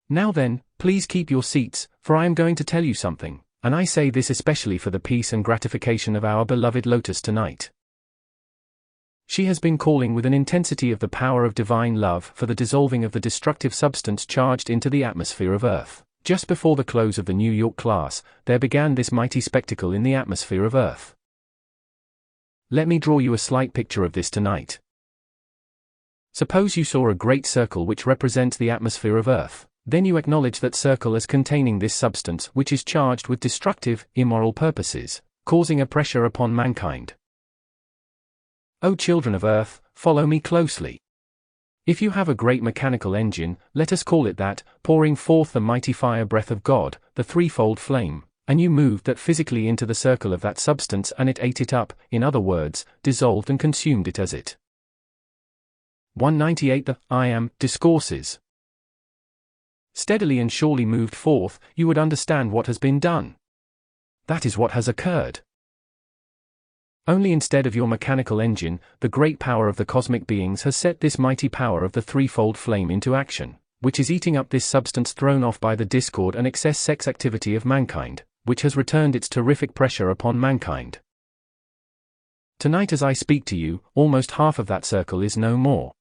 Now then, please keep your seats, for I am going to tell you something, and I say this especially for the peace and gratification of our beloved Lotus tonight. She has been calling with an intensity of the power of divine love for the dissolving of the destructive substance charged into the atmosphere of Earth. Just before the close of the New York class, there began this mighty spectacle in the atmosphere of Earth. Let me draw you a slight picture of this tonight. Suppose you saw a great circle which represents the atmosphere of Earth, then you acknowledge that circle as containing this substance which is charged with destructive, immoral purposes, causing a pressure upon mankind. O children of Earth, follow me closely. If you have a great mechanical engine, let us call it that, pouring forth the mighty fire breath of God, the threefold flame, and you moved that physically into the circle of that substance and it ate it up, in other words, dissolved and consumed it as it. 198. The I Am Discourses. Steadily and surely moved forth, you would understand what has been done. That is what has occurred. Only instead of your mechanical engine, the great power of the cosmic beings has set this mighty power of the threefold flame into action, which is eating up this substance thrown off by the discord and excess sex activity of mankind, which has returned its terrific pressure upon mankind. Tonight as I speak to you, almost half of that circle is no more.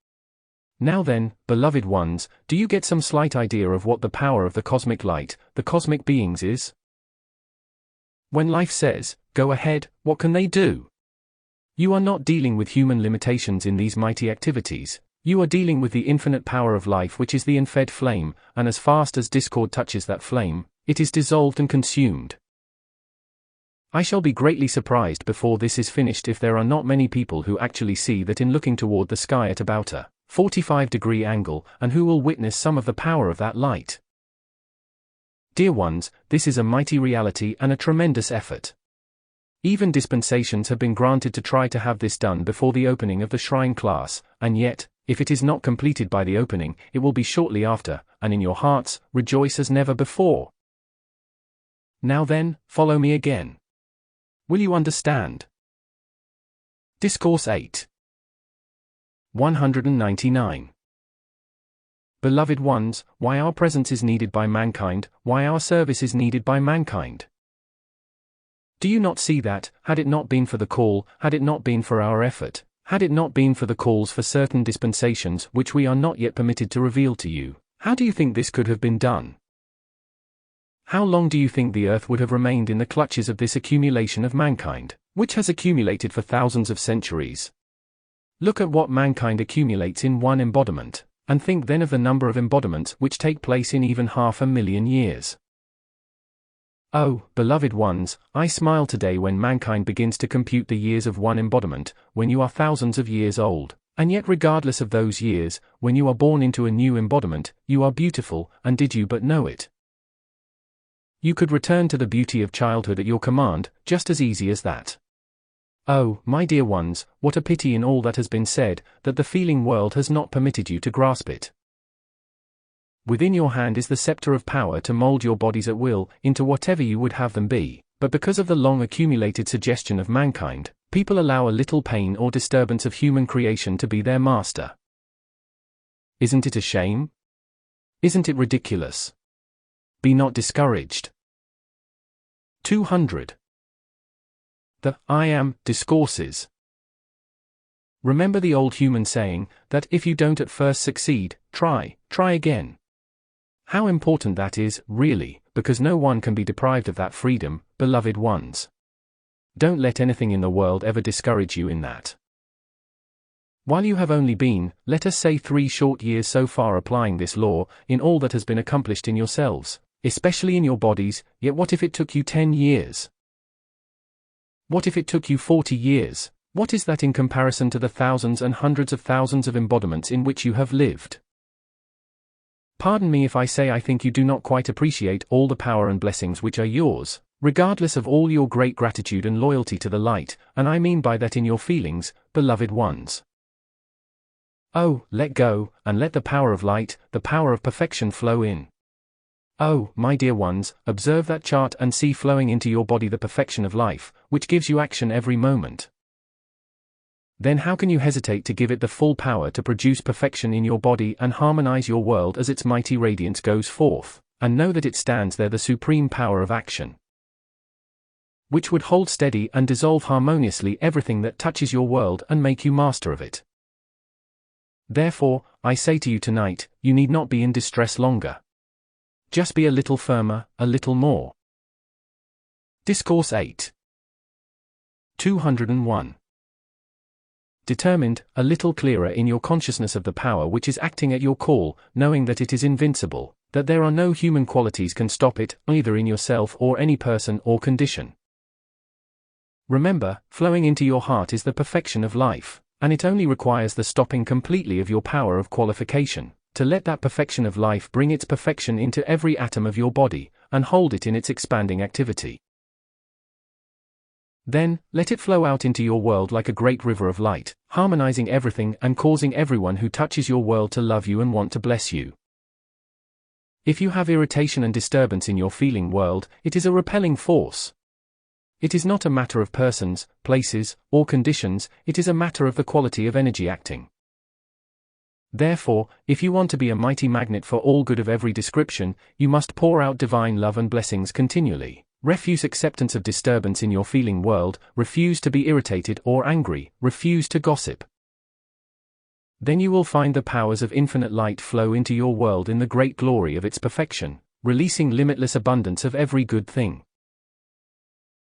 Now then, beloved ones, do you get some slight idea of what the power of the cosmic light, the cosmic beings is? When life says, go ahead, what can they do? You are not dealing with human limitations in these mighty activities, you are dealing with the infinite power of life which is the unfed flame, and as fast as discord touches that flame, it is dissolved and consumed. I shall be greatly surprised before this is finished if there are not many people who actually see that in looking toward the sky at about a 45-degree angle, and who will witness some of the power of that light. Dear ones, this is a mighty reality and a tremendous effort. Even dispensations have been granted to try to have this done before the opening of the shrine class, and yet, if it is not completed by the opening, it will be shortly after, and in your hearts, rejoice as never before. Now then, follow me again. Will you understand? Discourse 8. 199. Beloved ones, why our presence is needed by mankind, why our service is needed by mankind. Do you not see that, had it not been for the call, had it not been for our effort, had it not been for the calls for certain dispensations which we are not yet permitted to reveal to you, how do you think this could have been done? How long do you think the earth would have remained in the clutches of this accumulation of mankind, which has accumulated for thousands of centuries? Look at what mankind accumulates in one embodiment, and think then of the number of embodiments which take place in even 500,000 years. Oh, beloved ones, I smile today when mankind begins to compute the years of one embodiment, when you are thousands of years old, and yet regardless of those years, when you are born into a new embodiment, you are beautiful, and did you but know it? You could return to the beauty of childhood at your command, just as easy as that. Oh, my dear ones, what a pity in all that has been said, that the feeling world has not permitted you to grasp it. Within your hand is the scepter of power to mold your bodies at will, into whatever you would have them be, but because of the long accumulated suggestion of mankind, people allow a little pain or disturbance of human creation to be their master. Isn't it a shame? Isn't it ridiculous? Be not discouraged. 200. The I Am Discourses. Remember the old human saying, that if you don't at first succeed, try again. How important that is, really, because no one can be deprived of that freedom, beloved ones. Don't let anything in the world ever discourage you in that. While you have only been, let us say 3 short years so far applying this law, in all that has been accomplished in yourselves, especially in your bodies, yet what if it took you 10 years? What if it took you 40 years? What is that in comparison to the thousands and hundreds of thousands of embodiments in which you have lived? Pardon me if I say I think you do not quite appreciate all the power and blessings which are yours, regardless of all your great gratitude and loyalty to the light, and I mean by that in your feelings, beloved ones. Oh, let go, and let the power of light, the power of perfection flow in. Oh, my dear ones, observe that chart and see flowing into your body the perfection of life, which gives you action every moment. Then how can you hesitate to give it the full power to produce perfection in your body and harmonize your world as its mighty radiance goes forth, and know that it stands there the supreme power of action, which would hold steady and dissolve harmoniously everything that touches your world and make you master of it. Therefore, I say to you tonight, you need not be in distress longer. Just be a little firmer, a little more. Discourse 8. 201. Determined, a little clearer in your consciousness of the power which is acting at your call, knowing that it is invincible, that there are no human qualities can stop it, either in yourself or any person or condition. Remember, flowing into your heart is the perfection of life, and it only requires the stopping completely of your power of qualification, to let that perfection of life bring its perfection into every atom of your body, and hold it in its expanding activity. Then, let it flow out into your world like a great river of light, harmonizing everything and causing everyone who touches your world to love you and want to bless you. If you have irritation and disturbance in your feeling world, it is a repelling force. It is not a matter of persons, places, or conditions, it is a matter of the quality of energy acting. Therefore, if you want to be a mighty magnet for all good of every description, you must pour out divine love and blessings continually. Refuse acceptance of disturbance in your feeling world, refuse to be irritated or angry, refuse to gossip. Then you will find the powers of infinite light flow into your world in the great glory of its perfection, releasing limitless abundance of every good thing.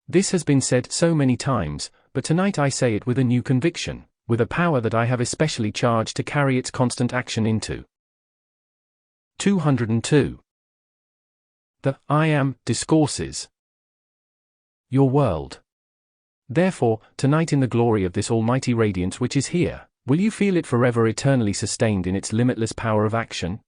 This has been said so many times, but tonight I say it with a new conviction, with a power that I have especially charged to carry its constant action into. 202. The I Am Discourses. Your world. Therefore, tonight in the glory of this almighty radiance which is here, will you feel it forever eternally sustained in its limitless power of action?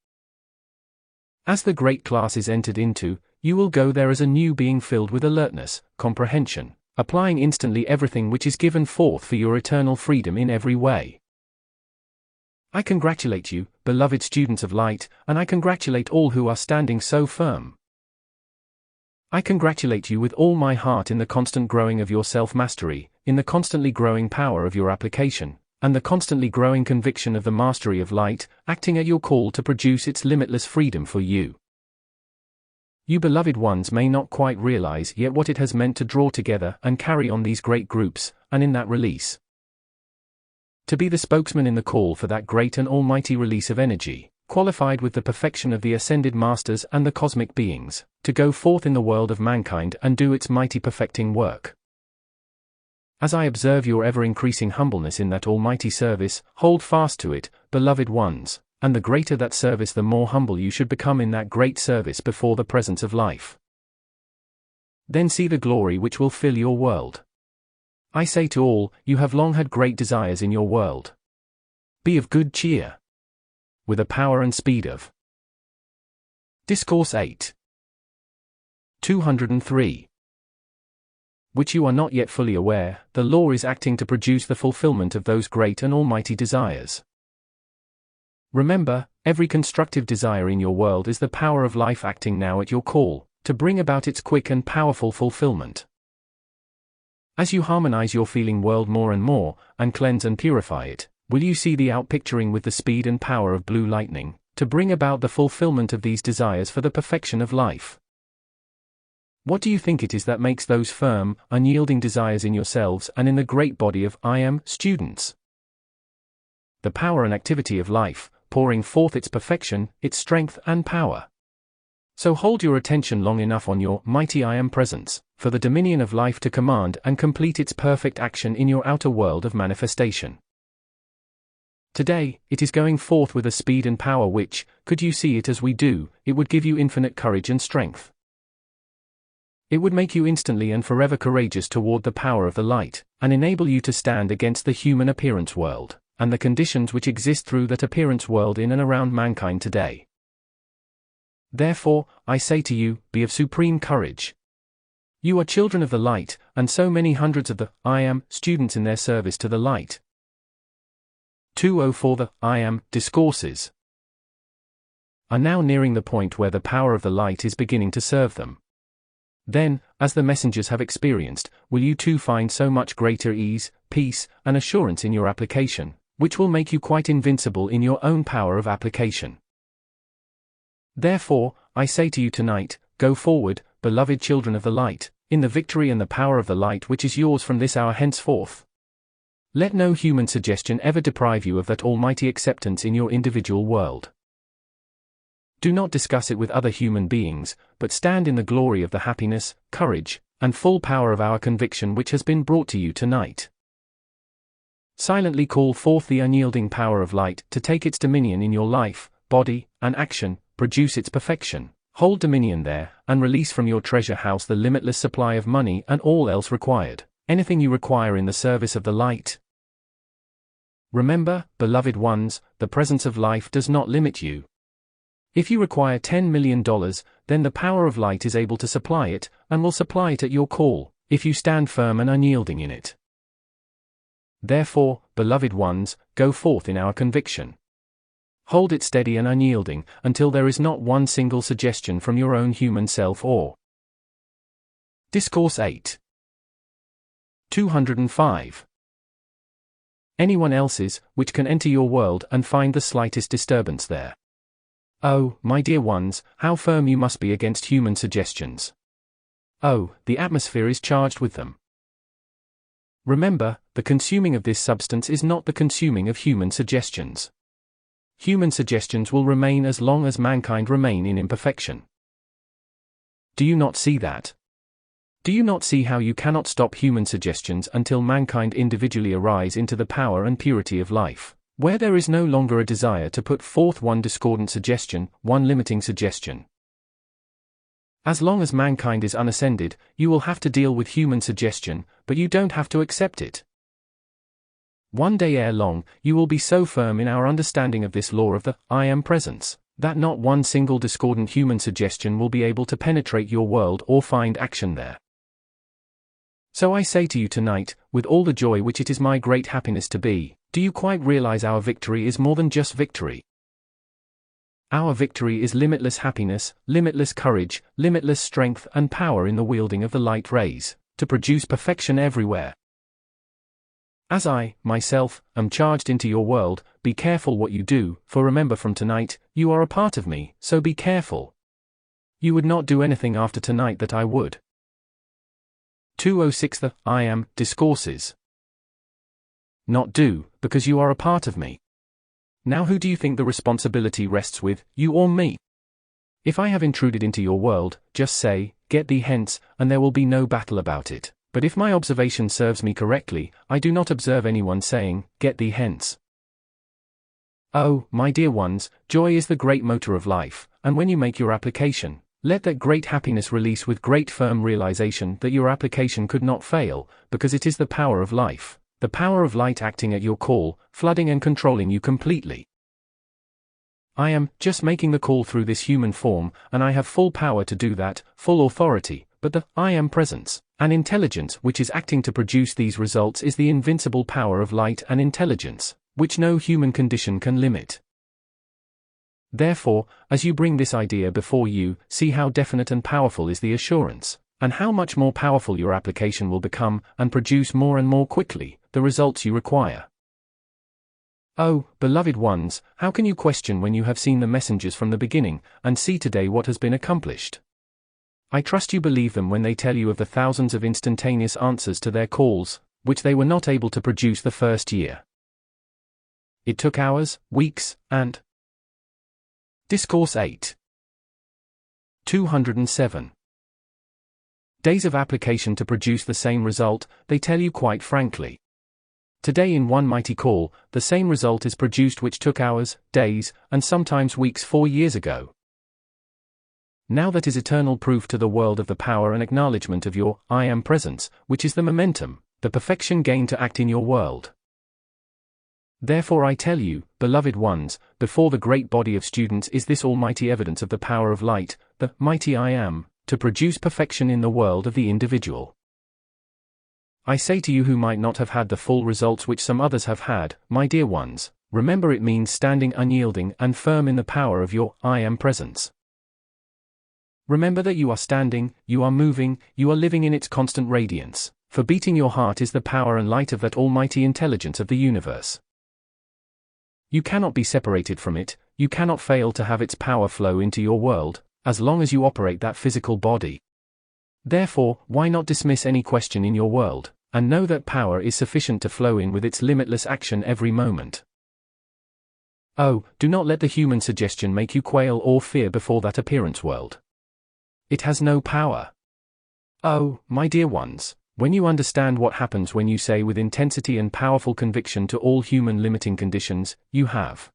As the great class is entered into, you will go there as a new being filled with alertness, comprehension, applying instantly everything which is given forth for your eternal freedom in every way. I congratulate you, beloved students of light, and I congratulate all who are standing so firm. I congratulate you with all my heart in the constant growing of your self-mastery, in the constantly growing power of your application, and the constantly growing conviction of the mastery of light, acting at your call to produce its limitless freedom for you. You beloved ones may not quite realize yet what it has meant to draw together and carry on these great groups, and in that release, to be the spokesman in the call for that great and almighty release of energy, qualified with the perfection of the Ascended Masters and the cosmic beings, to go forth in the world of mankind and do its mighty perfecting work. As I observe your ever-increasing humbleness in that almighty service, hold fast to it, beloved ones, and the greater that service the more humble you should become in that great service before the presence of life. Then see the glory which will fill your world. I say to all, you have long had great desires in your world. Be of good cheer. With a power and speed of. Discourse 8. 203. Which you are not yet fully aware, the law is acting to produce the fulfillment of those great and almighty desires. Remember, every constructive desire in your world is the power of life acting now at your call, to bring about its quick and powerful fulfillment. As you harmonize your feeling world more and more, and cleanse and purify it, will you see the outpicturing with the speed and power of blue lightning, to bring about the fulfillment of these desires for the perfection of life. What do you think it is that makes those firm, unyielding desires in yourselves and in the great body of I Am students? The power and activity of life, pouring forth its perfection, its strength and power. So hold your attention long enough on your mighty I Am presence, for the dominion of life to command and complete its perfect action in your outer world of manifestation. Today, it is going forth with a speed and power which, could you see it as we do, it would give you infinite courage and strength. It would make you instantly and forever courageous toward the power of the light, and enable you to stand against the human appearance world, and the conditions which exist through that appearance world in and around mankind today. Therefore, I say to you, be of supreme courage. You are children of the light, and so many hundreds of the I Am students in their service to the light. 204 The I Am discourses are now nearing the point where the power of the light is beginning to serve them. Then, as the messengers have experienced, will you too find so much greater ease, peace, and assurance in your application, which will make you quite invincible in your own power of application. Therefore, I say to you tonight, go forward, beloved children of the light, in the victory and the power of the light which is yours from this hour henceforth. Let no human suggestion ever deprive you of that almighty acceptance in your individual world. Do not discuss it with other human beings, but stand in the glory of the happiness, courage, and full power of our conviction which has been brought to you tonight. Silently call forth the unyielding power of light to take its dominion in your life, body, and action, produce its perfection, hold dominion there, and release from your treasure house the limitless supply of money and all else required, anything you require in the service of the light. Remember, beloved ones, the presence of life does not limit you. If you require $10 million, then the power of light is able to supply it, and will supply it at your call, if you stand firm and unyielding in it. Therefore, beloved ones, go forth in our conviction. Hold it steady and unyielding, until there is not one single suggestion from your own human self or Discourse 8. 205. Anyone else's, which can enter your world and find the slightest disturbance there. Oh, my dear ones, how firm you must be against human suggestions. Oh, the atmosphere is charged with them. Remember, the consuming of this substance is not the consuming of human suggestions. Human suggestions will remain as long as mankind remain in imperfection. Do you not see that? Do you not see how you cannot stop human suggestions until mankind individually arise into the power and purity of life, where there is no longer a desire to put forth one discordant suggestion, one limiting suggestion? As long as mankind is unascended, you will have to deal with human suggestion, but you don't have to accept it. One day ere long, you will be so firm in our understanding of this law of the I Am presence, that not one single discordant human suggestion will be able to penetrate your world or find action there. So I say to you tonight, with all the joy which it is my great happiness to be, do you quite realize our victory is more than just victory? Our victory is limitless happiness, limitless courage, limitless strength and power in the wielding of the light rays, to produce perfection everywhere. As I, myself, am charged into your world, be careful what you do, for remember from tonight, you are a part of me, so be careful. You would not do anything after tonight that I would. 206 The I Am discourses. Not do, because you are a part of me. Now who do you think the responsibility rests with, you or me? If I have intruded into your world, just say, get thee hence, and there will be no battle about it. But if my observation serves me correctly, I do not observe anyone saying, get thee hence. Oh, my dear ones, joy is the great motor of life, and when you make your application, let that great happiness release with great firm realization that your application could not fail, because it is the power of life, the power of light acting at your call, flooding and controlling you completely. I am just making the call through this human form, and I have full power to do that, full authority, but the I Am presence, and intelligence which is acting to produce these results is the invincible power of light and intelligence, which no human condition can limit. Therefore, as you bring this idea before you, see how definite and powerful is the assurance, and how much more powerful your application will become, and produce more and more quickly the results you require. Oh, beloved ones, how can you question when you have seen the messengers from the beginning, and see today what has been accomplished? I trust you believe them when they tell you of the thousands of instantaneous answers to their calls, which they were not able to produce the first year. It took hours, weeks, and Discourse 8. 207. Days of application to produce the same result, they tell you quite frankly. Today in one mighty call, the same result is produced which took hours, days, and sometimes weeks 4 years ago. Now that is eternal proof to the world of the power and acknowledgement of your I Am presence, which is the momentum, the perfection gained to act in your world. Therefore I tell you, beloved ones, before the great body of students is this almighty evidence of the power of light, the mighty I Am, to produce perfection in the world of the individual. I say to you who might not have had the full results which some others have had, my dear ones, remember it means standing unyielding and firm in the power of your I Am presence. Remember that you are standing, you are moving, you are living in its constant radiance, for beating your heart is the power and light of that almighty intelligence of the universe. You cannot be separated from it, you cannot fail to have its power flow into your world, as long as you operate that physical body. Therefore, why not dismiss any question in your world, and know that power is sufficient to flow in with its limitless action every moment. Oh, do not let the human suggestion make you quail or fear before that appearance world. It has no power. Oh, my dear ones, when you understand what happens when you say with intensity and powerful conviction to all human limiting conditions, you have.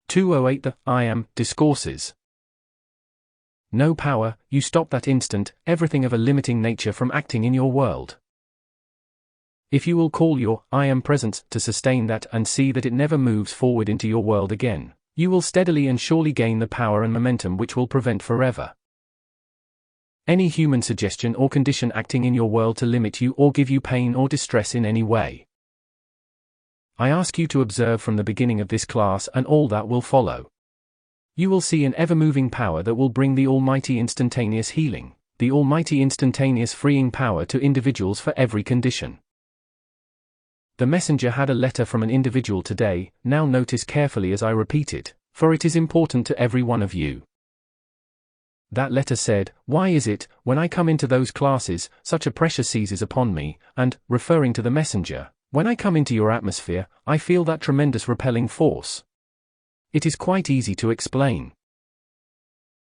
208 The I Am, Discourses. No power, you stop that instant, everything of a limiting nature from acting in your world. If you will call your I Am presence to sustain that and see that it never moves forward into your world again, you will steadily and surely gain the power and momentum which will prevent forever any human suggestion or condition acting in your world to limit you or give you pain or distress in any way. I ask you to observe from the beginning of this class and all that will follow. You will see an ever-moving power that will bring the almighty instantaneous healing, the almighty instantaneous freeing power to individuals for every condition. The messenger had a letter from an individual today, now notice carefully as I repeat it, for it is important to every one of you. That letter said, "Why is it, when I come into those classes, such a pressure seizes upon me, and, referring to the messenger, when I come into your atmosphere, I feel that tremendous repelling force?" It is quite easy to explain.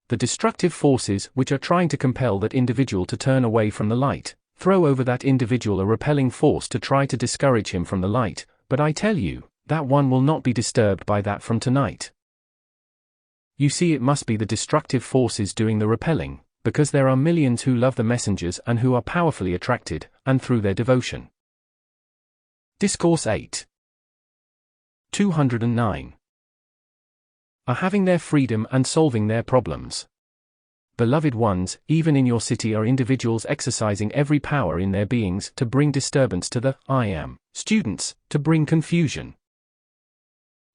The destructive forces which are trying to compel that individual to turn away from the light, throw over that individual a repelling force to try to discourage him from the light, but I tell you, that one will not be disturbed by that from tonight. You see, it must be the destructive forces doing the repelling, because there are millions who love the messengers and who are powerfully attracted, and through their devotion. Discourse 8. 209. Are having their freedom and solving their problems. Beloved ones, even in your city are individuals exercising every power in their beings to bring disturbance to the I Am students, to bring confusion.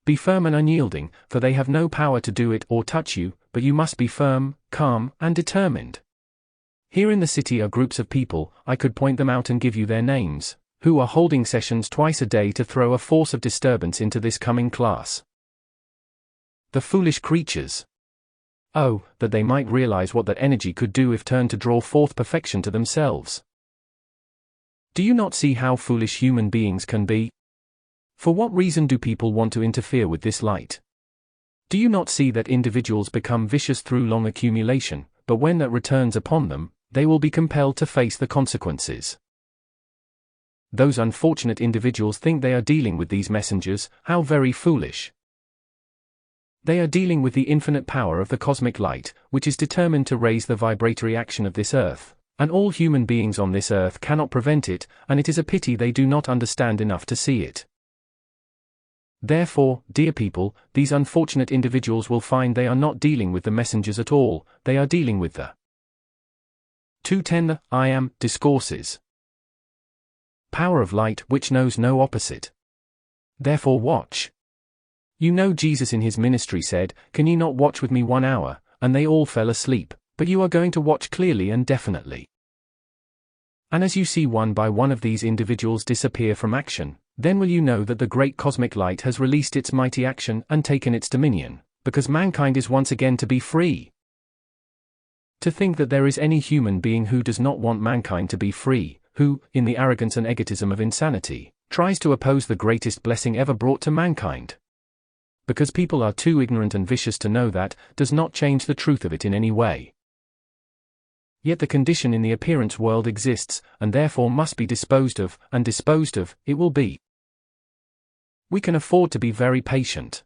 Be firm and unyielding, for they have no power to do it or touch you, but you must be firm, calm, and determined. Here in the city are groups of people, I could point them out and give you their names, who are holding sessions twice a day to throw a force of disturbance into this coming class. The foolish creatures. Oh, that they might realize what that energy could do if turned to draw forth perfection to themselves. Do you not see how foolish human beings can be? For what reason do people want to interfere with this light? Do you not see that individuals become vicious through long accumulation, but when that returns upon them, they will be compelled to face the consequences? Those unfortunate individuals think they are dealing with these messengers, how very foolish. They are dealing with the infinite power of the cosmic light, which is determined to raise the vibratory action of this earth, and all human beings on this earth cannot prevent it, and it is a pity they do not understand enough to see it. Therefore, dear people, these unfortunate individuals will find they are not dealing with the messengers at all, they are dealing with the 210 The I Am, Discourses. Power of light which knows no opposite. Therefore watch. You know Jesus in his ministry said, "Can ye not watch with me 1 hour?" And they all fell asleep, but you are going to watch clearly and definitely. And as you see one by one of these individuals disappear from action, then will you know that the great cosmic light has released its mighty action and taken its dominion, because mankind is once again to be free. To think that there is any human being who does not want mankind to be free, who, in the arrogance and egotism of insanity, tries to oppose the greatest blessing ever brought to mankind. Because people are too ignorant and vicious to know that, does not change the truth of it in any way. Yet the condition in the appearance world exists, and therefore must be disposed of, and disposed of, it will be. We can afford to be very patient.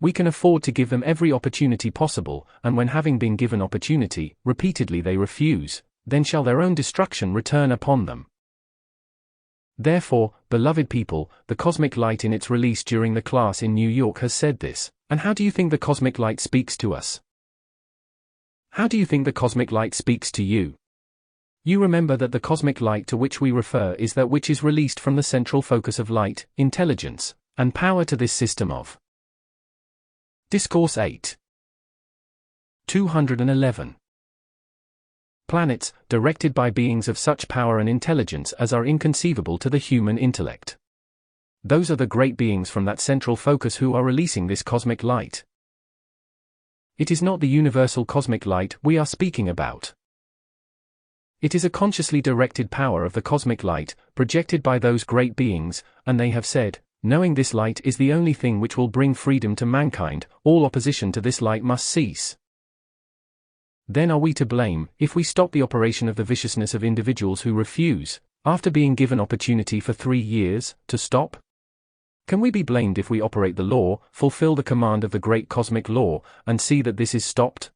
We can afford to give them every opportunity possible, and when having been given opportunity, repeatedly they refuse, then shall their own destruction return upon them. Therefore, beloved people, the cosmic light in its release during the class in New York has said this, and how do you think the cosmic light speaks to us? How do you think the cosmic light speaks to you? You remember that the cosmic light to which we refer is that which is released from the central focus of light, intelligence, and power to this system of. Discourse 8. 211. Planets, directed by beings of such power and intelligence as are inconceivable to the human intellect. Those are the great beings from that central focus who are releasing this cosmic light. It is not the universal cosmic light we are speaking about. It is a consciously directed power of the cosmic light, projected by those great beings, and they have said, knowing this light is the only thing which will bring freedom to mankind, all opposition to this light must cease. Then are we to blame, if we stop the operation of the viciousness of individuals who refuse, after being given opportunity for 3 years, to stop? Can we be blamed if we operate the law, fulfill the command of the great cosmic law, and see that this is stopped?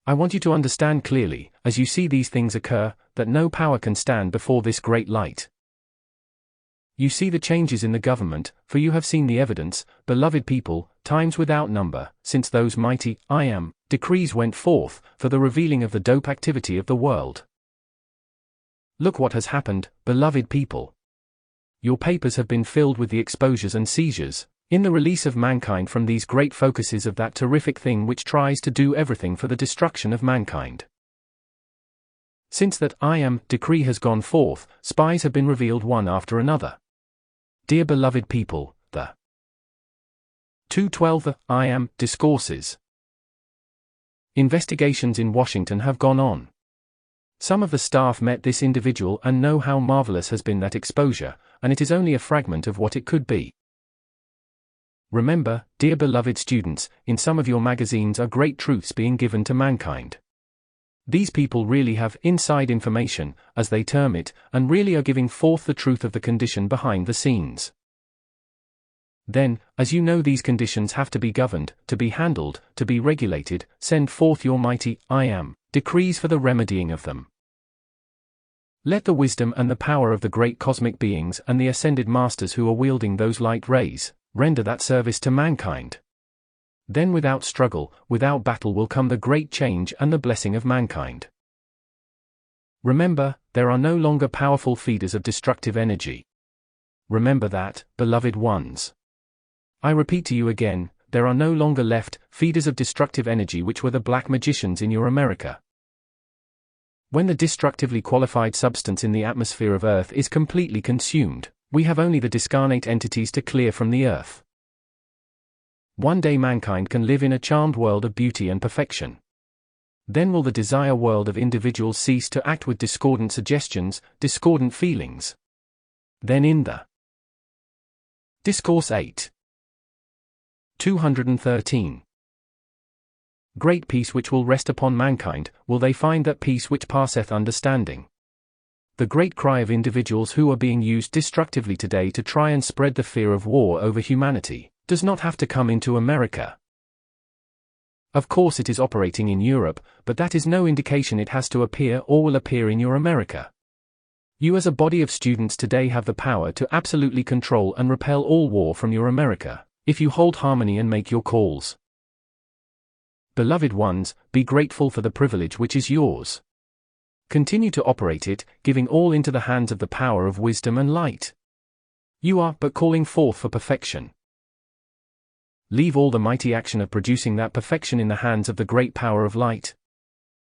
I want you to understand clearly, as you see these things occur, that no power can stand before this great light. You see the changes in the government, for you have seen the evidence, beloved people, times without number, since those mighty, I am, decrees went forth, for the revealing of the dope activity of the world. Look what has happened, beloved people. Your papers have been filled with the exposures and seizures, in the release of mankind from these great focuses of that terrific thing which tries to do everything for the destruction of mankind. Since that I am decree has gone forth, spies have been revealed one after another. Dear beloved people, the 212 I am discourses. Investigations in Washington have gone on. Some of the staff met this individual and know how marvelous has been that exposure, and it is only a fragment of what it could be. Remember, dear beloved students, in some of your magazines are great truths being given to mankind. These people really have inside information, as they term it, and really are giving forth the truth of the condition behind the scenes. Then, as you know these conditions have to be governed, to be handled, to be regulated, send forth your mighty, I am, decrees for the remedying of them. Let the wisdom and the power of the great cosmic beings and the ascended masters who are wielding those light rays, render that service to mankind. Then without struggle, without battle will come the great change and the blessing of mankind. Remember, there are no longer powerful feeders of destructive energy. Remember that, beloved ones. I repeat to you again, there are no longer left feeders of destructive energy which were the black magicians in your America. When the destructively qualified substance in the atmosphere of Earth is completely consumed, we have only the discarnate entities to clear from the Earth. One day mankind can live in a charmed world of beauty and perfection. Then will the desire world of individuals cease to act with discordant suggestions, discordant feelings. Then in the Discourse 8. 213. Great peace which will rest upon mankind, will they find that peace which passeth understanding. The great cry of individuals who are being used destructively today to try and spread the fear of war over humanity, does not have to come into America. Of course it is operating in Europe, but that is no indication it has to appear or will appear in your America. You as a body of students today have the power to absolutely control and repel all war from your America, if you hold harmony and make your calls. Beloved ones, be grateful for the privilege which is yours. Continue to operate it, giving all into the hands of the power of wisdom and light. You are but calling forth for perfection. Leave all the mighty action of producing that perfection in the hands of the great power of light.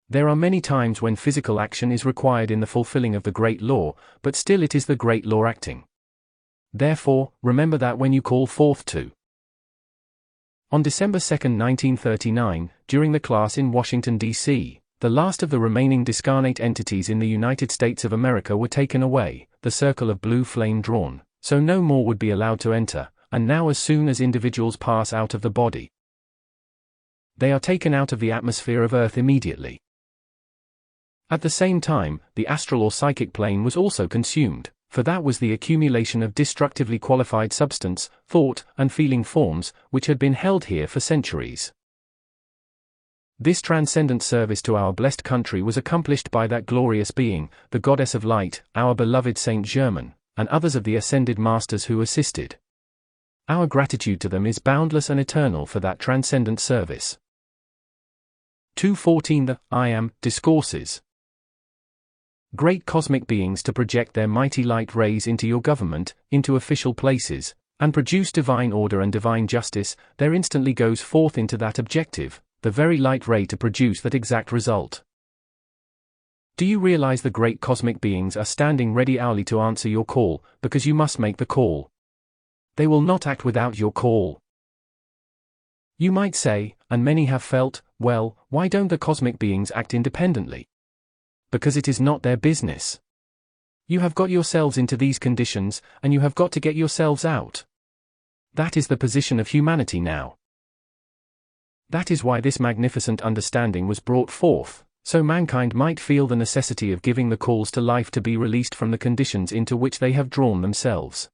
There are many times when physical action is required in the fulfilling of the great law, but still it is the great law acting. Therefore, remember that when you call forth to. On December 2, 1939, during the class in Washington, D.C., the last of the remaining discarnate entities in the United States of America were taken away, the circle of blue flame drawn, so no more would be allowed to enter. And now as soon as individuals pass out of the body, they are taken out of the atmosphere of Earth immediately. At the same time, the astral or psychic plane was also consumed, for that was the accumulation of destructively qualified substance, thought, and feeling forms, which had been held here for centuries. This transcendent service to our blessed country was accomplished by that glorious being, the Goddess of Light, our beloved Saint Germain, and others of the Ascended Masters who assisted. Our gratitude to them is boundless and eternal for that transcendent service. 214 The I Am Discourses. Great cosmic beings to project their mighty light rays into your government, into official places, and produce divine order and divine justice, there instantly goes forth into that objective, the very light ray to produce that exact result. Do you realize the great cosmic beings are standing ready hourly to answer your call, because you must make the call? They will not act without your call. You might say, and many have felt, well, why don't the cosmic beings act independently? Because it is not their business. You have got yourselves into these conditions, and you have got to get yourselves out. That is the position of humanity now. That is why this magnificent understanding was brought forth, so mankind might feel the necessity of giving the calls to life to be released from the conditions into which they have drawn themselves.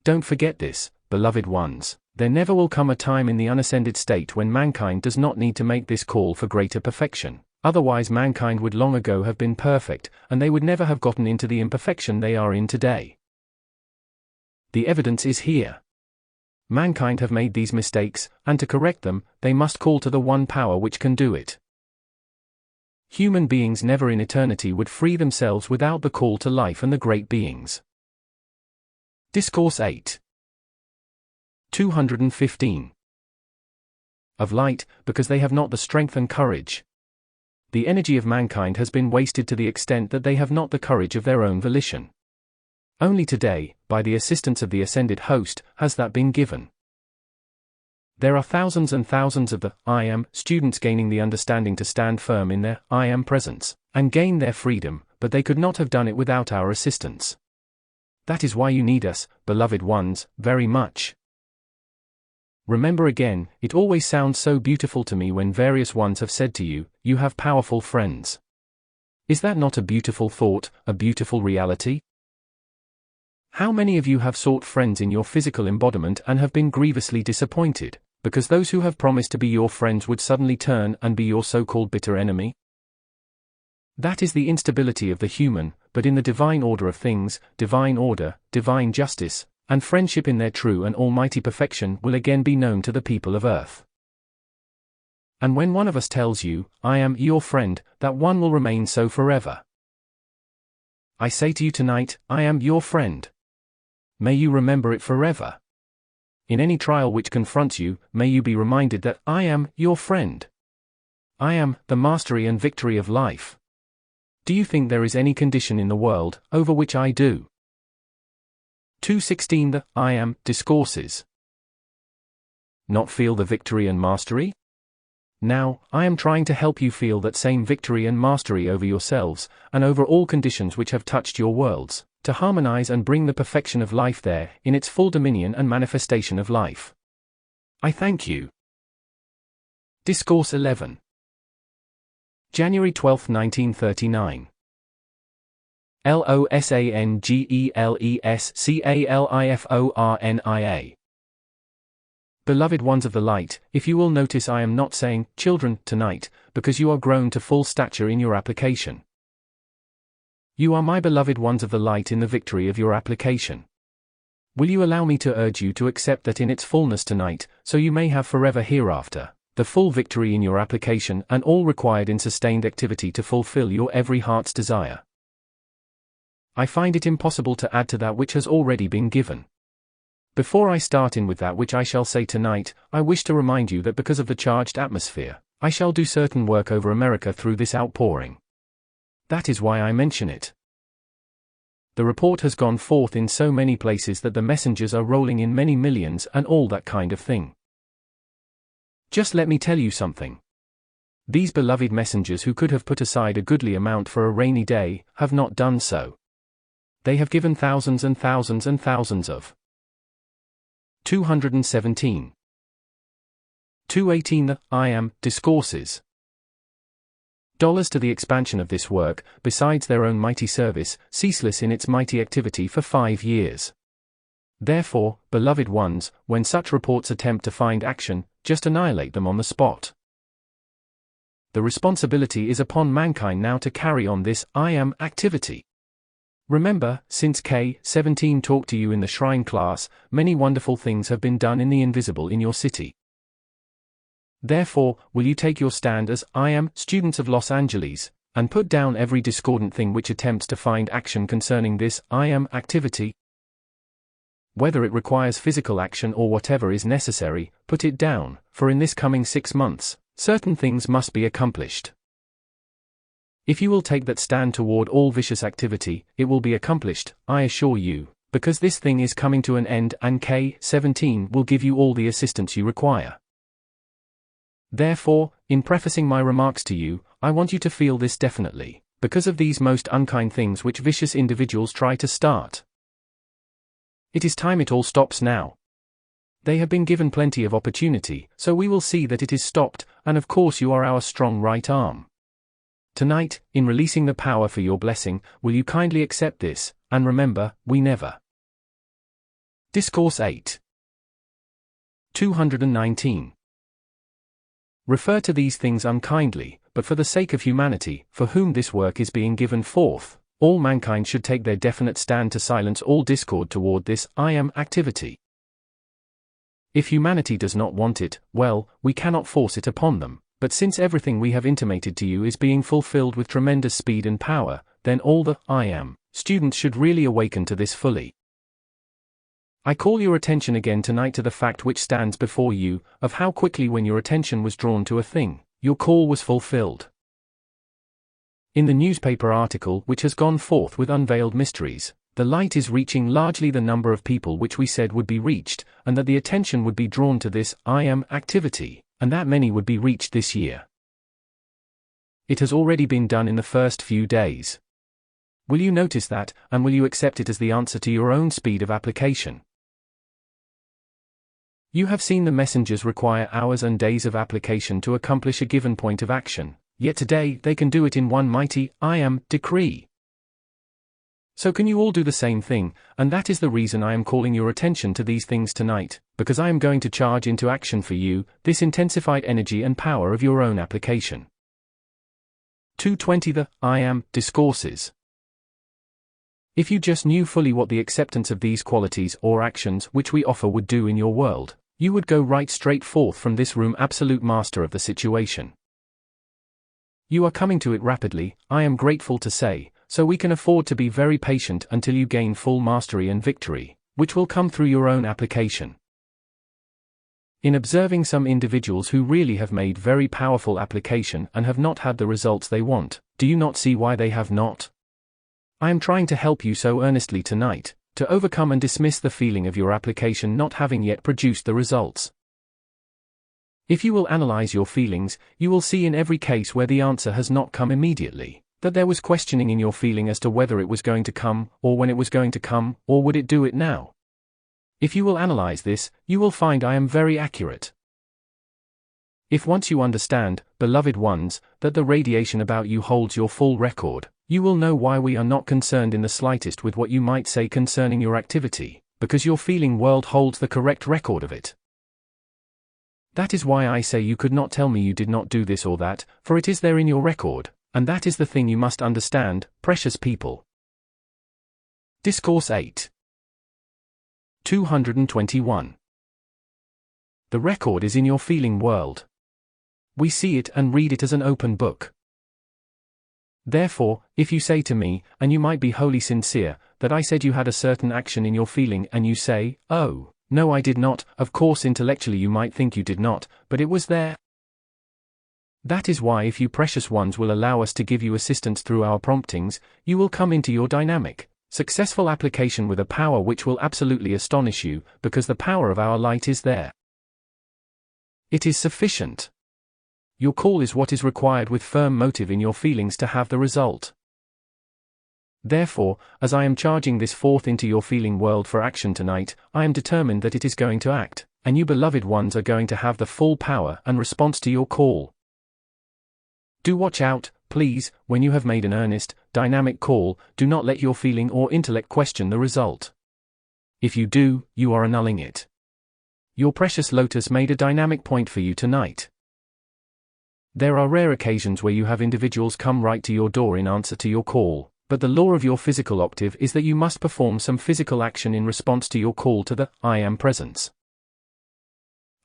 Don't forget this, beloved ones, there never will come a time in the unascended state when mankind does not need to make this call for greater perfection, otherwise mankind would long ago have been perfect, and they would never have gotten into the imperfection they are in today. The evidence is here. Mankind have made these mistakes, and to correct them, they must call to the one power which can do it. Human beings never in eternity would free themselves without the call to life and the great beings. Discourse 8. 215. Of light, because they have not the strength and courage. The energy of mankind has been wasted to the extent that they have not the courage of their own volition. Only today, by the assistance of the ascended host, has that been given. There are thousands and thousands of the I Am students gaining the understanding to stand firm in their I Am presence, and gain their freedom, but they could not have done it without our assistance. That is why you need us, beloved ones, very much. Remember again, it always sounds so beautiful to me when various ones have said to you, you have powerful friends. Is that not a beautiful thought, a beautiful reality? How many of you have sought friends in your physical embodiment and have been grievously disappointed, because those who have promised to be your friends would suddenly turn and be your so-called bitter enemy? That is the instability of the human, but in the divine order of things, divine order, divine justice, and friendship in their true and almighty perfection will again be known to the people of earth. And when one of us tells you, I am your friend, that one will remain so forever. I say to you tonight, I am your friend. May you remember it forever. In any trial which confronts you, may you be reminded that I am your friend. I am the mastery and victory of life. Do you think there is any condition in the world over which I do? 216 The I Am Discourses. Not feel the victory and mastery? Now, I am trying to help you feel that same victory and mastery over yourselves, and over all conditions which have touched your worlds, to harmonize and bring the perfection of life there, in its full dominion and manifestation of life. I thank you. Discourse 11. January 12, 1939. LOSANGELESCALIFORNIA. Beloved ones of the light, if you will notice I am not saying, children, tonight, because you are grown to full stature in your application. You are my beloved ones of the light in the victory of your application. Will you allow me to urge you to accept that in its fullness tonight, so you may have forever hereafter, the full victory in your application and all required in sustained activity to fulfill your every heart's desire. I find it impossible to add to that which has already been given. Before I start in with that which I shall say tonight, I wish to remind you that because of the charged atmosphere, I shall do certain work over America through this outpouring. That is why I mention it. The report has gone forth in so many places that the messengers are rolling in many millions and all that kind of thing. Just let me tell you something. These beloved messengers who could have put aside a goodly amount for a rainy day, have not done so. They have given thousands and thousands and thousands of 217. 218 The I Am Discourses. dollars to the expansion of this work, besides their own mighty service, ceaseless in its mighty activity for 5 years. Therefore, beloved ones, when such reports attempt to find action, just annihilate them on the spot. The responsibility is upon mankind now to carry on this I am activity. Remember, since K-17 talked to you in the shrine class, many wonderful things have been done in the invisible in your city. Therefore, will you take your stand as I am students of Los Angeles, and put down every discordant thing which attempts to find action concerning this I am activity? Whether it requires physical action or whatever is necessary, put it down, for in this coming 6 months, certain things must be accomplished. If you will take that stand toward all vicious activity, it will be accomplished, I assure you, because this thing is coming to an end and K-17 will give you all the assistance you require. Therefore, in prefacing my remarks to you, I want you to feel this definitely, because of these most unkind things which vicious individuals try to start. It is time it all stops now. They have been given plenty of opportunity, so we will see that it is stopped, and of course you are our strong right arm. Tonight, in releasing the power for your blessing, will you kindly accept this, and remember, we never. Discourse 8. 219. Refer to these things unkindly, but for the sake of humanity, for whom this work is being given forth, all mankind should take their definite stand to silence all discord toward this I am activity. If humanity does not want it, well, we cannot force it upon them, but since everything we have intimated to you is being fulfilled with tremendous speed and power, then all the I am students should really awaken to this fully. I call your attention again tonight to the fact which stands before you, of how quickly when your attention was drawn to a thing, your call was fulfilled. In the newspaper article which has gone forth with unveiled mysteries, the light is reaching largely the number of people which we said would be reached, and that the attention would be drawn to this I am activity, and that many would be reached this year. It has already been done in the first few days. Will you notice that, and will you accept it as the answer to your own speed of application? You have seen the messengers require hours and days of application to accomplish a given point of action, yet today they can do it in one mighty I am decree. So can you all do the same thing, and that is the reason I am calling your attention to these things tonight, because I am going to charge into action for you this intensified energy and power of your own application. 220 The I am Discourses. If you just knew fully what the acceptance of these qualities or actions which we offer would do in your world, you would go right straight forth from this room absolute master of the situation. You are coming to it rapidly, I am grateful to say, so we can afford to be very patient until you gain full mastery and victory, which will come through your own application. In observing some individuals who really have made very powerful application and have not had the results they want, do you not see why they have not? I am trying to help you so earnestly tonight, to overcome and dismiss the feeling of your application not having yet produced the results. If you will analyze your feelings, you will see in every case where the answer has not come immediately, that there was questioning in your feeling as to whether it was going to come, or when it was going to come, or would it do it now. If you will analyze this, you will find I am very accurate. If once you understand, beloved ones, that the radiation about you holds your full record, you will know why we are not concerned in the slightest with what you might say concerning your activity, because your feeling world holds the correct record of it. That is why I say you could not tell me you did not do this or that, for it is there in your record, and that is the thing you must understand, precious people. Discourse 8. 221. The record is in your feeling world. We see it and read it as an open book. Therefore, if you say to me, and you might be wholly sincere, that I said you had a certain action in your feeling and you say, oh, no I did not, of course intellectually you might think you did not, but it was there. That is why if you precious ones will allow us to give you assistance through our promptings, you will come into your dynamic, successful application with a power which will absolutely astonish you, because the power of our light is there. It is sufficient. Your call is what is required with firm motive in your feelings to have the result. Therefore, as I am charging this forth into your feeling world for action tonight, I am determined that it is going to act, and you beloved ones are going to have the full power and response to your call. Do watch out, please, when you have made an earnest, dynamic call, do not let your feeling or intellect question the result. If you do, you are annulling it. Your precious lotus made a dynamic point for you tonight. There are rare occasions where you have individuals come right to your door in answer to your call, but the law of your physical octave is that you must perform some physical action in response to your call to the I Am Presence.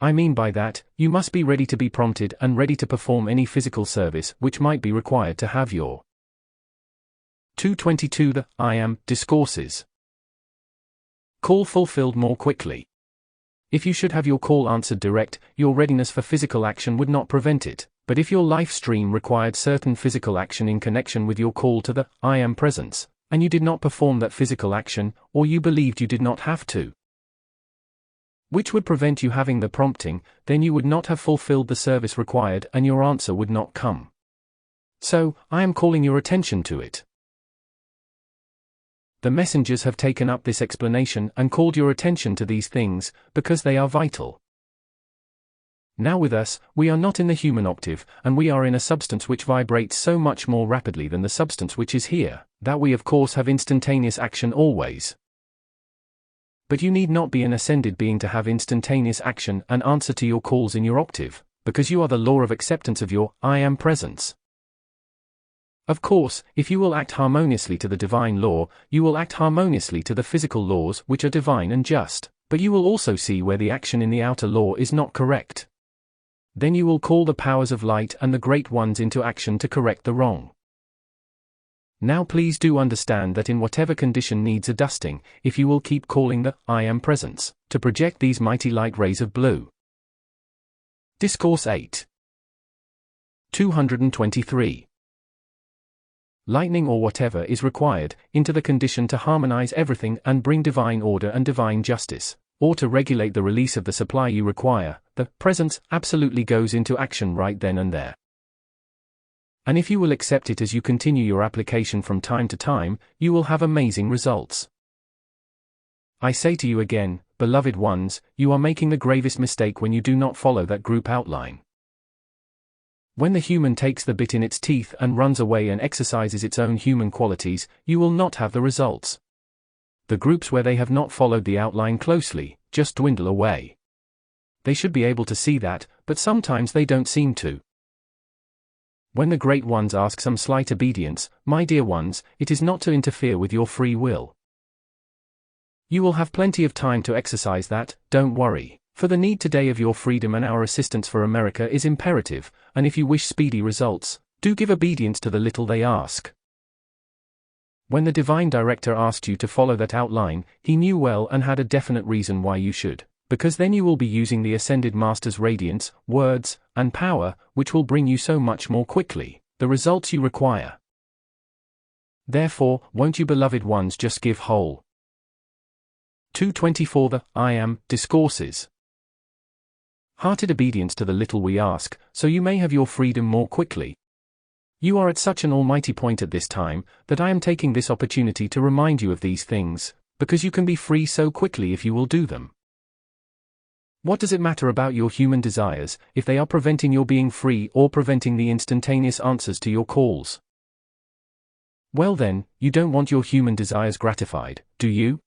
I mean by that, you must be ready to be prompted and ready to perform any physical service which might be required to have your 222 The I Am Discourses call fulfilled more quickly. If you should have your call answered direct, your readiness for physical action would not prevent it, but if your life stream required certain physical action in connection with your call to the I Am Presence, and you did not perform that physical action, or you believed you did not have to, which would prevent you having the prompting, then you would not have fulfilled the service required and your answer would not come. So, I am calling your attention to it. The messengers have taken up this explanation and called your attention to these things, because they are vital. Now with us, we are not in the human octave, and we are in a substance which vibrates so much more rapidly than the substance which is here, that we of course have instantaneous action always. But you need not be an ascended being to have instantaneous action and answer to your calls in your octave, because you are the law of acceptance of your I Am Presence. Of course, if you will act harmoniously to the divine law, you will act harmoniously to the physical laws which are divine and just, but you will also see where the action in the outer law is not correct. Then you will call the powers of light and the great ones into action to correct the wrong. Now please do understand that in whatever condition needs a dusting, if you will keep calling the I Am Presence, to project these mighty light rays of blue. Discourse 8. 223. Lightning or whatever is required, into the condition to harmonize everything and bring divine order and divine justice, or to regulate the release of the supply you require, the Presence absolutely goes into action right then and there. And if you will accept it as you continue your application from time to time, you will have amazing results. I say to you again, beloved ones, you are making the gravest mistake when you do not follow that group outline. When the human takes the bit in its teeth and runs away and exercises its own human qualities, you will not have the results. The groups where they have not followed the outline closely, just dwindle away. They should be able to see that, but sometimes they don't seem to. When the great ones ask some slight obedience, my dear ones, it is not to interfere with your free will. You will have plenty of time to exercise that, don't worry, for the need today of your freedom and our assistance for America is imperative, and if you wish speedy results, do give obedience to the little they ask. When the divine director asked you to follow that outline, he knew well and had a definite reason why you should, because then you will be using the Ascended Master's radiance, words, and power, which will bring you so much more quickly the results you require. Therefore, won't you beloved ones just give whole 224 The I Am Discourses hearted obedience to the little we ask, so you may have your freedom more quickly. You are at such an almighty point at this time, that I am taking this opportunity to remind you of these things, because you can be free so quickly if you will do them. What does it matter about your human desires, if they are preventing your being free or preventing the instantaneous answers to your calls? Well then, you don't want your human desires gratified, do you?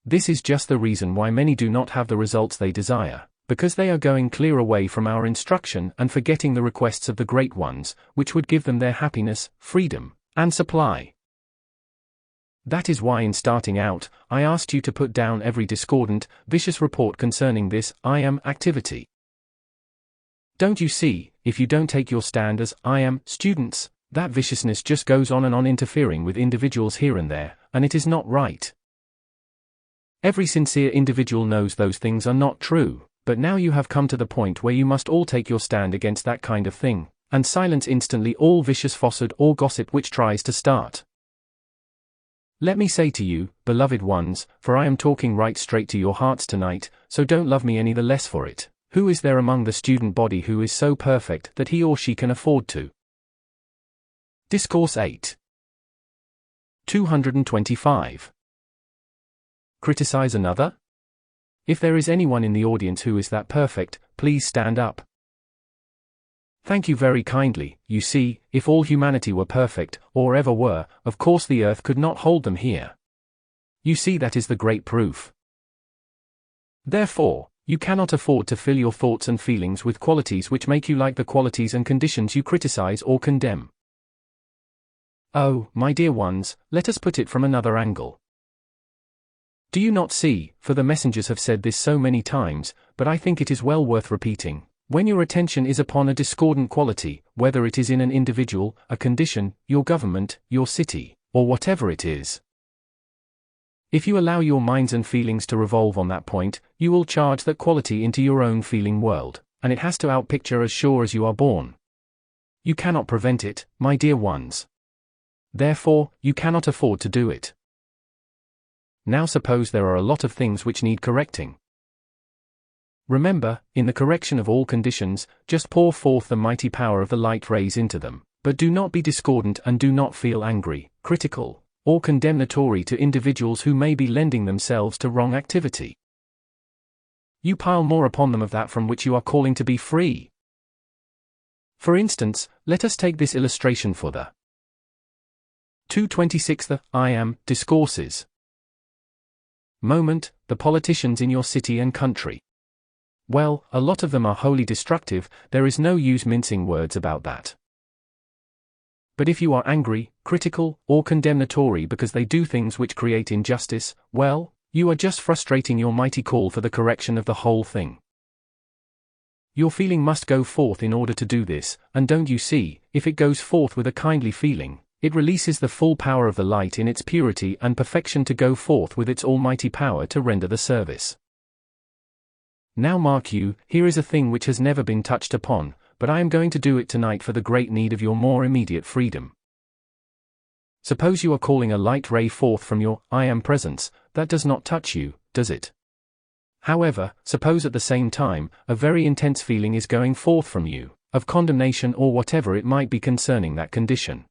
This is just the reason why many do not have the results they desire, because they are going clear away from our instruction and forgetting the requests of the great ones, which would give them their happiness, freedom, and supply. That is why in starting out, I asked you to put down every discordant, vicious report concerning this I Am activity. Don't you see, if you don't take your stand as I Am students, that viciousness just goes on and on interfering with individuals here and there, and it is not right. Every sincere individual knows those things are not true, but now you have come to the point where you must all take your stand against that kind of thing, and silence instantly all vicious falsehood or gossip which tries to start. Let me say to you, beloved ones, for I am talking right straight to your hearts tonight, so don't love me any the less for it, who is there among the student body who is so perfect that he or she can afford to? Discourse 8. 225. Criticize another? If there is anyone in the audience who is that perfect, please stand up. Thank you very kindly. You see, if all humanity were perfect, or ever were, of course the earth could not hold them here. You see, that is the great proof. Therefore, you cannot afford to fill your thoughts and feelings with qualities which make you like the qualities and conditions you criticize or condemn. Oh, my dear ones, let us put it from another angle. Do you not see, for the messengers have said this so many times, but I think it is well worth repeating, when your attention is upon a discordant quality, whether it is in an individual, a condition, your government, your city, or whatever it is, if you allow your minds and feelings to revolve on that point, you will charge that quality into your own feeling world, and it has to outpicture as sure as you are born. You cannot prevent it, my dear ones. Therefore, you cannot afford to do it. Now suppose there are a lot of things which need correcting. Remember, in the correction of all conditions, just pour forth the mighty power of the light rays into them, but do not be discordant and do not feel angry, critical, or condemnatory to individuals who may be lending themselves to wrong activity. You pile more upon them of that from which you are calling to be free. For instance, let us take this illustration for the 226th I Am Discourses moment, the politicians in your city and country. Well, a lot of them are wholly destructive, there is no use mincing words about that. But if you are angry, critical, or condemnatory because they do things which create injustice, well, you are just frustrating your mighty call for the correction of the whole thing. Your feeling must go forth in order to do this, and don't you see, if it goes forth with a kindly feeling, it releases the full power of the light in its purity and perfection to go forth with its almighty power to render the service. Now mark you, here is a thing which has never been touched upon, but I am going to do it tonight for the great need of your more immediate freedom. Suppose you are calling a light ray forth from your I Am presence, that does not touch you, does it? However, suppose at the same time, a very intense feeling is going forth from you, of condemnation or whatever it might be concerning that condition.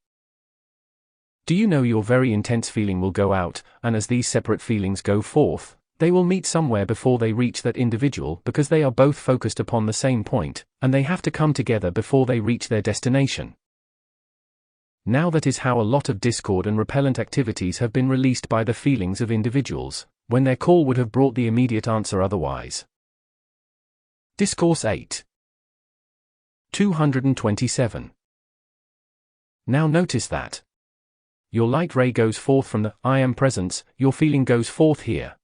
Do you know your very intense feeling will go out, and as these separate feelings go forth, they will meet somewhere before they reach that individual because they are both focused upon the same point, and they have to come together before they reach their destination. Now that is how a lot of discord and repellent activities have been released by the feelings of individuals, when their call would have brought the immediate answer otherwise. Discourse 8. 227. Now notice that your light ray goes forth from the I Am presence, your feeling goes forth here.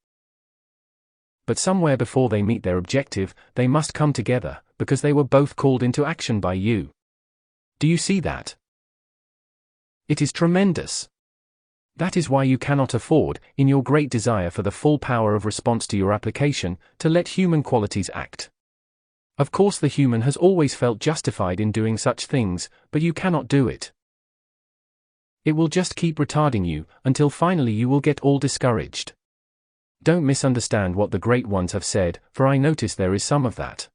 But somewhere before they meet their objective, they must come together, because they were both called into action by you. Do you see that? It is tremendous. That is why you cannot afford, in your great desire for the full power of response to your application, to let human qualities act. Of course the human has always felt justified in doing such things, but you cannot do it. It will just keep retarding you, until finally you will get all discouraged. Don't misunderstand what the great ones have said, for I notice there is some of that.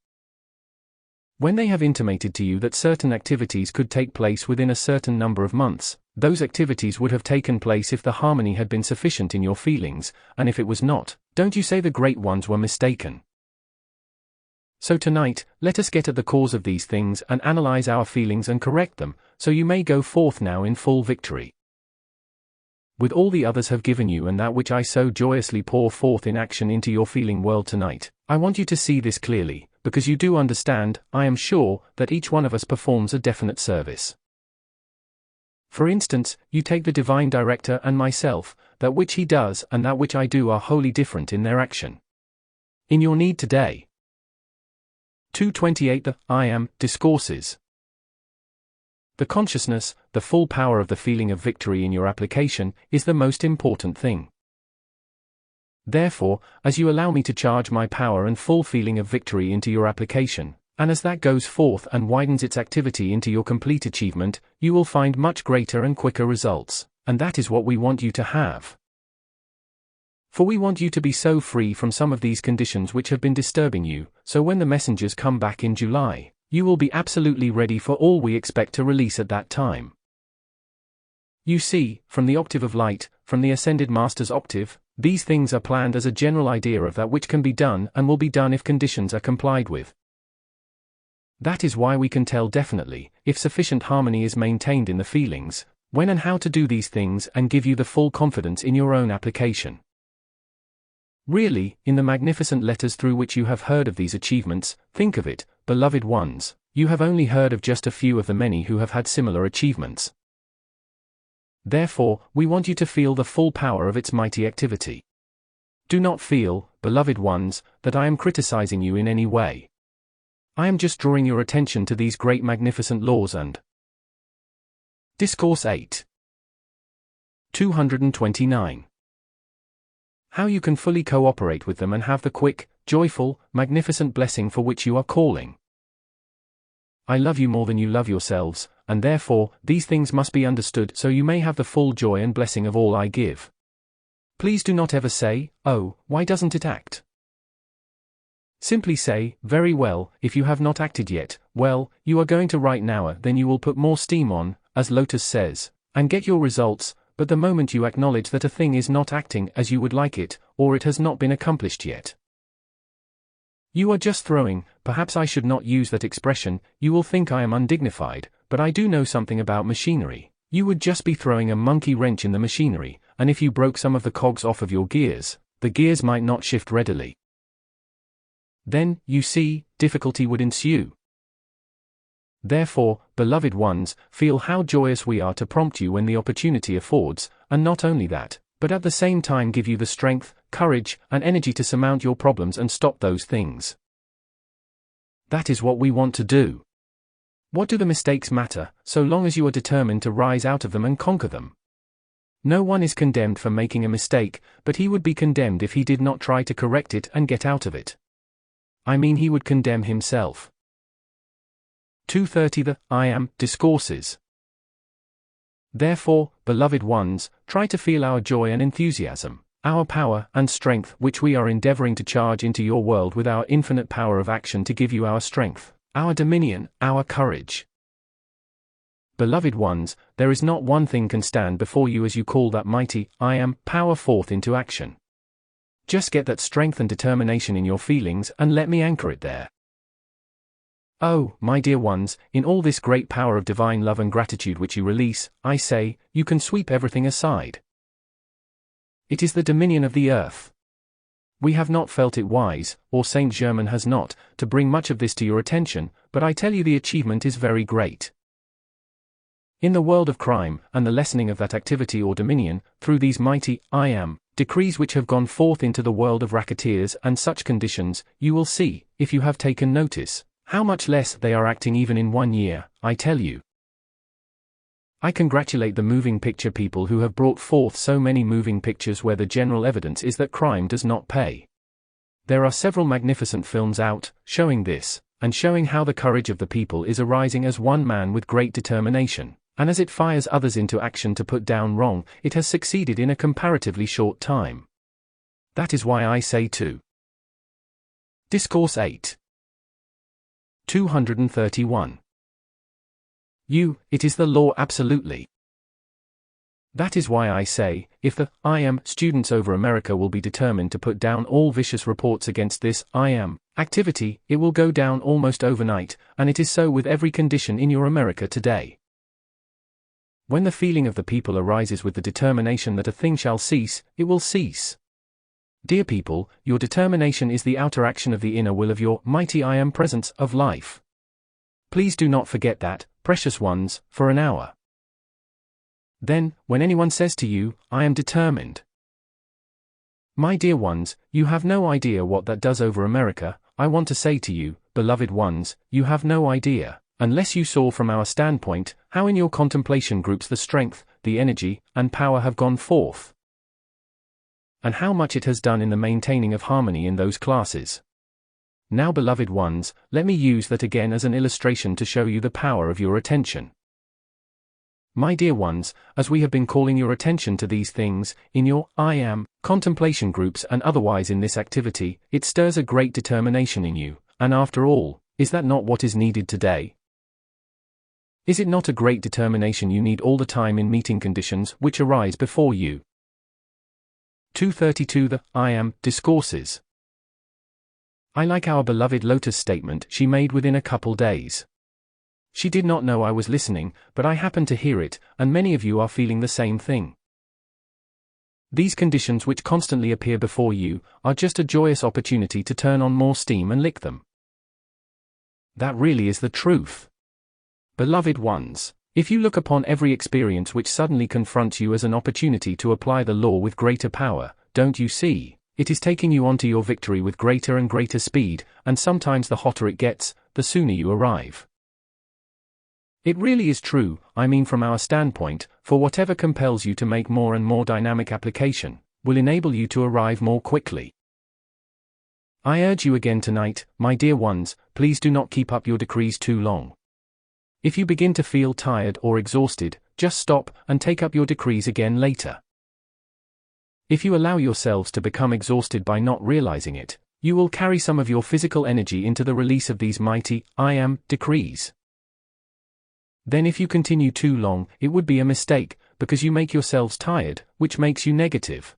When they have intimated to you that certain activities could take place within a certain number of months, those activities would have taken place if the harmony had been sufficient in your feelings, and if it was not, don't you say the great ones were mistaken. So tonight, let us get at the cause of these things and analyze our feelings and correct them, so you may go forth now in full victory. With all the others have given you and that which I so joyously pour forth in action into your feeling world tonight, I want you to see this clearly, because you do understand, I am sure, that each one of us performs a definite service. For instance, you take the Divine Director and myself, that which he does and that which I do are wholly different in their action. In your need today. 228 The I Am Discourses. The consciousness, the full power of the feeling of victory in your application, is the most important thing. Therefore, as you allow me to charge my power and full feeling of victory into your application, and as that goes forth and widens its activity into your complete achievement, you will find much greater and quicker results, and that is what we want you to have. For we want you to be so free from some of these conditions which have been disturbing you, so when the messengers come back in July, you will be absolutely ready for all we expect to release at that time. You see, from the octave of light, from the Ascended Master's octave, these things are planned as a general idea of that which can be done and will be done if conditions are complied with. That is why we can tell definitely, if sufficient harmony is maintained in the feelings, when and how to do these things, and give you the full confidence in your own application. Really, in the magnificent letters through which you have heard of these achievements, think of it, beloved ones, you have only heard of just a few of the many who have had similar achievements. Therefore, we want you to feel the full power of its mighty activity. Do not feel, beloved ones, that I am criticizing you in any way. I am just drawing your attention to these great magnificent laws and Discourse 8. 229. How you can fully cooperate with them and have the quick, joyful, magnificent blessing for which you are calling. I love you more than you love yourselves, and therefore, these things must be understood so you may have the full joy and blessing of all I give. Please do not ever say, oh, why doesn't it act? Simply say, very well, if you have not acted yet, well, you are going to right now, then you will put more steam on, as Lotus says, and get your results, but the moment you acknowledge that a thing is not acting as you would like it, or it has not been accomplished yet, you are just throwing, perhaps I should not use that expression, you will think I am undignified, but I do know something about machinery. You would just be throwing a monkey wrench in the machinery, and if you broke some of the cogs off of your gears, the gears might not shift readily. Then, you see, difficulty would ensue. Therefore, beloved ones, feel how joyous we are to prompt you when the opportunity affords, and not only that, but at the same time give you the strength, courage, and energy to surmount your problems and stop those things. That is what we want to do. What do the mistakes matter, so long as you are determined to rise out of them and conquer them? No one is condemned for making a mistake, but he would be condemned if he did not try to correct it and get out of it. I mean, he would condemn himself. 230. The I Am Discourses. Therefore, beloved ones, try to feel our joy and enthusiasm, our power and strength which we are endeavoring to charge into your world with our infinite power of action to give you our strength, our dominion, our courage. Beloved ones, there is not one thing can stand before you as you call that mighty, I Am, power forth into action. Just get that strength and determination in your feelings and let me anchor it there. Oh, my dear ones, in all this great power of divine love and gratitude which you release, I say, you can sweep everything aside. It is the dominion of the earth. We have not felt it wise, or Saint Germain has not, to bring much of this to your attention, but I tell you the achievement is very great. In the world of crime, and the lessening of that activity or dominion, through these mighty, I Am, decrees which have gone forth into the world of racketeers and such conditions, you will see, if you have taken notice, how much less they are acting even in 1 year, I tell you. I congratulate the moving picture people who have brought forth so many moving pictures where the general evidence is that crime does not pay. There are several magnificent films out, showing this, and showing how the courage of the people is arising as one man with great determination, and as it fires others into action to put down wrong, it has succeeded in a comparatively short time. That is why I say to Discourse 8. 231. It is the law absolutely. That is why I say, if the I Am students over America will be determined to put down all vicious reports against this I Am activity, it will go down almost overnight, and it is so with every condition in your America today. When the feeling of the people arises with the determination that a thing shall cease, it will cease. Dear people, your determination is the outer action of the inner will of your mighty I Am presence of life. Please do not forget that, precious ones, for an hour. Then, when anyone says to you, I am determined. My dear ones, you have no idea what that does over America. I want to say to you, beloved ones, you have no idea, unless you saw from our standpoint, how in your contemplation groups the strength, the energy, and power have gone forth, and how much it has done in the maintaining of harmony in those classes. Now, beloved ones, let me use that again as an illustration to show you the power of your attention. My dear ones, as we have been calling your attention to these things, in your I Am contemplation groups and otherwise in this activity, it stirs a great determination in you, and after all, is that not what is needed today? Is it not a great determination you need all the time in meeting conditions which arise before you? 232. The I Am Discourses. I like our beloved Lotus statement she made within a couple days. She did not know I was listening, but I happened to hear it, and many of you are feeling the same thing. These conditions which constantly appear before you are just a joyous opportunity to turn on more steam and lick them. That really is the truth. Beloved ones, if you look upon every experience which suddenly confronts you as an opportunity to apply the law with greater power, don't you see, it is taking you onto your victory with greater and greater speed, and sometimes the hotter it gets, the sooner you arrive. It really is true, I mean from our standpoint, for whatever compels you to make more and more dynamic application, will enable you to arrive more quickly. I urge you again tonight, my dear ones, please do not keep up your decrees too long. If you begin to feel tired or exhausted, just stop and take up your decrees again later. If you allow yourselves to become exhausted by not realizing it, you will carry some of your physical energy into the release of these mighty, I am, decrees. Then if you continue too long, it would be a mistake, because you make yourselves tired, which makes you negative.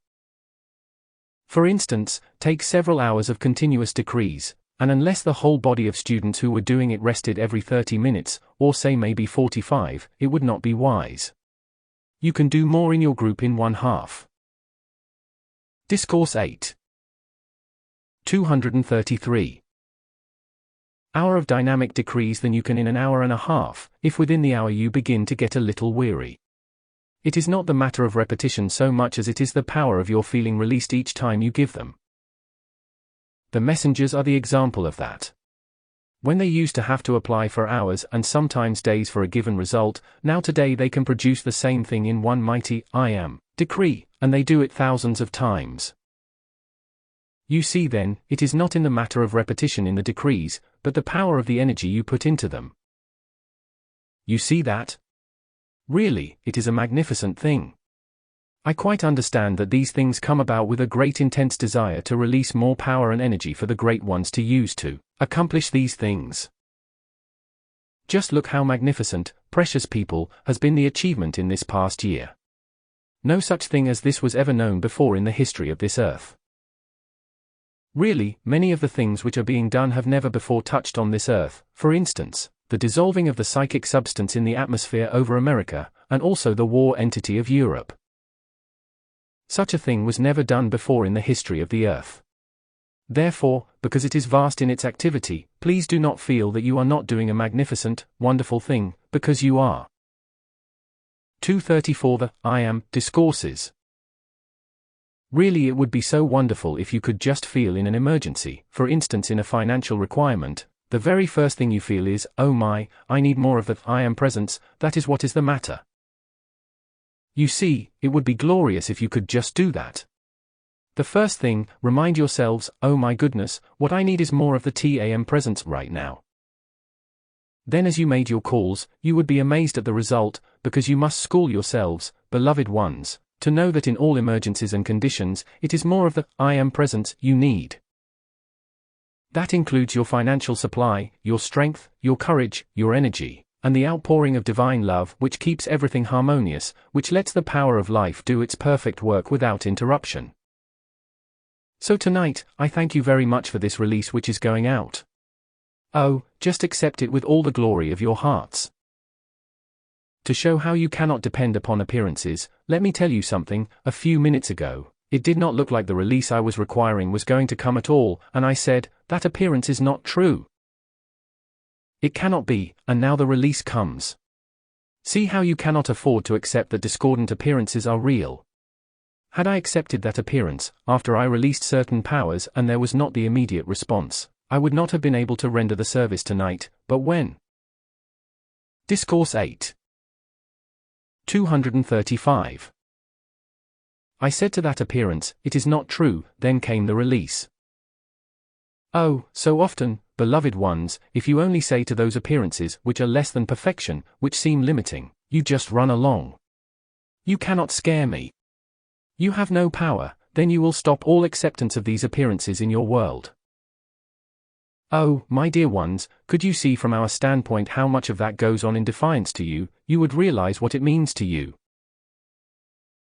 For instance, take several hours of continuous decrees, and unless the whole body of students who were doing it rested every 30 minutes, or say maybe 45, it would not be wise. You can do more in your group in 1/2. Discourse 8. 233. Hour of dynamic decrees than you can in an hour and a half, if within the hour you begin to get a little weary. It is not the matter of repetition so much as it is the power of your feeling released each time you give them. The messengers are the example of that. When they used to have to apply for hours and sometimes days for a given result, now today they can produce the same thing in one mighty, I am, decree, and they do it thousands of times. You see then, it is not in the matter of repetition in the decrees, but the power of the energy you put into them. You see that? Really, it is a magnificent thing. I quite understand that these things come about with a great intense desire to release more power and energy for the great ones to use to accomplish these things. Just look how magnificent, precious people, has been the achievement in this past year. No such thing as this was ever known before in the history of this earth. Really, many of the things which are being done have never before touched on this earth, for instance, the dissolving of the psychic substance in the atmosphere over America, and also the war entity of Europe. Such a thing was never done before in the history of the earth. Therefore, because it is vast in its activity, please do not feel that you are not doing a magnificent, wonderful thing, because you are. 234 The I Am Discourses. Really it would be so wonderful if you could just feel in an emergency, for instance in a financial requirement, the very first thing you feel is, oh my, I need more of the I am presence, that is what is the matter. You see, it would be glorious if you could just do that. The first thing, remind yourselves, oh my goodness, what I need is more of the TAM presence right now. Then as you made your calls, you would be amazed at the result, because you must school yourselves, beloved ones, to know that in all emergencies and conditions, it is more of the I am presence you need. That includes your financial supply, your strength, your courage, your energy, and the outpouring of divine love which keeps everything harmonious, which lets the power of life do its perfect work without interruption. So tonight, I thank you very much for this release which is going out. Oh, just accept it with all the glory of your hearts. To show how you cannot depend upon appearances, let me tell you something. A few minutes ago, it did not look like the release I was requiring was going to come at all, and I said, that appearance is not true. It cannot be, and now the release comes. See how you cannot afford to accept that discordant appearances are real. Had I accepted that appearance, after I released certain powers and there was not the immediate response, I would not have been able to render the service tonight, but when? Discourse 8. 235. I said to that appearance, it is not true, then came the release. Oh, so often, beloved ones, if you only say to those appearances which are less than perfection, which seem limiting, you just run along. You cannot scare me. You have no power, then you will stop all acceptance of these appearances in your world. Oh, my dear ones, could you see from our standpoint how much of that goes on in defiance to you, you would realize what it means to you.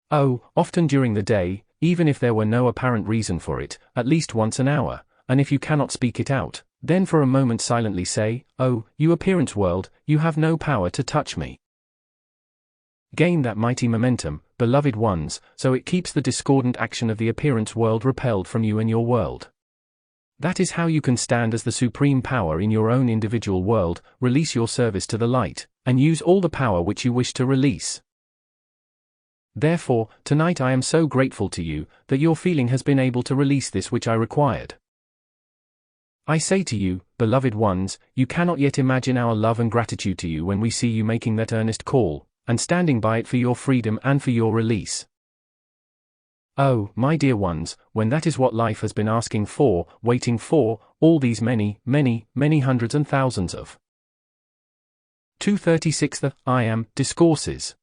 Oh, often during the day, even if there were no apparent reason for it, at least once an hour, and if you cannot speak it out, then for a moment silently say, "Oh, you appearance world, you have no power to touch me." Gain that mighty momentum, beloved ones, so it keeps the discordant action of the appearance world repelled from you and your world. That is how you can stand as the supreme power in your own individual world, release your service to the light, and use all the power which you wish to release. Therefore, tonight I am so grateful to you, that your feeling has been able to release this which I required. I say to you, beloved ones, you cannot yet imagine our love and gratitude to you when we see you making that earnest call, and standing by it for your freedom and for your release. Oh, my dear ones, when that is what life has been asking for, waiting for, all these many, many, many hundreds and thousands of 236 The I Am Discourses.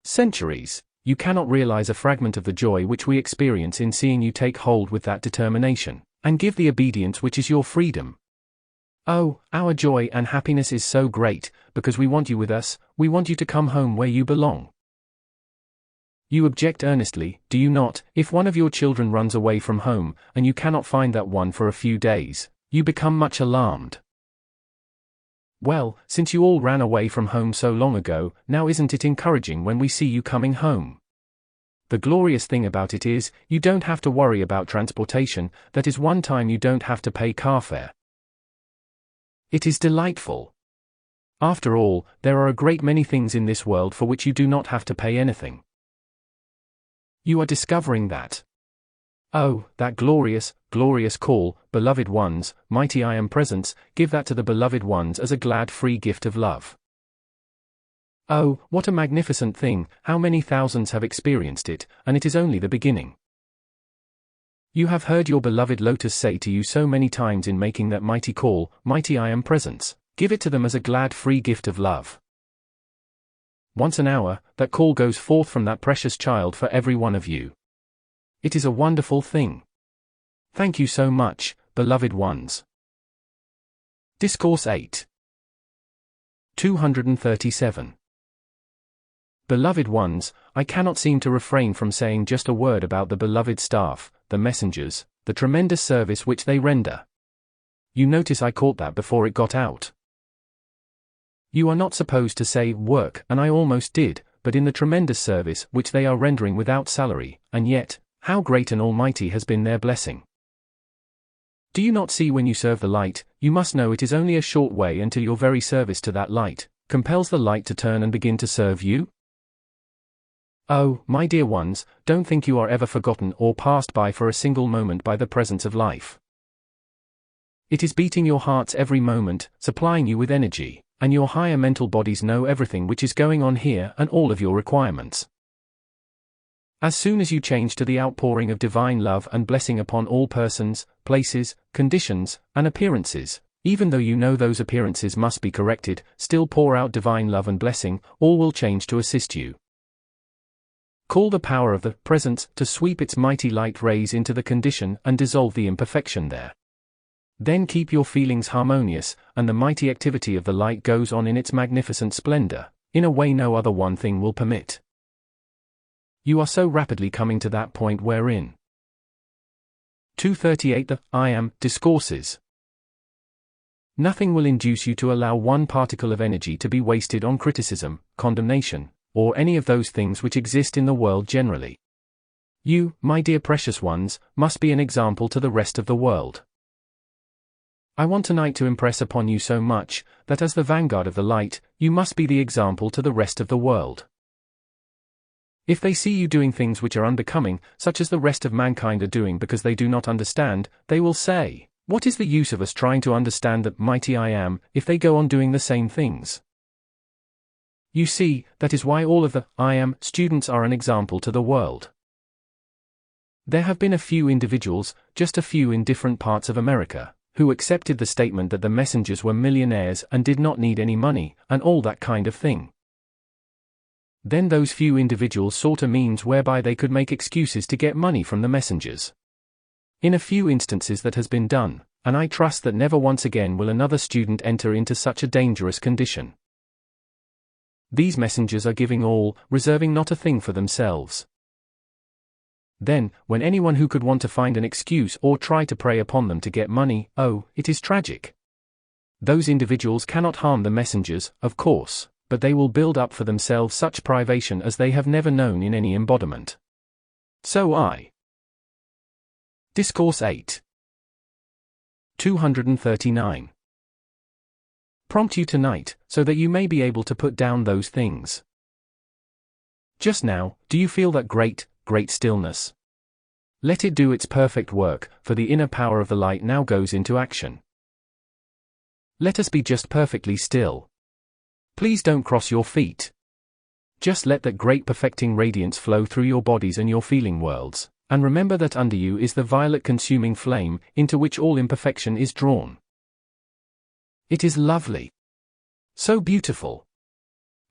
Centuries, you cannot realize a fragment of the joy which we experience in seeing you take hold with that determination, and give the obedience which is your freedom. Oh, our joy and happiness is so great, because we want you with us, we want you to come home where you belong. You object earnestly, do you not, if one of your children runs away from home, and you cannot find that one for a few days, you become much alarmed. Well, since you all ran away from home so long ago, now isn't it encouraging when we see you coming home? The glorious thing about it is, you don't have to worry about transportation, that is one time you don't have to pay car fare. It is delightful. After all, there are a great many things in this world for which you do not have to pay anything. You are discovering that. Oh, that glorious, glorious call, beloved ones, mighty I Am presence, give that to the beloved ones as a glad free gift of love. Oh, what a magnificent thing, how many thousands have experienced it, and it is only the beginning. You have heard your beloved Lotus say to you so many times in making that mighty call, mighty I Am presence, give it to them as a glad free gift of love. Once an hour, that call goes forth from that precious child for every one of you. It is a wonderful thing. Thank you so much, beloved ones. Discourse 8. 237. Beloved ones, I cannot seem to refrain from saying just a word about the beloved staff, the messengers, the tremendous service which they render. You notice I caught that before it got out. You are not supposed to say work, and I almost did, but in the tremendous service which they are rendering without salary, and yet, how great and almighty has been their blessing. Do you not see when you serve the light, you must know it is only a short way until your very service to that light compels the light to turn and begin to serve you? Oh, my dear ones, don't think you are ever forgotten or passed by for a single moment by the presence of life. It is beating your hearts every moment, supplying you with energy, and your higher mental bodies know everything which is going on here and all of your requirements. As soon as you change to the outpouring of divine love and blessing upon all persons, places, conditions, and appearances, even though you know those appearances must be corrected, still pour out divine love and blessing, all will change to assist you. Call the power of the presence to sweep its mighty light rays into the condition and dissolve the imperfection there. Then keep your feelings harmonious, and the mighty activity of the light goes on in its magnificent splendor, in a way no other one thing will permit. You are so rapidly coming to that point wherein 238 The I Am Discourses. Nothing will induce you to allow one particle of energy to be wasted on criticism, condemnation, or any of those things which exist in the world generally. You, my dear precious ones, must be an example to the rest of the world. I want tonight to impress upon you so much, that as the vanguard of the light, you must be the example to the rest of the world. If they see you doing things which are unbecoming, such as the rest of mankind are doing because they do not understand, they will say, "What is the use of us trying to understand the mighty I Am, if they go on doing the same things?" You see, that is why all of the I Am students are an example to the world. There have been a few individuals, just a few in different parts of America, who accepted the statement that the messengers were millionaires and did not need any money, and all that kind of thing. Then those few individuals sought a means whereby they could make excuses to get money from the messengers. In a few instances that has been done, and I trust that never once again will another student enter into such a dangerous condition. These messengers are giving all, reserving not a thing for themselves. Then, when anyone who could want to find an excuse or try to prey upon them to get money, oh, it is tragic. Those individuals cannot harm the messengers, of course, but they will build up for themselves such privation as they have never known in any embodiment. So I. Discourse 8. 239. Prompt you tonight, so that you may be able to put down those things. Just now, do you feel that great stillness? Let it do its perfect work, for the inner power of the light now goes into action. Let us be just perfectly still. Please don't cross your feet. Just let that great perfecting radiance flow through your bodies and your feeling worlds, and remember that under you is the violet consuming flame, into which all imperfection is drawn. It is lovely. So beautiful.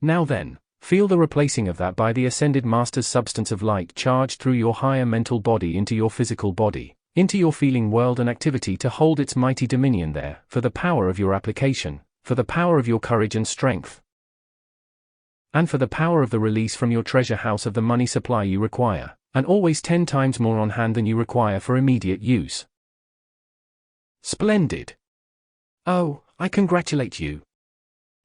Now then, feel the replacing of that by the Ascended Master's substance of light charged through your higher mental body into your physical body, into your feeling world and activity to hold its mighty dominion there, for the power of your application, for the power of your courage and strength, and for the power of the release from your treasure house of the money supply you require, and always 10 times more on hand than you require for immediate use. Splendid. Oh, I congratulate you.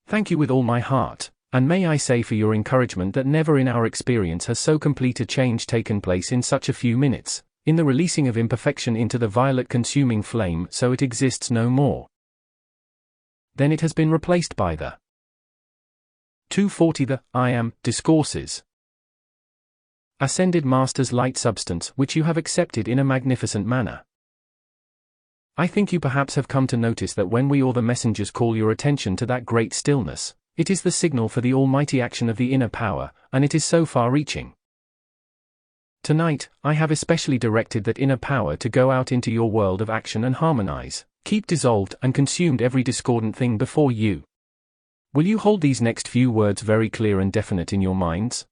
Thank you with all my heart, and may I say for your encouragement that never in our experience has so complete a change taken place in such a few minutes, in the releasing of imperfection into the violet consuming flame so it exists no more. Then it has been replaced by the 240 the I am discourses. Ascended Master's light substance which you have accepted in a magnificent manner. I think you perhaps have come to notice that when we or the messengers call your attention to that great stillness, it is the signal for the almighty action of the inner power, and it is so far-reaching. Tonight, I have especially directed that inner power to go out into your world of action and harmonize, keep dissolved and consumed every discordant thing before you. Will you hold these next few words very clear and definite in your minds?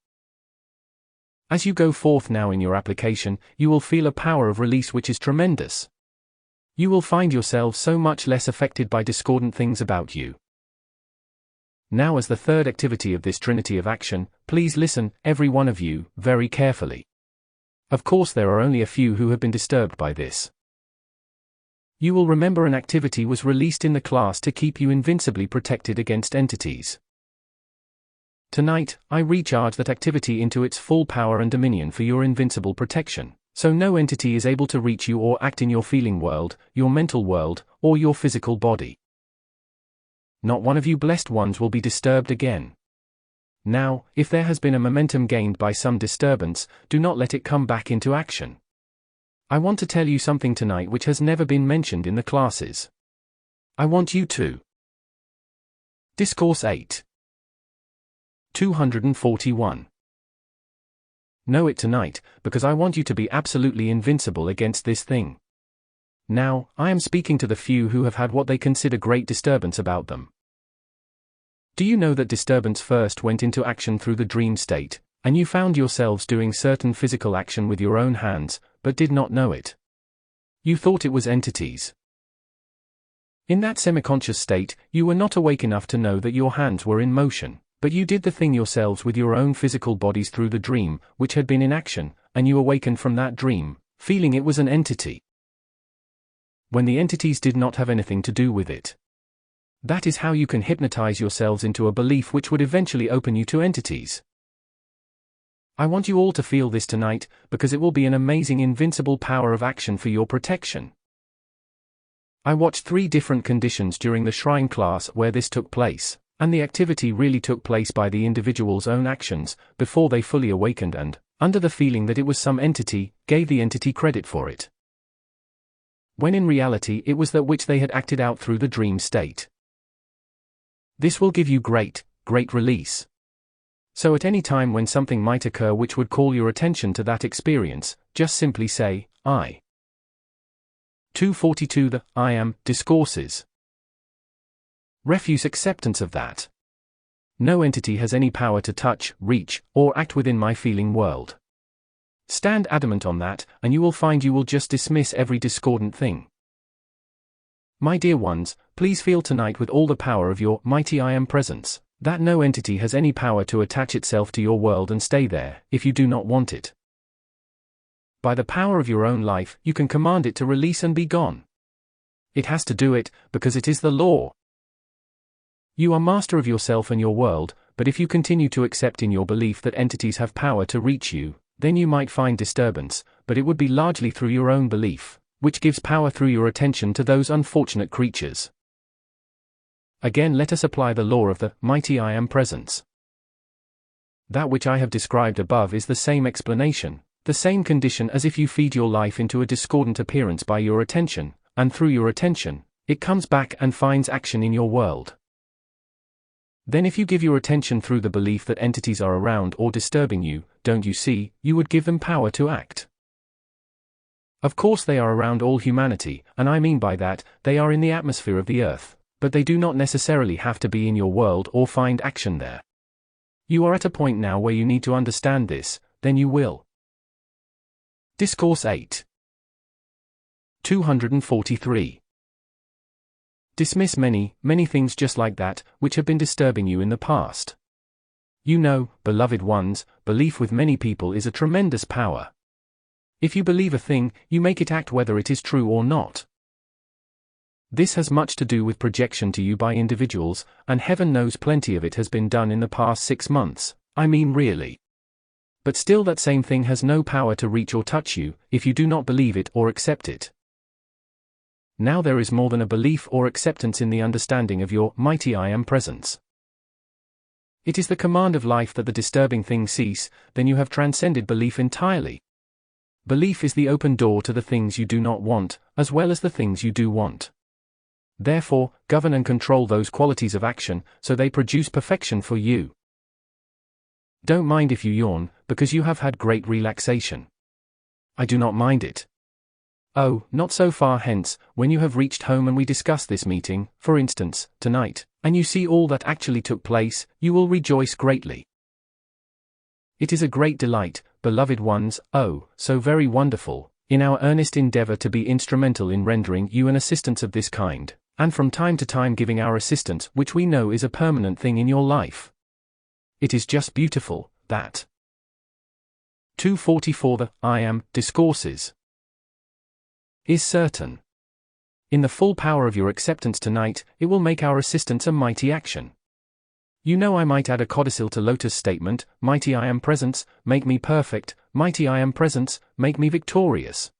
As you go forth now in your application, you will feel a power of release which is tremendous. You will find yourselves so much less affected by discordant things about you. Now as the third activity of this trinity of action, please listen, every one of you, very carefully. Of course there are only a few who have been disturbed by this. You will remember an activity was released in the class to keep you invincibly protected against entities. Tonight, I recharge that activity into its full power and dominion for your invincible protection, so no entity is able to reach you or act in your feeling world, your mental world, or your physical body. Not one of you blessed ones will be disturbed again. Now, if there has been a momentum gained by some disturbance, do not let it come back into action. I want to tell you something tonight which has never been mentioned in the classes. I want you to. Discourse 8. 241. Know it tonight, because I want you to be absolutely invincible against this thing. Now, I am speaking to the few who have had what they consider great disturbance about them. Do you know that disturbance first went into action through the dream state, and you found yourselves doing certain physical action with your own hands, but did not know it? You thought it was entities. In that semi-conscious state, you were not awake enough to know that your hands were in motion, but you did the thing yourselves with your own physical bodies through the dream, which had been in action, and you awakened from that dream, feeling it was an entity, when the entities did not have anything to do with it. That is how you can hypnotize yourselves into a belief which would eventually open you to entities. I want you all to feel this tonight, because it will be an amazing invincible power of action for your protection. I watched 3 different conditions during the shrine class where this took place, and the activity really took place by the individual's own actions, before they fully awakened and, under the feeling that it was some entity, gave the entity credit for it, when in reality it was that which they had acted out through the dream state. This will give you great release. So at any time when something might occur which would call your attention to that experience, just simply say, I. 242 The I am discourses. Refuse acceptance of that. No entity has any power to touch, reach, or act within my feeling world. Stand adamant on that, and you will find you will just dismiss every discordant thing. My dear ones, please feel tonight with all the power of your mighty I am presence, that no entity has any power to attach itself to your world and stay there, if you do not want it. by the power of your own life, you can command it to release and be gone. It has to do it, because it is the law. You are master of yourself and your world, but if you continue to accept in your belief that entities have power to reach you, then you might find disturbance, but it would be largely through your own belief, which gives power through your attention to those unfortunate creatures. Again, let us apply the law of the mighty I Am Presence. That which I have described above is the same explanation, the same condition as if you feed your life into a discordant appearance by your attention, and through your attention, it comes back and finds action in your world. Then if you give your attention through the belief that entities are around or disturbing you, don't you see, you would give them power to act. Of course they are around all humanity, and I mean by that, they are in the atmosphere of the earth, but they do not necessarily have to be in your world or find action there. You are at a point now where you need to understand this, then you will. Discourse 8. 243. Dismiss many things just like that, which have been disturbing you in the past. You know, beloved ones, belief with many people is a tremendous power. If you believe a thing, you make it act whether it is true or not. This has much to do with projection to you by individuals, and heaven knows plenty of it has been done in the past 6 months, I mean really. But still that same thing has no power to reach or touch you, if you do not believe it or accept it. Now there is more than a belief or acceptance in the understanding of your mighty I Am Presence. It is the command of life that the disturbing things cease, then you have transcended belief entirely. Belief is the open door to the things you do not want, as well as the things you do want. Therefore, govern and control those qualities of action, so they produce perfection for you. Don't mind if you yawn, because you have had great relaxation. I do not mind it. Oh, not so far hence, when you have reached home and we discuss this meeting, for instance, tonight, and you see all that actually took place, you will rejoice greatly. It is a great delight, beloved ones, oh, so very wonderful, in our earnest endeavor to be instrumental in rendering you an assistance of this kind, and from time to time giving our assistance which we know is a permanent thing in your life. It is just beautiful, that. 244 The I Am, Discourses is certain. In the full power of your acceptance tonight, it will make our assistance a mighty action. You know I might add a codicil to Lotus statement, mighty I Am Presence, make me perfect, mighty I Am Presence, make me victorious.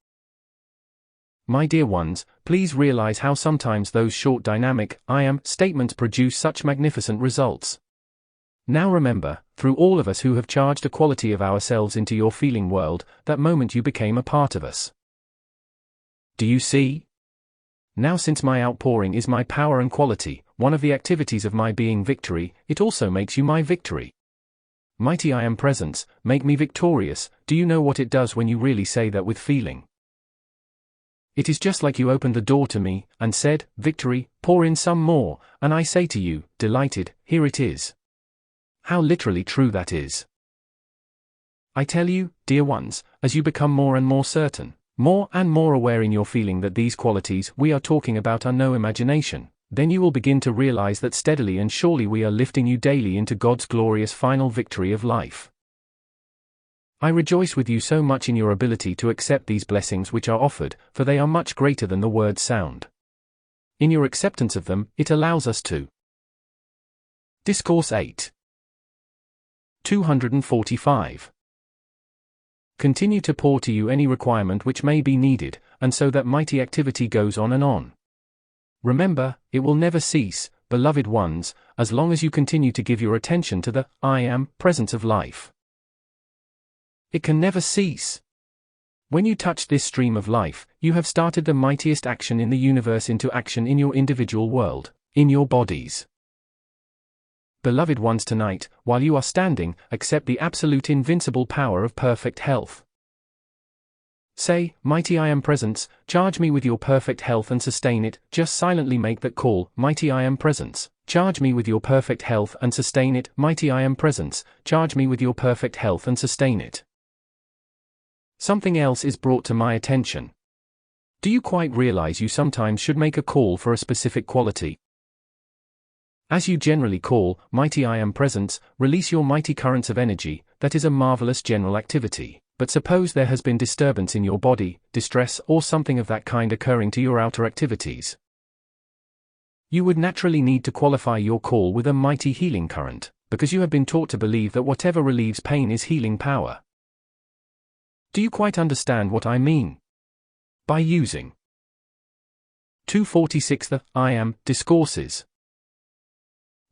My dear ones, please realize how sometimes those short dynamic, I am, statements produce such magnificent results. Now remember, through all of us who have charged a quality of ourselves into your feeling world, that moment you became a part of us. Do you see? Now since my outpouring is my power and quality, one of the activities of my being victory, it also makes you my victory. Mighty I Am Presence, make me victorious, do you know what it does when you really say that with feeling? It is just like you opened the door to me, and said, victory, pour in some more, and I say to you, delighted, here it is. How literally true that is. I tell you, dear ones, as you become more and more certain, more and more aware in your feeling that these qualities we are talking about are no imagination, then you will begin to realize that steadily and surely we are lifting you daily into God's glorious final victory of life. I rejoice with you so much in your ability to accept these blessings which are offered, for they are much greater than the words sound. In your acceptance of them, it allows us to. Discourse 8. 245. Continue to pour to you any requirement which may be needed, and so that mighty activity goes on and on. Remember, it will never cease, beloved ones, as long as you continue to give your attention to the I Am Presence of life. It can never cease. When you touch this stream of life, you have started the mightiest action in the universe into action in your individual world, in your bodies. Beloved ones, tonight, while you are standing, accept the absolute invincible power of perfect health. Say, mighty I Am Presence, charge me with your perfect health and sustain it. Just silently make that call, mighty I Am Presence, charge me with your perfect health and sustain it. Mighty I Am Presence, charge me with your perfect health and sustain it. Something else is brought to my attention. Do you quite realize you sometimes should make a call for a specific quality? As you generally call, mighty I Am Presence, release your mighty currents of energy, that is a marvelous general activity. But suppose there has been disturbance in your body, distress or something of that kind occurring to your outer activities. You would naturally need to qualify your call with a mighty healing current, because you have been taught to believe that whatever relieves pain is healing power. Do you quite understand what I mean? By using 246 the I Am Discourses.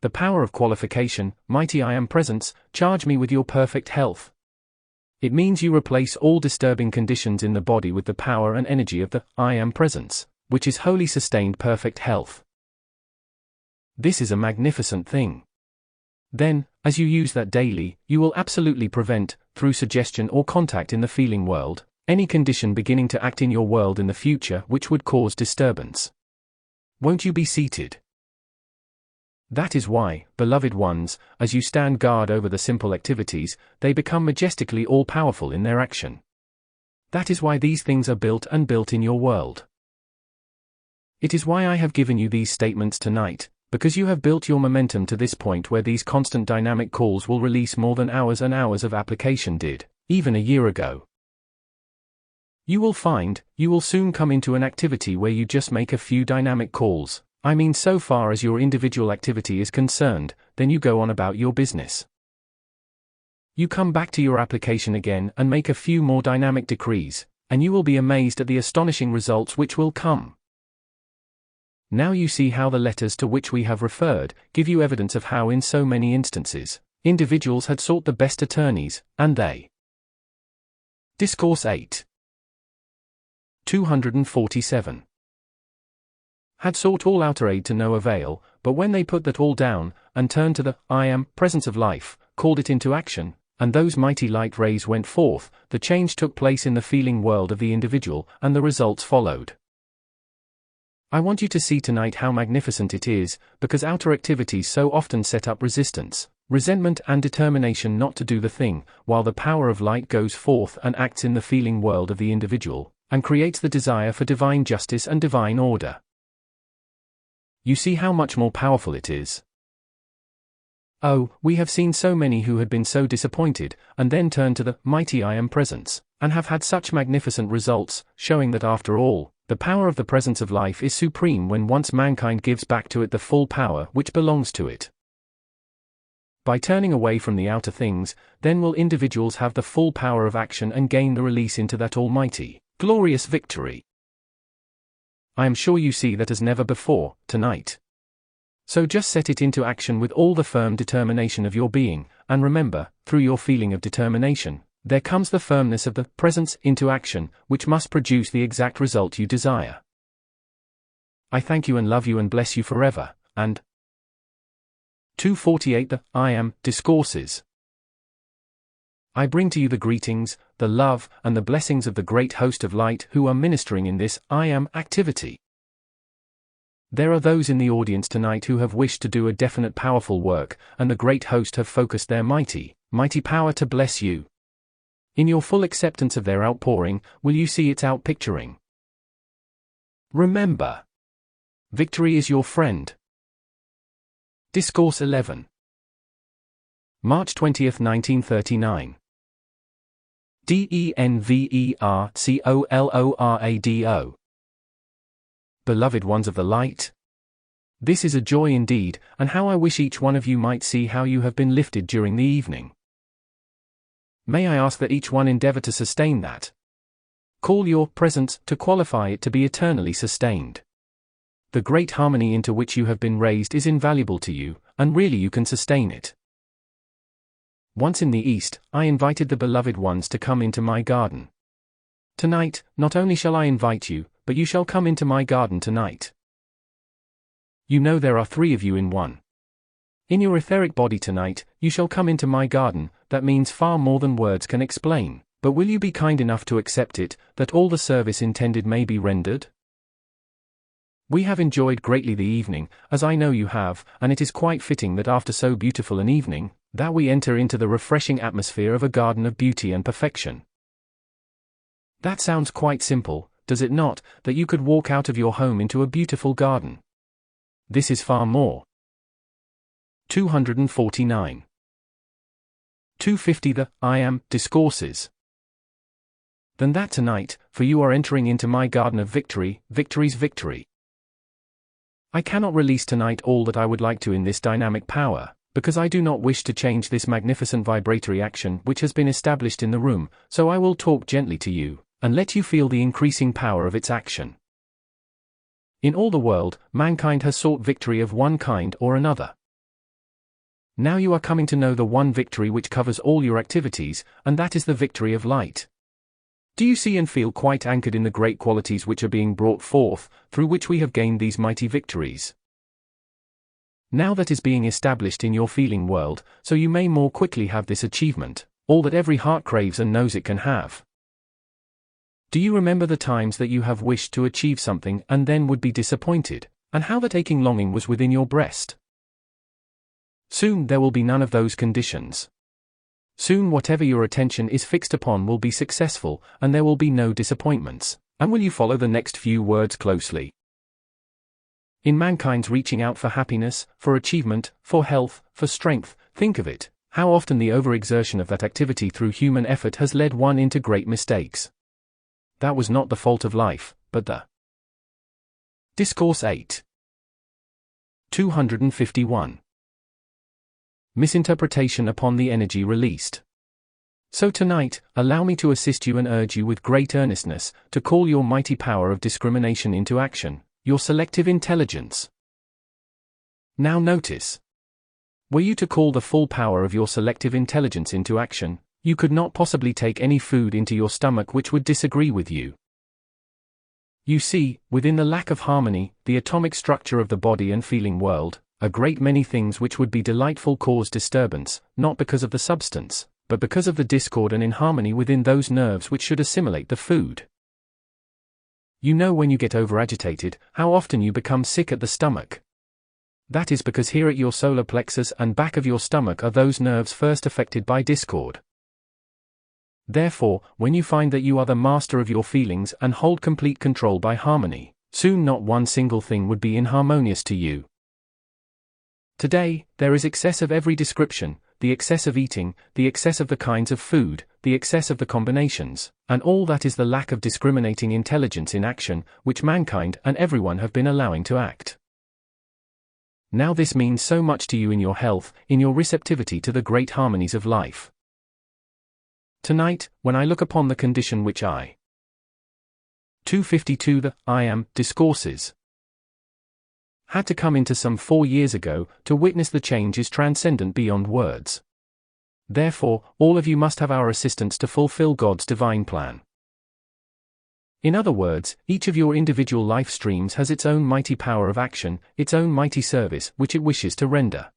The power of qualification, mighty I Am Presence, charge me with your perfect health. It means you replace all disturbing conditions in the body with the power and energy of the I Am Presence, which is wholly sustained perfect health. This is a magnificent thing. Then, as you use that daily, you will absolutely prevent, through suggestion or contact in the feeling world, any condition beginning to act in your world in the future which would cause disturbance. Won't you be seated? That is why, beloved ones, as you stand guard over the simple activities, they become majestically all-powerful in their action. That is why these things are built and built in your world. It is why I have given you these statements tonight, because you have built your momentum to this point where these constant dynamic calls will release more than hours and hours of application did, even a year ago. You will find, you will soon come into an activity where you just make a few dynamic calls. I mean, so far as your individual activity is concerned, then you go on about your business. You come back to your application again and make a few more dynamic decrees, and you will be amazed at the astonishing results which will come. Now you see how the letters to which we have referred give you evidence of how in so many instances, individuals had sought the best attorneys, and they. Discourse 8. 247. Had sought all outer aid to no avail, but when they put that all down, and turned to the I Am Presence of Life, called it into action, and those mighty light rays went forth, the change took place in the feeling world of the individual, and the results followed. I want you to see tonight how magnificent it is, because outer activities so often set up resistance, resentment and determination not to do the thing, while the power of light goes forth and acts in the feeling world of the individual, and creates the desire for divine justice and divine order. You see how much more powerful it is. Oh, we have seen so many who had been so disappointed, and then turned to the mighty I Am Presence, and have had such magnificent results, showing that after all, the power of the presence of life is supreme when once mankind gives back to it the full power which belongs to it. By turning away from the outer things, then will individuals have the full power of action and gain the release into that almighty, glorious victory. I am sure you see that as never before, tonight. So just set it into action with all the firm determination of your being, and remember, through your feeling of determination, there comes the firmness of the presence into action, which must produce the exact result you desire. I thank you and love you and bless you forever, and 248 the I Am Discourses. I bring to you the greetings, the love, and the blessings of the great host of light who are ministering in this I Am activity. There are those in the audience tonight who have wished to do a definite powerful work, and the great host have focused their mighty, mighty power to bless you. In your full acceptance of their outpouring, will you see its outpicturing? Remember, victory is your friend. Discourse 11. March 20, 1939. DENVERCOLORADO. Beloved ones of the light. This is a joy indeed, and how I wish each one of you might see how you have been lifted during the evening. May I ask that each one endeavor to sustain that. Call your presence to qualify it to be eternally sustained. The great harmony into which you have been raised is invaluable to you, and really you can sustain it. Once in the East, I invited the beloved ones to come into my garden. Tonight, not only shall I invite you, but you shall come into my garden tonight. You know there are 3 of you in one. In your etheric body tonight, you shall come into my garden. That means far more than words can explain, but will you be kind enough to accept it, that all the service intended may be rendered? We have enjoyed greatly the evening, as I know you have, and it is quite fitting that after so beautiful an evening, that we enter into the refreshing atmosphere of a garden of beauty and perfection. That sounds quite simple, does it not, that you could walk out of your home into a beautiful garden? This is far more. 249. 250 the I Am Discourses. than that tonight, for you are entering into my garden of victory, victory's victory. I cannot release tonight all that I would like to in this dynamic power, because I do not wish to change this magnificent vibratory action which has been established in the room, so I will talk gently to you, and let you feel the increasing power of its action. In all the world, mankind has sought victory of one kind or another. Now you are coming to know the one victory which covers all your activities, and that is the victory of light. Do you see and feel quite anchored in the great qualities which are being brought forth, through which we have gained these mighty victories? Now that is being established in your feeling world, so you may more quickly have this achievement, all that every heart craves and knows it can have. Do you remember the times that you have wished to achieve something and then would be disappointed, and how that aching longing was within your breast? Soon there will be none of those conditions. Soon whatever your attention is fixed upon will be successful, and there will be no disappointments. And will you follow the next few words closely? In mankind's reaching out for happiness, for achievement, for health, for strength, think of it, how often the overexertion of that activity through human effort has led one into great mistakes. That was not the fault of life, but the Discourse 8. 251. Misinterpretation upon the energy released. So tonight, allow me to assist you and urge you with great earnestness, to call your mighty power of discrimination into action, your selective intelligence. Now notice. Were you to call the full power of your selective intelligence into action, you could not possibly take any food into your stomach which would disagree with you. You see, within the lack of harmony, the atomic structure of the body and feeling world, a great many things which would be delightful cause disturbance, not because of the substance, but because of the discord and inharmony within those nerves which should assimilate the food. You know when you get overagitated, how often you become sick at the stomach. That is because here at your solar plexus and back of your stomach are those nerves first affected by discord. Therefore, when you find that you are the master of your feelings and hold complete control by harmony, soon not one single thing would be inharmonious to you. Today, there is excess of every description, the excess of eating, the excess of the kinds of food, the excess of the combinations, and all that is the lack of discriminating intelligence in action, which mankind and everyone have been allowing to act. Now this means so much to you in your health, in your receptivity to the great harmonies of life. Tonight, when I look upon the condition which I 252 the I am discourses had to come into some 4 years ago, to witness the change is transcendent beyond words. Therefore, all of you must have our assistance to fulfill God's divine plan. In other words, each of your individual life streams has its own mighty power of action, its own mighty service, which it wishes to render.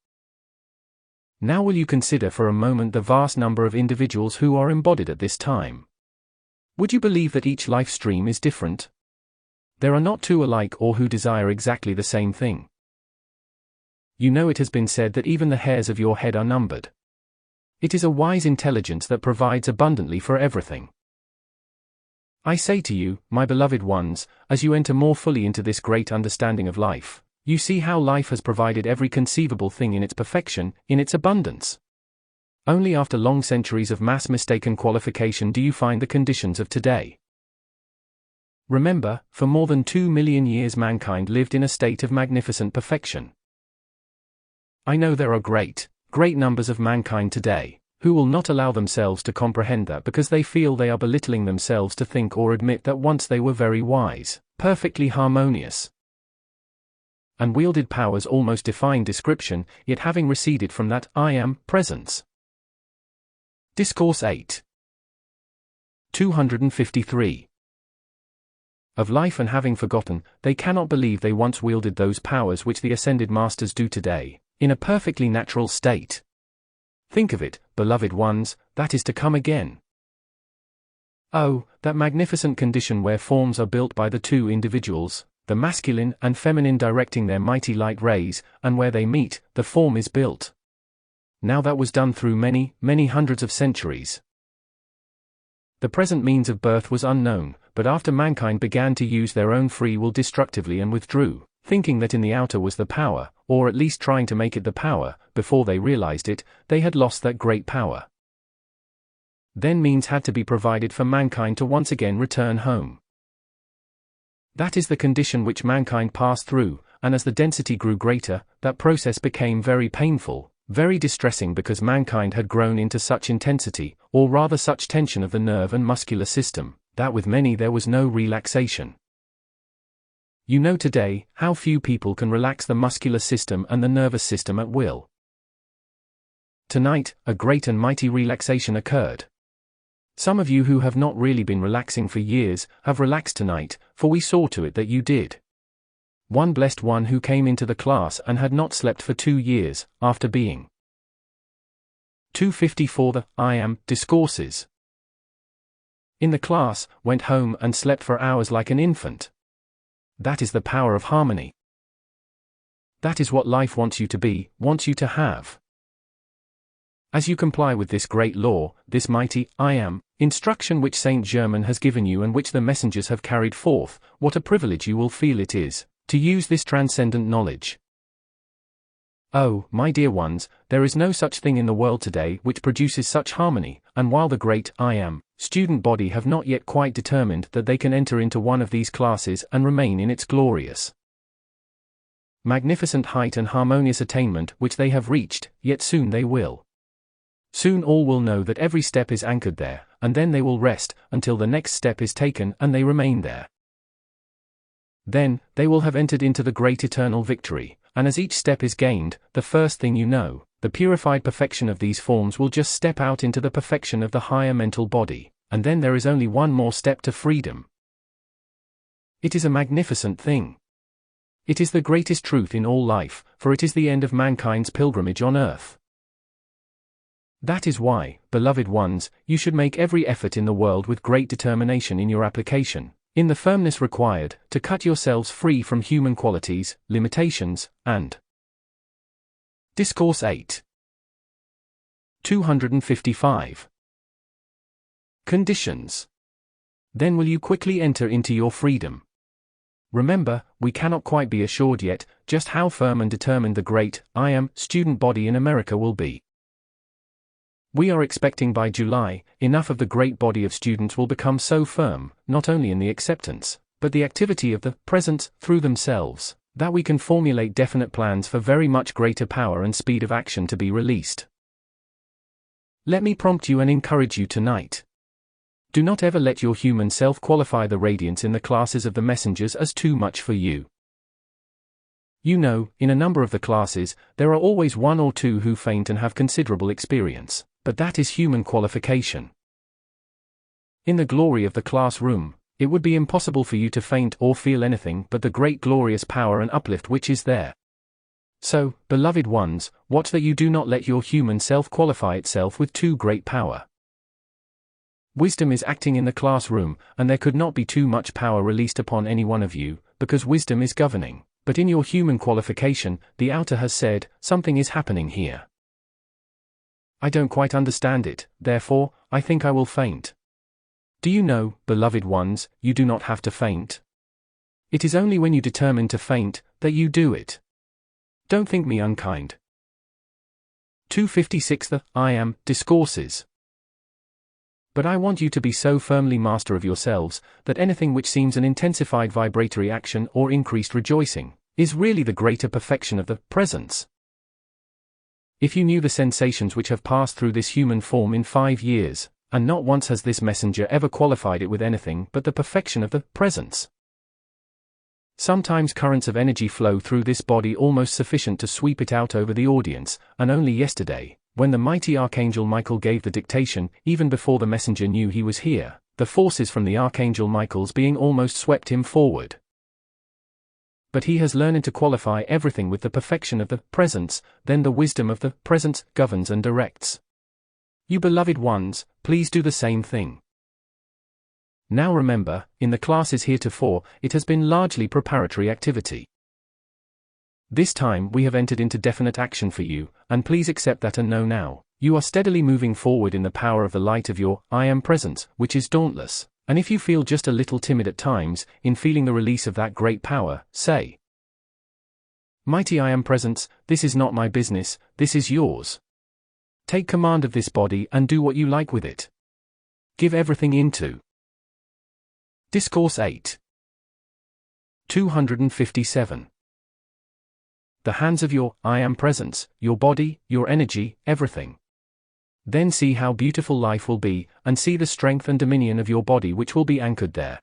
Now will you consider for a moment the vast number of individuals who are embodied at this time? Would you believe that each life stream is different? There are not two alike or who desire exactly the same thing. You know it has been said that even the hairs of your head are numbered. It is a wise intelligence that provides abundantly for everything. I say to you, my beloved ones, as you enter more fully into this great understanding of life, you see how life has provided every conceivable thing in its perfection, in its abundance. Only after long centuries of mass mistaken qualification do you find the conditions of today. Remember, for more than 2 million years mankind lived in a state of magnificent perfection. I know there are great numbers of mankind today, who will not allow themselves to comprehend that because they feel they are belittling themselves to think or admit that once they were very wise, perfectly harmonious, and wielded powers almost defying description, yet having receded from that I am presence. Discourse 8. 253. Of life and having forgotten, they cannot believe they once wielded those powers which the Ascended Masters do today, in a perfectly natural state. Think of it, beloved ones, that is to come again. Oh, that magnificent condition where forms are built by the two individuals, the masculine and feminine directing their mighty light rays, and where they meet, the form is built. Now that was done through many, many hundreds of centuries. The present means of birth was unknown, but after mankind began to use their own free will destructively and withdrew, thinking that in the outer was the power, or at least trying to make it the power, before they realized it, they had lost that great power. Then means had to be provided for mankind to once again return home. That is the condition which mankind passed through, and as the density grew greater, that process became very painful, very distressing, because mankind had grown into such intensity, or rather such tension of the nerve and muscular system, that with many there was no relaxation. You know today how few people can relax the muscular system and the nervous system at will. Tonight, a great and mighty relaxation occurred. Some of you who have not really been relaxing for years have relaxed tonight, for we saw to it that you did. One blessed one who came into the class and had not slept for 2 years, after being 254 the I Am Discourses in the class, went home and slept for hours like an infant. That is the power of harmony. That is what life wants you to be, wants you to have. As you comply with this great law, this mighty I Am instruction which Saint Germain has given you and which the messengers have carried forth, what a privilege you will feel it is to use this transcendent knowledge. Oh, my dear ones, there is no such thing in the world today which produces such harmony, and while the great I Am student body have not yet quite determined that they can enter into one of these classes and remain in its glorious, magnificent height and harmonious attainment which they have reached, yet soon they will. Soon all will know that every step is anchored there, and then they will rest, until the next step is taken and they remain there. Then, they will have entered into the great eternal victory, and as each step is gained, the first thing you know, the purified perfection of these forms will just step out into the perfection of the higher mental body, and then there is only one more step to freedom. It is a magnificent thing. It is the greatest truth in all life, for it is the end of mankind's pilgrimage on earth. That is why, beloved ones, you should make every effort in the world with great determination in your application, in the firmness required, to cut yourselves free from human qualities, limitations, and Discourse 8. 255. Conditions. Then will you quickly enter into your freedom. Remember, we cannot quite be assured yet, just how firm and determined the great I Am student body in America will be. We are expecting by July, enough of the great body of students will become so firm, not only in the acceptance, but the activity of the presence through themselves, that we can formulate definite plans for very much greater power and speed of action to be released. Let me prompt you and encourage you tonight. Do not ever let your human self qualify the radiance in the classes of the messengers as too much for you. You know, in a number of the classes, there are always 1 or 2 who faint and have considerable experience, but that is human qualification. In the glory of the classroom, it would be impossible for you to faint or feel anything but the great glorious power and uplift which is there. So, beloved ones, watch that you do not let your human self qualify itself with too great power. Wisdom is acting in the classroom, and there could not be too much power released upon any one of you, because wisdom is governing. But in your human qualification, the outer has said, something is happening here. I don't quite understand it, therefore, I think I will faint. Do you know, beloved ones, you do not have to faint. It is only when you determine to faint, that you do it. Don't think me unkind. 256 The I Am Discourses. But I want you to be so firmly master of yourselves, that anything which seems an intensified vibratory action or increased rejoicing, is really the greater perfection of the presence. If you knew the sensations which have passed through this human form in 5 years, and not once has this messenger ever qualified it with anything but the perfection of the presence. Sometimes currents of energy flow through this body almost sufficient to sweep it out over the audience, and only yesterday, when the mighty Archangel Michael gave the dictation, even before the messenger knew he was here, the forces from the Archangel Michael's being almost swept him forward. But he has learned to qualify everything with the perfection of the presence, then the wisdom of the presence governs and directs. You beloved ones, please do the same thing. Now remember, in the classes heretofore, it has been largely preparatory activity. This time we have entered into definite action for you, and please accept that and know now, you are steadily moving forward in the power of the light of your I Am presence, which is dauntless. And if you feel just a little timid at times, in feeling the release of that great power, say, Mighty I Am presence, this is not my business, this is yours. Take command of this body and do what you like with it. Give everything into. Discourse 8. 257. The hands of your I am presence, your body, your energy, everything. Then see how beautiful life will be, and see the strength and dominion of your body which will be anchored there.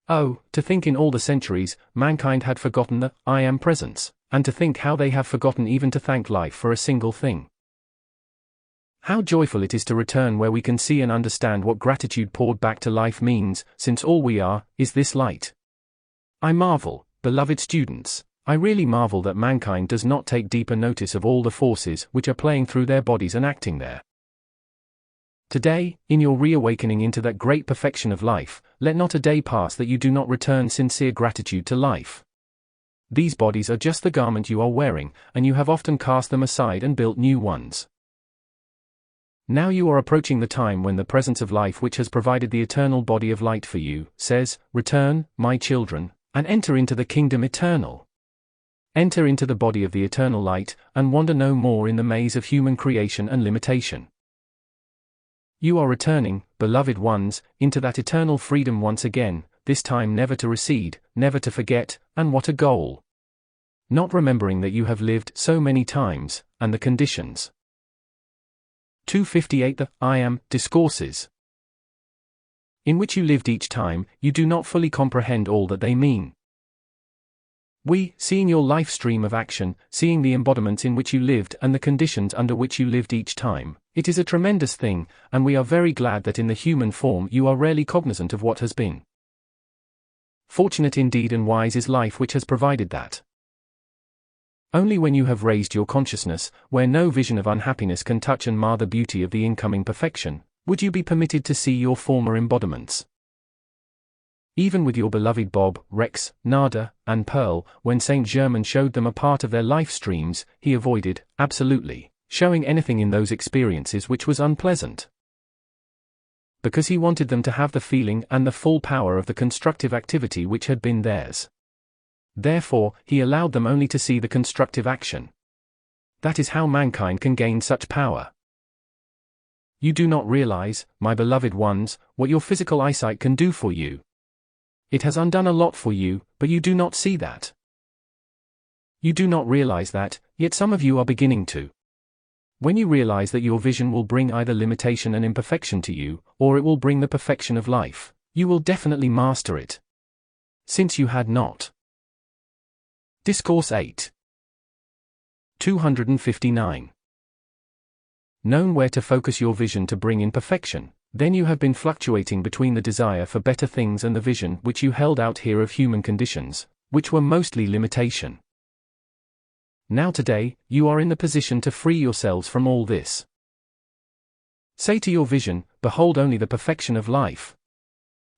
Oh, to think in all the centuries, mankind had forgotten the I am presence, and to think how they have forgotten even to thank life for a single thing. How joyful it is to return where we can see and understand what gratitude poured back to life means, since all we are, is this light. I marvel, beloved students, I really marvel that mankind does not take deeper notice of all the forces which are playing through their bodies and acting there. Today, in your reawakening into that great perfection of life, let not a day pass that you do not return sincere gratitude to life. These bodies are just the garment you are wearing, and you have often cast them aside and built new ones. Now you are approaching the time when the presence of life which has provided the eternal body of light for you, says, "Return, my children, and enter into the kingdom eternal." Enter into the body of the eternal light, and wander no more in the maze of human creation and limitation. You are returning, beloved ones, into that eternal freedom once again, this time never to recede, never to forget, and what a goal! Not remembering that you have lived so many times, and the conditions. 258 The I Am, Discourses. In which you lived each time, you do not fully comprehend all that they mean. We, seeing your life stream of action, seeing the embodiments in which you lived and the conditions under which you lived each time, it is a tremendous thing, and we are very glad that in the human form you are rarely cognizant of what has been. Fortunate indeed and wise is life which has provided that. Only when you have raised your consciousness, where no vision of unhappiness can touch and mar the beauty of the incoming perfection, would you be permitted to see your former embodiments. Even with your beloved Bob, Rex, Nada, and Pearl, when Saint Germain showed them a part of their life streams, he avoided, absolutely, showing anything in those experiences which was unpleasant. Because he wanted them to have the feeling and the full power of the constructive activity which had been theirs. Therefore, he allowed them only to see the constructive action. That is how mankind can gain such power. You do not realize, my beloved ones, what your physical eyesight can do for you. It has undone a lot for you, but you do not see that. You do not realize that, yet some of you are beginning to. When you realize that your vision will bring either limitation and imperfection to you, or it will bring the perfection of life, you will definitely master it. Since you had not. Discourse 8. 259. Known where to focus your vision to bring in perfection, then you have been fluctuating between the desire for better things and the vision which you held out here of human conditions, which were mostly limitation. Now today, you are in the position to free yourselves from all this. Say to your vision, behold only the perfection of life.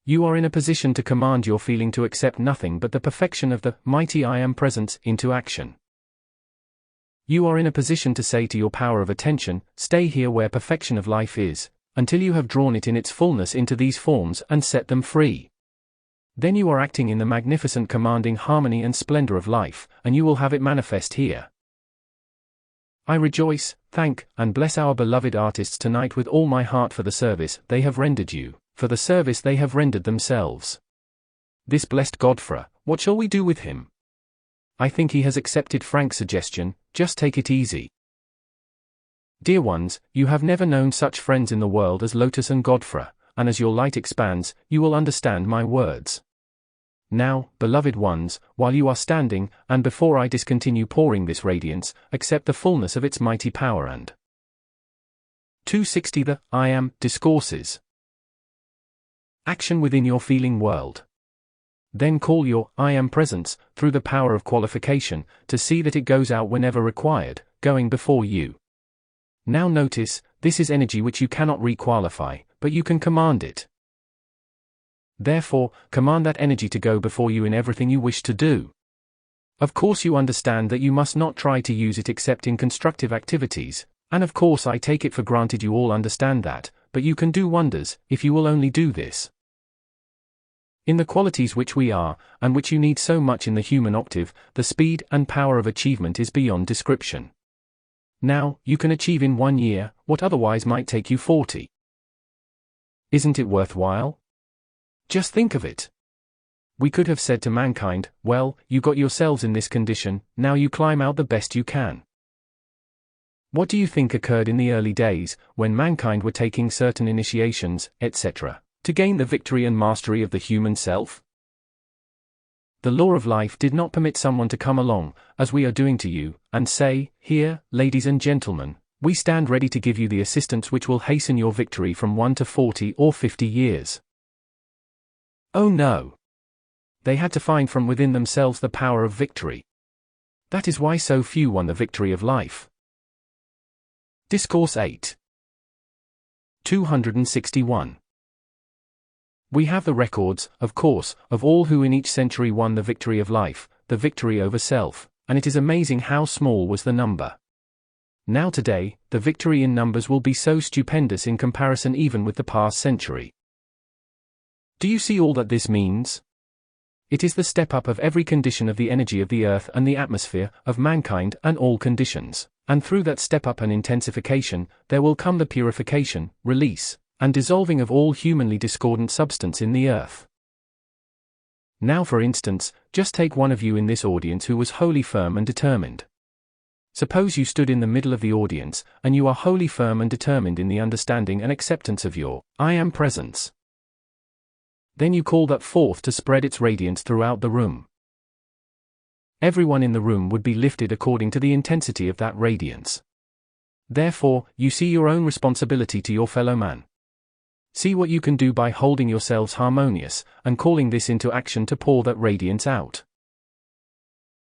You are in a position to command your feeling to accept nothing but the perfection of the mighty I Am presence into action. You are in a position to say to your power of attention, stay here where perfection of life is, until you have drawn it in its fullness into these forms and set them free. Then you are acting in the magnificent commanding harmony and splendor of life, and you will have it manifest here. I rejoice, thank, and bless our beloved artists tonight with all my heart for the service they have rendered you, for the service they have rendered themselves. This blessed Godfrey, what shall we do with him? I think he has accepted Frank's suggestion, just take it easy. Dear ones, you have never known such friends in the world as Lotus and Godfrey, and as your light expands, you will understand my words. Now, beloved ones, while you are standing, and before I discontinue pouring this radiance, accept the fullness of its mighty power and 260 The I Am, Discourses. Action within your feeling world. Then call your I Am presence, through the power of qualification, to see that it goes out whenever required, going before you. Now notice, this is energy which you cannot requalify, but you can command it. Therefore, command that energy to go before you in everything you wish to do. Of course you understand that you must not try to use it except in constructive activities, and of course I take it for granted you all understand that, but you can do wonders, if you will only do this. In the qualities which we are, and which you need so much in the human octave, the speed and power of achievement is beyond description. Now, you can achieve in 1 year, what otherwise might take you 40. Isn't it worthwhile? Just think of it. We could have said to mankind, well, you got yourselves in this condition, now you climb out the best you can. What do you think occurred in the early days, when mankind were taking certain initiations, etc., to gain the victory and mastery of the human self? The law of life did not permit someone to come along, as we are doing to you, and say, here, ladies and gentlemen, we stand ready to give you the assistance which will hasten your victory from 1 to 40 or 50 years. Oh no! They had to find from within themselves the power of victory. That is why so few won the victory of life. Discourse 8. 261. We have the records, of course, of all who in each century won the victory of life, the victory over self, and it is amazing how small was the number. Now today, the victory in numbers will be so stupendous in comparison even with the past century. Do you see all that this means? It is the step up of every condition of the energy of the earth and the atmosphere, of mankind and all conditions, and through that step up and intensification, there will come the purification, release, and dissolving of all humanly discordant substance in the earth. Now for instance, just take one of you in this audience who was wholly firm and determined. Suppose you stood in the middle of the audience, and you are wholly firm and determined in the understanding and acceptance of your I Am presence. Then you call that forth to spread its radiance throughout the room. Everyone in the room would be lifted according to the intensity of that radiance. Therefore, you see your own responsibility to your fellow man. See what you can do by holding yourselves harmonious, and calling this into action to pour that radiance out.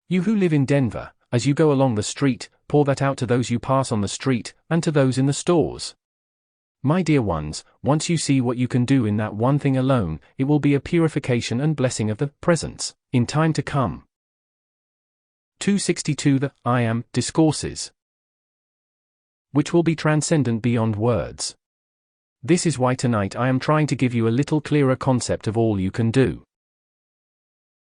You who live in Denver, as you go along the street, pour that out to those you pass on the street, and to those in the stores. My dear ones, once you see what you can do in that one thing alone, it will be a purification and blessing of the presence, in time to come. 262 The I Am Discourses, which will be transcendent beyond words. This is why tonight I am trying to give you a little clearer concept of all you can do.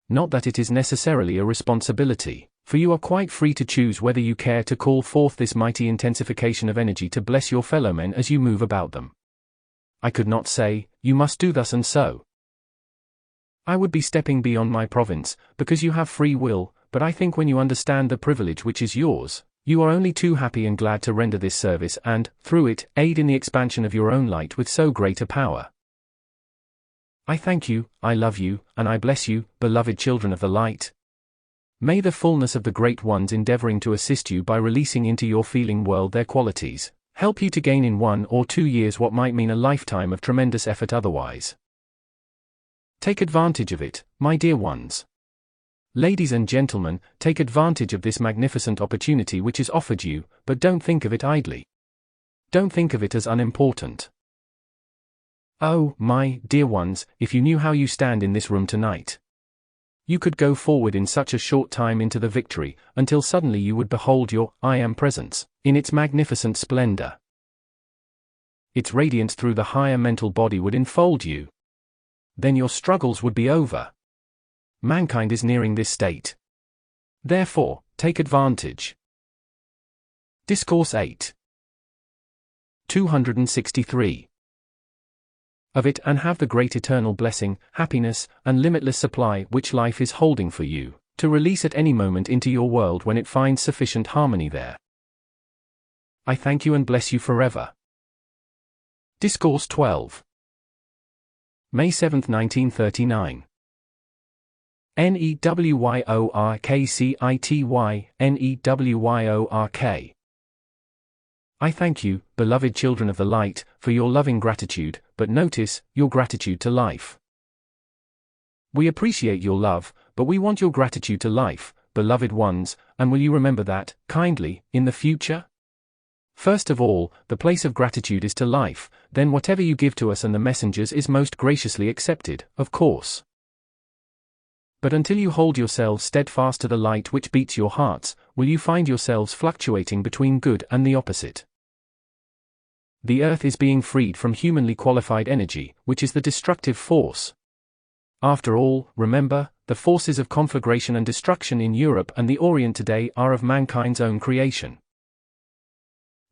Not that it is necessarily a responsibility, for you are quite free to choose whether you care to call forth this mighty intensification of energy to bless your fellow men as you move about them. I could not say, you must do thus and so. I would be stepping beyond my province, because you have free will, but I think when you understand the privilege which is yours, you are only too happy and glad to render this service and, through it, aid in the expansion of your own light with so great a power. I thank you, I love you, and I bless you, beloved children of the light. May the fullness of the great ones endeavoring to assist you by releasing into your feeling world their qualities, help you to gain in 1 or 2 years what might mean a lifetime of tremendous effort otherwise. Take advantage of it, my dear ones. Ladies and gentlemen, take advantage of this magnificent opportunity which is offered you, but don't think of it idly. Don't think of it as unimportant. Oh, my dear ones, if you knew how you stand in this room tonight. You could go forward in such a short time into the victory, until suddenly you would behold your I Am presence, in its magnificent splendor. Its radiance through the higher mental body would enfold you. Then your struggles would be over. Mankind is nearing this state. Therefore, take advantage. Discourse 8. 263. Of it and have the great eternal blessing, happiness, and limitless supply which life is holding for you, to release at any moment into your world when it finds sufficient harmony there. I thank you and bless you forever. Discourse 12. May 7, 1939. NEWYORKCITY, NEWYORK. I thank you, beloved children of the light, for your loving gratitude, but notice, your gratitude to life. We appreciate your love, but we want your gratitude to life, beloved ones, and will you remember that, kindly, in the future? First of all, the place of gratitude is to life, then whatever you give to us and the messengers is most graciously accepted, of course. But until you hold yourselves steadfast to the light which beats your hearts, will you find yourselves fluctuating between good and the opposite. The earth is being freed from humanly qualified energy, which is the destructive force. After all, remember, the forces of conflagration and destruction in Europe and the Orient today are of mankind's own creation.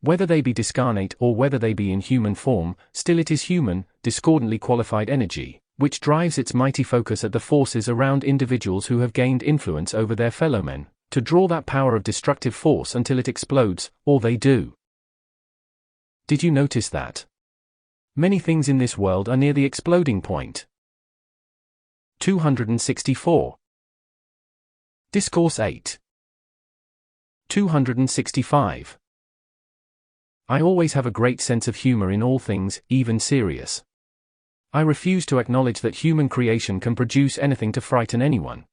Whether they be discarnate or whether they be in human form, still it is human, discordantly qualified energy, which drives its mighty focus at the forces around individuals who have gained influence over their fellowmen, to draw that power of destructive force until it explodes, or they do. Did you notice that? Many things in this world are near the exploding point. 264. Discourse 8. 265. I always have a great sense of humor in all things, even serious. I refuse to acknowledge that human creation can produce anything to frighten anyone.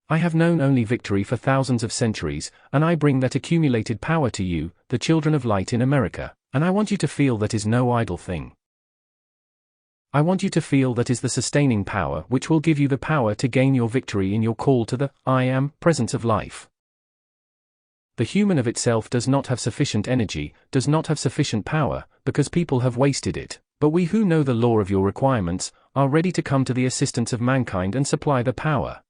I have known only victory for thousands of centuries, and I bring that accumulated power to you, the children of light in America, and I want you to feel that is no idle thing. I want you to feel that is the sustaining power which will give you the power to gain your victory in your call to the I Am presence of life. The human of itself does not have sufficient energy, does not have sufficient power, because people have wasted it, but we who know the law of your requirements, are ready to come to the assistance of mankind and supply the power.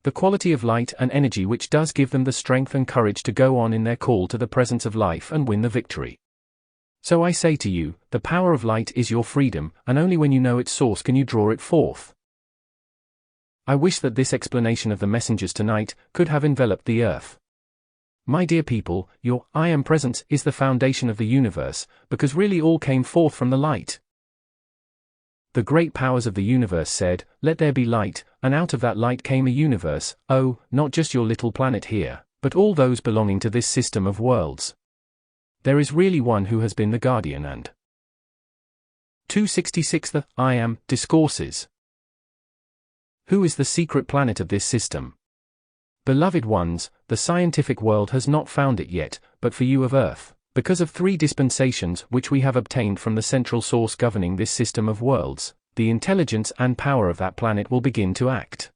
The quality of light and energy which does give them the strength and courage to go on in their call to the presence of life and win the victory. So I say to you, the power of light is your freedom, and only when you know its source can you draw it forth. I wish that this explanation of the messengers tonight could have enveloped the earth. My dear people, your I Am presence is the foundation of the universe, because really all came forth from the light. The great powers of the universe said, "Let there be light," and out of that light came a universe, not just your little planet here, but all those belonging to this system of worlds. There is really one who has been the guardian and 266 The I Am Discourses. Who is the secret planet of this system? Beloved ones, the scientific world has not found it yet, but for you of Earth, because of 3 dispensations which we have obtained from the central source governing this system of worlds, the intelligence and power of that planet will begin to act.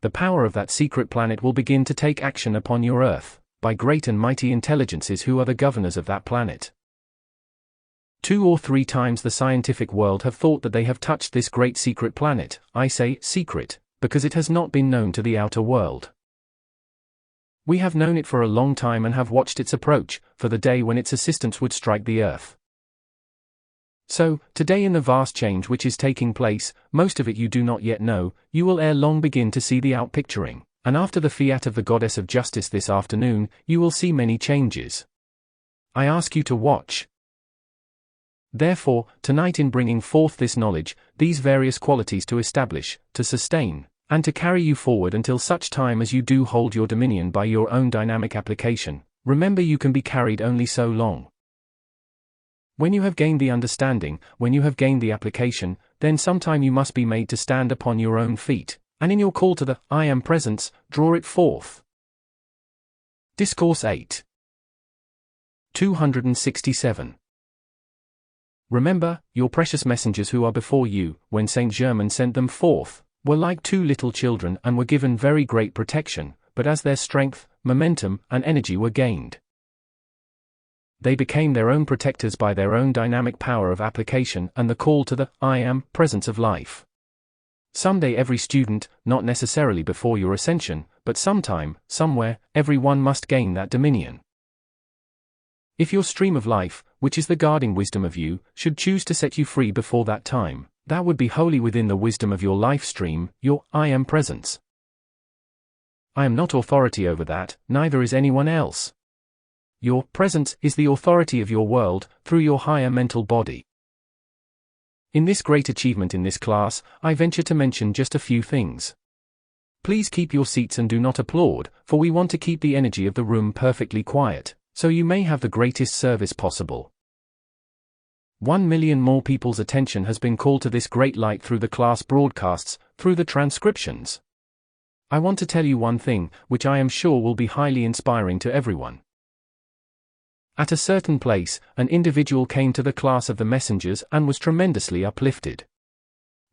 The power of that secret planet will begin to take action upon your Earth, by great and mighty intelligences who are the governors of that planet. 2 or 3 times the scientific world have thought that they have touched this great secret planet. I say secret, because it has not been known to the outer world. We have known it for a long time and have watched its approach, for the day when its assistance would strike the earth. So, today in the vast change which is taking place, most of it you do not yet know, you will ere long begin to see the outpicturing, and after the fiat of the Goddess of Justice this afternoon, you will see many changes. I ask you to watch. Therefore, tonight in bringing forth this knowledge, these various qualities to establish, to sustain, and to carry you forward until such time as you do hold your dominion by your own dynamic application, remember you can be carried only so long. When you have gained the understanding, when you have gained the application, then sometime you must be made to stand upon your own feet, and in your call to the I Am presence, draw it forth. Discourse 8. 267. Remember, your precious messengers who are before you, when Saint Germain sent them forth, were like 2 little children and were given very great protection, but as their strength, momentum, and energy were gained, they became their own protectors by their own dynamic power of application and the call to the I Am presence of life. Someday every student, not necessarily before your ascension, but sometime, somewhere, every one must gain that dominion. If your stream of life, which is the guarding wisdom of you, should choose to set you free before that time, that would be wholly within the wisdom of your life stream, your I Am presence. I am not authority over that, neither is anyone else. Your presence is the authority of your world, through your higher mental body. In this great achievement in this class, I venture to mention just a few things. Please keep your seats and do not applaud, for we want to keep the energy of the room perfectly quiet, so you may have the greatest service possible. 1 million more people's attention has been called to this great light through the class broadcasts, through the transcriptions. I want to tell you one thing, which I am sure will be highly inspiring to everyone. At a certain place, an individual came to the class of the messengers and was tremendously uplifted.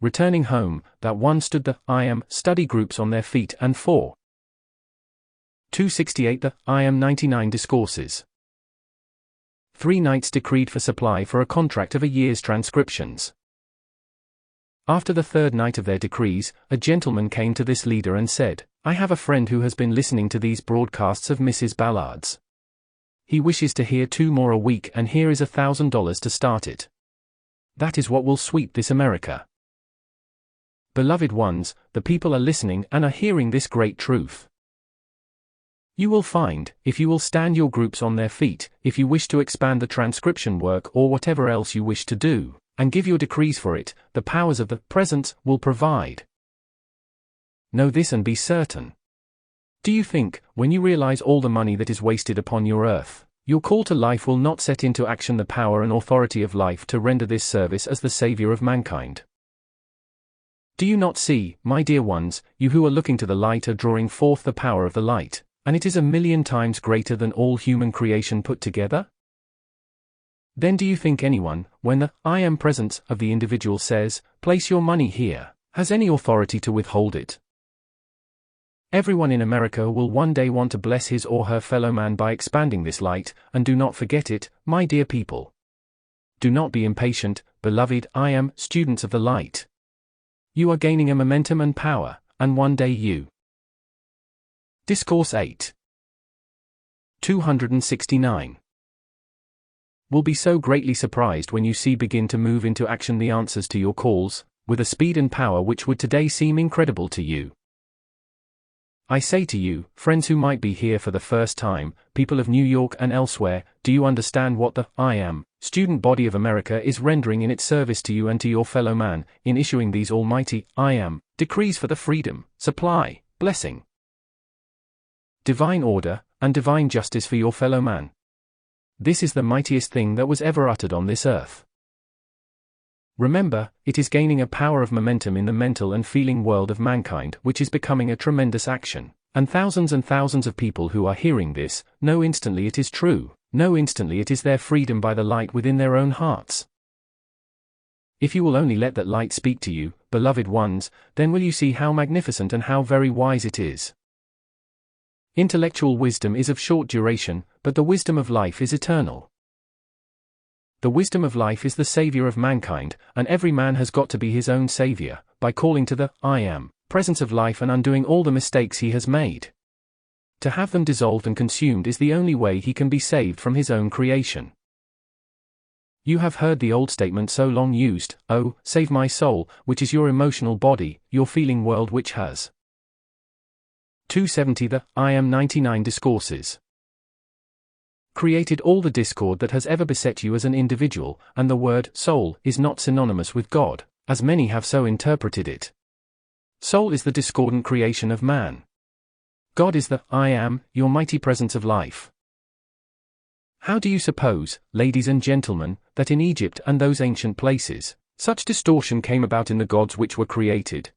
Returning home, that one stood the I Am study groups on their feet and 268 The I Am 99 Discourses. 3 nights decreed for supply for a contract of a year's transcriptions. After the 3rd night of their decrees, a gentleman came to this leader and said, "I have a friend who has been listening to these broadcasts of Mrs. Ballard's. he wishes to hear 2 more a week, and here is $1,000 to start it. That is what will sweep this America. Beloved ones, the people are listening and are hearing this great truth. You will find, if you will stand your groups on their feet, if you wish to expand the transcription work or whatever else you wish to do, and give your decrees for it, the powers of the presence will provide. Know this and be certain. Do you think, when you realize all the money that is wasted upon your earth, your call to life will not set into action the power and authority of life to render this service as the Savior of mankind? Do you not see, my dear ones, you who are looking to the light are drawing forth the power of the light, and it is 1,000,000 times greater than all human creation put together? Then do you think anyone, when the I am presence of the individual says, place your money here, has any authority to withhold it? Everyone in America will one day want to bless his or her fellow man by expanding this light, and do not forget it, my dear people. Do not be impatient, beloved I am students of the light. You are gaining a momentum and power, and one day you. Discourse 8. 269. Will be so greatly surprised when you see begin to move into action the answers to your calls, with a speed and power which would today seem incredible to you. I say to you, friends who might be here for the first time, people of New York and elsewhere, do you understand what the I am student body of America is rendering in its service to you and to your fellow man, in issuing these almighty I am decrees for the freedom, supply, blessing, divine order, and divine justice for your fellow man? This is the mightiest thing that was ever uttered on this earth. Remember, it is gaining a power of momentum in the mental and feeling world of mankind which is becoming a tremendous action, and thousands of people who are hearing this, know instantly it is true, know instantly it is their freedom by the light within their own hearts. If you will only let that light speak to you, beloved ones, then will you see how magnificent and how very wise it is. Intellectual wisdom is of short duration, but the wisdom of life is eternal. The wisdom of life is the Savior of mankind, and every man has got to be his own Savior, by calling to the I am presence of life and undoing all the mistakes he has made. To have them dissolved and consumed is the only way he can be saved from his own creation. You have heard the old statement so long used, oh, save my soul, which is your emotional body, your feeling world which has 270 the I am 99 discourses. Created all the discord that has ever beset you as an individual, and the word soul is not synonymous with God, as many have so interpreted it. Soul is the discordant creation of man. God is the I am, your mighty presence of life. How do you suppose, ladies and gentlemen, that in Egypt and those ancient places, such distortion came about in the gods which were created?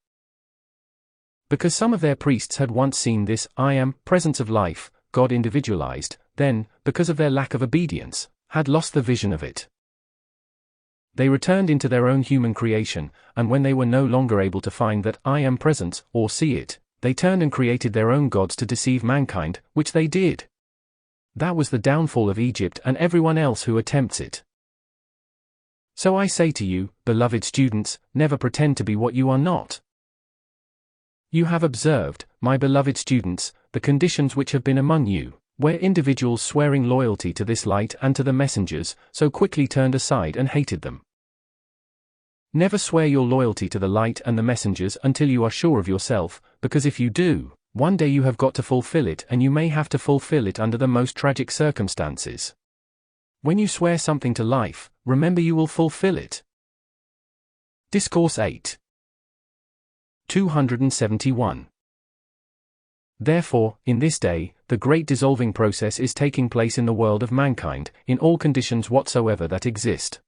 Because some of their priests had once seen this I am presence of life, God individualized, then, because of their lack of obedience, had lost the vision of it. They returned into their own human creation, and when they were no longer able to find that I am presence, or see it, they turned and created their own gods to deceive mankind, which they did. That was the downfall of Egypt and everyone else who attempts it. So I say to you, beloved students, never pretend to be what you are not. You have observed, my beloved students, the conditions which have been among you, where individuals swearing loyalty to this light and to the messengers, so quickly turned aside and hated them. Never swear your loyalty to the light and the messengers until you are sure of yourself, because if you do, one day you have got to fulfill it, and you may have to fulfill it under the most tragic circumstances. When you swear something to life, remember you will fulfill it. Discourse 8. 271. Therefore, in this day, the great dissolving process is taking place in the world of mankind, in all conditions whatsoever that exist.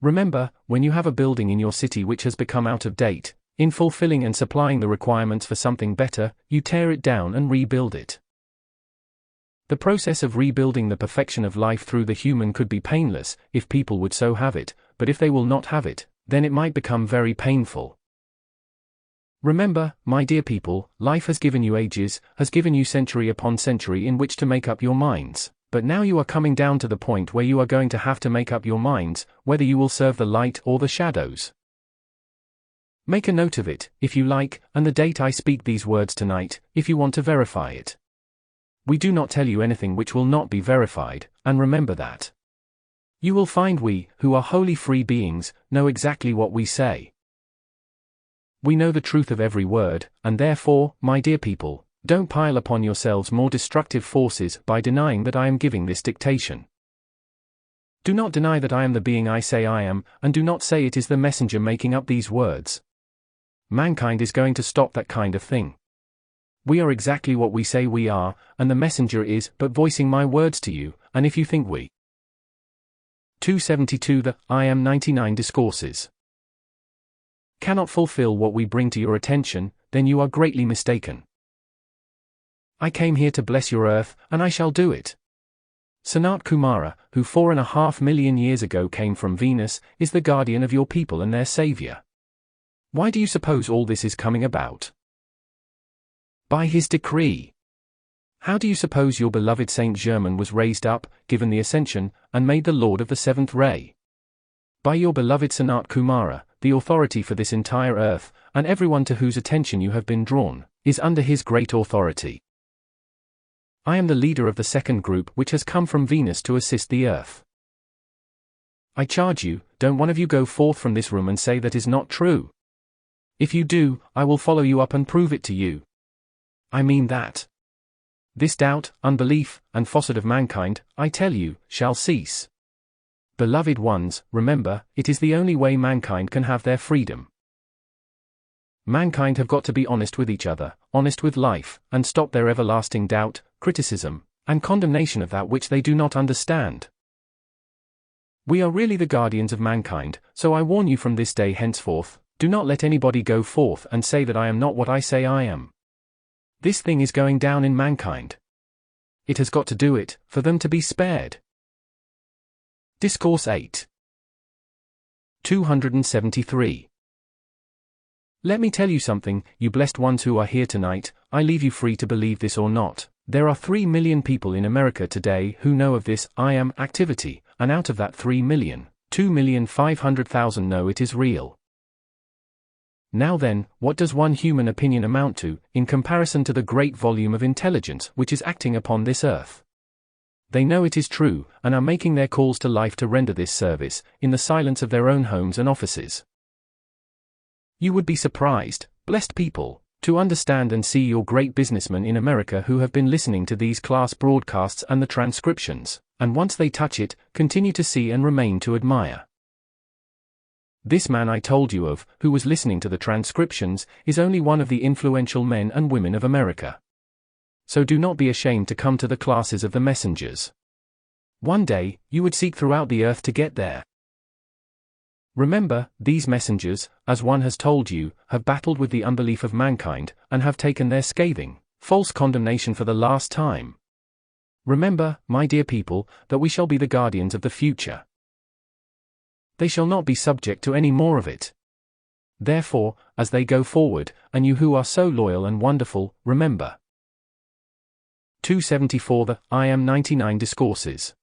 Remember, when you have a building in your city which has become out of date, in fulfilling and supplying the requirements for something better, you tear it down and rebuild it. The process of rebuilding the perfection of life through the human could be painless, if people would so have it, but if they will not have it, then it might become very painful. Remember, my dear people, life has given you ages, has given you century upon century in which to make up your minds, but now you are coming down to the point where you are going to have to make up your minds, whether you will serve the light or the shadows. Make a note of it, if you like, and the date I speak these words tonight, if you want to verify it. We do not tell you anything which will not be verified, and remember that. You will find we, who are wholly free beings, know exactly what we say. We know the truth of every word, and therefore, my dear people, don't pile upon yourselves more destructive forces by denying that I am giving this dictation. Do not deny that I am the being I say I am, and do not say it is the messenger making up these words. Mankind is going to stop that kind of thing. We are exactly what we say we are, and the messenger is but voicing my words to you, and if you think we 272 The I Am 99 Discourses cannot fulfill what we bring to your attention, then you are greatly mistaken. I came here to bless your earth, and I shall do it. Sanat Kumara, who 4.5 million years ago came from Venus, is the guardian of your people and their savior. Why do you suppose all this is coming about? By his decree. How do you suppose your beloved Saint Germain was raised up, given the ascension, and made the Lord of the seventh ray? By your beloved Sanat Kumara, the authority for this entire earth, and everyone to whose attention you have been drawn, is under his great authority. I am the leader of the second group which has come from Venus to assist the earth. I charge you, don't one of you go forth from this room and say that is not true. If you do, I will follow you up and prove it to you. I mean that. This doubt, unbelief, and faucet of mankind, I tell you, shall cease. Beloved ones, remember, it is the only way mankind can have their freedom. Mankind have got to be honest with each other, honest with life, and stop their everlasting doubt, criticism, and condemnation of that which they do not understand. We are really the guardians of mankind, so I warn you from this day henceforth, do not let anybody go forth and say that I am not what I say I am. This thing is going down in mankind. It has got to do it, for them to be spared. Discourse 8. 273. Let me tell you something, you blessed ones who are here tonight, I leave you free to believe this or not. There are 3 million people in America today who know of this I am activity, and out of that 3 million, 2,500,000 know it is real. Now then, what does one human opinion amount to, in comparison to the great volume of intelligence which is acting upon this earth? They know it is true, and are making their calls to life to render this service, in the silence of their own homes and offices. You would be surprised, blessed people, to understand and see your great businessmen in America who have been listening to these class broadcasts and the transcriptions, and once they touch it, continue to see and remain to admire. This man I told you of, who was listening to the transcriptions, is only one of the influential men and women of America. So do not be ashamed to come to the classes of the messengers. One day, you would seek throughout the earth to get there. Remember, these messengers, as one has told you, have battled with the unbelief of mankind, and have taken their scathing, false condemnation for the last time. Remember, my dear people, that we shall be the guardians of the future. They shall not be subject to any more of it. Therefore, as they go forward, and you who are so loyal and wonderful, remember. 274 The I Am 99 Discourses.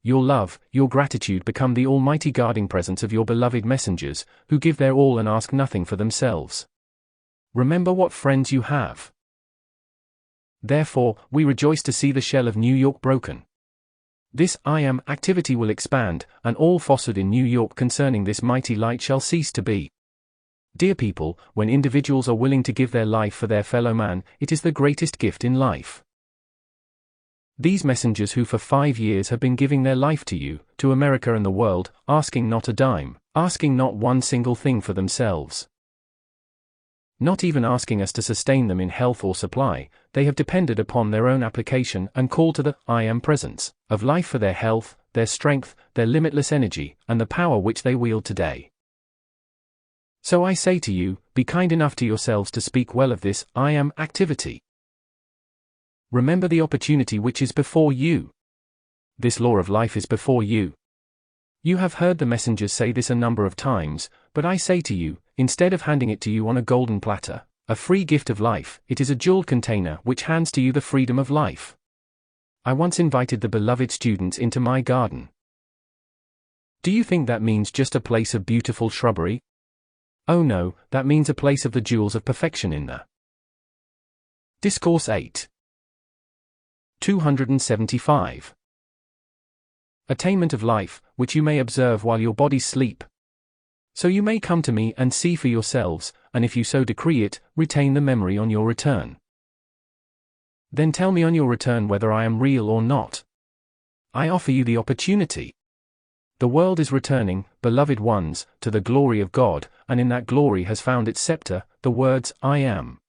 Your love, your gratitude become the almighty guarding presence of your beloved messengers, who give their all and ask nothing for themselves. Remember what friends you have. Therefore, we rejoice to see the shell of New York broken. This I Am activity will expand, and all falsehood in New York concerning this mighty light shall cease to be. Dear people, when individuals are willing to give their life for their fellow man, it is the greatest gift in life. These messengers who for 5 years have been giving their life to you, to America and the world, asking not a dime, asking not one single thing for themselves. Not even asking us to sustain them in health or supply, they have depended upon their own application and call to the I Am presence of life for their health, their strength, their limitless energy, and the power which they wield today. So I say to you, be kind enough to yourselves to speak well of this I Am activity. Remember the opportunity which is before you. This law of life is before you. You have heard the messengers say this a number of times, but I say to you, instead of handing it to you on a golden platter, a free gift of life, it is a jeweled container which hands to you the freedom of life. I once invited the beloved students into my garden. Do you think that means just a place of beautiful shrubbery? Oh no, that means a place of the jewels of perfection in the Discourse 8. 275. Attainment of life, which you may observe while your bodies sleep. So you may come to me and see for yourselves, and if you so decree it, retain the memory on your return. Then tell me on your return whether I am real or not. I offer you the opportunity. The world is returning, beloved ones, to the glory of God, and in that glory has found its scepter, the words, I am.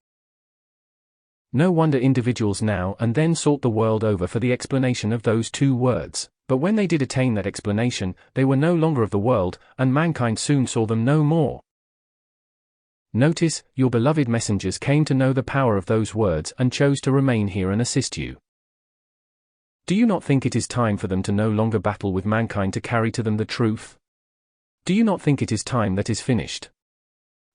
No wonder individuals now and then sought the world over for the explanation of those two words, but when they did attain that explanation, they were no longer of the world, and mankind soon saw them no more. Notice, your beloved messengers came to know the power of those words and chose to remain here and assist you. Do you not think it is time for them to no longer battle with mankind to carry to them the truth? Do you not think it is time that is finished?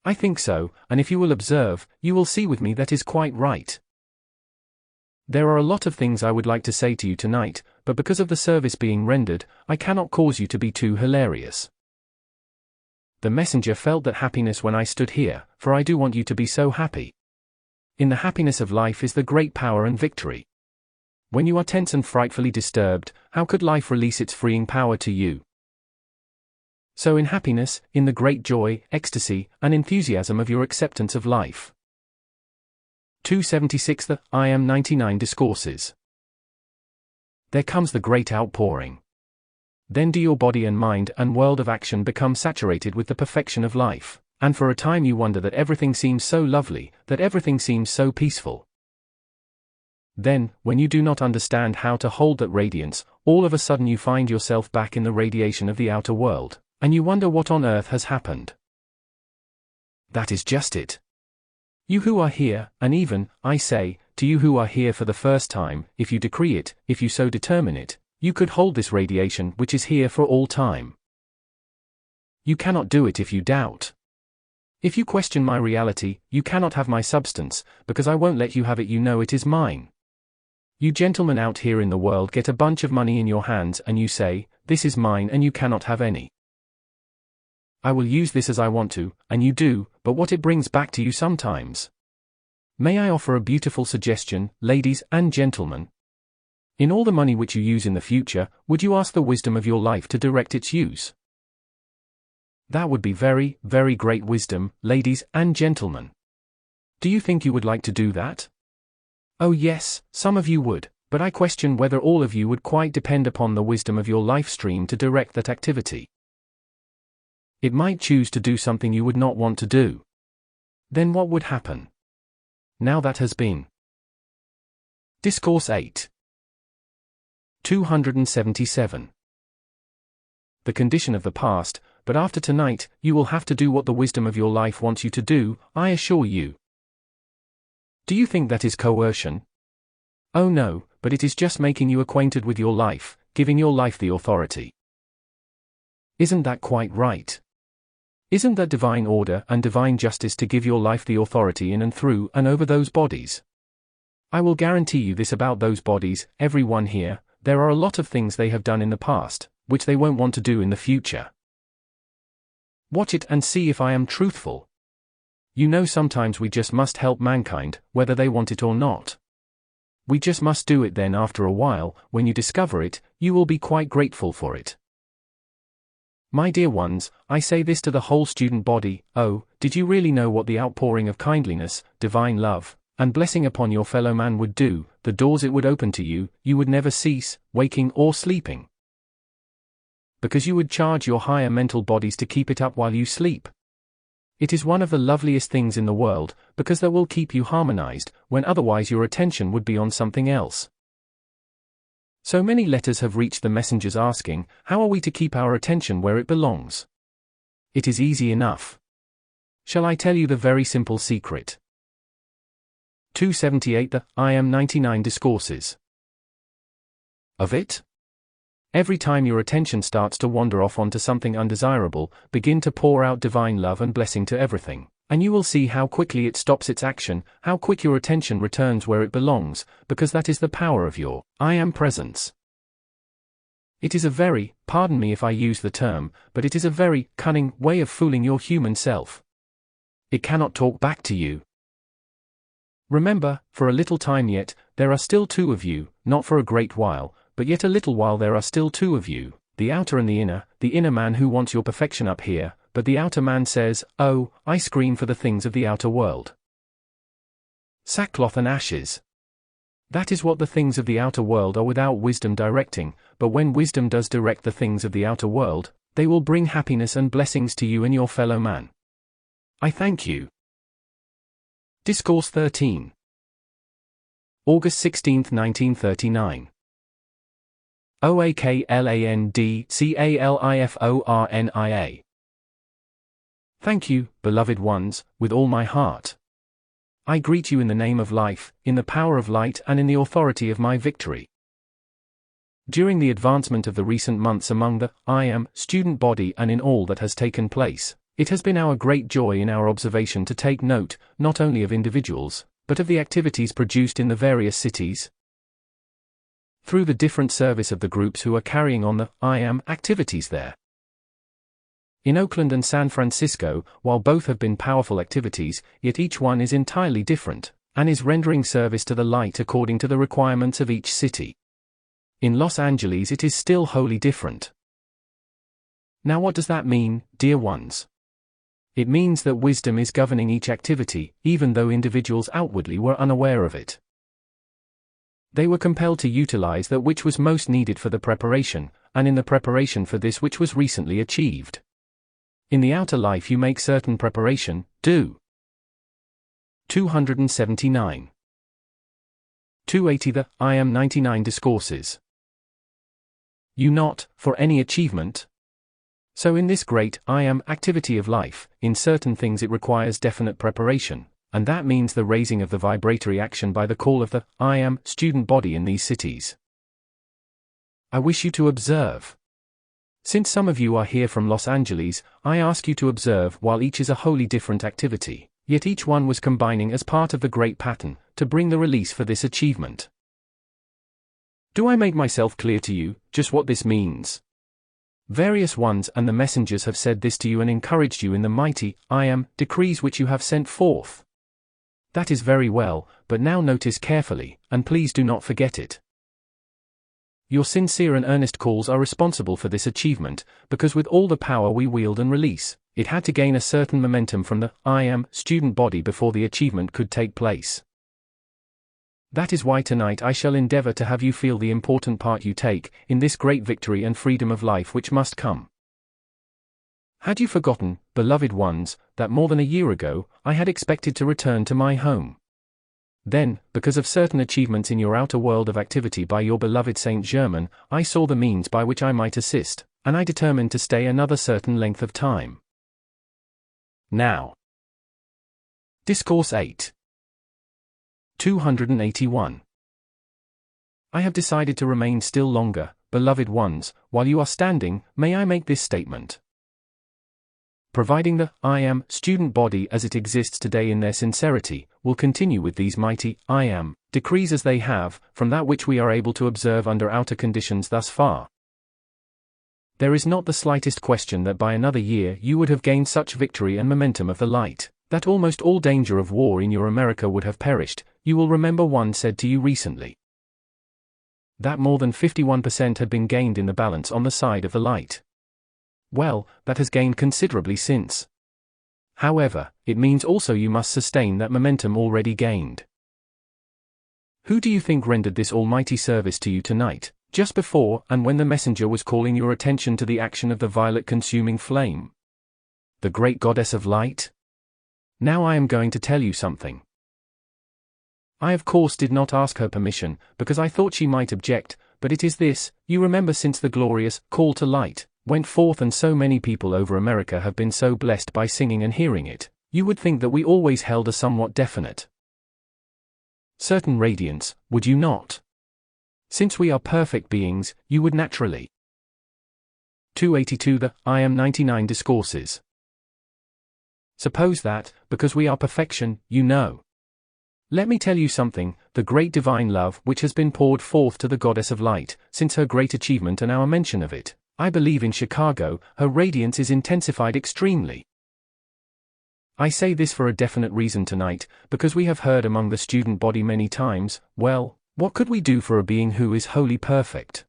I think so, and if you will observe, you will see with me that is quite right. There are a lot of things I would like to say to you tonight, but because of the service being rendered, I cannot cause you to be too hilarious. The messenger felt that happiness when I stood here, for I do want you to be so happy. In the happiness of life is the great power and victory. When you are tense and frightfully disturbed, how could life release its freeing power to you? So in happiness, in the great joy, ecstasy, and enthusiasm of your acceptance of life. 276. The I Am 99 Discourses. There comes the great outpouring. Then do your body and mind and world of action become saturated with the perfection of life, and for a time you wonder that everything seems so lovely, that everything seems so peaceful. Then, when you do not understand how to hold that radiance, all of a sudden you find yourself back in the radiation of the outer world, and you wonder what on earth has happened. That is just it. You who are here, and even, I say, to you who are here for the first time, if you decree it, if you so determine it, you could hold this radiation which is here for all time. You cannot do it if you doubt. If you question my reality, you cannot have my substance, because I won't let you have it. You know it is mine. You gentlemen out here in the world get a bunch of money in your hands and you say, this is mine, and you cannot have any. I will use this as I want to, and you do, but what it brings back to you sometimes. May I offer a beautiful suggestion, ladies and gentlemen? In all the money which you use in the future, would you ask the wisdom of your life to direct its use? That would be very, very great wisdom, ladies and gentlemen. Do you think you would like to do that? Oh yes, some of you would, but I question whether all of you would quite depend upon the wisdom of your life stream to direct that activity. It might choose to do something you would not want to do. Then what would happen? Now that has been. Discourse 8. 277. The condition of the past, but after tonight, you will have to do what the wisdom of your life wants you to do, I assure you. Do you think that is coercion? Oh no, but it is just making you acquainted with your life, giving your life the authority. Isn't that quite right? Isn't that divine order and divine justice to give your life the authority in and through and over those bodies? I will guarantee you this about those bodies, everyone here, there are a lot of things they have done in the past, which they won't want to do in the future. Watch it and see if I am truthful. You know, sometimes we just must help mankind, whether they want it or not. We just must do it. Then after a while, when you discover it, you will be quite grateful for it. My dear ones, I say this to the whole student body, oh, did you really know what the outpouring of kindliness, divine love, and blessing upon your fellow man would do, the doors it would open to you, you would never cease, waking or sleeping. Because you would charge your higher mental bodies to keep it up while you sleep. It is one of the loveliest things in the world, because that will keep you harmonized, when otherwise your attention would be on something else. So many letters have reached the messengers asking, how are we to keep our attention where it belongs? It is easy enough. Shall I tell you the very simple secret? 278. The I Am 99 Discourses. Of it? Every time your attention starts to wander off onto something undesirable, begin to pour out divine love and blessing to everything, and you will see how quickly it stops its action, how quick your attention returns where it belongs, because that is the power of your I Am presence. It is a very, pardon me if I use the term, but it is a very cunning way of fooling your human self. It cannot talk back to you. Remember, for a little time yet, there are still two of you, not for a great while, but yet a little while there are still two of you, the outer and the inner man who wants your perfection up here, but the outer man says, oh, I scream for the things of the outer world. Sackcloth and ashes. That is what the things of the outer world are without wisdom directing, but when wisdom does direct the things of the outer world, they will bring happiness and blessings to you and your fellow man. I thank you. Discourse 13. August 16, 1939. OAKLANDCALIFORNIA. Thank you, beloved ones, with all my heart. I greet you in the name of life, in the power of light and in the authority of my victory. During the advancement of the recent months among the student body and in all that has taken place, it has been our great joy in our observation to take note, not only of individuals, but of the activities produced in the various cities, through the different service of the groups who are carrying on the activities there. In Oakland and San Francisco, while both have been powerful activities, yet each one is entirely different, and is rendering service to the light according to the requirements of each city. In Los Angeles it is still wholly different. Now what does that mean, dear ones? It means that wisdom is governing each activity, even though individuals outwardly were unaware of it. They were compelled to utilize that which was most needed for the preparation, and in the preparation for this which was recently achieved. In the outer life you make certain preparation, do. 279. 280 The 99 Discourses. You not, for any achievement. So in this great activity of life, in certain things it requires definite preparation, and that means the raising of the vibratory action by the call of the student body in these cities. I wish you to observe. Since some of you are here from Los Angeles, I ask you to observe while each is a wholly different activity, yet each one was combining as part of the great pattern, to bring the release for this achievement. Do I make myself clear to you, just what this means? Various ones and the messengers have said this to you and encouraged you in the mighty, decrees which you have sent forth. That is very well, but now notice carefully, and please do not forget it. Your sincere and earnest calls are responsible for this achievement, because with all the power we wield and release, it had to gain a certain momentum from the student body before the achievement could take place. That is why tonight I shall endeavor to have you feel the important part you take in this great victory and freedom of life which must come. Had you forgotten, beloved ones, that more than a year ago, I had expected to return to my home? Then, because of certain achievements in your outer world of activity by your beloved Saint Germain, I saw the means by which I might assist, and I determined to stay another certain length of time. Now. Discourse 8. 281. I have decided to remain still longer, beloved ones, while you are standing. May I make this statement? Providing the student body as it exists today in their sincerity, will continue with these mighty decrees as they have, from that which we are able to observe under outer conditions thus far. There is not the slightest question that by another year you would have gained such victory and momentum of the light, that almost all danger of war in your America would have perished. You will remember one said to you recently that more than 51% had been gained in the balance on the side of the light. Well, that has gained considerably since. However, it means also you must sustain that momentum already gained. Who do you think rendered this almighty service to you tonight, just before and when the messenger was calling your attention to the action of the violet consuming flame? The great goddess of light? Now I am going to tell you something. I of course did not ask her permission, because I thought she might object, but it is this: you remember since the glorious call to light went forth and so many people over America have been so blessed by singing and hearing it, you would think that we always held a somewhat definite certain radiance, would you not? Since we are perfect beings, you would naturally. 282 The 99 Discourses. Suppose that, because we are perfection, you know. Let me tell you something, the great divine love which has been poured forth to the goddess of light, since her great achievement and our mention of it, I believe in Chicago, her radiance is intensified extremely. I say this for a definite reason tonight, because we have heard among the student body many times, well, what could we do for a being who is wholly perfect?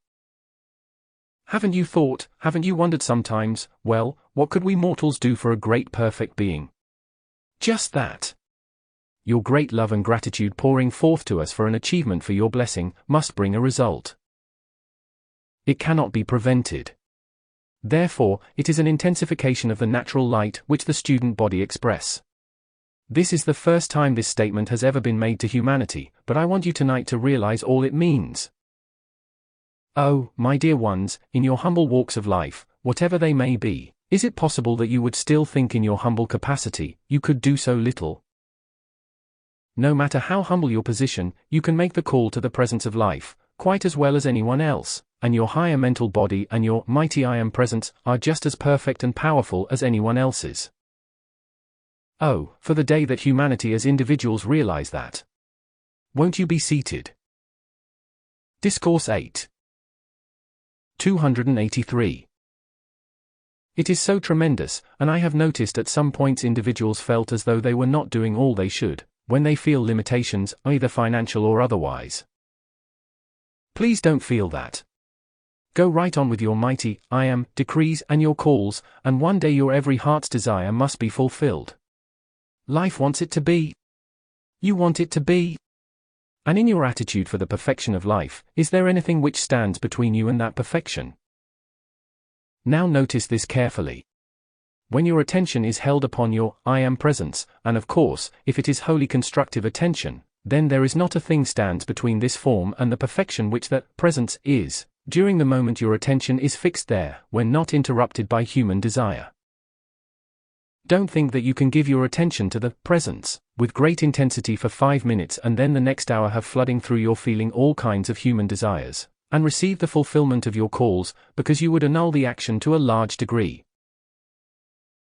Haven't you wondered sometimes, well, what could we mortals do for a great perfect being? Just that. Your great love and gratitude pouring forth to us for an achievement for your blessing must bring a result. It cannot be prevented. Therefore, it is an intensification of the natural light which the student body express. This is the first time this statement has ever been made to humanity, but I want you tonight to realize all it means. Oh, my dear ones, in your humble walks of life, whatever they may be, is it possible that you would still think in your humble capacity, you could do so little? No matter how humble your position, you can make the call to the presence of life, quite as well as anyone else, and your higher mental body and your mighty I Am presence are just as perfect and powerful as anyone else's. Oh, for the day that humanity as individuals realize that. Won't you be seated? Discourse 8. 283. It is so tremendous, and I have noticed at some points individuals felt as though they were not doing all they should, when they feel limitations, either financial or otherwise. Please don't feel that. Go right on with your mighty, I Am, decrees and your calls, and one day your every heart's desire must be fulfilled. Life wants it to be. You want it to be. And in your attitude for the perfection of life, is there anything which stands between you and that perfection? Now notice this carefully. When your attention is held upon your I Am presence, and of course, if it is wholly constructive attention, then there is not a thing stands between this form and the perfection which that presence is, during the moment your attention is fixed there, when not interrupted by human desire. Don't think that you can give your attention to the presence, with great intensity for 5 minutes and then the next hour have flooding through your feeling all kinds of human desires, and receive the fulfillment of your calls, because you would annul the action to a large degree.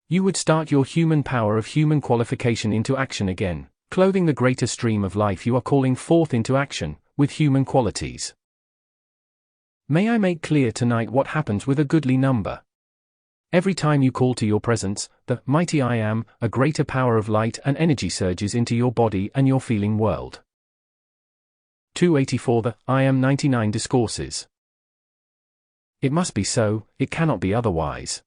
You would start your human power of human qualification into action again, clothing the greater stream of life you are calling forth into action, with human qualities. May I make clear tonight what happens with a goodly number? Every time you call to your presence, the mighty I Am, a greater power of light and energy surges into your body and your feeling world. 284 The I Am 99 Discourses. It must be so, it cannot be otherwise.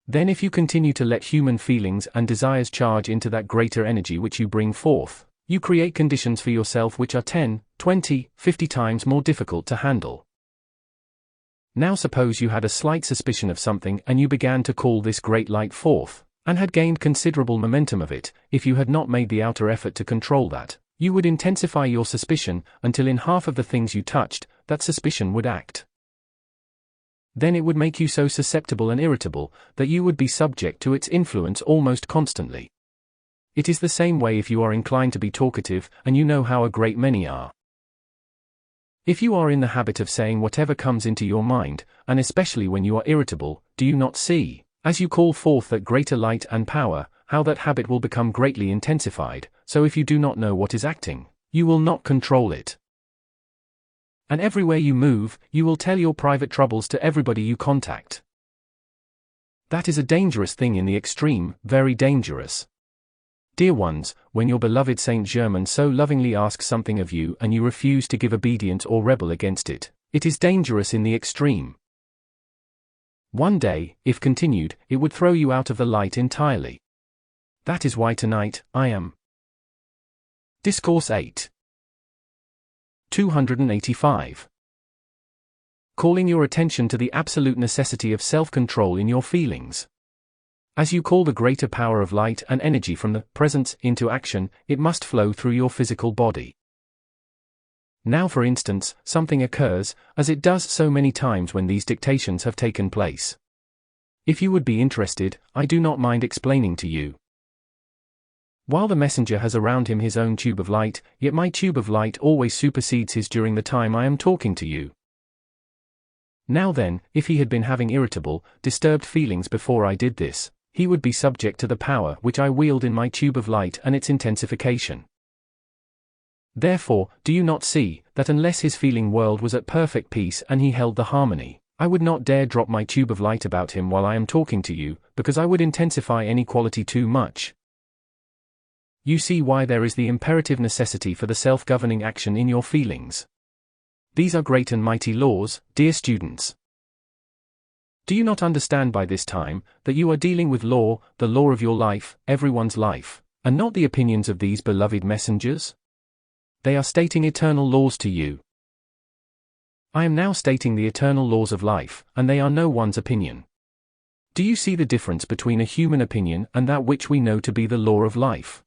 Then if you continue to let human feelings and desires charge into that greater energy which you bring forth, you create conditions for yourself which are 10, 20, 50 times more difficult to handle. Now suppose you had a slight suspicion of something and you began to call this great light forth, and had gained considerable momentum of it. If you had not made the outer effort to control that, you would intensify your suspicion, until in half of the things you touched, that suspicion would act. Then it would make you so susceptible and irritable, that you would be subject to its influence almost constantly. It is the same way if you are inclined to be talkative, and you know how a great many are. If you are in the habit of saying whatever comes into your mind, and especially when you are irritable, do you not see, as you call forth that greater light and power, how that habit will become greatly intensified? So if you do not know what is acting, you will not control it. And everywhere you move, you will tell your private troubles to everybody you contact. That is a dangerous thing in the extreme, very dangerous. Dear ones, when your beloved Saint Germain so lovingly asks something of you and you refuse to give obedience or rebel against it, it is dangerous in the extreme. One day, if continued, it would throw you out of the light entirely. That is why tonight, I am. Discourse 8. 285. Calling your attention to the absolute necessity of self-control in your feelings. As you call the greater power of light and energy from the presence into action, it must flow through your physical body. Now for instance, something occurs, as it does so many times when these dictations have taken place. If you would be interested, I do not mind explaining to you. While the messenger has around him his own tube of light, yet my tube of light always supersedes his during the time I am talking to you. Now then, if he had been having irritable, disturbed feelings before I did this, he would be subject to the power which I wield in my tube of light and its intensification. Therefore, do you not see, that unless his feeling world was at perfect peace and he held the harmony, I would not dare drop my tube of light about him while I am talking to you, because I would intensify any quality too much. you see why there is the imperative necessity for the self-governing action in your feelings. These are great and mighty laws, dear students. Do you not understand by this time that you are dealing with law, the law of your life, everyone's life, and not the opinions of these beloved messengers? They are stating eternal laws to you. I am now stating the eternal laws of life, and they are no one's opinion. Do you see the difference between a human opinion and that which we know to be the law of life?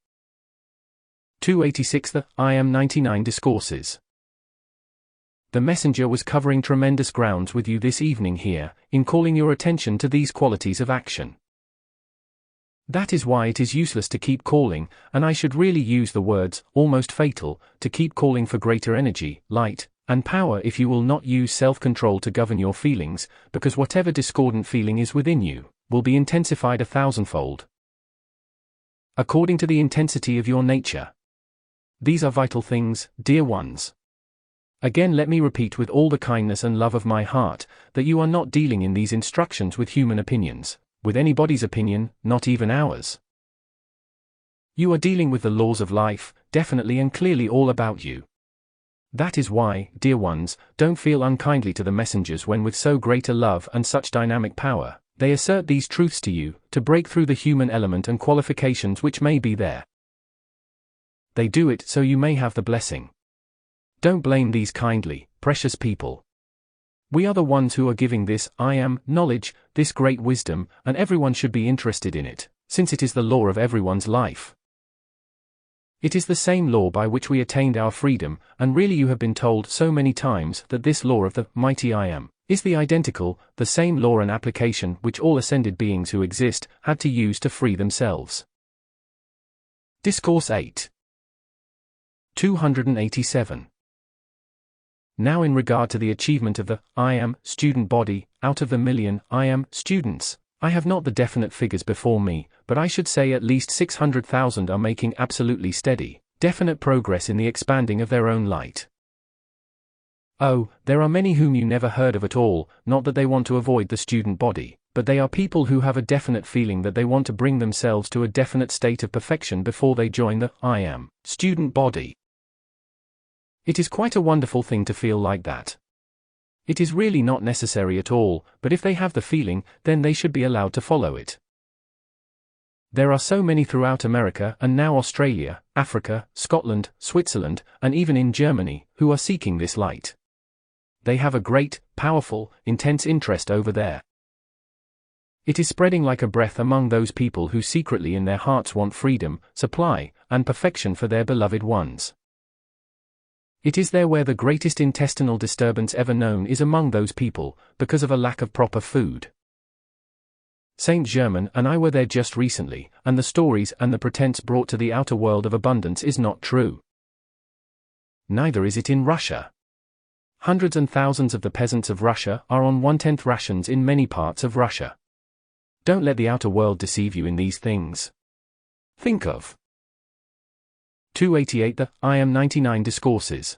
286 The I Am 99 Discourses. The messenger was covering tremendous grounds with you this evening here, in calling your attention to these qualities of action. That is why it is useless to keep calling, and I should really use the words, almost fatal, to keep calling for greater energy, light, and power if you will not use self-control to govern your feelings, because whatever discordant feeling is within you, will be intensified 1,000-fold. According to the intensity of your nature. These are vital things, dear ones. Again let me repeat with all the kindness and love of my heart, that you are not dealing in these instructions with human opinions, with anybody's opinion, not even ours. You are dealing with the laws of life, definitely and clearly all about you. That is why, dear ones, don't feel unkindly to the messengers when with so great a love and such dynamic power, they assert these truths to you, to break through the human element and qualifications which may be there. They do it so you may have the blessing. Don't blame these kindly, precious people. We are the ones who are giving this I am knowledge, this great wisdom, and everyone should be interested in it, since it is the law of everyone's life. It is the same law by which we attained our freedom, and really you have been told so many times that this law of the mighty I am is the identical, the same law and application which all ascended beings who exist had to use to free themselves. Discourse 8. 287. Now in regard to the achievement of the I am student body, out of the million I am students, I have not the definite figures before me, but I should say at least 600,000 are making absolutely steady, definite progress in the expanding of their own light. Oh, there are many whom you never heard of at all, not that they want to avoid the student body, but they are people who have a definite feeling that they want to bring themselves to a definite state of perfection before they join the I am student body. It is quite a wonderful thing to feel like that. It is really not necessary at all, but if they have the feeling, then they should be allowed to follow it. There are so many throughout America and now Australia, Africa, Scotland, Switzerland, and even in Germany, who are seeking this light. They have a great, powerful, intense interest over there. It is spreading like a breath among those people who secretly in their hearts want freedom, supply, and perfection for their beloved ones. It is there where the greatest intestinal disturbance ever known is among those people, because of a lack of proper food. Saint Germain and I were there just recently, and the stories and the pretense brought to the outer world of abundance is not true. Neither is it in Russia. Hundreds and thousands of the peasants of Russia are on 1/10 rations in many parts of Russia. Don't let the outer world deceive you in these things. Think of 288 The I Am 99 Discourses.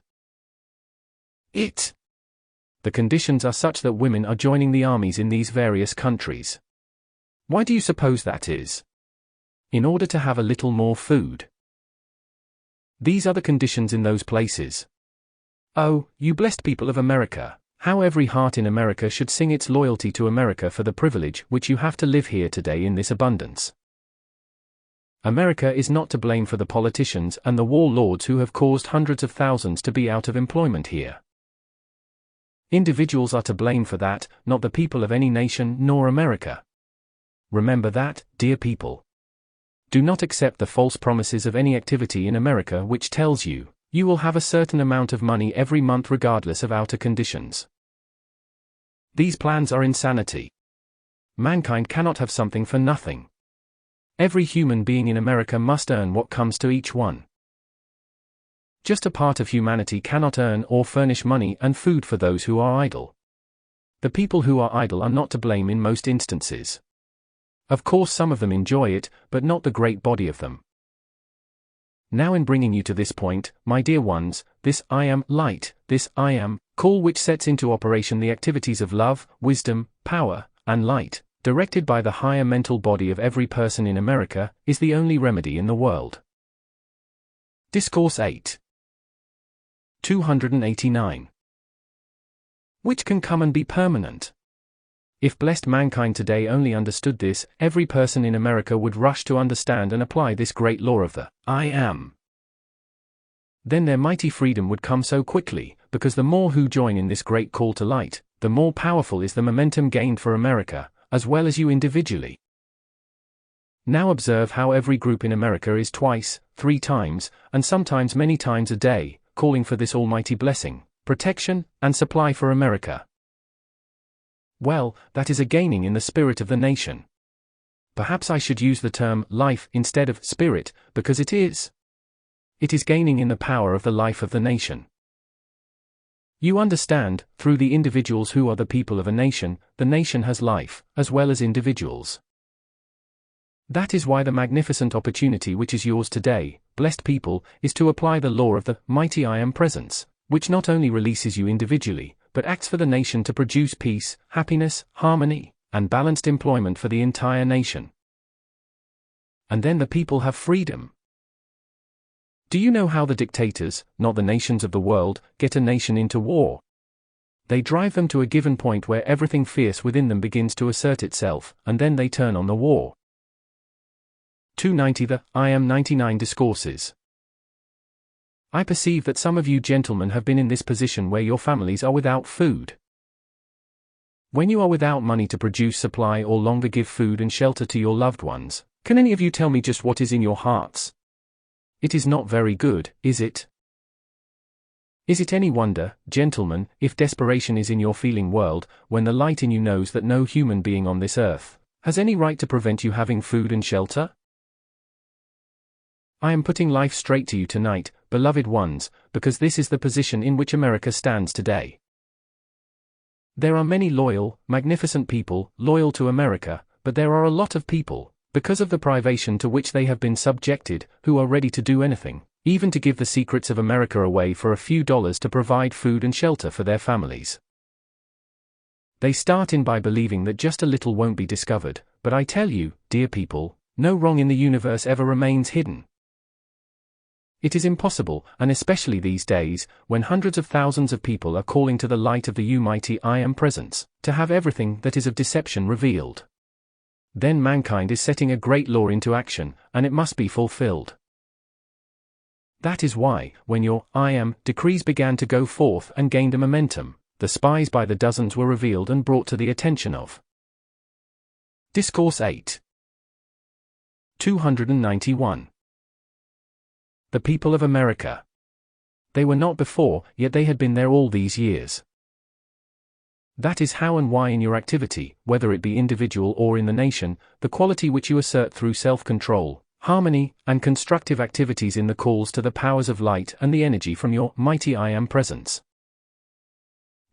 The conditions are such that women are joining the armies in these various countries. Why do you suppose that is? In order to have a little more food. These are the conditions in those places. Oh, you blessed people of America, how every heart in America should sing its loyalty to America for the privilege which you have to live here today in this abundance. America is not to blame for the politicians and the warlords who have caused hundreds of thousands to be out of employment here. Individuals are to blame for that, not the people of any nation nor America. Remember that, dear people. Do not accept the false promises of any activity in America which tells you, you will have a certain amount of money every month regardless of outer conditions. These plans are insanity. Mankind cannot have something for nothing. Every human being in America must earn what comes to each one. Just a part of humanity cannot earn or furnish money and food for those who are idle. The people who are idle are not to blame in most instances. Of course some of them enjoy it, but not the great body of them. Now in bringing you to this point, my dear ones, this I am light, this I am call which sets into operation the activities of love, wisdom, power, and light, directed by the higher mental body of every person in America, is the only remedy in the world. Discourse 8. 289. Which can come and be permanent? If blessed mankind today only understood this, every person in America would rush to understand and apply this great law of the I am. Then their mighty freedom would come so quickly, because the more who join in this great call to light, the more powerful is the momentum gained for America, as well as you individually. Now observe how every group in America is twice, 3 times, and sometimes many times a day, calling for this almighty blessing, protection, and supply for America. Well, that is a gaining in the spirit of the nation. Perhaps I should use the term life instead of spirit, because it is. It is gaining in the power of the life of the nation. You understand, through the individuals who are the people of a nation, the nation has life, as well as individuals. That is why the magnificent opportunity which is yours today, blessed people, is to apply the law of the mighty I am presence, which not only releases you individually, but acts for the nation to produce peace, happiness, harmony, and balanced employment for the entire nation. And then the people have freedom. Do you know how the dictators, not the nations of the world, get a nation into war? They drive them to a given point where everything fierce within them begins to assert itself, and then they turn on the war. 290. The I am 99 Discourses. I perceive that some of you gentlemen have been in this position where your families are without food. When you are without money to produce supply or longer give food and shelter to your loved ones, can any of you tell me just what is in your hearts? It is not very good, is it? Is it any wonder, gentlemen, if desperation is in your feeling world, when the light in you knows that no human being on this earth has any right to prevent you having food and shelter? I am putting life straight to you tonight, beloved ones, because this is the position in which America stands today. There are many loyal, magnificent people, loyal to America, but there are a lot of people, because of the privation to which they have been subjected, who are ready to do anything, even to give the secrets of America away for a few dollars to provide food and shelter for their families. They start in by believing that just a little won't be discovered, but I tell you, dear people, no wrong in the universe ever remains hidden. It is impossible, and especially these days, when hundreds of thousands of people are calling to the light of the mighty I am presence, to have everything that is of deception revealed. Then mankind is setting a great law into action, and it must be fulfilled. That is why, when your I am decrees began to go forth and gained a momentum, the spies by the dozens were revealed and brought to the attention of. Discourse 8. 291. The people of America. They were not before, yet they had been there all these years. That is how and why in your activity, whether it be individual or in the nation, the quality which you assert through self-control, harmony, and constructive activities in the calls to the powers of light and the energy from your mighty I am presence,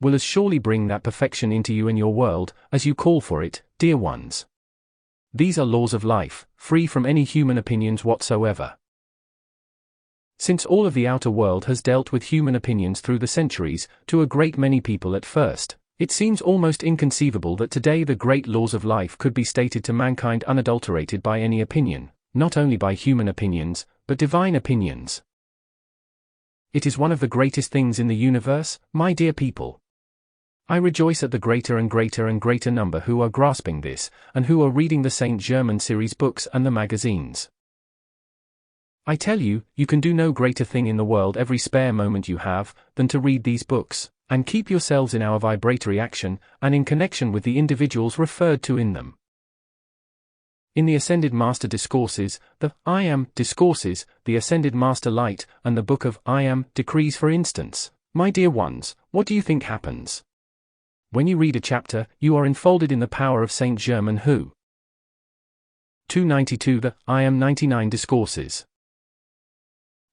will as surely bring that perfection into you and your world, as you call for it, dear ones. These are laws of life, free from any human opinions whatsoever. Since all of the outer world has dealt with human opinions through the centuries, to a great many people at first, it seems almost inconceivable that today the great laws of life could be stated to mankind unadulterated by any opinion, not only by human opinions, but divine opinions. It is one of the greatest things in the universe, my dear people. I rejoice at the greater and greater and greater number who are grasping this, and who are reading the Saint Germain series books and the magazines. I tell you, you can do no greater thing in the world every spare moment you have, than to read these books, and keep yourselves in our vibratory action, and in connection with the individuals referred to in them. In the Ascended Master Discourses, the I Am Discourses, the Ascended Master Light, and the Book of I Am Decrees for instance, my dear ones, what do you think happens? When you read a chapter, you are enfolded in the power of Saint Germain who. 292. The I Am 99 Discourses.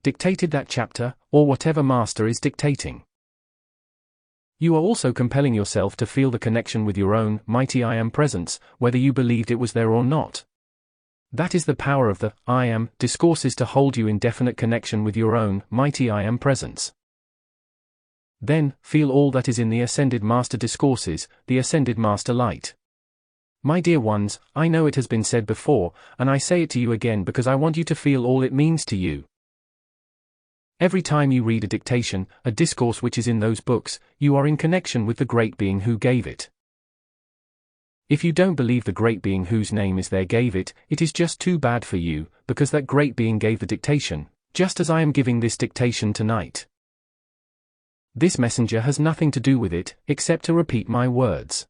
Dictated that chapter, or whatever master is dictating. You are also compelling yourself to feel the connection with your own mighty I am presence, whether you believed it was there or not. That is the power of the I am discourses to hold you in definite connection with your own mighty I am presence. Then, feel all that is in the Ascended Master Discourses, the Ascended Master Light. My dear ones, I know it has been said before, and I say it to you again because I want you to feel all it means to you. Every time you read a dictation, a discourse which is in those books, you are in connection with the great being who gave it. If you don't believe the great being whose name is there gave it, it is just too bad for you, because that great being gave the dictation, just as I am giving this dictation tonight. This messenger has nothing to do with it, except to repeat my words.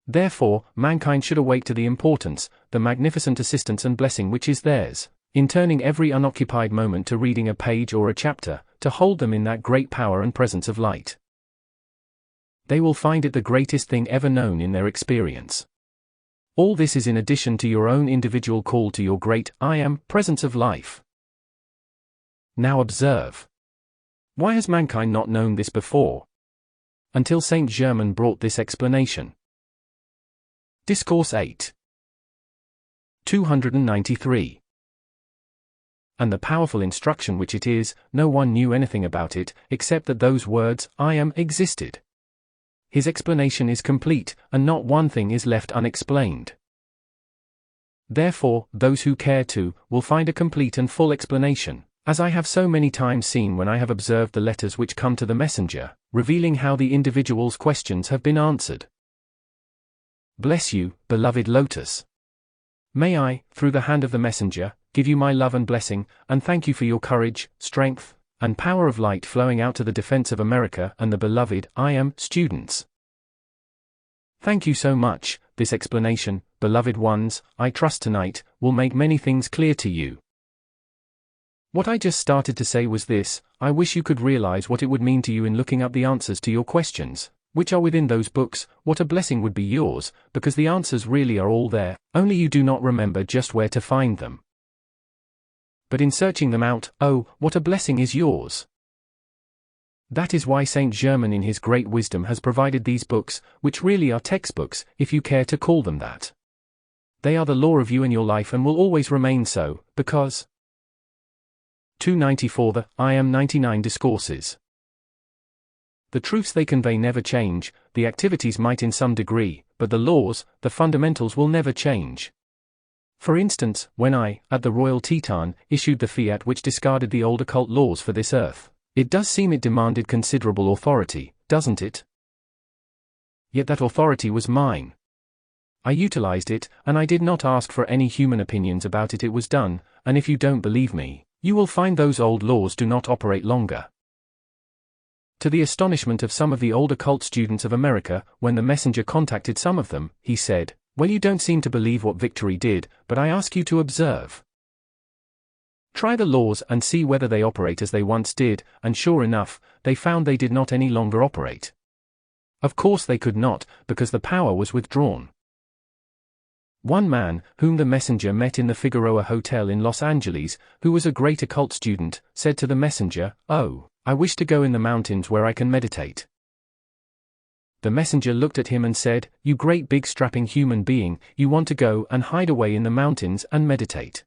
Therefore, mankind should awake to the importance, the magnificent assistance and blessing which is theirs, in turning every unoccupied moment to reading a page or a chapter, to hold them in that great power and presence of light. They will find it the greatest thing ever known in their experience. All this is in addition to your own individual call to your great I Am presence of life. Now observe. Why has mankind not known this before? Until Saint Germain brought this explanation. Discourse 8. 293. And the powerful instruction which it is, no one knew anything about it, except that those words, I am, existed. His explanation is complete, and not one thing is left unexplained. Therefore, those who care to, will find a complete and full explanation, as I have so many times seen when I have observed the letters which come to the messenger, revealing how the individual's questions have been answered. Bless you, beloved Lotus. May I, through the hand of the messenger, give you my love and blessing, and thank you for your courage, strength, and power of light flowing out to the defense of America and the beloved I Am students. Thank you so much. This explanation, beloved ones, I trust tonight, will make many things clear to you. What I just started to say was this: I wish you could realize what it would mean to you in looking up the answers to your questions, which are within those books. What a blessing would be yours, because the answers really are all there, only you do not remember just where to find them. But in searching them out, oh, what a blessing is yours! That is why Saint Germain in his great wisdom has provided these books, which really are textbooks, if you care to call them that. They are the law of you and your life and will always remain so, because 294 The I Am 99 Discourses. The truths they convey never change, the activities might in some degree, but the laws, the fundamentals will never change. For instance, when I, at the Royal Teton, issued the fiat which discarded the old occult laws for this earth, it does seem it demanded considerable authority, doesn't it? Yet that authority was mine. I utilized it, and I did not ask for any human opinions about it. It was done, and if you don't believe me, you will find those old laws do not operate longer. To the astonishment of some of the old occult students of America, when the messenger contacted some of them, he said, well, you don't seem to believe what victory did, but I ask you to observe. Try the laws and see whether they operate as they once did, and sure enough, they found they did not any longer operate. Of course they could not, because the power was withdrawn. One man, whom the messenger met in the Figueroa Hotel in Los Angeles, who was a great occult student, said to the messenger, oh, I wish to go in the mountains where I can meditate. The messenger looked at him and said, you great big strapping human being, you want to go and hide away in the mountains and meditate.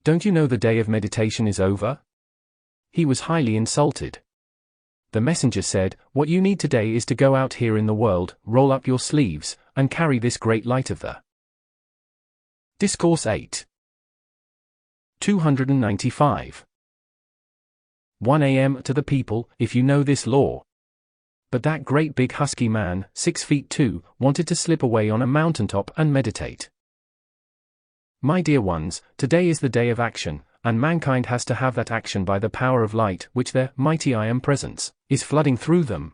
Don't you know the day of meditation is over? He was highly insulted. The messenger said, what you need today is to go out here in the world, roll up your sleeves, and carry this great light of the Discourse 8. 295. 1 a.m. to the people, if you know this law. But that great big husky man, 6 feet 2, wanted to slip away on a mountaintop and meditate. My dear ones, today is the day of action, and mankind has to have that action by the power of light which their mighty I Am presence is flooding through them.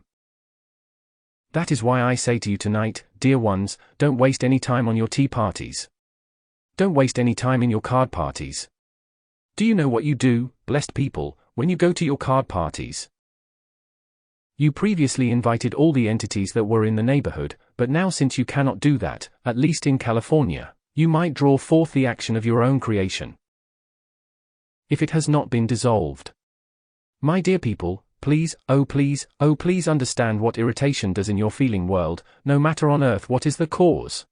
That is why I say to you tonight, dear ones, don't waste any time on your tea parties. Don't waste any time in your card parties. Do you know what you do, blessed people, when you go to your card parties? You previously invited all the entities that were in the neighborhood, but now since you cannot do that, at least in California, you might draw forth the action of your own creation. If it has not been dissolved. My dear people, please understand what irritation does in your feeling world, no matter on earth what is the cause.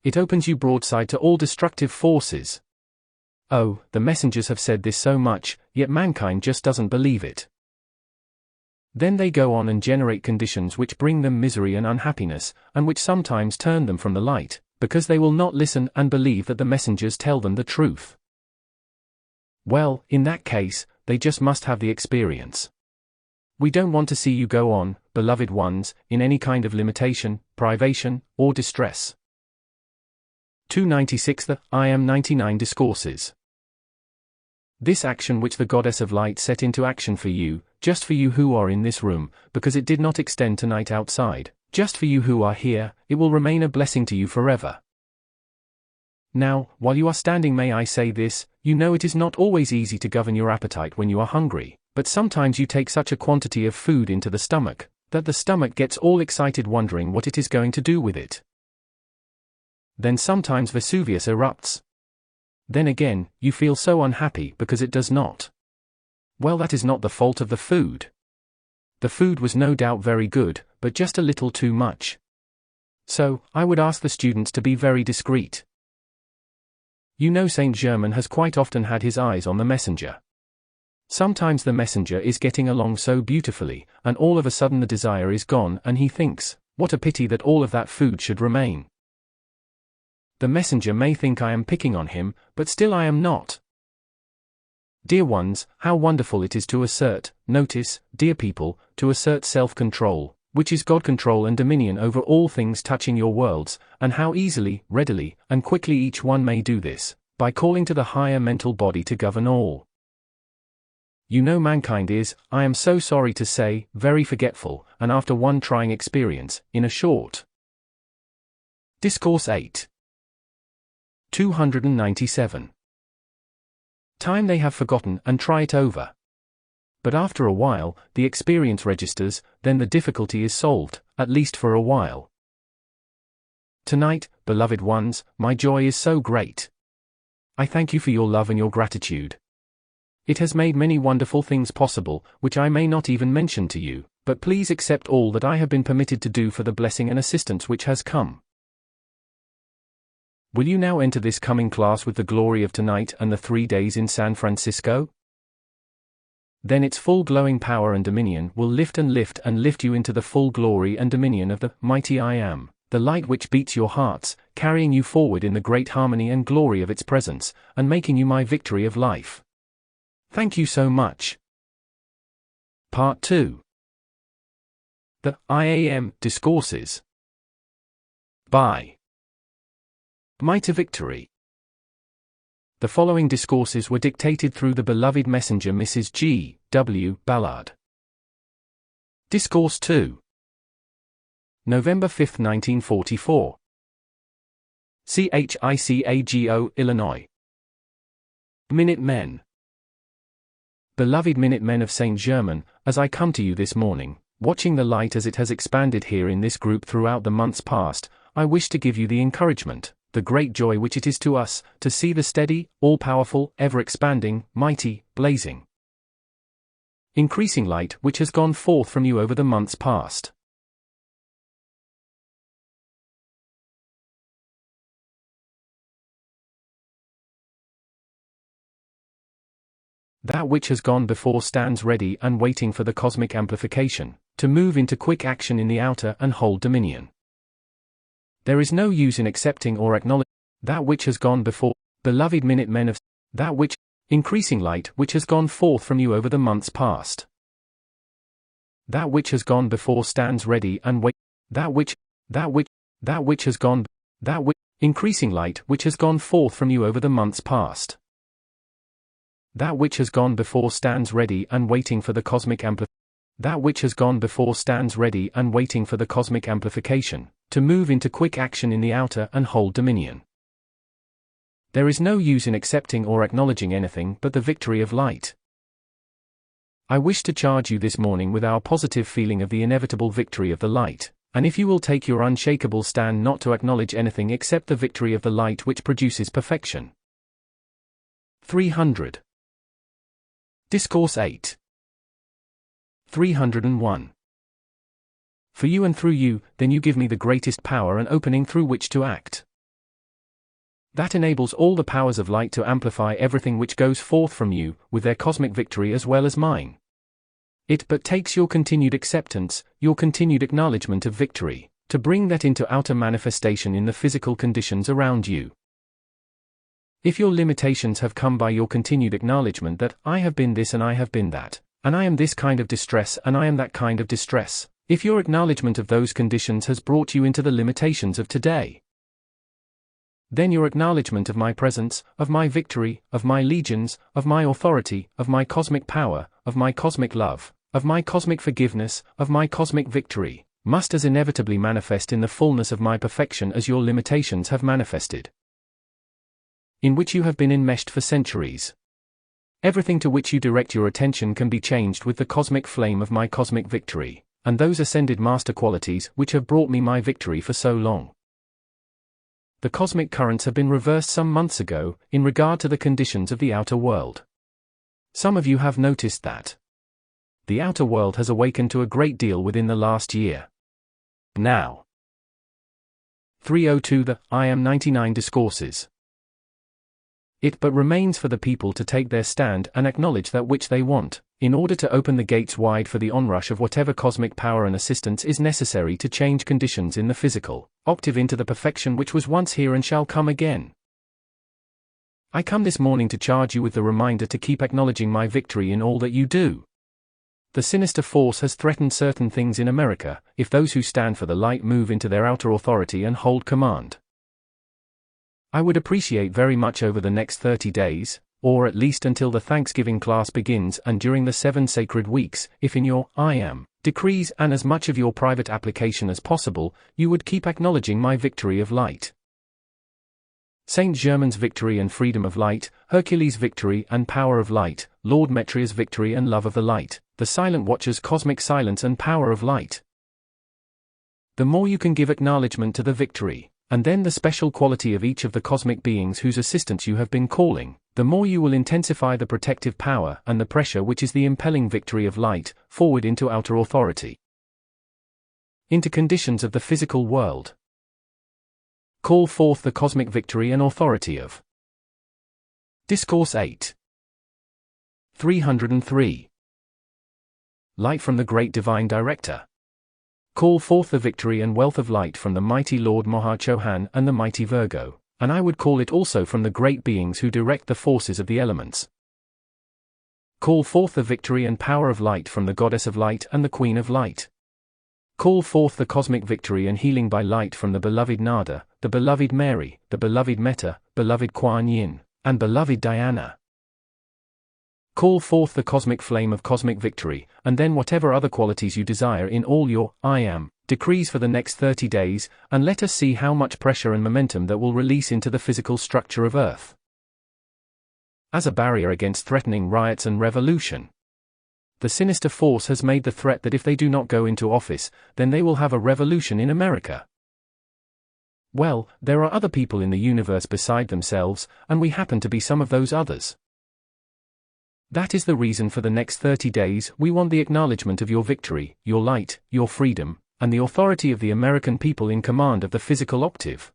It opens you broadside to all destructive forces. Oh, the messengers have said this so much, yet mankind just doesn't believe it. Then they go on and generate conditions which bring them misery and unhappiness, and which sometimes turn them from the light, because they will not listen and believe that the messengers tell them the truth. Well, in that case, they just must have the experience. We don't want to see you go on, beloved ones, in any kind of limitation, privation, or distress. 296. The I Am 99 Discourses. This action which the Goddess of Light set into action for you, just for you who are in this room, because it did not extend tonight outside, just for you who are here, it will remain a blessing to you forever. Now, while you are standing, may I say this, you know it is not always easy to govern your appetite when you are hungry, but sometimes you take such a quantity of food into the stomach, that the stomach gets all excited wondering what it is going to do with it. Then sometimes Vesuvius erupts. Then again, you feel so unhappy because it does not. Well, that is not the fault of the food. The food was no doubt very good, but just a little too much. So, I would ask the students to be very discreet. You know Saint Germain has quite often had his eyes on the messenger. Sometimes the messenger is getting along so beautifully, and all of a sudden the desire is gone and he thinks, what a pity that all of that food should remain. The messenger may think I am picking on him, but still I am not. Dear ones, how wonderful it is to assert, notice, dear people, to assert self-control, which is God control and dominion over all things touching your worlds, and how easily, readily, and quickly each one may do this, by calling to the higher mental body to govern all. You know mankind is, I am so sorry to say, very forgetful, and after one trying experience, in a short. Discourse 8. 297. Time they have forgotten and try it over. But after a while, the experience registers, then the difficulty is solved, at least for a while. Tonight, beloved ones, my joy is so great. I thank you for your love and your gratitude. It has made many wonderful things possible, which I may not even mention to you, but please accept all that I have been permitted to do for the blessing and assistance which has come. Will you now enter this coming class with the glory of tonight and the 3 days in San Francisco? Then its full glowing power and dominion will lift and lift you into the full glory and dominion of the mighty I Am, the light which beats your hearts, carrying you forward in the great harmony and glory of its presence, and making you my victory of life. Thank you so much. Part 2. The I Am Discourses. By Might to Victory. The following discourses were dictated through the beloved messenger Mrs. G. W. Ballard. Discourse 2. November 5, 1944. Chicago, Illinois. Minute Men. Beloved Minute Men of Saint Germain, as I come to you this morning, watching the light as it has expanded here in this group throughout the months past, I wish to give you the encouragement, the great joy which it is to us, to see the steady, all-powerful, ever-expanding, mighty, blazing, increasing light which has gone forth from you over the months past. That which has gone before stands ready and waiting for the cosmic amplification, to move into quick action in the outer and hold dominion. There is no use in accepting or acknowledging that which has gone before, beloved Minute Men of that which, increasing light which has gone forth from you over the months past. That which has gone before stands ready and wait. That which has gone, that which, increasing light which has gone forth from you over the months past. That which has gone before stands ready and waiting for the cosmic That which has gone before stands ready and waiting for the cosmic amplification, to move into quick action in the outer and hold dominion. There is no use in accepting or acknowledging anything but the victory of light. I wish to charge you this morning with our positive feeling of the inevitable victory of the light, and if you will take your unshakable stand not to acknowledge anything except the victory of the light which produces perfection. 300. Discourse 8. 301. For you and through you, then you give me the greatest power and opening through which to act. That enables all the powers of light to amplify everything which goes forth from you, with their cosmic victory as well as mine. It but takes your continued acceptance, your continued acknowledgement of victory, to bring that into outer manifestation in the physical conditions around you. If your limitations have come by your continued acknowledgement that I have been this and I have been that, and I am this kind of distress and I am that kind of distress, if your acknowledgement of those conditions has brought you into the limitations of today, then your acknowledgement of my presence, of my victory, of my legions, of my authority, of my cosmic power, of my cosmic love, of my cosmic forgiveness, of my cosmic victory, must as inevitably manifest in the fullness of my perfection as your limitations have manifested, in which you have been enmeshed for centuries. Everything to which you direct your attention can be changed with the cosmic flame of my cosmic victory, and those ascended master qualities which have brought me my victory for so long. The cosmic currents have been reversed some months ago, in regard to the conditions of the outer world. Some of you have noticed that the outer world has awakened to a great deal within the last year. Now. 302 The I Am 99 Discourses. It but remains for the people to take their stand and acknowledge that which they want, in order to open the gates wide for the onrush of whatever cosmic power and assistance is necessary to change conditions in the physical octave into the perfection which was once here and shall come again. I come this morning to charge you with the reminder to keep acknowledging my victory in all that you do. The sinister force has threatened certain things in America, if those who stand for the light move into their outer authority and hold command. I would appreciate very much over the next 30 days, or at least until the Thanksgiving class begins and during the 7 sacred weeks, if in your I Am decrees and as much of your private application as possible, you would keep acknowledging my victory of light. Saint Germain's victory and freedom of light, Hercules' victory and power of light, Lord Metria's victory and love of the light, the Silent Watcher's cosmic silence and power of light. The more you can give acknowledgement to the victory, and then the special quality of each of the cosmic beings whose assistance you have been calling, the more you will intensify the protective power and the pressure which is the impelling victory of light, forward into outer authority, into conditions of the physical world. Call forth the cosmic victory and authority of Discourse 8. 303. Light from the Great Divine Director. Call forth the victory and wealth of light from the mighty Lord Mahachohan and the mighty Virgo, and I would call it also from the great beings who direct the forces of the elements. Call forth the victory and power of light from the Goddess of Light and the Queen of Light. Call forth the cosmic victory and healing by light from the beloved Nada, the beloved Mary, the beloved Meta, beloved Kuan Yin, and beloved Diana. Call forth the cosmic flame of cosmic victory, and then whatever other qualities you desire in all your I Am decrees for the next 30 days, and let us see how much pressure and momentum that will release into the physical structure of Earth as a barrier against threatening riots and revolution. The sinister force has made the threat that if they do not go into office, then they will have a revolution in America. Well, there are other people in the universe beside themselves, and we happen to be some of those others. That is the reason for the next 30 days we want the acknowledgement of your victory, your light, your freedom, and the authority of the American people in command of the physical octave.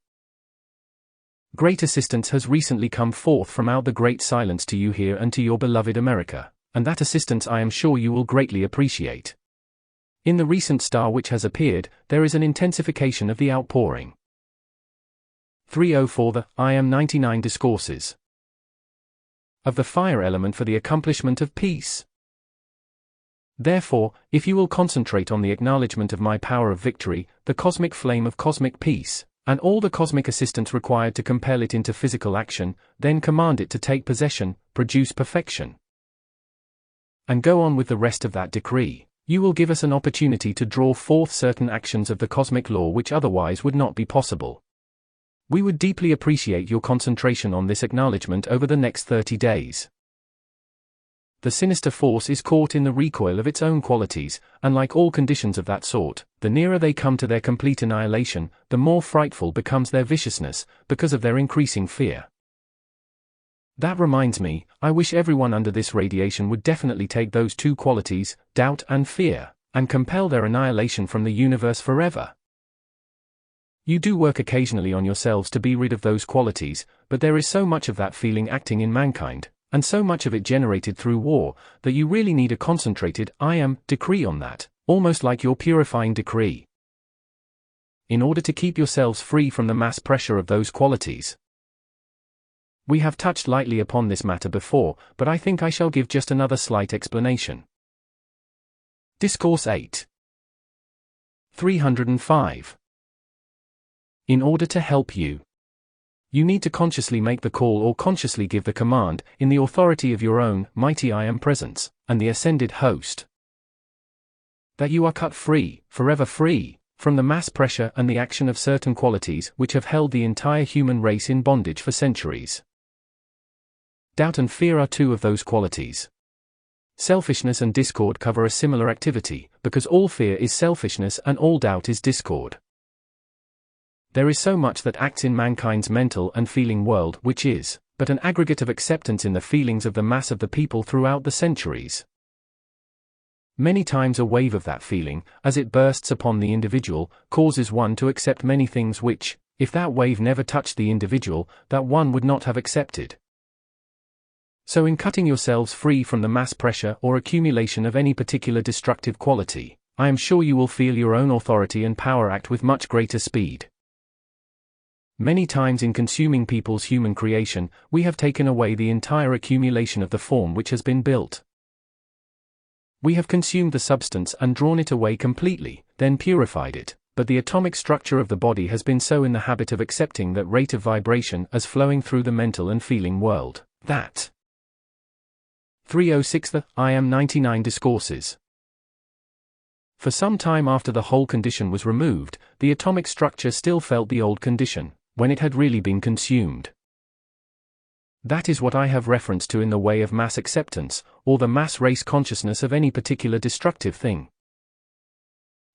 Great assistance has recently come forth from out the great silence to you here and to your beloved America, and that assistance I am sure you will greatly appreciate. In the recent star which has appeared, there is an intensification of the outpouring. 304 The I Am 99 Discourses of the fire element for the accomplishment of peace. Therefore, if you will concentrate on the acknowledgement of my power of victory, the cosmic flame of cosmic peace, and all the cosmic assistance required to compel it into physical action, then command it to take possession, produce perfection, and go on with the rest of that decree, you will give us an opportunity to draw forth certain actions of the cosmic law which otherwise would not be possible. We would deeply appreciate your concentration on this acknowledgement over the next 30 days. The sinister force is caught in the recoil of its own qualities, and like all conditions of that sort, the nearer they come to their complete annihilation, the more frightful becomes their viciousness, because of their increasing fear. That reminds me, I wish everyone under this radiation would definitely take those two qualities, doubt and fear, and compel their annihilation from the universe forever. You do work occasionally on yourselves to be rid of those qualities, but there is so much of that feeling acting in mankind, and so much of it generated through war, that you really need a concentrated I Am decree on that, almost like your purifying decree, in order to keep yourselves free from the mass pressure of those qualities. We have touched lightly upon this matter before, but I think I shall give just another slight explanation. Discourse 8. 305. In order to help you, you need to consciously make the call or consciously give the command, in the authority of your own mighty I Am Presence, and the Ascended Host, that you are cut free, forever free, from the mass pressure and the action of certain qualities which have held the entire human race in bondage for centuries. Doubt and fear are two of those qualities. Selfishness and discord cover a similar activity, because all fear is selfishness and all doubt is discord. There is so much that acts in mankind's mental and feeling world which is but an aggregate of acceptance in the feelings of the mass of the people throughout the centuries. Many times a wave of that feeling, as it bursts upon the individual, causes one to accept many things which, if that wave never touched the individual, that one would not have accepted. So in cutting yourselves free from the mass pressure or accumulation of any particular destructive quality, I am sure you will feel your own authority and power act with much greater speed. Many times in consuming people's human creation, we have taken away the entire accumulation of the form which has been built. We have consumed the substance and drawn it away completely, then purified it, but the atomic structure of the body has been so in the habit of accepting that rate of vibration as flowing through the mental and feeling world, that 306. The I Am 99 Discourses. For some time after the whole condition was removed, the atomic structure still felt the old condition, when it had really been consumed. That is what I have reference to in the way of mass acceptance, or the mass race consciousness of any particular destructive thing.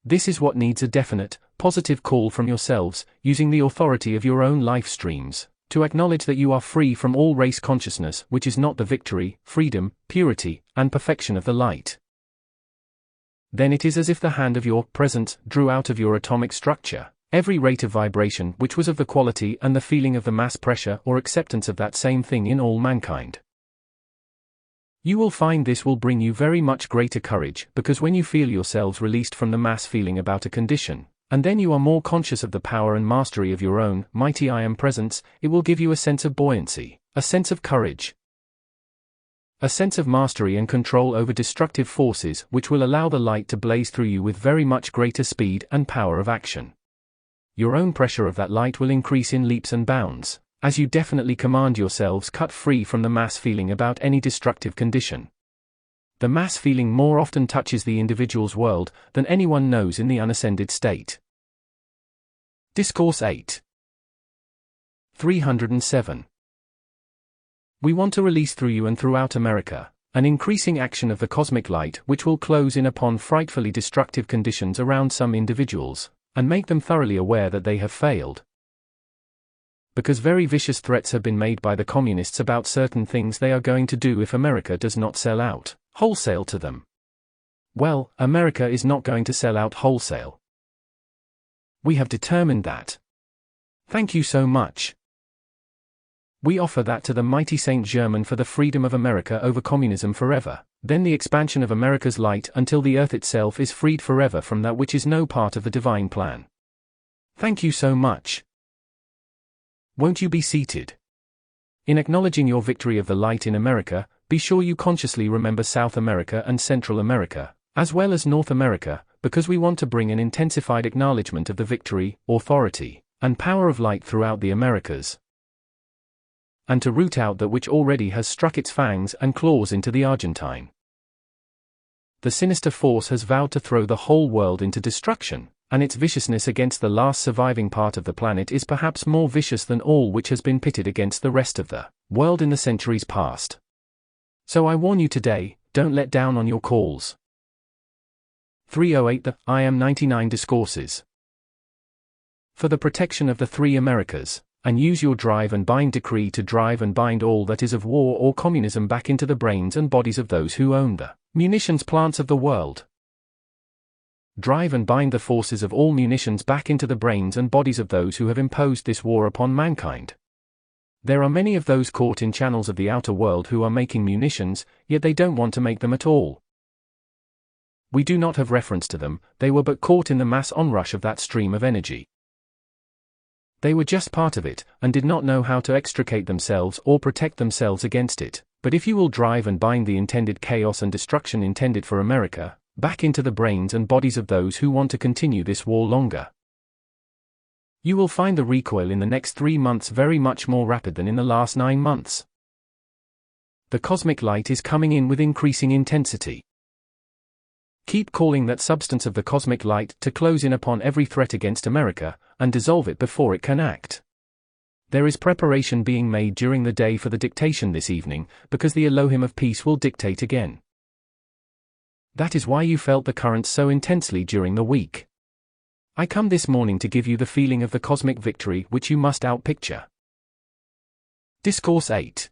This is what needs a definite, positive call from yourselves, using the authority of your own life streams, to acknowledge that you are free from all race consciousness which is not the victory, freedom, purity, and perfection of the light. Then it is as if the hand of your presence drew out of your atomic structure every rate of vibration which was of the quality and the feeling of the mass pressure or acceptance of that same thing in all mankind. You will find this will bring you very much greater courage, because when you feel yourselves released from the mass feeling about a condition, and then you are more conscious of the power and mastery of your own mighty I Am Presence, it will give you a sense of buoyancy, a sense of courage, a sense of mastery and control over destructive forces which will allow the light to blaze through you with very much greater speed and power of action. Your own pressure of that light will increase in leaps and bounds, as you definitely command yourselves cut free from the mass feeling about any destructive condition. The mass feeling more often touches the individual's world than anyone knows in the unascended state. Discourse 8. 307. We want to release through you and throughout America an increasing action of the cosmic light which will close in upon frightfully destructive conditions around some individuals, and make them thoroughly aware that they have failed. Because very vicious threats have been made by the communists about certain things they are going to do if America does not sell out wholesale to them. Well, America is not going to sell out wholesale. We have determined that. Thank you so much. We offer that to the mighty Saint Germain for the freedom of America over communism forever, then the expansion of America's light until the earth itself is freed forever from that which is no part of the divine plan. Thank you so much. Won't you be seated? In acknowledging your victory of the light in America, be sure you consciously remember South America and Central America, as well as North America, because we want to bring an intensified acknowledgement of the victory, authority, and power of light throughout the Americas, and to root out that which already has struck its fangs and claws into the Argentine. The sinister force has vowed to throw the whole world into destruction, and its viciousness against the last surviving part of the planet is perhaps more vicious than all which has been pitted against the rest of the world in the centuries past. So I warn you today, don't let down on your calls. 308. The I Am 99 Discourses. For the protection of the three Americas, and use your drive and bind decree to drive and bind all that is of war or communism back into the brains and bodies of those who own the munitions plants of the world. Drive and bind the forces of all munitions back into the brains and bodies of those who have imposed this war upon mankind. There are many of those caught in channels of the outer world who are making munitions, yet they don't want to make them at all. We do not have reference to them, they were but caught in the mass onrush of that stream of energy. They were just part of it, and did not know how to extricate themselves or protect themselves against it. But if you will drive and bind the intended chaos and destruction intended for America, back into the brains and bodies of those who want to continue this war longer, you will find the recoil in the next 3 months very much more rapid than in the last 9 months. The cosmic light is coming in with increasing intensity. Keep calling that substance of the cosmic light to close in upon every threat against America, and dissolve it before it can act. There is preparation being made during the day for the dictation this evening, because the Elohim of peace will dictate again. That is why you felt the currents so intensely during the week. I come this morning to give you the feeling of the cosmic victory which you must outpicture. Discourse 8.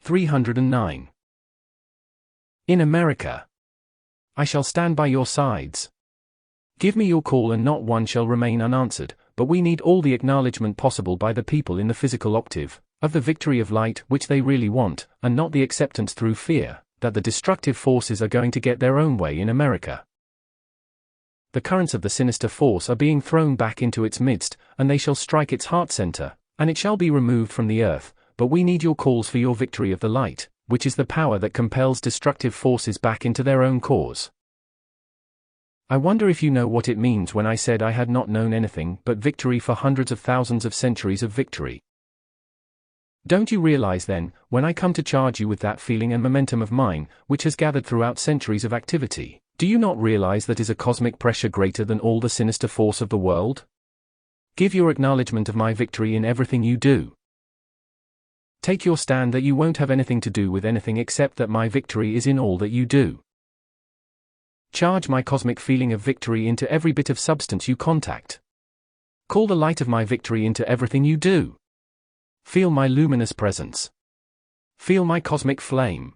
309. In America, I shall stand by your sides. Give me your call and not one shall remain unanswered, but we need all the acknowledgement possible by the people in the physical octave, of the victory of light which they really want, and not the acceptance through fear, that the destructive forces are going to get their own way in America. The currents of the sinister force are being thrown back into its midst, and they shall strike its heart center, and it shall be removed from the earth, but we need your calls for your victory of the light, which is the power that compels destructive forces back into their own cause. I wonder if you know what it means when I said I had not known anything but victory for hundreds of thousands of centuries of victory. Don't you realize then, when I come to charge you with that feeling and momentum of mine, which has gathered throughout centuries of activity, do you not realize that is a cosmic pressure greater than all the sinister force of the world? Give your acknowledgement of my victory in everything you do. Take your stand that you won't have anything to do with anything except that my victory is in all that you do. Charge my cosmic feeling of victory into every bit of substance you contact. Call the light of my victory into everything you do. Feel my luminous presence. Feel my cosmic flame.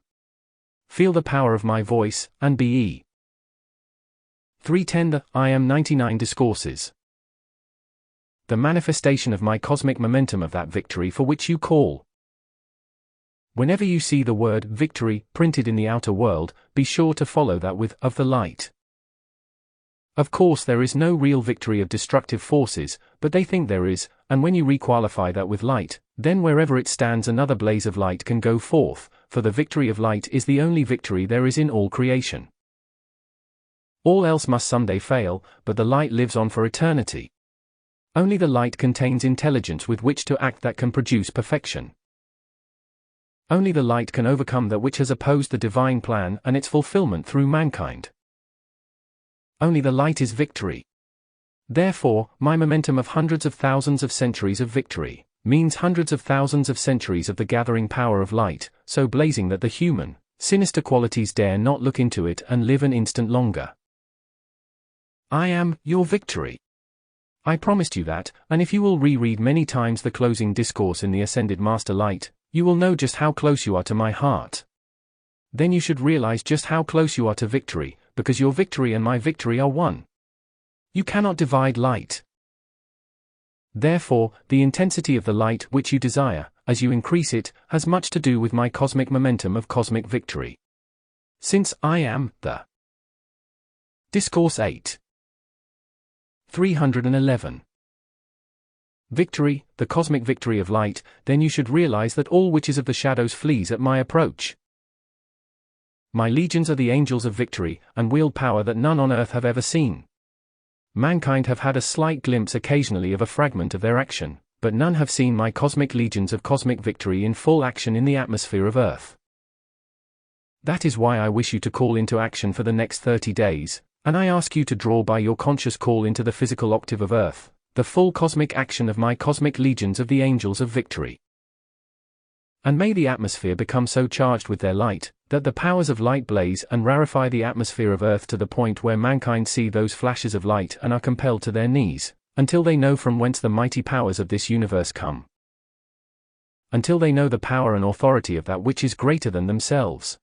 Feel the power of my voice, and be. 310 The I Am 99 Discourses. The manifestation of my cosmic momentum of that victory for which you call. Whenever you see the word victory printed in the outer world, be sure to follow that with of the light. Of course, there is no real victory of destructive forces, but they think there is, and when you requalify that with light, then wherever it stands another blaze of light can go forth, for the victory of light is the only victory there is in all creation. All else must someday fail, but the light lives on for eternity. Only the light contains intelligence with which to act that can produce perfection. Only the light can overcome that which has opposed the divine plan and its fulfillment through mankind. Only the light is victory. Therefore, my momentum of hundreds of thousands of centuries of victory means hundreds of thousands of centuries of the gathering power of light, so blazing that the human, sinister qualities dare not look into it and live an instant longer. I am your victory. I promised you that, and if you will reread many times the closing discourse in the Ascended Master Light, you will know just how close you are to my heart. Then you should realize just how close you are to victory, because your victory and my victory are one. You cannot divide light. Therefore, the intensity of the light which you desire, as you increase it, has much to do with my cosmic momentum of cosmic victory. Since I am the Discourse 8. 311. Victory, the cosmic victory of light, then you should realize that all which is of the shadows flees at my approach. My legions are the angels of victory, and wield power that none on earth have ever seen. Mankind have had a slight glimpse occasionally of a fragment of their action, but none have seen my cosmic legions of cosmic victory in full action in the atmosphere of earth. That is why I wish you to call into action for the next 30 days, and I ask you to draw by your conscious call into the physical octave of earth the full cosmic action of my cosmic legions of the angels of victory. And may the atmosphere become so charged with their light, that the powers of light blaze and rarefy the atmosphere of earth to the point where mankind see those flashes of light and are compelled to their knees, until they know from whence the mighty powers of this universe come. Until they know the power and authority of that which is greater than themselves.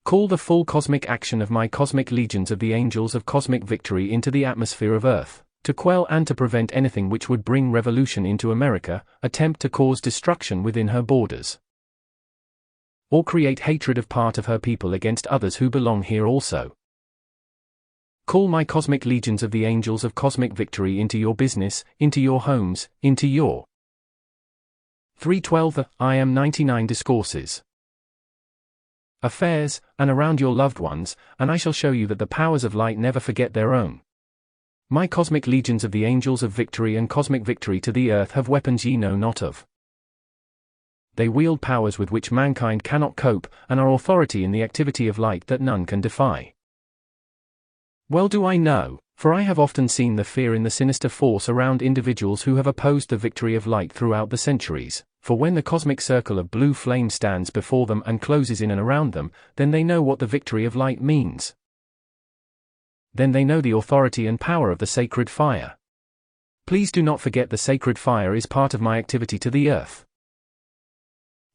Call the full cosmic action of my cosmic legions of the angels of cosmic victory into the atmosphere of earth, to quell and to prevent anything which would bring revolution into America, attempt to cause destruction within her borders, or create hatred of part of her people against others who belong here also. Call my cosmic legions of the angels of cosmic victory into your business, into your homes, into your 312 I am 99 discourses, affairs, and around your loved ones, and I shall show you that the powers of light never forget their own. My cosmic legions of the angels of victory and cosmic victory to the earth have weapons ye know not of. They wield powers with which mankind cannot cope, and are authority in the activity of light that none can defy. Well do I know, for I have often seen the fear in the sinister force around individuals who have opposed the victory of light throughout the centuries, for when the cosmic circle of blue flame stands before them and closes in and around them, then they know what the victory of light means. Then they know the authority and power of the sacred fire. Please do not forget the sacred fire is part of my activity to the earth.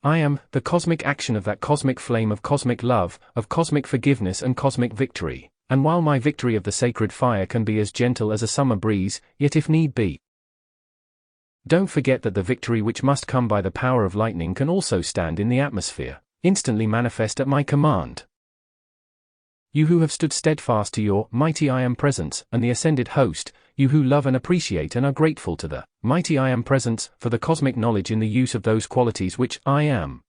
I am the cosmic action of that cosmic flame of cosmic love, of cosmic forgiveness and cosmic victory. And while my victory of the sacred fire can be as gentle as a summer breeze, yet if need be, don't forget that the victory which must come by the power of lightning can also stand in the atmosphere, instantly manifest at my command. You who have stood steadfast to your mighty I Am presence and the ascended host, you who love and appreciate and are grateful to the mighty I Am presence for the cosmic knowledge in the use of those qualities which I am.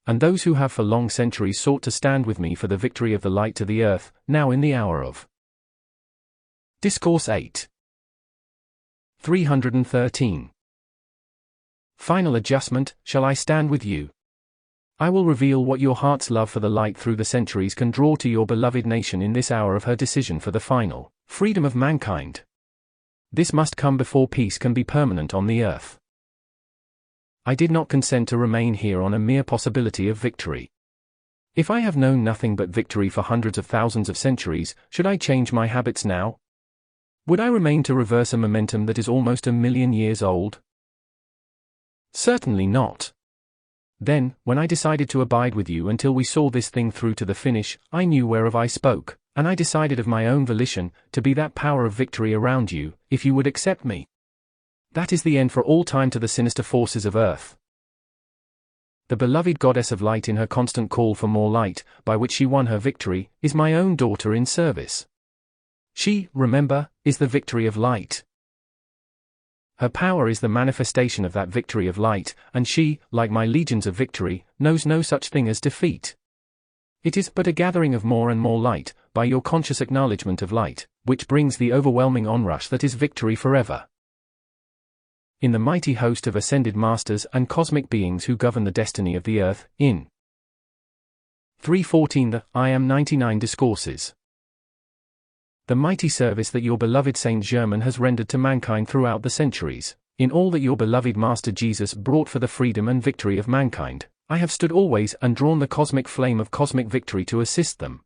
And those who have for long centuries sought to stand with me for the victory of the light to the earth, now in the hour of Discourse 8. 313. Final adjustment, shall I stand with you? I will reveal what your heart's love for the light through the centuries can draw to your beloved nation in this hour of her decision for the final freedom of mankind. This must come before peace can be permanent on the earth. I did not consent to remain here on a mere possibility of victory. If I have known nothing but victory for hundreds of thousands of centuries, should I change my habits now? Would I remain to reverse a momentum that is almost 1,000,000 years old? Certainly not. Then, when I decided to abide with you until we saw this thing through to the finish, I knew whereof I spoke, and I decided of my own volition to be that power of victory around you, if you would accept me. That is the end for all time to the sinister forces of earth. The beloved goddess of light in her constant call for more light, by which she won her victory, is my own daughter in service. She, remember, is the victory of light. Her power is the manifestation of that victory of light, and she, like my legions of victory, knows no such thing as defeat. It is but a gathering of more and more light, by your conscious acknowledgement of light, which brings the overwhelming onrush that is victory forever. In the mighty host of ascended masters and cosmic beings who govern the destiny of the earth, in 314 the I Am 99 discourses. The mighty service that your beloved Saint Germain has rendered to mankind throughout the centuries, in all that your beloved Master Jesus brought for the freedom and victory of mankind, I have stood always and drawn the cosmic flame of cosmic victory to assist them.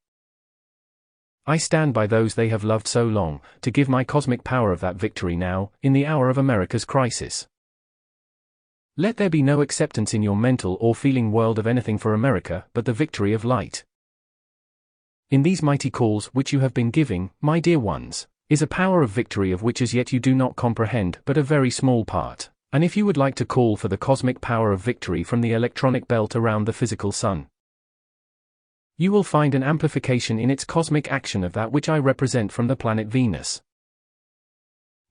I stand by those they have loved so long, to give my cosmic power of that victory now, in the hour of America's crisis. Let there be no acceptance in your mental or feeling world of anything for America but the victory of light. In these mighty calls which you have been giving, my dear ones, is a power of victory of which as yet you do not comprehend but a very small part, and if you would like to call for the cosmic power of victory from the electronic belt around the physical sun, you will find an amplification in its cosmic action of that which I represent from the planet Venus.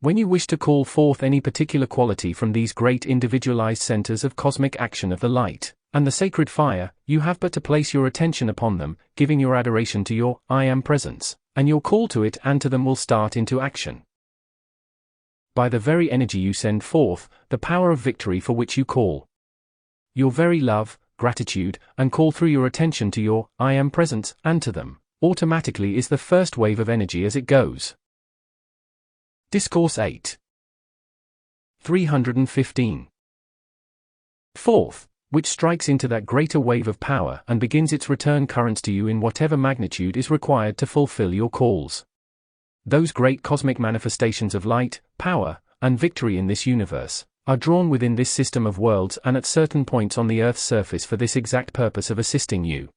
When you wish to call forth any particular quality from these great individualized centers of cosmic action of the light, and the sacred fire, you have but to place your attention upon them, giving your adoration to your I Am presence, and your call to it and to them will start into action. By the very energy you send forth, the power of victory for which you call, your very love, gratitude, and call through your attention to your I Am presence and to them, automatically is the first wave of energy as it goes. Discourse 8. 315. Fourth, which strikes into that greater wave of power and begins its return currents to you in whatever magnitude is required to fulfill your calls. Those great cosmic manifestations of light, power, and victory in this universe are drawn within this system of worlds and at certain points on the Earth's surface for this exact purpose of assisting you.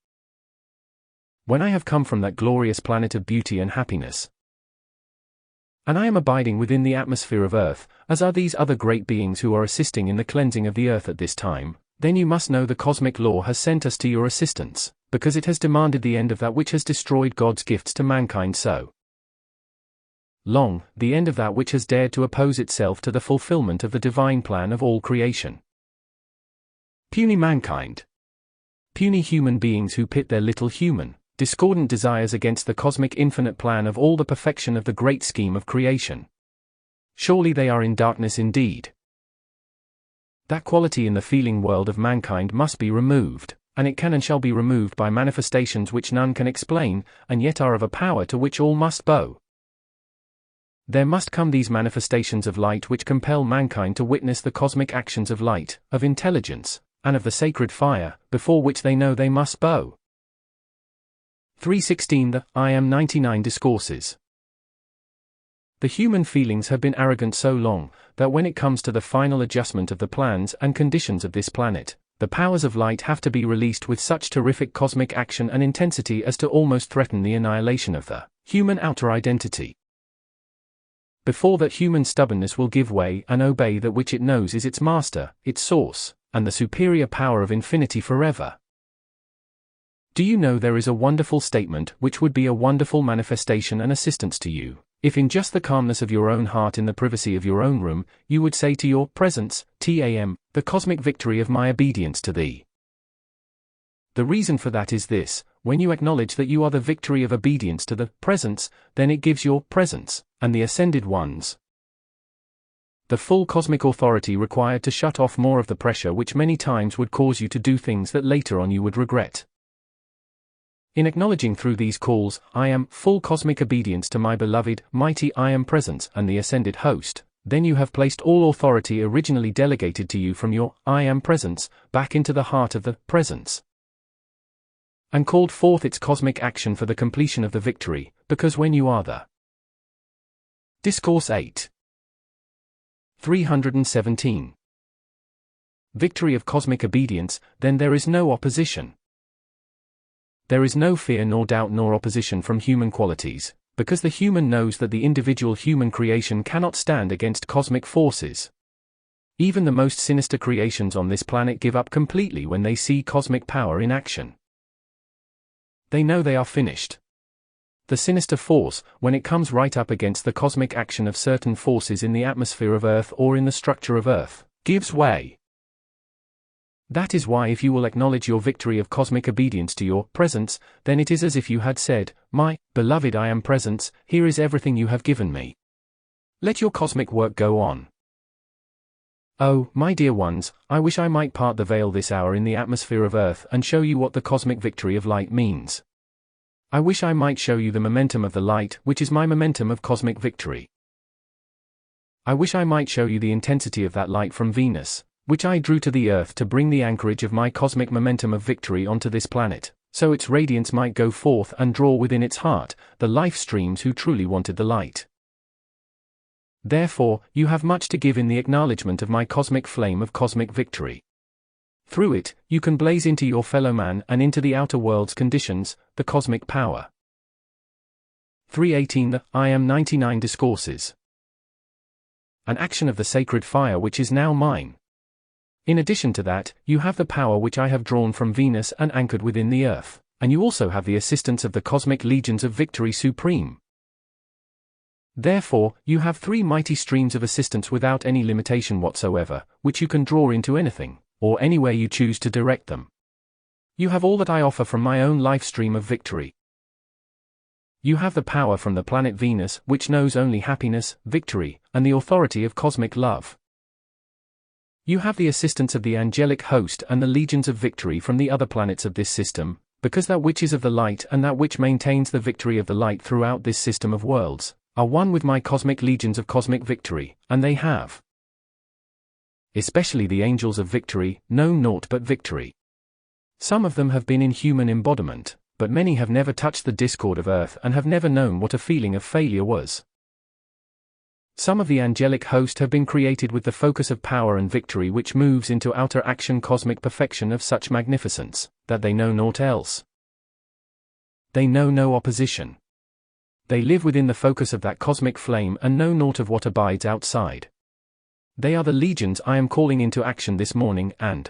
When I have come from that glorious planet of beauty and happiness, and I am abiding within the atmosphere of Earth, as are these other great beings who are assisting in the cleansing of the Earth at this time, Then you must know the cosmic law has sent us to your assistance, because it has demanded the end of that which has destroyed God's gifts to mankind so long, the end of that which has dared to oppose itself to the fulfillment of the divine plan of all creation. Puny mankind. Puny human beings who pit their little human, discordant desires against the cosmic infinite plan of all the perfection of the great scheme of creation. Surely they are in darkness indeed. That quality in the feeling world of mankind must be removed, and it can and shall be removed by manifestations which none can explain, and yet are of a power to which all must bow. There must come these manifestations of light which compel mankind to witness the cosmic actions of light, of intelligence, and of the sacred fire, before which they know they must bow. 316 The I Am 99 Discourses. The human feelings have been arrogant so long, that when it comes to the final adjustment of the plans and conditions of this planet, the powers of light have to be released with such terrific cosmic action and intensity as to almost threaten the annihilation of the human outer identity. Before that, human stubbornness will give way and obey that which it knows is its master, its source, and the superior power of infinity forever. Do you know there is a wonderful statement which would be a wonderful manifestation and assistance to you, if in just the calmness of your own heart in the privacy of your own room, you would say to your presence, TAM, the cosmic victory of my obedience to thee. The reason for that is this: when you acknowledge that you are the victory of obedience to the presence, then it gives your presence, and the ascended ones, the full cosmic authority required to shut off more of the pressure which many times would cause you to do things that later on you would regret. In acknowledging through these calls, I am full cosmic obedience to my beloved, mighty I Am Presence and the ascended host, then you have placed all authority originally delegated to you from your I Am Presence back into the heart of the presence, and called forth its cosmic action for the completion of the victory, because when you are the Discourse 8. 317. Victory of cosmic obedience, then there is no opposition. There is no fear nor doubt nor opposition from human qualities, because the human knows that the individual human creation cannot stand against cosmic forces. Even the most sinister creations on this planet give up completely when they see cosmic power in action. They know they are finished. The sinister force, when it comes right up against the cosmic action of certain forces in the atmosphere of Earth or in the structure of Earth, gives way. That is why if you will acknowledge your victory of cosmic obedience to your presence, then it is as if you had said, my beloved I Am Presence, here is everything you have given me. Let your cosmic work go on. Oh, my dear ones, I wish I might part the veil this hour in the atmosphere of Earth and show you what the cosmic victory of light means. I wish I might show you the momentum of the light, which is my momentum of cosmic victory. I wish I might show you the intensity of that light from Venus, which I drew to the Earth to bring the anchorage of my cosmic momentum of victory onto this planet, so its radiance might go forth and draw within its heart the life streams who truly wanted the light. Therefore, you have much to give in the acknowledgement of my cosmic flame of cosmic victory. Through it, you can blaze into your fellow man and into the outer world's conditions, the cosmic power. 318 The I Am 99 Discourses. An action of the sacred fire which is now mine. In addition to that, you have the power which I have drawn from Venus and anchored within the Earth, and you also have the assistance of the cosmic legions of victory supreme. Therefore, you have three mighty streams of assistance without any limitation whatsoever, which you can draw into anything, or anywhere you choose to direct them. You have all that I offer from my own life stream of victory. You have the power from the planet Venus, which knows only happiness, victory, and the authority of cosmic love. You have the assistance of the angelic host and the legions of victory from the other planets of this system, because that which is of the light and that which maintains the victory of the light throughout this system of worlds, are one with my cosmic legions of cosmic victory, and they have, especially the angels of victory, known naught but victory. Some of them have been in human embodiment, but many have never touched the discord of Earth and have never known what a feeling of failure was. Some of the angelic host have been created with the focus of power and victory which moves into outer action cosmic perfection of such magnificence, that they know naught else. They know no opposition. They live within the focus of that cosmic flame and know naught of what abides outside. They are the legions I am calling into action this morning, and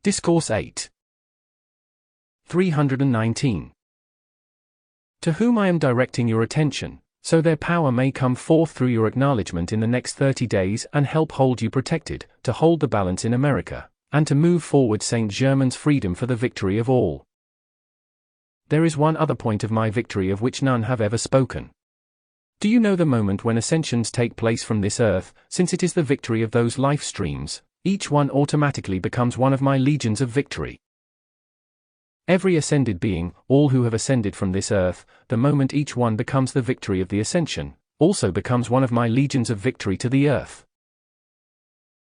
Discourse 8. 319. To whom I am directing your attention, so their power may come forth through your acknowledgement in the next 30 days and help hold you protected, to hold the balance in America, and to move forward Saint Germain's freedom for the victory of all. There is one other point of my victory of which none have ever spoken. Do you know the moment when ascensions take place from this earth, since it is the victory of those life streams, each one automatically becomes one of my legions of victory. Every ascended being, all who have ascended from this earth, the moment each one becomes the victory of the ascension, also becomes one of my legions of victory to the earth.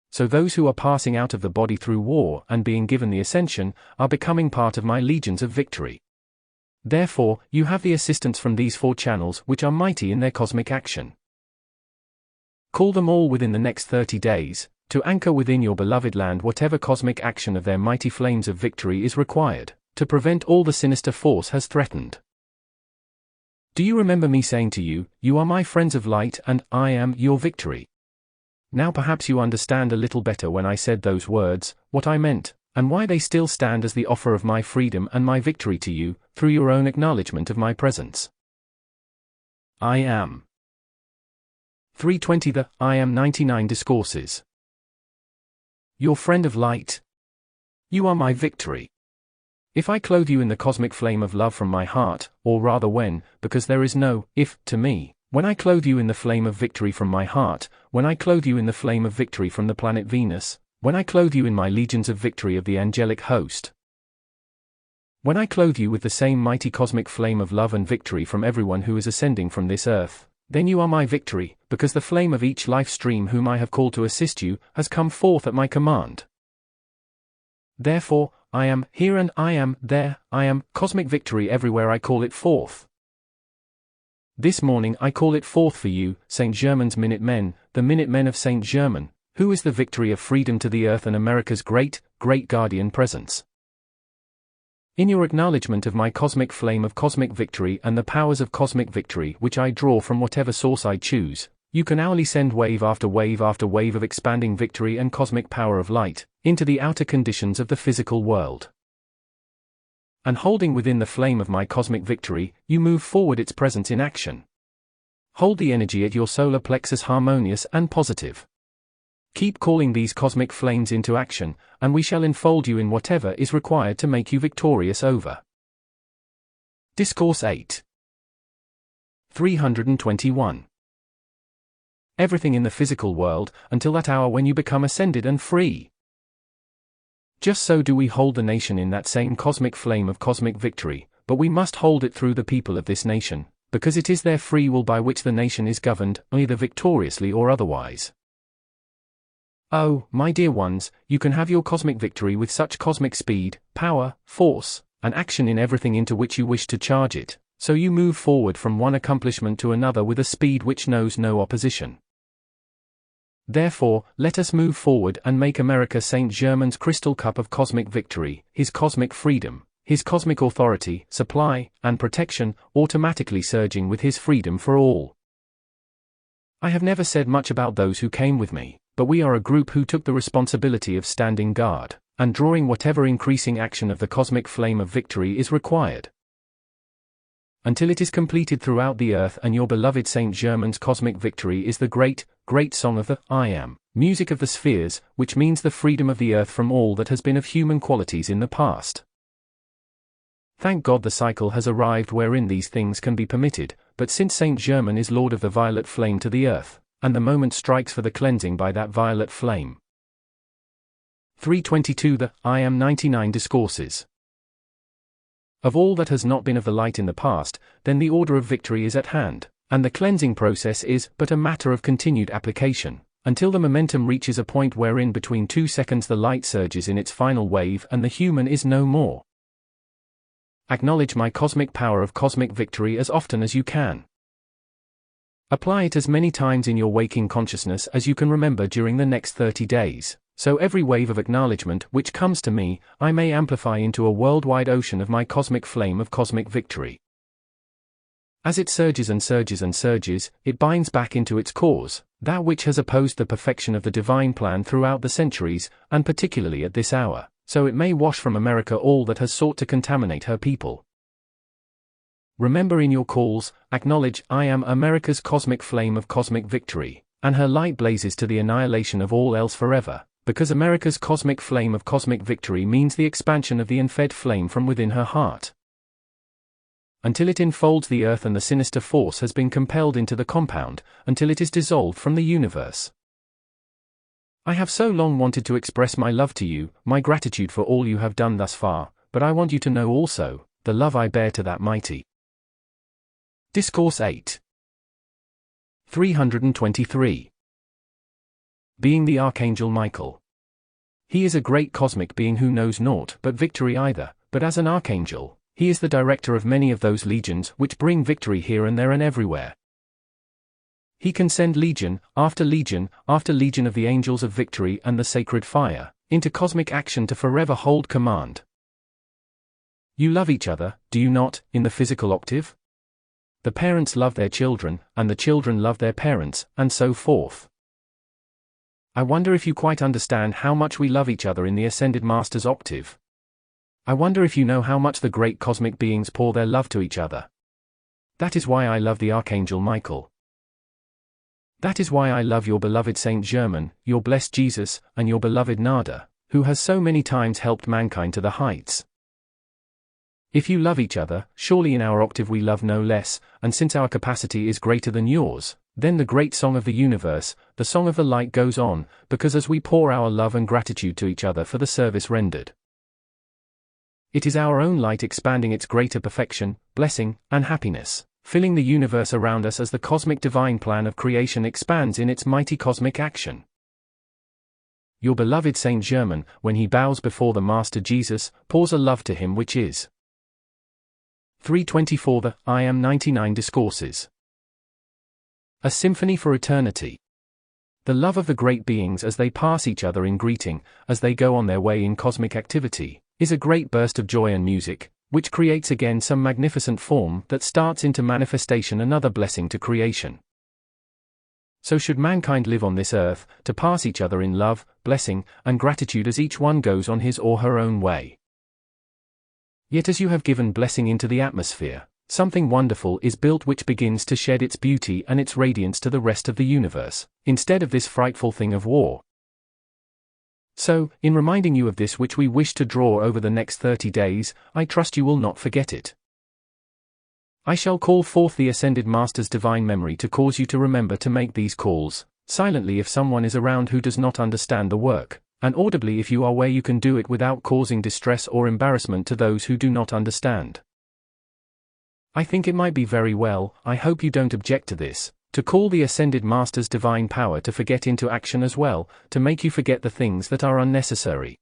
So those who are passing out of the body through war and being given the ascension, are becoming part of my legions of victory. Therefore, you have the assistance from these 4 channels which are mighty in their cosmic action. Call them all within the next 30 days, to anchor within your beloved land whatever cosmic action of their mighty flames of victory is required, to prevent all the sinister force has threatened. Do you remember me saying to you, you are my friends of light and I am your victory? Now perhaps you understand a little better when I said those words, what I meant, and why they still stand as the offer of my freedom and my victory to you, through your own acknowledgement of my presence. I am. 320. The I am 99 Discourses. Your friend of light. You are my victory. If I clothe you in the cosmic flame of love from my heart, or rather when, because there is no if to me, when I clothe you in the flame of victory from my heart, when I clothe you in the flame of victory from the planet Venus, when I clothe you in my legions of victory of the angelic host, when I clothe you with the same mighty cosmic flame of love and victory from everyone who is ascending from this earth, then you are my victory, because the flame of each life stream whom I have called to assist you, has come forth at my command. Therefore, I am here and I am there, I am cosmic victory everywhere I call it forth. This morning I call it forth for you, Saint Germain's Minutemen, the Minutemen of Saint Germain, who is the victory of freedom to the earth and America's great, great guardian presence. In your acknowledgement of my cosmic flame of cosmic victory and the powers of cosmic victory which I draw from whatever source I choose, you can hourly send wave after wave after wave of expanding victory and cosmic power of light, into the outer conditions of the physical world. And holding within the flame of my cosmic victory, you move forward its presence in action. Hold the energy at your solar plexus harmonious and positive. Keep calling these cosmic flames into action, and we shall enfold you in whatever is required to make you victorious over. Discourse 8. 321. Everything in the physical world, until that hour when you become ascended and free. Just so do we hold the nation in that same cosmic flame of cosmic victory, but we must hold it through the people of this nation, because it is their free will by which the nation is governed, either victoriously or otherwise. Oh, my dear ones, you can have your cosmic victory with such cosmic speed, power, force, and action in everything into which you wish to charge it, so you move forward from one accomplishment to another with a speed which knows no opposition. Therefore, let us move forward and make America Saint Germain's crystal cup of cosmic victory, his cosmic freedom, his cosmic authority, supply, and protection, automatically surging with his freedom for all. I have never said much about those who came with me, but we are a group who took the responsibility of standing guard, and drawing whatever increasing action of the cosmic flame of victory is required, until it is completed throughout the earth. And your beloved Saint Germain's cosmic victory is the great, great song of the I am, music of the spheres, which means the freedom of the earth from all that has been of human qualities in the past. Thank God the cycle has arrived wherein these things can be permitted, but since Saint Germain is Lord of the violet flame to the earth, and the moment strikes for the cleansing by that violet flame. 322. The I am 99 Discourses. Of all that has not been of the light in the past, then the order of victory is at hand, and the cleansing process is but a matter of continued application, until the momentum reaches a point wherein between 2 seconds the light surges in its final wave and the human is no more. Acknowledge my cosmic power of cosmic victory as often as you can. Apply it as many times in your waking consciousness as you can remember during the next 30 days, so every wave of acknowledgement which comes to me, I may amplify into a worldwide ocean of my cosmic flame of cosmic victory. As it surges and surges and surges, it binds back into its cause, that which has opposed the perfection of the divine plan throughout the centuries, and particularly at this hour, so it may wash from America all that has sought to contaminate her people. Remember in your calls, acknowledge, I am America's cosmic flame of cosmic victory, and her light blazes to the annihilation of all else forever, because America's cosmic flame of cosmic victory means the expansion of the unfed flame from within her heart, until it enfolds the earth and the sinister force has been compelled into the compound, until it is dissolved from the universe. I have so long wanted to express my love to you, my gratitude for all you have done thus far, but I want you to know also, the love I bear to that mighty. Discourse 8. 323. Being the Archangel Michael. He is a great cosmic being who knows naught but victory either, but as an archangel, he is the director of many of those legions which bring victory here and there and everywhere. He can send legion after legion of the angels of victory and the sacred fire into cosmic action to forever hold command. You love each other, do you not, in the physical octave? The parents love their children, and the children love their parents, and so forth. I wonder if you quite understand how much we love each other in the Ascended Master's octave. I wonder if you know how much the great cosmic beings pour their love to each other. That is why I love the Archangel Michael. That is why I love your beloved Saint Germain, your blessed Jesus, and your beloved Nada, who has so many times helped mankind to the heights. If you love each other, surely in our octave we love no less, and since our capacity is greater than yours, then the great song of the universe, the song of the light goes on, because as we pour our love and gratitude to each other for the service rendered, it is our own light expanding its greater perfection, blessing, and happiness, filling the universe around us as the cosmic divine plan of creation expands in its mighty cosmic action. Your beloved Saint Germain, when he bows before the Master Jesus, pours a love to him which is 324. The I Am 99 Discourses. A symphony for eternity. The love of the great beings as they pass each other in greeting, as they go on their way in cosmic activity, is a great burst of joy and music, which creates again some magnificent form that starts into manifestation another blessing to creation. So should mankind live on this earth, to pass each other in love, blessing, and gratitude as each one goes on his or her own way. Yet as you have given blessing into the atmosphere, something wonderful is built which begins to shed its beauty and its radiance to the rest of the universe, instead of this frightful thing of war. So, in reminding you of this which we wish to draw over the next 30 days, I trust you will not forget it. I shall call forth the Ascended Master's divine memory to cause you to remember to make these calls, silently if someone is around who does not understand the work, and audibly if you are where you can do it without causing distress or embarrassment to those who do not understand. I think it might be very well, I hope you don't object to this, to call the Ascended Master's divine power to forget into action as well, to make you forget the things that are unnecessary.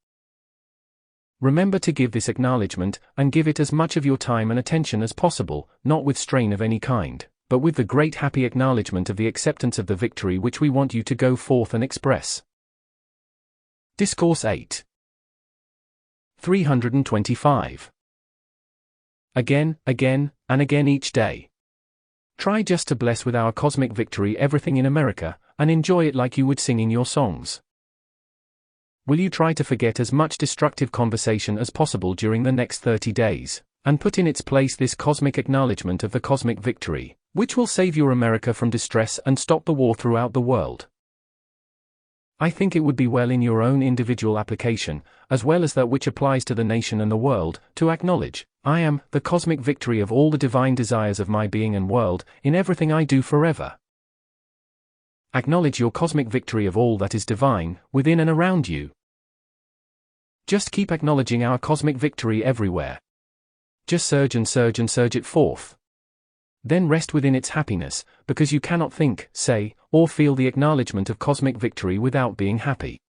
Remember to give this acknowledgement, and give it as much of your time and attention as possible, not with strain of any kind, but with the great happy acknowledgement of the acceptance of the victory which we want you to go forth and express. Discourse 8. 325. Again, and again each day. Try just to bless with our cosmic victory everything in America, and enjoy it like you would sing in your songs. Will you try to forget as much destructive conversation as possible during the next 30 days, and put in its place this cosmic acknowledgement of the cosmic victory, which will save your America from distress and stop the war throughout the world? I think it would be well in your own individual application, as well as that which applies to the nation and the world, to acknowledge, I am the cosmic victory of all the divine desires of my being and world, in everything I do forever. Acknowledge your cosmic victory of all that is divine, within and around you. Just keep acknowledging our cosmic victory everywhere. Just surge and surge and surge it forth. Then rest within its happiness, because you cannot think, say, or feel the acknowledgement of cosmic victory without being happy.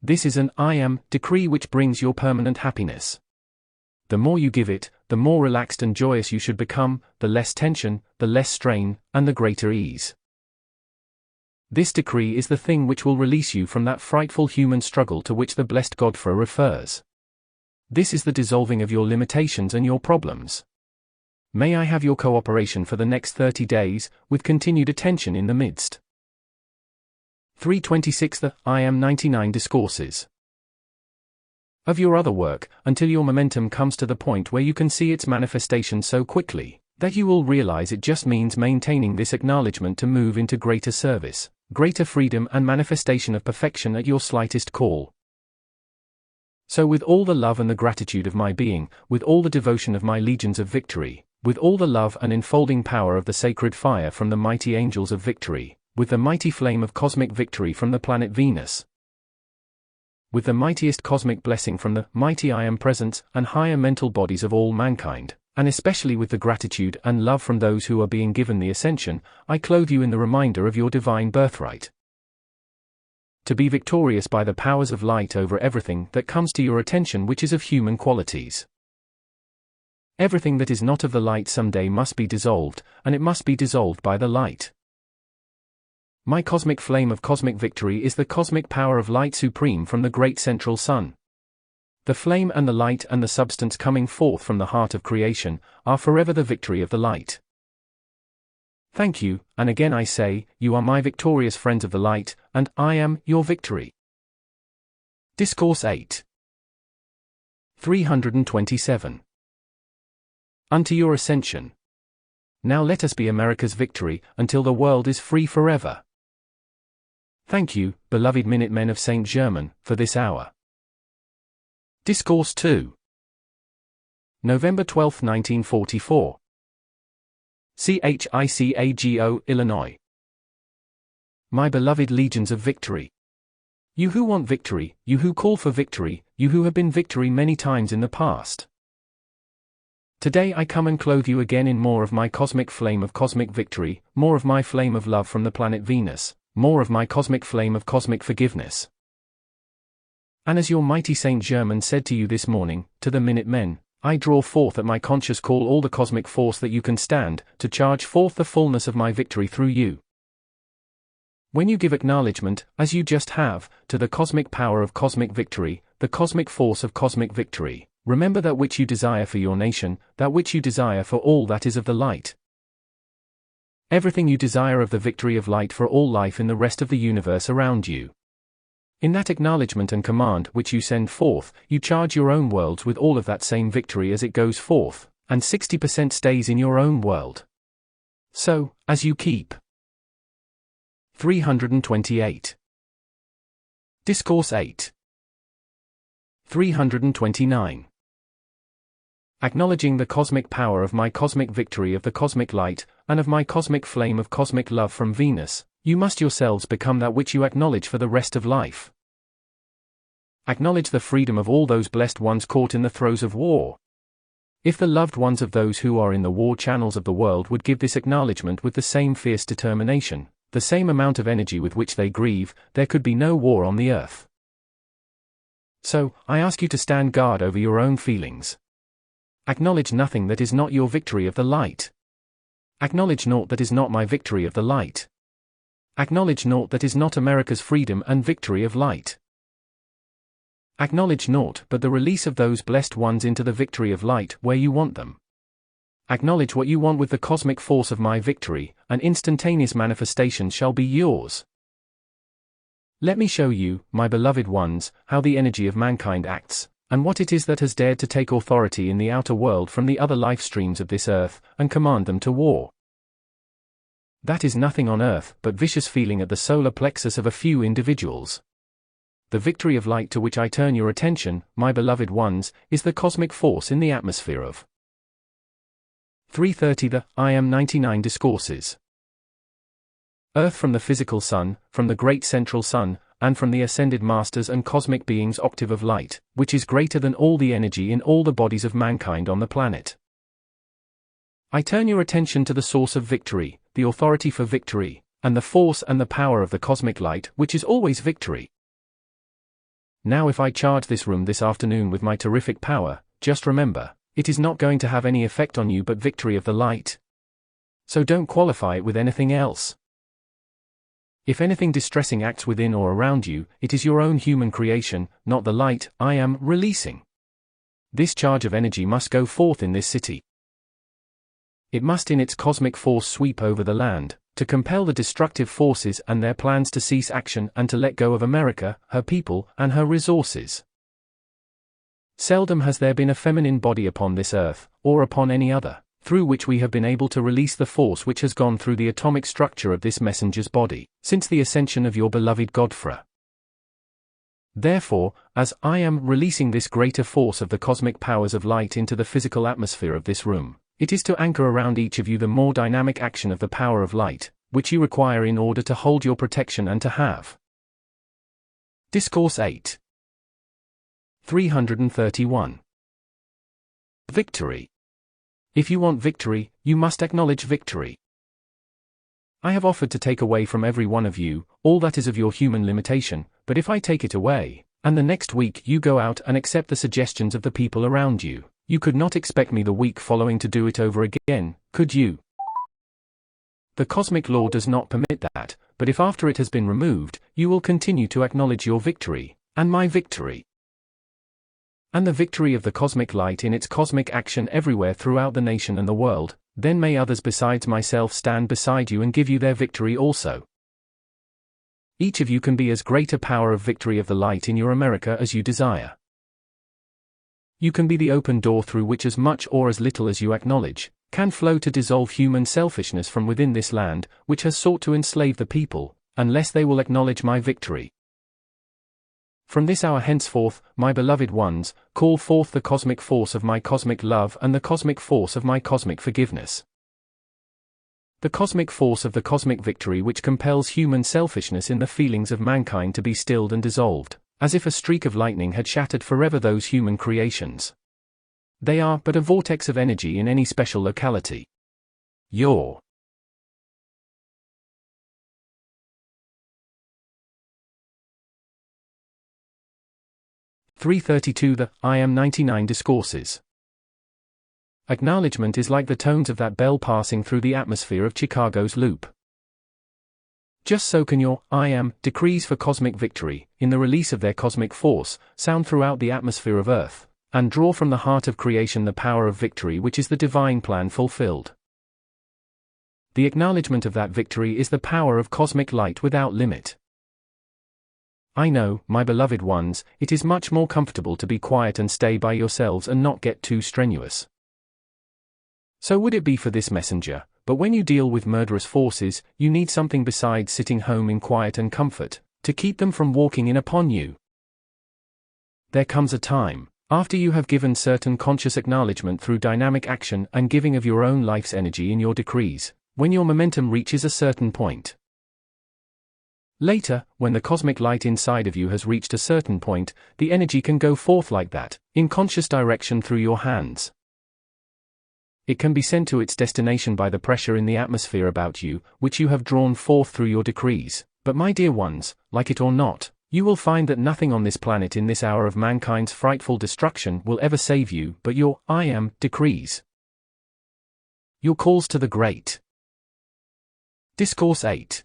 This is an I am decree which brings your permanent happiness. The more you give it, the more relaxed and joyous you should become, the less tension, the less strain, and the greater ease. This decree is the thing which will release you from that frightful human struggle to which the blessed Godfrey refers. This is the dissolving of your limitations and your problems. May I have your cooperation for the next 30 days, with continued attention in the midst. 326. The I Am 99 Discourses. of your other work, until your momentum comes to the point where you can see its manifestation so quickly that you will realize it just means maintaining this acknowledgement to move into greater service, greater freedom and manifestation of perfection at your slightest call. So with all the love and the gratitude of my being, with all the devotion of my legions of victory, with all the love and enfolding power of the sacred fire from the mighty angels of victory, with the mighty flame of cosmic victory from the planet Venus, with the mightiest cosmic blessing from the mighty I Am presence and higher mental bodies of all mankind, and especially with the gratitude and love from those who are being given the ascension, I clothe you in the reminder of your divine birthright. To be victorious by the powers of light over everything that comes to your attention which is of human qualities. Everything that is not of the light someday must be dissolved, and it must be dissolved by the light. My cosmic flame of cosmic victory is the cosmic power of light supreme from the great central sun. The flame and the light and the substance coming forth from the heart of creation are forever the victory of the light. Thank you, and again I say, you are my victorious friends of the light, and I am your victory. Discourse 8. 327. Unto your ascension. Now let us be America's victory, until the world is free forever. Thank you, beloved Minutemen of Saint Germain, for this hour. Discourse 2. November 12, 1944. Chicago, Illinois. My beloved legions of victory. You who want victory, you who call for victory, you who have been victory many times in the past. Today I come and clothe you again in more of my cosmic flame of cosmic victory, more of my flame of love from the planet Venus, more of my cosmic flame of cosmic forgiveness. And as your mighty Saint Germain said to you this morning, to the Minutemen, I draw forth at my conscious call all the cosmic force that you can stand, to charge forth the fullness of my victory through you. When you give acknowledgement, as you just have, to the cosmic power of cosmic victory, the cosmic force of cosmic victory, remember that which you desire for your nation, that which you desire for all that is of the light. Everything you desire of the victory of light for all life in the rest of the universe around you. In that acknowledgement and command which you send forth, you charge your own worlds with all of that same victory as it goes forth, and 60% stays in your own world. So, as you keep. 328. Discourse 8. 329. Acknowledging the cosmic power of my cosmic victory of the cosmic light, and of my cosmic flame of cosmic love from Venus, you must yourselves become that which you acknowledge for the rest of life. Acknowledge the freedom of all those blessed ones caught in the throes of war. If the loved ones of those who are in the war channels of the world would give this acknowledgement with the same fierce determination, the same amount of energy with which they grieve, there could be no war on the earth. So, I ask you to stand guard over your own feelings. Acknowledge nothing that is not your victory of the light. Acknowledge naught that is not my victory of the light. Acknowledge naught that is not America's freedom and victory of light. Acknowledge naught but the release of those blessed ones into the victory of light where you want them. Acknowledge what you want with the cosmic force of my victory, and instantaneous manifestation shall be yours. Let me show you, my beloved ones, how the energy of mankind acts, and what it is that has dared to take authority in the outer world from the other life streams of this earth, and command them to war. That is nothing on earth but vicious feeling at the solar plexus of a few individuals. The victory of light to which I turn your attention, my beloved ones, is the cosmic force in the atmosphere of 330. The I Am 99 Discourses. Earth from the physical sun, from the great central sun, and from the ascended masters and cosmic beings' octave of light, which is greater than all the energy in all the bodies of mankind on the planet. I turn your attention to the source of victory, the authority for victory, and the force and the power of the cosmic light, which is always victory. Now if I charge this room this afternoon with my terrific power, just remember, it is not going to have any effect on you but victory of the light. So don't qualify it with anything else. If anything distressing acts within or around you, it is your own human creation, not the light I am releasing. This charge of energy must go forth in this city. It must in its cosmic force sweep over the land, to compel the destructive forces and their plans to cease action and to let go of America, her people, and her resources. Seldom has there been a feminine body upon this earth, or upon any other, through which we have been able to release the force which has gone through the atomic structure of this messenger's body, since the ascension of your beloved Godfrey. Therefore, as I am releasing this greater force of the cosmic powers of light into the physical atmosphere of this room, it is to anchor around each of you the more dynamic action of the power of light, which you require in order to hold your protection and to have. Discourse 8. 331. Victory. If you want victory, you must acknowledge victory. I have offered to take away from every one of you all that is of your human limitation, but if I take it away, and the next week you go out and accept the suggestions of the people around you, you could not expect me the week following to do it over again, could you? The cosmic law does not permit that, but if after it has been removed, you will continue to acknowledge your victory, and my victory, and the victory of the cosmic light in its cosmic action everywhere throughout the nation and the world, then may others besides myself stand beside you and give you their victory also. Each of you can be as great a power of victory of the light in your America as you desire. You can be the open door through which as much or as little as you acknowledge can flow to dissolve human selfishness from within this land, which has sought to enslave the people, unless they will acknowledge my victory. From this hour henceforth, my beloved ones, call forth the cosmic force of my cosmic love and the cosmic force of my cosmic forgiveness. The cosmic force of the cosmic victory which compels human selfishness in the feelings of mankind to be stilled and dissolved, as if a streak of lightning had shattered forever those human creations. They are but a vortex of energy in any special locality. Your 332 The I Am 99 Discourses. Acknowledgement is like the tones of that bell passing through the atmosphere of Chicago's loop. Just so can your I Am decrees for cosmic victory, in the release of their cosmic force, sound throughout the atmosphere of Earth, and draw from the heart of creation the power of victory which is the divine plan fulfilled. The acknowledgement of that victory is the power of cosmic light without limit. I know, my beloved ones, it is much more comfortable to be quiet and stay by yourselves and not get too strenuous. So would it be for this messenger, but when you deal with murderous forces, you need something besides sitting home in quiet and comfort, to keep them from walking in upon you. There comes a time, after you have given certain conscious acknowledgement through dynamic action and giving of your own life's energy in your decrees, when your momentum reaches a certain point. Later, when the cosmic light inside of you has reached a certain point, the energy can go forth like that, in conscious direction through your hands. It can be sent to its destination by the pressure in the atmosphere about you, which you have drawn forth through your decrees, but my dear ones, like it or not, you will find that nothing on this planet in this hour of mankind's frightful destruction will ever save you but your I Am decrees. Your calls to the great. Discourse 8.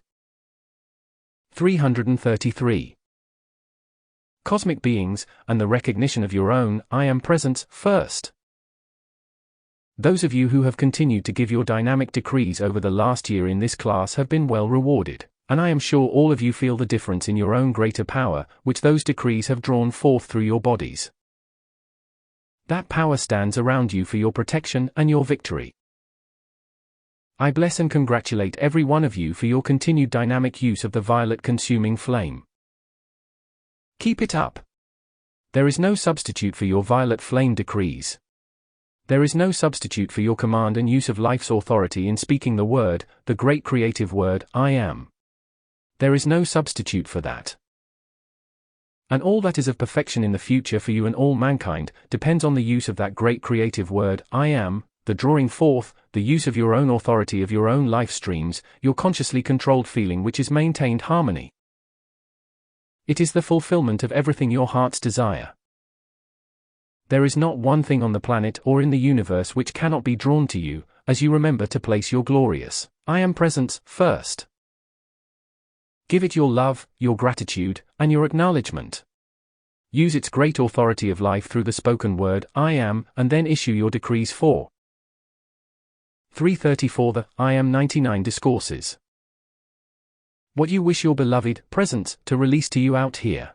333. Cosmic beings, and the recognition of your own I Am presence first. Those of you who have continued to give your dynamic decrees over the last year in this class have been well rewarded, and I am sure all of you feel the difference in your own greater power, which those decrees have drawn forth through your bodies. That power stands around you for your protection and your victory. I bless and congratulate every one of you for your continued dynamic use of the violet consuming flame. Keep it up. There is no substitute for your violet flame decrees. There is no substitute for your command and use of life's authority in speaking the word, the great creative word, I Am. There is no substitute for that. And all that is of perfection in the future for you and all mankind depends on the use of that great creative word, I Am, the drawing forth, the use of your own authority of your own life streams, your consciously controlled feeling which is maintained harmony. It is the fulfillment of everything your hearts desire. There is not one thing on the planet or in the universe which cannot be drawn to you, as you remember to place your glorious I Am presence first. Give it your love, your gratitude, and your acknowledgement. Use its great authority of life through the spoken word, I Am, and then issue your decrees for. 334 The I Am 99 Discourses. What you wish your beloved presence to release to you out here.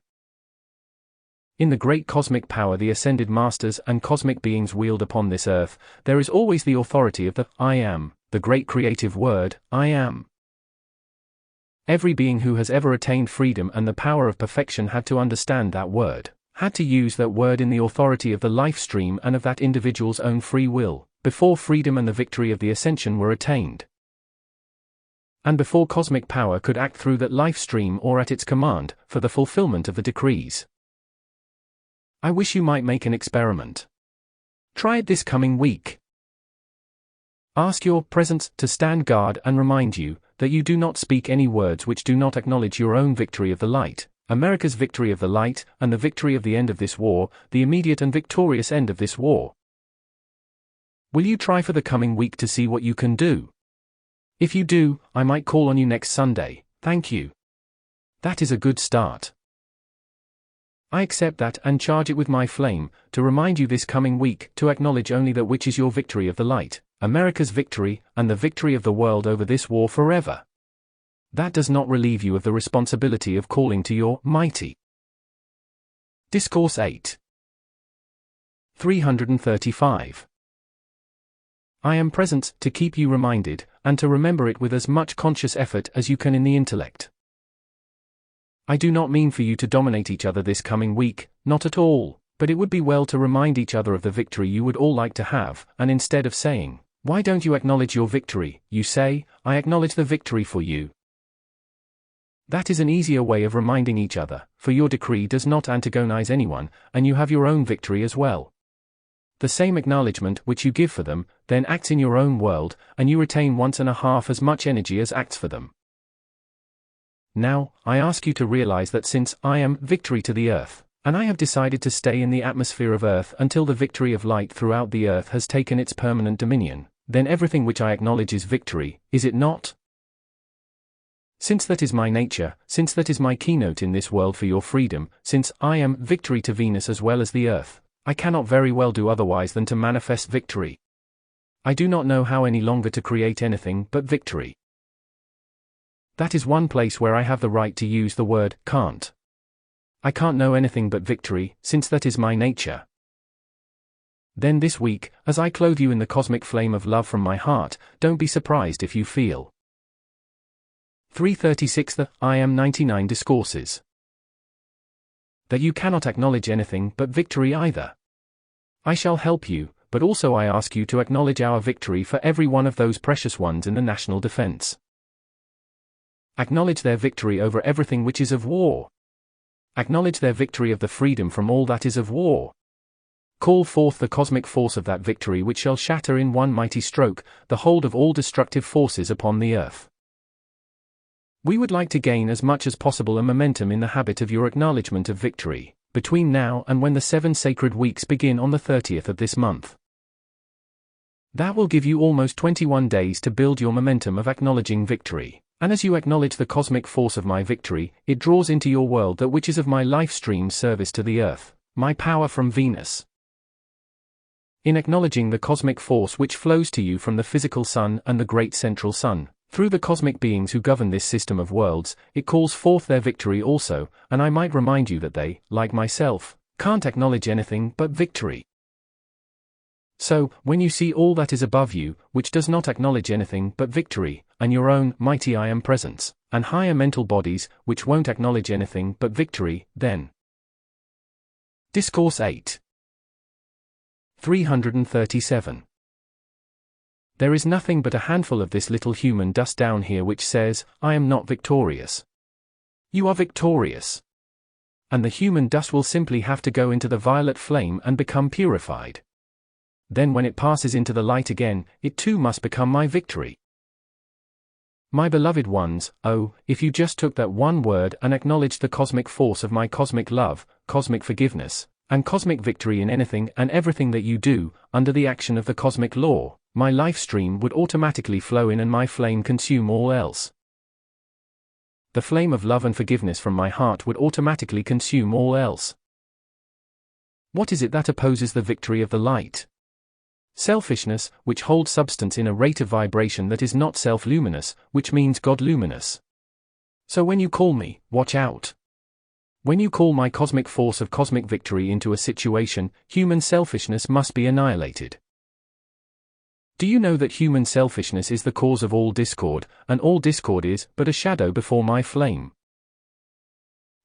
In the great cosmic power the ascended masters and cosmic beings wield upon this earth, there is always the authority of the I Am, the great creative word, I Am. Every being who has ever attained freedom and the power of perfection had to understand that word, had to use that word in the authority of the life stream and of that individual's own free will, before freedom and the victory of the ascension were attained. And before cosmic power could act through that life stream or at its command, for the fulfillment of the decrees. I wish you might make an experiment. Try it this coming week. Ask your presence to stand guard and remind you that you do not speak any words which do not acknowledge your own victory of the light, America's victory of the light, and the victory of the end of this war, the immediate and victorious end of this war. Will you try for the coming week to see what you can do? If you do, I might call on you next Sunday. Thank you. That is a good start. I accept that and charge it with my flame, to remind you this coming week to acknowledge only that which is your victory of the light, America's victory, and the victory of the world over this war forever. That does not relieve you of the responsibility of calling to your mighty. Discourse 8. 335. I am present to keep you reminded, and to remember it with as much conscious effort as you can in the intellect. I do not mean for you to dominate each other this coming week, not at all, but it would be well to remind each other of the victory you would all like to have, and instead of saying, "Why don't you acknowledge your victory?" you say, "I acknowledge the victory for you." That is an easier way of reminding each other, for your decree does not antagonize anyone, and you have your own victory as well. The same acknowledgement which you give for them, then acts in your own world, and you retain once and a half as much energy as acts for them. Now, I ask you to realize that since I am victory to the earth, and I have decided to stay in the atmosphere of earth until the victory of light throughout the earth has taken its permanent dominion, then everything which I acknowledge is victory, is it not? Since that is my nature, since that is my keynote in this world for your freedom, since I am victory to Venus as well as the earth, I cannot very well do otherwise than to manifest victory. I do not know how any longer to create anything but victory. That is one place where I have the right to use the word can't. I can't know anything but victory, since that is my nature. Then this week, as I clothe you in the cosmic flame of love from my heart, don't be surprised if you feel. 336 The I Am 99 Discourses. That you cannot acknowledge anything but victory either. I shall help you, but also I ask you to acknowledge our victory for every one of those precious ones in the national defense. Acknowledge their victory over everything which is of war. Acknowledge their victory of the freedom from all that is of war. Call forth the cosmic force of that victory which shall shatter in one mighty stroke the hold of all destructive forces upon the earth. We would like to gain as much as possible a momentum in the habit of your acknowledgement of victory, between now and when the 7 sacred weeks begin on the 30th of this month. That will give you almost 21 days to build your momentum of acknowledging victory. And as you acknowledge the cosmic force of my victory, it draws into your world that which is of my life stream service to the earth, my power from Venus. In acknowledging the cosmic force which flows to you from the physical sun and the great central sun, through the cosmic beings who govern this system of worlds, it calls forth their victory also, and I might remind you that they, like myself, can't acknowledge anything but victory. So, when you see all that is above you, which does not acknowledge anything but victory, and your own mighty I Am presence, and higher mental bodies, which won't acknowledge anything but victory, then. Discourse 8. 337. There is nothing but a handful of this little human dust down here which says, I am not victorious. You are victorious. And the human dust will simply have to go into the violet flame and become purified. Then when it passes into the light again, it too must become my victory. My beloved ones, oh, if you just took that one word and acknowledged the cosmic force of my cosmic love, cosmic forgiveness, and cosmic victory in anything and everything that you do, under the action of the cosmic law, my life stream would automatically flow in and my flame consume all else. The flame of love and forgiveness from my heart would automatically consume all else. What is it that opposes the victory of the light? Selfishness, which holds substance in a rate of vibration that is not self-luminous, which means God-luminous. So when you call me, watch out. When you call my cosmic force of cosmic victory into a situation, human selfishness must be annihilated. Do you know that human selfishness is the cause of all discord, and all discord is but a shadow before my flame?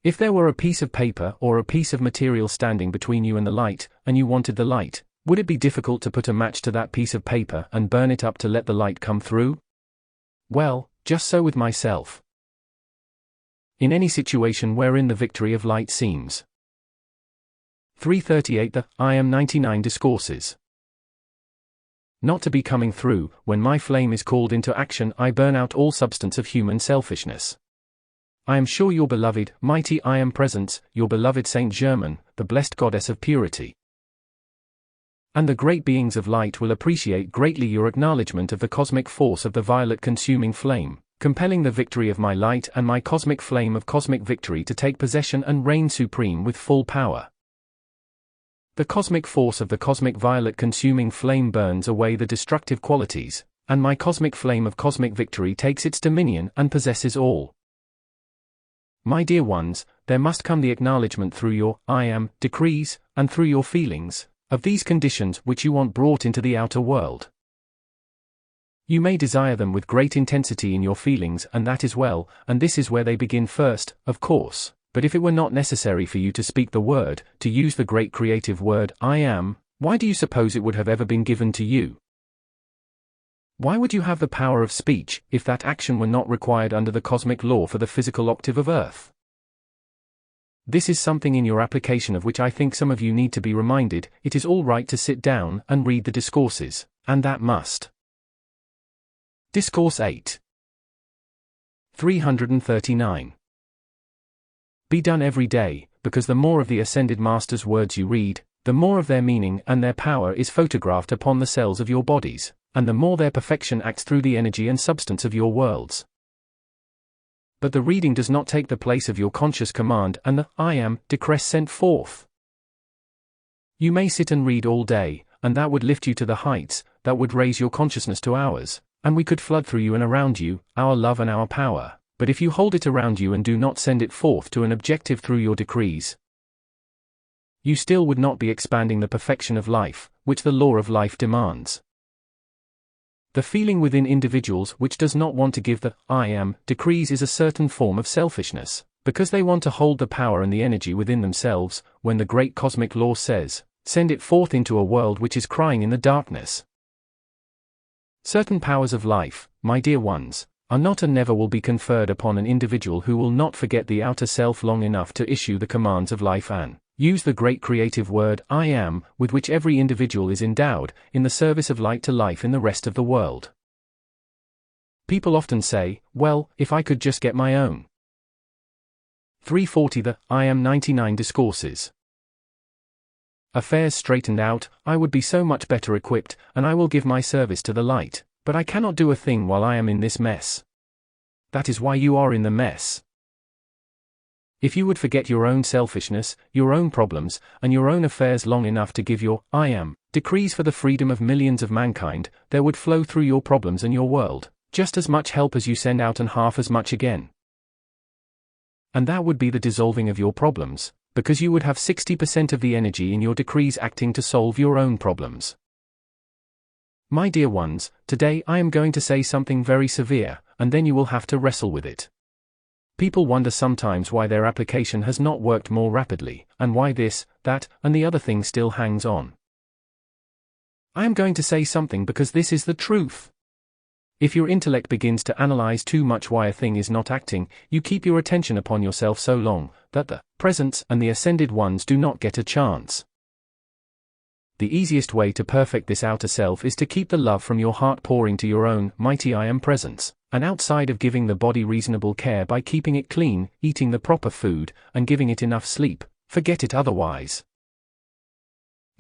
If there were a piece of paper or a piece of material standing between you and the light, and you wanted the light, would it be difficult to put a match to that piece of paper and burn it up to let the light come through? Well, just so with myself. In any situation wherein the victory of light seems. 338 The I Am 99 Discourses. Not to be coming through, when my flame is called into action, I burn out all substance of human selfishness. I am sure your beloved, mighty I Am Presence, your beloved Saint Germain, the blessed goddess of purity, and the great beings of light will appreciate greatly your acknowledgement of the cosmic force of the violet consuming flame, compelling the victory of my light and my cosmic flame of cosmic victory to take possession and reign supreme with full power. The cosmic force of the cosmic violet consuming flame burns away the destructive qualities, and my cosmic flame of cosmic victory takes its dominion and possesses all. My dear ones, there must come the acknowledgement through your I Am decrees, and through your feelings, of these conditions which you want brought into the outer world. You may desire them with great intensity in your feelings, and that is well, and this is where they begin first, of course, but if it were not necessary for you to speak the word, to use the great creative word, I am, why do you suppose it would have ever been given to you? Why would you have the power of speech, if that action were not required under the cosmic law for the physical octave of Earth? This is something in your application of which I think some of you need to be reminded. It is all right to sit down and read the discourses, and that must. Discourse 8. 339. Be done every day, because the more of the Ascended Master's words you read, the more of their meaning and their power is photographed upon the cells of your bodies, and the more their perfection acts through the energy and substance of your worlds. But the reading does not take the place of your conscious command and the I Am decree sent forth. You may sit and read all day, and that would lift you to the heights, that would raise your consciousness to ours, and we could flood through you and around you, our love and our power, but if you hold it around you and do not send it forth to an objective through your decrees, you still would not be expanding the perfection of life, which the law of life demands. The feeling within individuals which does not want to give the I Am decrees is a certain form of selfishness, because they want to hold the power and the energy within themselves, when the great cosmic law says, send it forth into a world which is crying in the darkness. Certain powers of life, my dear ones, are not and never will be conferred upon an individual who will not forget the outer self long enough to issue the commands of life and use the great creative word I Am, with which every individual is endowed, in the service of light to life in the rest of the world. People often say, well, if I could just get my own. 340 The I Am 99 Discourses. Affairs straightened out, I would be so much better equipped, and I will give my service to the light, but I cannot do a thing while I am in this mess. That is why you are in the mess. If you would forget your own selfishness, your own problems, and your own affairs long enough to give your I Am decrees for the freedom of millions of mankind, there would flow through your problems and your world just as much help as you send out and half as much again. And that would be the dissolving of your problems, because you would have 60% of the energy in your decrees acting to solve your own problems. My dear ones, today I am going to say something very severe, and then you will have to wrestle with it. People wonder sometimes why their application has not worked more rapidly, and why this, that, and the other thing still hangs on. I am going to say something because this is the truth. If your intellect begins to analyze too much why a thing is not acting, you keep your attention upon yourself so long, that the presence and the ascended ones do not get a chance. The easiest way to perfect this outer self is to keep the love from your heart pouring to your own mighty I Am presence, and outside of giving the body reasonable care by keeping it clean, eating the proper food, and giving it enough sleep, forget it otherwise.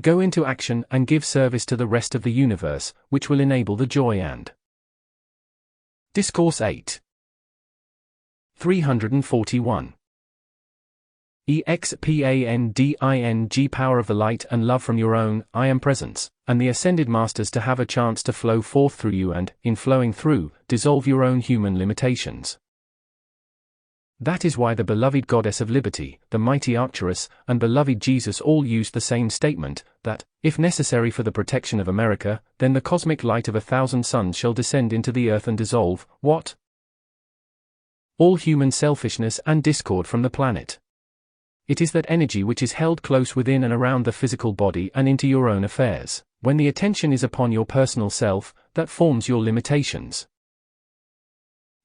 Go into action and give service to the rest of the universe, which will enable the joy and Discourse 8. 341. Expanding power of the light and love from your own I Am presence, and the Ascended Masters to have a chance to flow forth through you and, in flowing through, dissolve your own human limitations. That is why the beloved Goddess of Liberty, the mighty Arcturus, and beloved Jesus all used the same statement, that, if necessary for the protection of America, then the cosmic light of 1,000 suns shall descend into the earth and dissolve, what? All human selfishness and discord from the planet. It is that energy which is held close within and around the physical body and into your own affairs, when the attention is upon your personal self, that forms your limitations.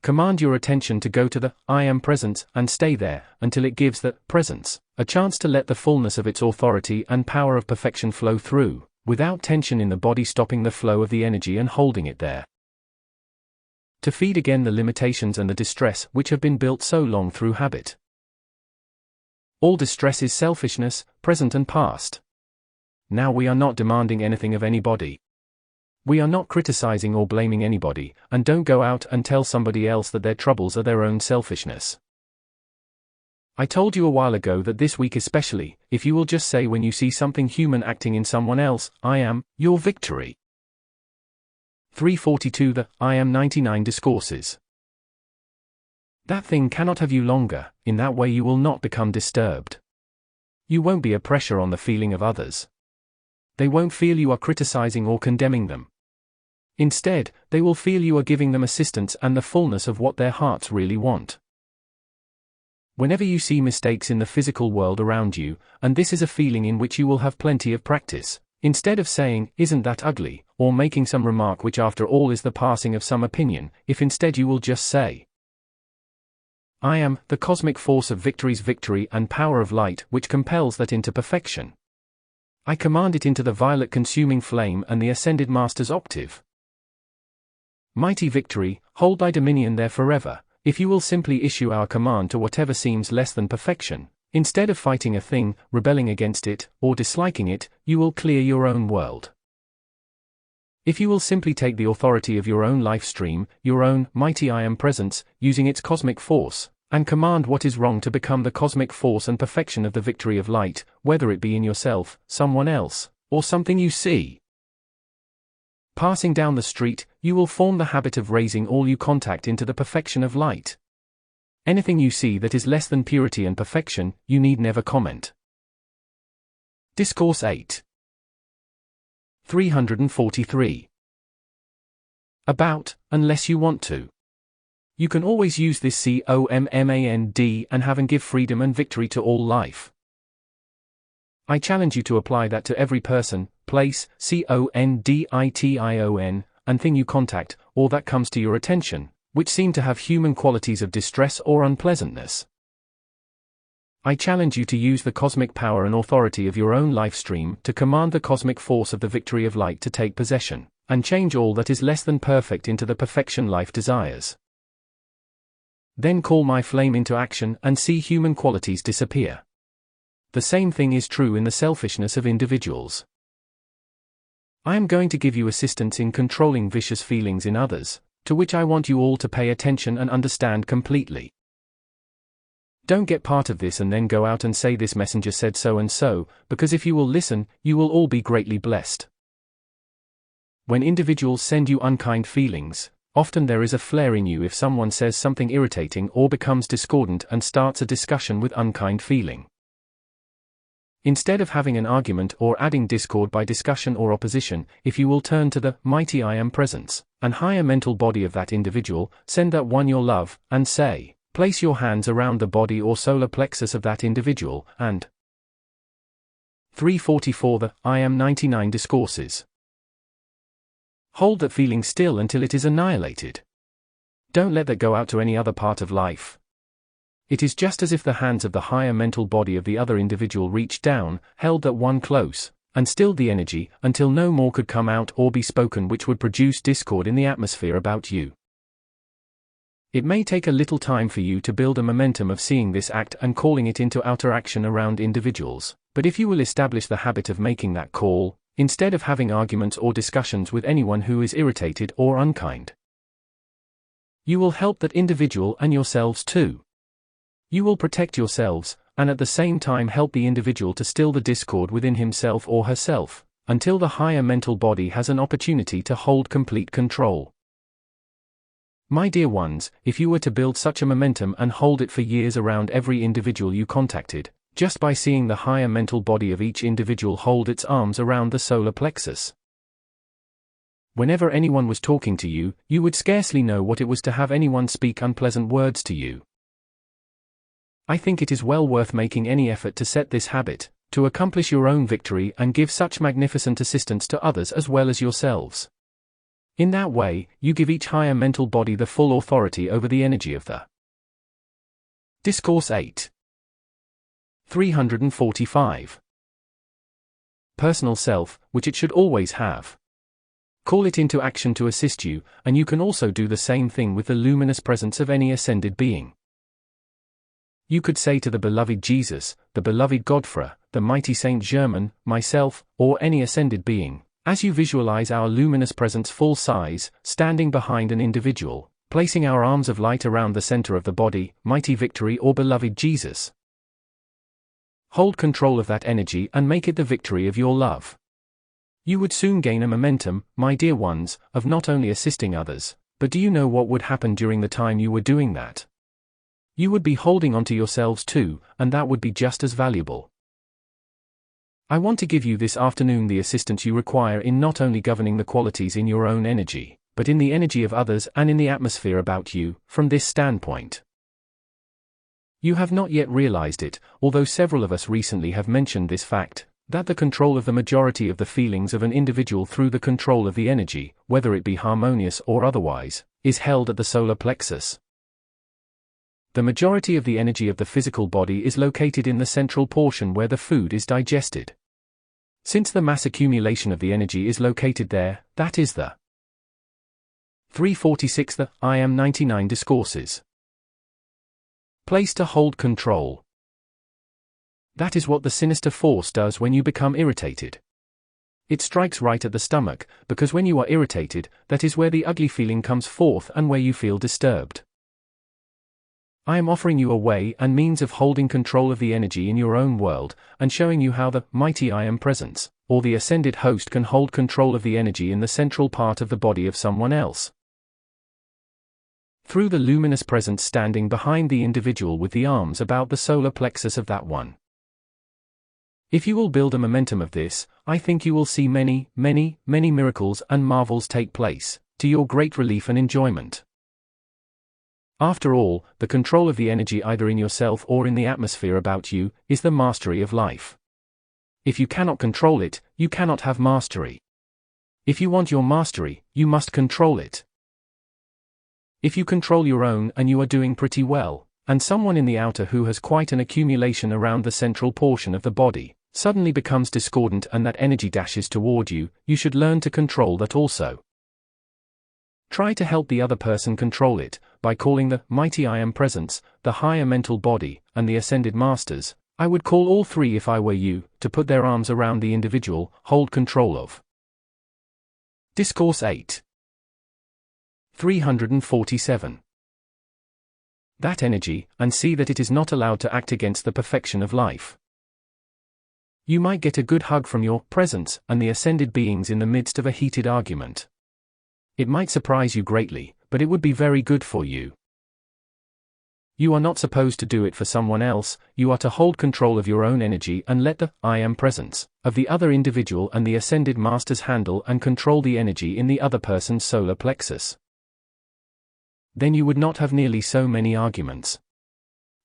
Command your attention to go to the I Am presence and stay there until it gives that presence a chance to let the fullness of its authority and power of perfection flow through, without tension in the body stopping the flow of the energy and holding it there. To feed again the limitations and the distress which have been built so long through habit. All distress is selfishness, present and past. Now we are not demanding anything of anybody. We are not criticizing or blaming anybody, and don't go out and tell somebody else that their troubles are their own selfishness. I told you a while ago that this week especially, if you will just say when you see something human acting in someone else, I am your victory. 342 The I Am 99 Discourses. That thing cannot have you longer, in that way you will not become disturbed. You won't be a pressure on the feeling of others. They won't feel you are criticizing or condemning them. Instead, they will feel you are giving them assistance and the fullness of what their hearts really want. Whenever you see mistakes in the physical world around you, and this is a feeling in which you will have plenty of practice, instead of saying, "Isn't that ugly?" or making some remark which after all is the passing of some opinion, if instead you will just say, I am the cosmic force of victory's victory and power of light which compels that into perfection. I command it into the violet consuming flame and the Ascended Master's octave. Mighty victory, hold thy dominion there forever, if you will simply issue our command to whatever seems less than perfection. Instead of fighting a thing, rebelling against it, or disliking it, you will clear your own world. If you will simply take the authority of your own life stream, your own mighty I Am presence, using its cosmic force, and command what is wrong to become the cosmic force and perfection of the victory of light, whether it be in yourself, someone else, or something you see. Passing down the street, you will form the habit of raising all you contact into the perfection of light. Anything you see that is less than purity and perfection, you need never comment. Discourse 8. 343. About, unless you want to. You can always use this command and have and give freedom and victory to all life. I challenge you to apply that to every person, place, condition, and thing you contact, or that comes to your attention, which seem to have human qualities of distress or unpleasantness. I challenge you to use the cosmic power and authority of your own life stream to command the cosmic force of the victory of light to take possession, and change all that is less than perfect into the perfection life desires. Then call my flame into action and see human qualities disappear. The same thing is true in the selfishness of individuals. I am going to give you assistance in controlling vicious feelings in others, to which I want you all to pay attention and understand completely. Don't get part of this and then go out and say this messenger said so and so, because if you will listen, you will all be greatly blessed. When individuals send you unkind feelings, often there is a flare in you if someone says something irritating or becomes discordant and starts a discussion with unkind feeling. Instead of having an argument or adding discord by discussion or opposition, if you will turn to the mighty I Am presence, and higher mental body of that individual, send that one your love, and say, place your hands around the body or solar plexus of that individual, and 344 The I Am 99 Discourses. Hold that feeling still until it is annihilated. Don't let that go out to any other part of life. It is just as if the hands of the higher mental body of the other individual reached down, held that one close, and stilled the energy until no more could come out or be spoken which would produce discord in the atmosphere about you. It may take a little time for you to build a momentum of seeing this act and calling it into outer action around individuals, but if you will establish the habit of making that call, instead of having arguments or discussions with anyone who is irritated or unkind, you will help that individual and yourselves too. You will protect yourselves, and at the same time help the individual to still the discord within himself or herself, until the higher mental body has an opportunity to hold complete control. My dear ones, if you were to build such a momentum and hold it for years around every individual you contacted, just by seeing the higher mental body of each individual hold its arms around the solar plexus. Whenever anyone was talking to you, you would scarcely know what it was to have anyone speak unpleasant words to you. I think it is well worth making any effort to set this habit, to accomplish your own victory and give such magnificent assistance to others as well as yourselves. In that way, you give each higher mental body the full authority over the energy of the Discourse 8. 345. Personal self, which it should always have. Call it into action to assist you, and you can also do the same thing with the luminous presence of any ascended being. You could say to the beloved Jesus, the beloved Godfrey, the mighty Saint Germain, myself, or any ascended being, as you visualize our luminous presence full size, standing behind an individual, placing our arms of light around the center of the body, mighty victory or beloved Jesus. Hold control of that energy and make it the victory of your love. You would soon gain a momentum, my dear ones, of not only assisting others, but do you know what would happen during the time you were doing that? You would be holding on to yourselves too, and that would be just as valuable. I want to give you this afternoon the assistance you require in not only governing the qualities in your own energy, but in the energy of others and in the atmosphere about you, from this standpoint. You have not yet realized it, although several of us recently have mentioned this fact, that the control of the majority of the feelings of an individual through the control of the energy, whether it be harmonious or otherwise, is held at the solar plexus. The majority of the energy of the physical body is located in the central portion where the food is digested. Since the mass accumulation of the energy is located there, that is the 346 the I Am 99 Discourses. Place to hold control. That is what the sinister force does when you become irritated. It strikes right at the stomach, because when you are irritated, that is where the ugly feeling comes forth and where you feel disturbed. I am offering you a way and means of holding control of the energy in your own world, and showing you how the mighty I Am Presence, or the ascended host can hold control of the energy in the central part of the body of someone else. Through the luminous presence standing behind the individual with the arms about the solar plexus of that one. If you will build a momentum of this, I think you will see many, many, many miracles and marvels take place, to your great relief and enjoyment. After all, the control of the energy either in yourself or in the atmosphere about you, is the mastery of life. If you cannot control it, you cannot have mastery. If you want your mastery, you must control it. If you control your own and you are doing pretty well, and someone in the outer who has quite an accumulation around the central portion of the body, suddenly becomes discordant and that energy dashes toward you, you should learn to control that also. Try to help the other person control it, by calling the mighty I Am Presence, the higher mental body, and the ascended masters. I would call all three if I were you, to put their arms around the individual, hold control of. Discourse 8. 347. That energy, and see that it is not allowed to act against the perfection of life. You might get a good hug from your presence and the ascended beings in the midst of a heated argument. It might surprise you greatly, but it would be very good for you. You are not supposed to do it for someone else, you are to hold control of your own energy and let the I Am Presence of the other individual and the ascended masters handle and control the energy in the other person's solar plexus. Then you would not have nearly so many arguments.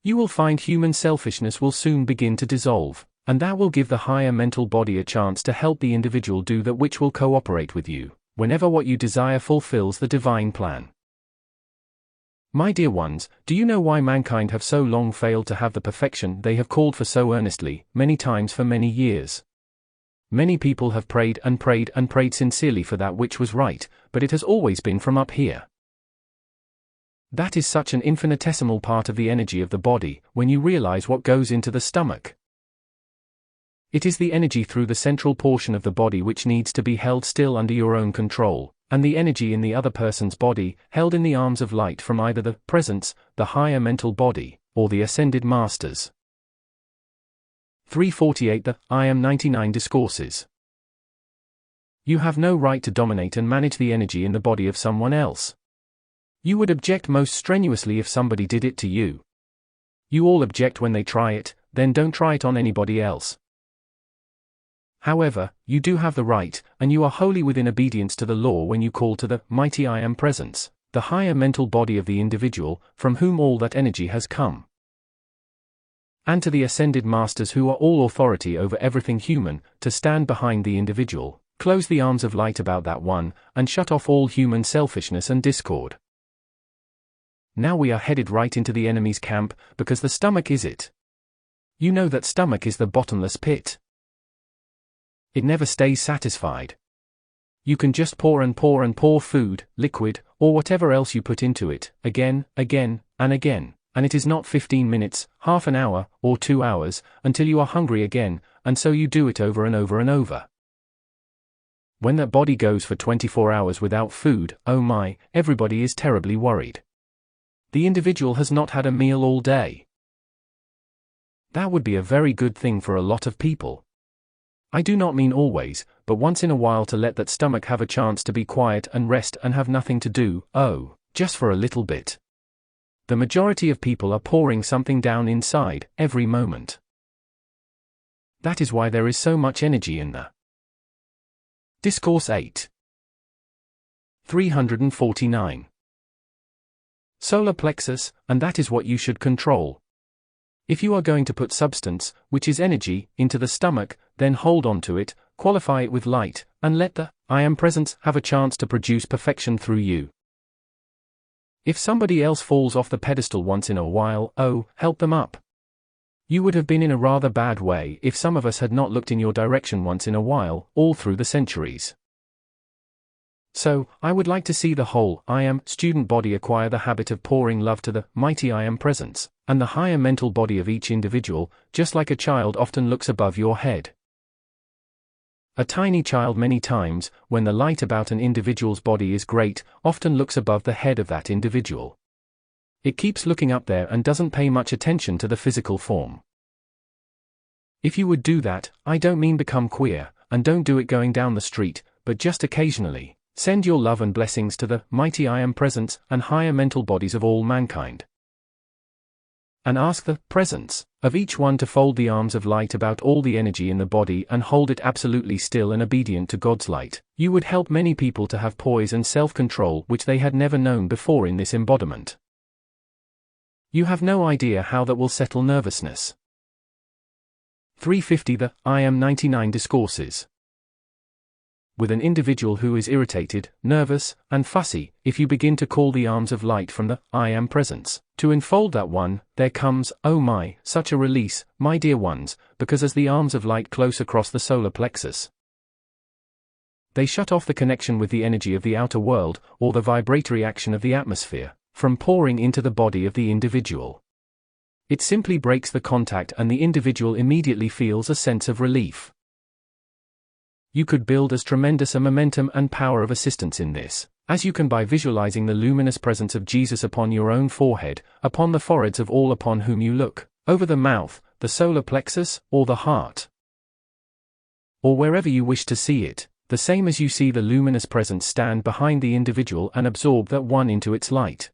You will find human selfishness will soon begin to dissolve, and that will give the higher mental body a chance to help the individual do that which will cooperate with you, whenever what you desire fulfills the divine plan. My dear ones, do you know why mankind have so long failed to have the perfection they have called for so earnestly, many times for many years? Many people have prayed and prayed and prayed sincerely for that which was right, but it has always been from up here. That is such an infinitesimal part of the energy of the body, when you realize what goes into the stomach. It is the energy through the central portion of the body which needs to be held still under your own control, and the energy in the other person's body, held in the arms of light from either the presence, the higher mental body, or the ascended masters. 348 The I Am 99 Discourses. You have no right to dominate and manage the energy in the body of someone else. You would object most strenuously if somebody did it to you. You all object when they try it, then don't try it on anybody else. However, you do have the right, and you are wholly within obedience to the law when you call to the mighty I Am Presence, the higher mental body of the individual, from whom all that energy has come. And to the Ascended Masters who are all authority over everything human, to stand behind the individual, close the arms of light about that one, and shut off all human selfishness and discord. Now we are headed right into the enemy's camp, because the stomach is it. You know that stomach is the bottomless pit. It never stays satisfied. You can just pour and pour and pour food, liquid, or whatever else you put into it, again, and again, and it is not 15 minutes, half an hour, or 2 hours, until you are hungry again, and so you do it over and over and over. When that body goes for 24 hours without food, oh my, everybody is terribly worried. The individual has not had a meal all day. That would be a very good thing for a lot of people. I do not mean always, but once in a while to let that stomach have a chance to be quiet and rest and have nothing to do, oh, just for a little bit. The majority of people are pouring something down inside, every moment. That is why there is so much energy in the Discourse 8. 349. Solar plexus, and that is what you should control. If you are going to put substance, which is energy, into the stomach, then hold on to it, qualify it with light, and let the I Am Presence have a chance to produce perfection through you. If somebody else falls off the pedestal once in a while, oh, help them up. You would have been in a rather bad way if some of us had not looked in your direction once in a while, all through the centuries. So, I would like to see the whole I Am student body acquire the habit of pouring love to the mighty I Am Presence, and the higher mental body of each individual, just like a child often looks above your head. A tiny child many times, when the light about an individual's body is great, often looks above the head of that individual. It keeps looking up there and doesn't pay much attention to the physical form. If you would do that, I don't mean become queer, and don't do it going down the street, but just occasionally. Send your love and blessings to the mighty I Am Presence and higher mental bodies of all mankind. And ask the presence of each one to fold the arms of light about all the energy in the body and hold it absolutely still and obedient to God's light. You would help many people to have poise and self-control which they had never known before in this embodiment. You have no idea how that will settle nervousness. 350. The I Am 99 Discourses. With an individual who is irritated, nervous, and fussy, if you begin to call the arms of light from the I Am Presence, to enfold that one, there comes, oh my, such a release, my dear ones, because as the arms of light close across the solar plexus, they shut off the connection with the energy of the outer world, or the vibratory action of the atmosphere, from pouring into the body of the individual. It simply breaks the contact and the individual immediately feels a sense of relief. You could build as tremendous a momentum and power of assistance in this, as you can by visualizing the luminous presence of Jesus upon your own forehead, upon the foreheads of all upon whom you look, over the mouth, the solar plexus, or the heart. Or wherever you wish to see it, the same as you see the luminous presence stand behind the individual and absorb that one into its light.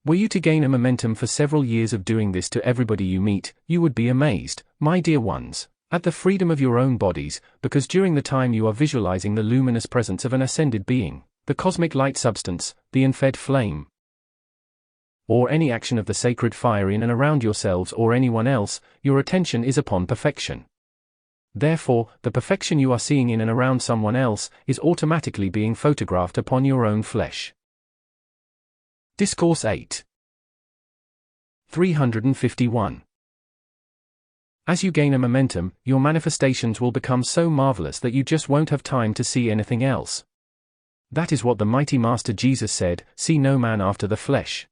Were you to gain a momentum for several years of doing this to everybody you meet, you would be amazed, my dear ones, at the freedom of your own bodies, because during the time you are visualizing the luminous presence of an ascended being, the cosmic light substance, the unfed flame, or any action of the sacred fire in and around yourselves or anyone else, your attention is upon perfection. Therefore, the perfection you are seeing in and around someone else is automatically being photographed upon your own flesh. Discourse 8. 351. As you gain a momentum, your manifestations will become so marvelous that you just won't have time to see anything else. That is what the mighty Master Jesus said, "See no man after the flesh."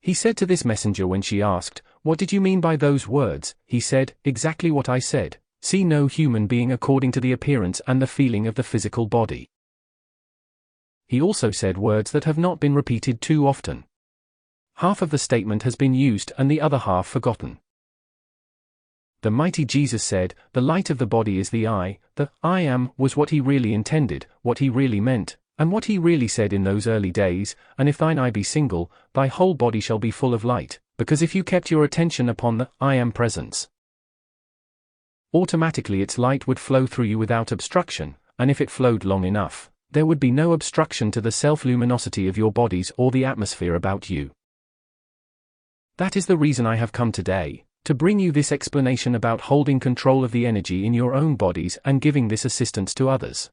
He said to this messenger when she asked, "What did you mean by those words?" He said, "Exactly what I said. See no human being according to the appearance and the feeling of the physical body." He also said words that have not been repeated too often. Half of the statement has been used and the other half forgotten. The mighty Jesus said, "The light of the body is the I am," was what he really intended, what he really meant, And what he really said in those early days, and if thine eye be single, thy whole body shall be full of light, because if you kept your attention upon the I Am presence, automatically its light would flow through you without obstruction, and if it flowed long enough, there would be no obstruction to the self-luminosity of your bodies or the atmosphere about you. That is the reason I have come today, to bring you this explanation about holding control of the energy in your own bodies and giving this assistance to others.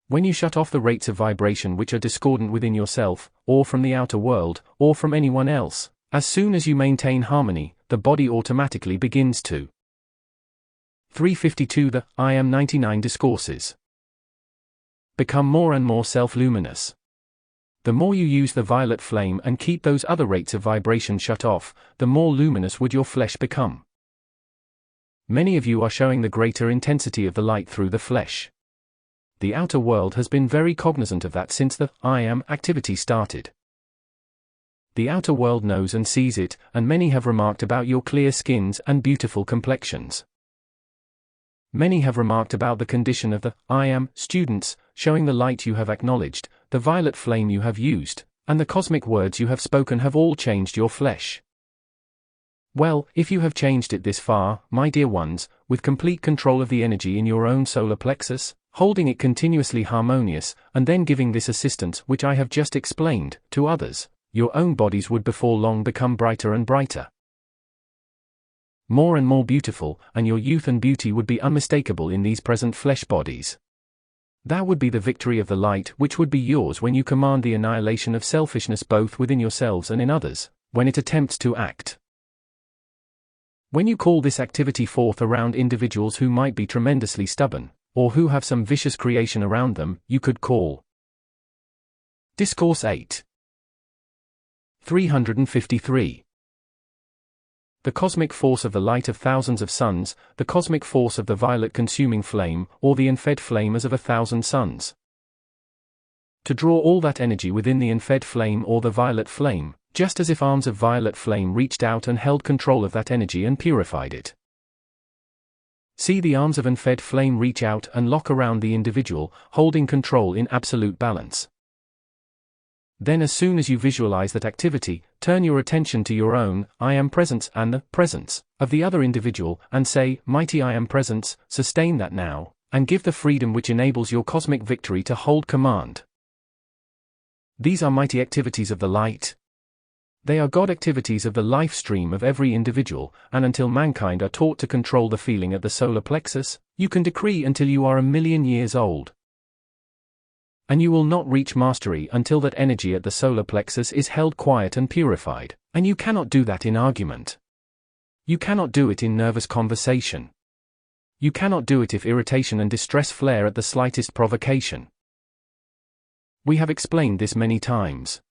When you shut off the rates of vibration which are discordant within yourself, or from the outer world, or from anyone else, as soon as you maintain harmony, the body automatically begins to 352 The I Am 99 Discourses become more and more self-luminous. The more you use the violet flame and keep those other rates of vibration shut off, the more luminous would your flesh become. Many of you are showing the greater intensity of the light through the flesh. The outer world has been very cognizant of that since the I Am activity started. The outer world knows and sees it, and many have remarked about your clear skins and beautiful complexions. Many have remarked about the condition of the I Am students, showing the light you have acknowledged, the violet flame you have used, and the cosmic words you have spoken have all changed your flesh. Well, if you have changed it this far, my dear ones, with complete control of the energy in your own solar plexus, holding it continuously harmonious, and then giving this assistance which I have just explained, to others, your own bodies would before long become brighter and brighter, more and more beautiful, and your youth and beauty would be unmistakable in these present flesh bodies. That would be the victory of the light which would be yours when you command the annihilation of selfishness both within yourselves and in others, when it attempts to act. When you call this activity forth around individuals who might be tremendously stubborn, or who have some vicious creation around them, you could call Discourse 8. 353. The cosmic force of the light of thousands of suns, the cosmic force of the violet consuming flame, or the unfed flame as of 1,000 suns. To draw all that energy within the unfed flame or the violet flame, just as if arms of violet flame reached out and held control of that energy and purified it. See the arms of unfed flame reach out and lock around the individual, holding control in absolute balance. Then as soon as you visualize that activity, turn your attention to your own I Am presence and the presence of the other individual, and say, Mighty I Am presence, sustain that now, and give the freedom which enables your cosmic victory to hold command. These are mighty activities of the light. They are God activities of the life stream of every individual, and until mankind are taught to control the feeling at the solar plexus, you can decree until you are 1,000,000 years old. And you will not reach mastery until that energy at the solar plexus is held quiet and purified, and you cannot do that in argument. You cannot do it in nervous conversation. You cannot do it if irritation and distress flare at the slightest provocation. We have explained this many times.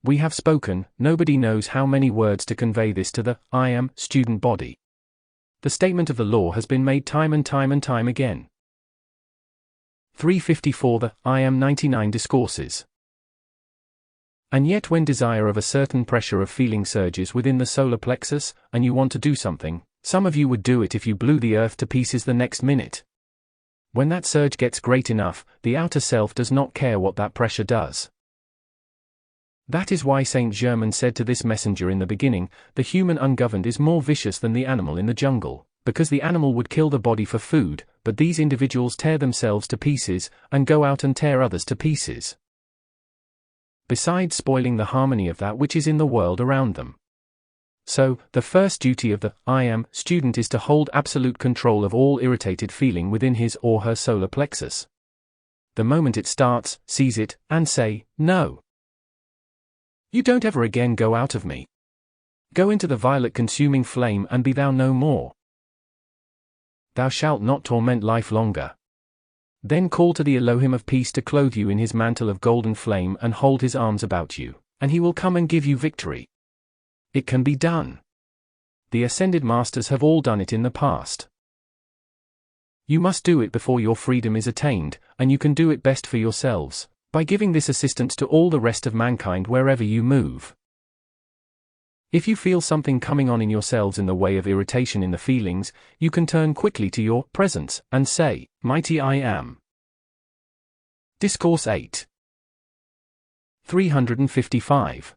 We have spoken, nobody knows how many words to convey this to the I Am student body. The statement of the law has been made time and time and time again. 354 The I Am 99 Discourses. And yet when desire of a certain pressure of feeling surges within the solar plexus, and you want to do something, some of you would do it if you blew the earth to pieces the next minute. When that surge gets great enough, the outer self does not care what that pressure does. That is why Saint Germain said to this messenger in the beginning, the human ungoverned is more vicious than the animal in the jungle, because the animal would kill the body for food, but these individuals tear themselves to pieces, and go out and tear others to pieces, besides spoiling the harmony of that which is in the world around them. So, the first duty of the I Am student is to hold absolute control of all irritated feeling within his or her solar plexus. The moment it starts, seize it, and say, No. You don't ever again go out of me. Go into the violet consuming flame and be thou no more. Thou shalt not torment life longer. Then call to the Elohim of peace to clothe you in his mantle of golden flame and hold his arms about you, and he will come and give you victory. It can be done. The Ascended Masters have all done it in the past. You must do it before your freedom is attained, and you can do it best for yourselves, by giving this assistance to all the rest of mankind wherever you move. If you feel something coming on in yourselves in the way of irritation in the feelings, you can turn quickly to your presence, and say, Mighty I Am. Discourse 8. 355.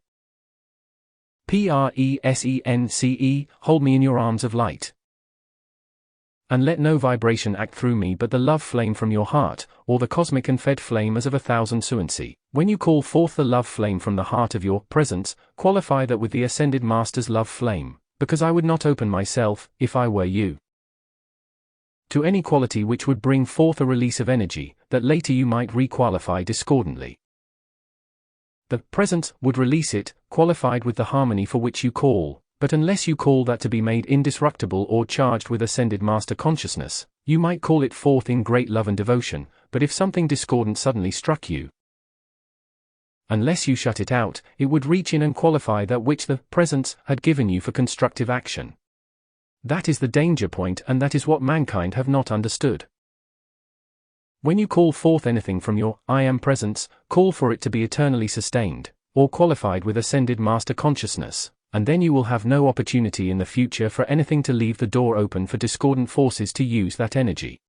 Presence, hold me in your arms of light. And let no vibration act through me but the love flame from your heart, or the cosmic and fed flame as of 1,000 suancy. When you call forth the love flame from the heart of your presence, qualify that with the Ascended Master's love flame, because I would not open myself, if I were you, to any quality which would bring forth a release of energy, that later you might requalify discordantly. The presence would release it, qualified with the harmony for which you call, but unless you call that to be made indestructible or charged with Ascended Master consciousness, you might call it forth in great love and devotion, but if something discordant suddenly struck you, unless you shut it out, it would reach in and qualify that which the presence had given you for constructive action. That is the danger point, and that is what mankind have not understood. When you call forth anything from your I Am presence, call for it to be eternally sustained, or qualified with Ascended Master consciousness, and then you will have no opportunity in the future for anything to leave the door open for discordant forces to use that energy.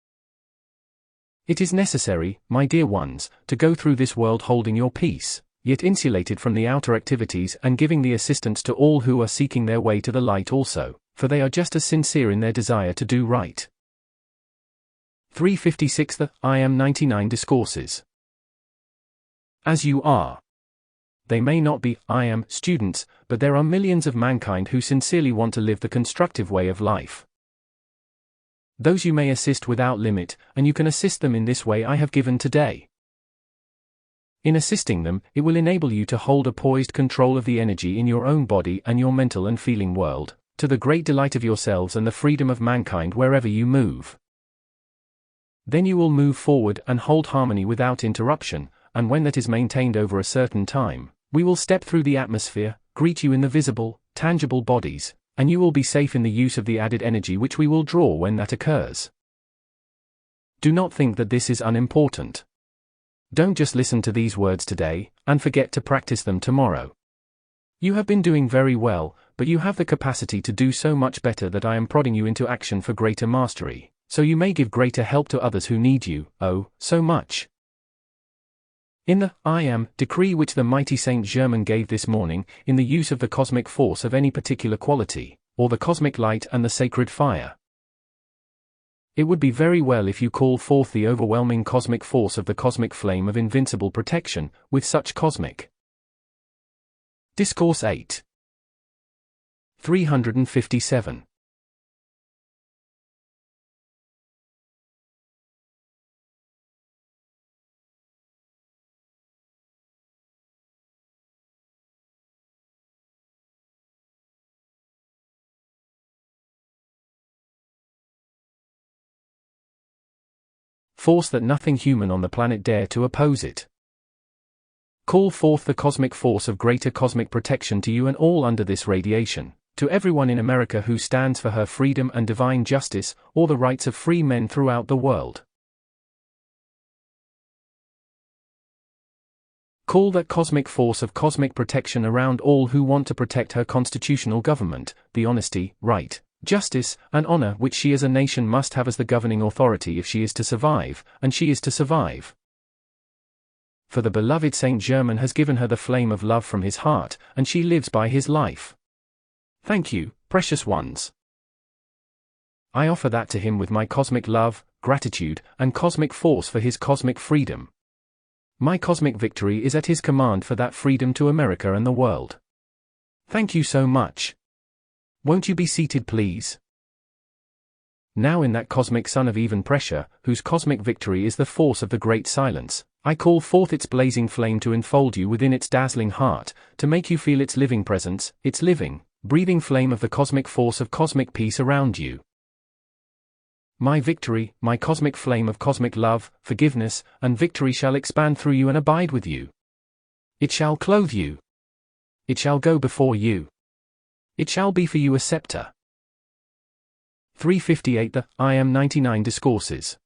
It is necessary, my dear ones, to go through this world holding your peace, yet insulated from the outer activities and giving the assistance to all who are seeking their way to the light also, for they are just as sincere in their desire to do right. 356. The I Am 99 Discourses. As you are. They may not be I Am students, but there are millions of mankind who sincerely want to live the constructive way of life. Those you may assist without limit, and you can assist them in this way I have given today. In assisting them, it will enable you to hold a poised control of the energy in your own body and your mental and feeling world, to the great delight of yourselves and the freedom of mankind wherever you move. Then you will move forward and hold harmony without interruption, and when that is maintained over a certain time, we will step through the atmosphere, greet you in the visible, tangible bodies, and you will be safe in the use of the added energy which we will draw when that occurs. Do not think that this is unimportant. Don't just listen to these words today, and forget to practice them tomorrow. You have been doing very well, but you have the capacity to do so much better that I am prodding you into action for greater mastery, so you may give greater help to others who need you, oh, so much. In the I Am decree which the mighty Saint Germain gave this morning, in the use of the cosmic force of any particular quality, or the cosmic light and the sacred fire, it would be very well if you call forth the overwhelming cosmic force of the cosmic flame of invincible protection, with such cosmic. Discourse 8. 357. Force that nothing human on the planet dare to oppose it. Call forth the cosmic force of greater cosmic protection to you and all under this radiation, to everyone in America who stands for her freedom and divine justice, or the rights of free men throughout the world. Call that cosmic force of cosmic protection around all who want to protect her constitutional government, the honesty, right, justice, and honor which she as a nation must have as the governing authority if she is to survive, and she is to survive. For the beloved Saint Germain has given her the flame of love from his heart, and she lives by his life. Thank you, precious ones. I offer that to him with my cosmic love, gratitude, and cosmic force for his cosmic freedom. My cosmic victory is at his command for that freedom to America and the world. Thank you so much. Won't you be seated, please? Now in that cosmic sun of even pressure, whose cosmic victory is the force of the great silence, I call forth its blazing flame to enfold you within its dazzling heart, to make you feel its living presence, its living, breathing flame of the cosmic force of cosmic peace around you. My victory, my cosmic flame of cosmic love, forgiveness, and victory shall expand through you and abide with you. It shall clothe you. It shall go before you. It shall be for you a scepter. 358. The I Am 99 Discourses.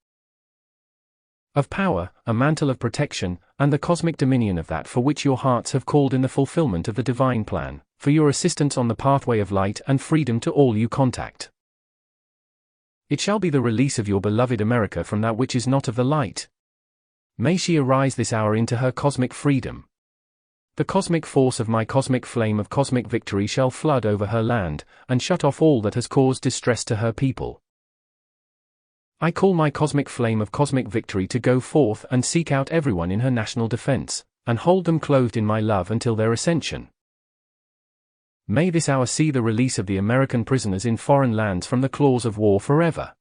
Of power, a mantle of protection, and the cosmic dominion of that for which your hearts have called in the fulfillment of the divine plan, for your assistance on the pathway of light and freedom to all you contact. It shall be the release of your beloved America from that which is not of the light. May she arise this hour into her cosmic freedom. The cosmic force of my cosmic flame of cosmic victory shall flood over her land, and shut off all that has caused distress to her people. I call my cosmic flame of cosmic victory to go forth and seek out everyone in her national defense, and hold them clothed in my love until their ascension. May this hour see the release of the American prisoners in foreign lands from the claws of war forever.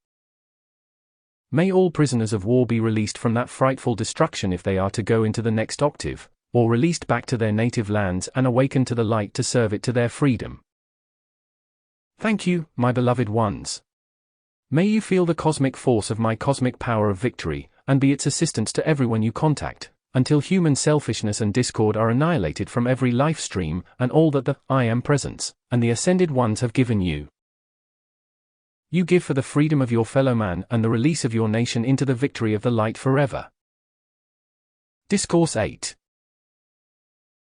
May all prisoners of war be released from that frightful destruction if they are to go into the next octave, or released back to their native lands and awaken to the light to serve it to their freedom. Thank you, my beloved ones. May you feel the cosmic force of my cosmic power of victory, and be its assistance to everyone you contact, until human selfishness and discord are annihilated from every life stream, and all that the I Am Presence, and the Ascended Ones have given you. You give for the freedom of your fellow man and the release of your nation into the victory of the light forever. Discourse 8.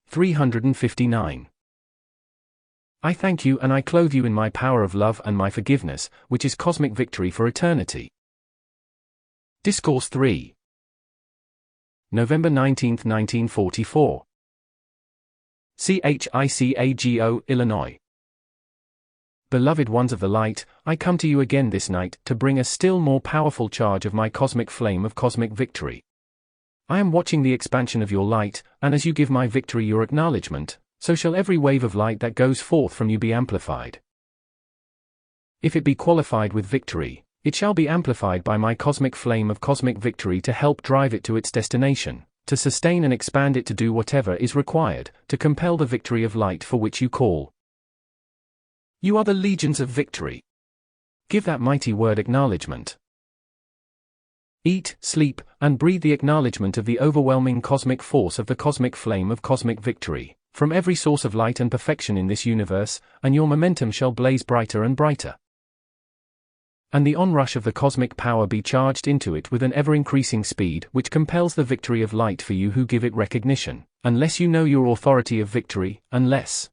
359. I thank you and I clothe you in my power of love and my forgiveness, which is cosmic victory for eternity. Discourse 3. November 19, 1944. Chicago, Illinois. Beloved ones of the light, I come to you again this night to bring a still more powerful charge of my cosmic flame of cosmic victory. I am watching the expansion of your light, and as you give my victory your acknowledgement, so shall every wave of light that goes forth from you be amplified. If it be qualified with victory, it shall be amplified by my cosmic flame of cosmic victory to help drive it to its destination, to sustain and expand it to do whatever is required, to compel the victory of light for which you call. You are the legions of victory. Give that mighty word acknowledgement. Eat, sleep, and breathe the acknowledgement of the overwhelming cosmic force of the cosmic flame of cosmic victory, from every source of light and perfection in this universe, and your momentum shall blaze brighter and brighter. And the onrush of the cosmic power be charged into it with an ever-increasing speed which compels the victory of light for you who give it recognition, unless you know your authority of victory, unless.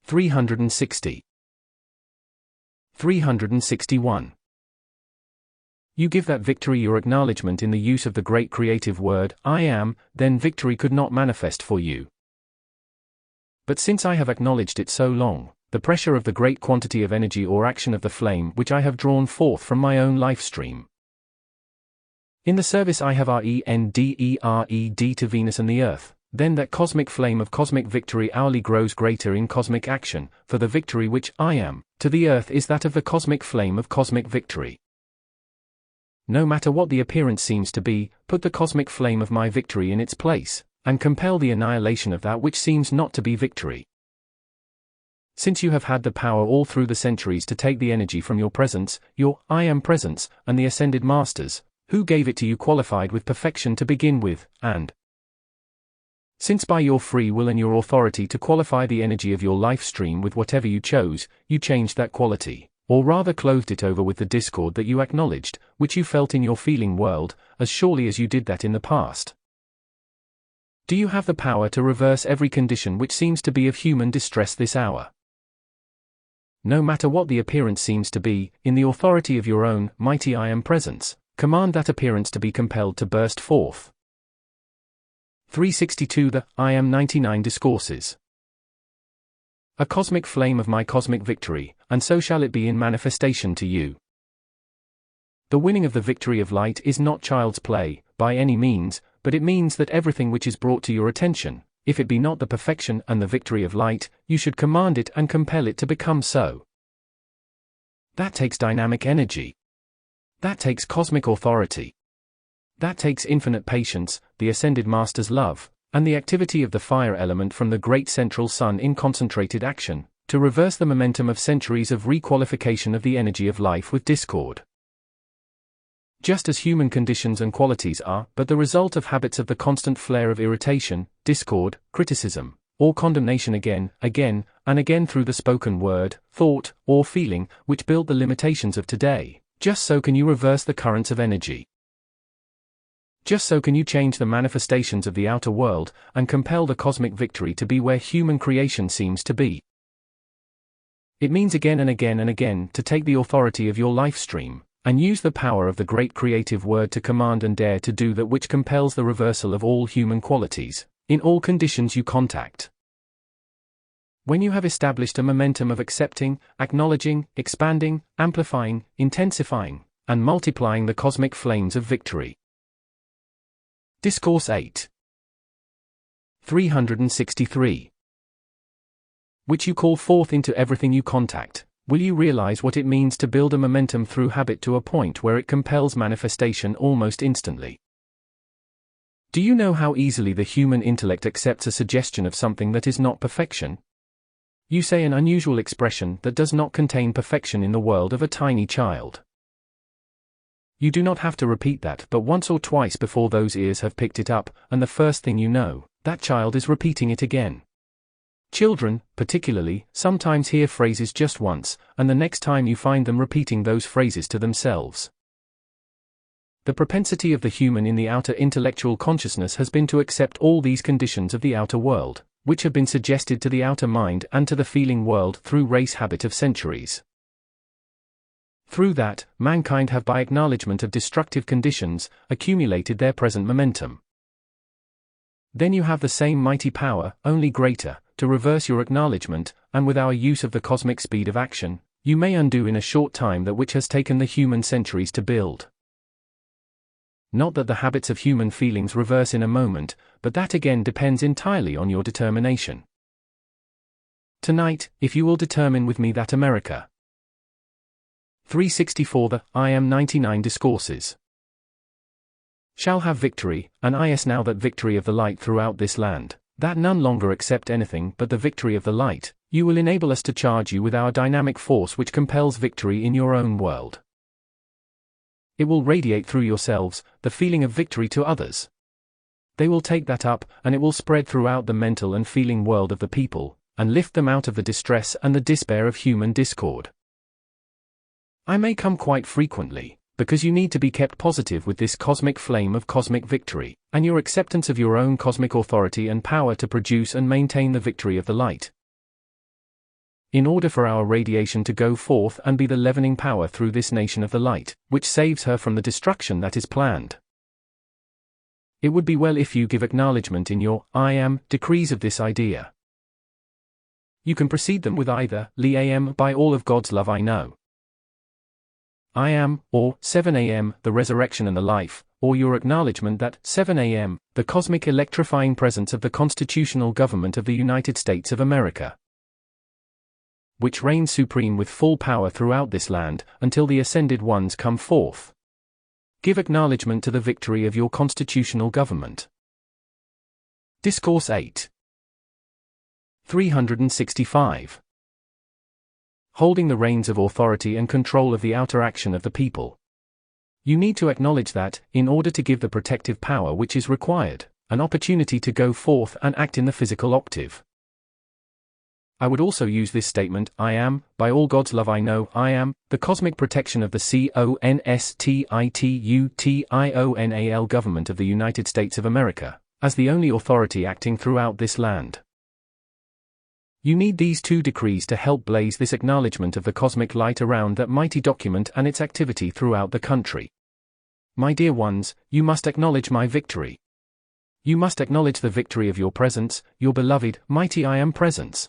360. 361. You give that victory your acknowledgement in the use of the great creative word, I am, then victory could not manifest for you. But since I have acknowledged it so long, the pressure of the great quantity of energy or action of the flame which I have drawn forth from my own life stream. In the service I have rendered to Venus and the Earth, then that cosmic flame of cosmic victory hourly grows greater in cosmic action, for the victory which I am, to the Earth is that of the cosmic flame of cosmic victory. No matter what the appearance seems to be, put the cosmic flame of my victory in its place, and compel the annihilation of that which seems not to be victory. Since you have had the power all through the centuries to take the energy from your presence, your I Am Presence, and the Ascended Masters, who gave it to you qualified with perfection to begin with, and since by your free will and your authority to qualify the energy of your life stream with whatever you chose, you changed that quality, or rather clothed it over with the discord that you acknowledged, which you felt in your feeling world, as surely as you did that in the past. Do you have the power to reverse every condition which seems to be of human distress this hour? No matter what the appearance seems to be, in the authority of your own mighty I Am Presence, command that appearance to be compelled to burst forth. 362 The I Am 99 Discourses. A cosmic flame of my cosmic victory, and so shall it be in manifestation to you. The winning of the victory of light is not child's play, by any means, but it means that everything which is brought to your attention, if it be not the perfection and the victory of light, you should command it and compel it to become so. That takes dynamic energy. That takes cosmic authority. That takes infinite patience, the Ascended Master's love, and the activity of the fire element from the great central sun in concentrated action, to reverse the momentum of centuries of requalification of the energy of life with discord. Just as human conditions and qualities are but the result of habits of the constant flare of irritation, discord, criticism, or condemnation again, and again through the spoken word, thought, or feeling, which build the limitations of today, just so can you reverse the currents of energy. Just so can you change the manifestations of the outer world, and compel the cosmic victory to be where human creation seems to be. It means again and again and again to take the authority of your life stream, And use the power of the great creative word to command and dare to do that which compels the reversal of all human qualities, in all conditions you contact. When you have established a momentum of accepting, acknowledging, expanding, amplifying, intensifying, and multiplying the cosmic flames of victory. Discourse 8. 363. Which you call forth into everything you contact, will you realize what it means to build a momentum through habit to a point where it compels manifestation almost instantly? Do you know how easily the human intellect accepts a suggestion of something that is not perfection? You say an unusual expression that does not contain perfection in the world of a tiny child. You do not have to repeat that but once or twice before those ears have picked it up, and the first thing you know, that child is repeating it again. Children, particularly, sometimes hear phrases just once, and the next time you find them repeating those phrases to themselves. The propensity of the human in the outer intellectual consciousness has been to accept all these conditions of the outer world, which have been suggested to the outer mind and to the feeling world through race habit of centuries. Through that, mankind have by acknowledgement of destructive conditions, accumulated their present momentum. Then you have the same mighty power, only greater, to reverse your acknowledgement, and with our use of the cosmic speed of action, you may undo in a short time that which has taken the human centuries to build. Not that the habits of human feelings reverse in a moment, but that again depends entirely on your determination. Tonight, if you will determine with me that America. 364 The I Am 99 Discourses shall have victory, and is now that victory of the light throughout this land, that none longer accept anything but the victory of the light, you will enable us to charge you with our dynamic force which compels victory in your own world. It will radiate through yourselves, the feeling of victory to others. They will take that up, and it will spread throughout the mental and feeling world of the people, and lift them out of the distress and the despair of human discord. I may come quite frequently, because you need to be kept positive with this cosmic flame of cosmic victory, and your acceptance of your own cosmic authority and power to produce and maintain the victory of the light. In order for our radiation to go forth and be the leavening power through this nation of the light, which saves her from the destruction that is planned. It would be well if you give acknowledgement in your I am decrees of this idea. You can precede them with either Li am by all of God's love I know. I am, or 7 am, the resurrection and the life, or your acknowledgement that 7 am, the cosmic electrifying presence of the constitutional government of the United States of America, which reigns supreme with full power throughout this land, until the ascended ones come forth. Give acknowledgement to the victory of your constitutional government. Discourse 8. 365. Holding the reins of authority and control of the outer action of the people. You need to acknowledge that, in order to give the protective power which is required, an opportunity to go forth and act in the physical octave. I would also use this statement, I am, by all God's love I know, I am, the cosmic protection of the constitutional government of the United States of America, as the only authority acting throughout this land. You need these two decrees to help blaze this acknowledgement of the cosmic light around that mighty document and its activity throughout the country. My dear ones, you must acknowledge my victory. You must acknowledge the victory of your presence, your beloved, mighty I am presence.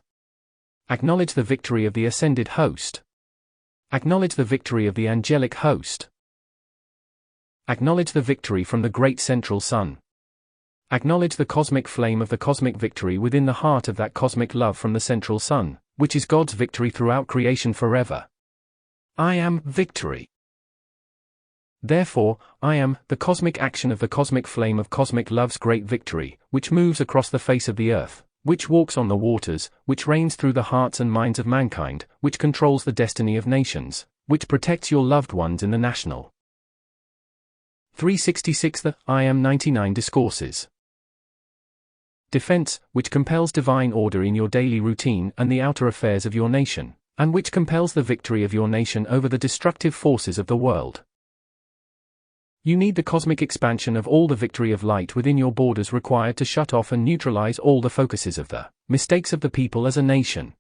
Acknowledge the victory of the ascended host. Acknowledge the victory of the angelic host. Acknowledge the victory from the great central sun. Acknowledge the cosmic flame of the cosmic victory within the heart of that cosmic love from the central sun, which is God's victory throughout creation forever. I am victory. Therefore, I am the cosmic action of the cosmic flame of cosmic love's great victory, which moves across the face of the earth, which walks on the waters, which reigns through the hearts and minds of mankind, which controls the destiny of nations, which protects your loved ones in the national. 366 The I Am 99 Discourses. Defense, which compels divine order in your daily routine and the outer affairs of your nation, and which compels the victory of your nation over the destructive forces of the world. You need the cosmic expansion of all the victory of light within your borders required to shut off and neutralize all the focuses of the mistakes of the people as a nation.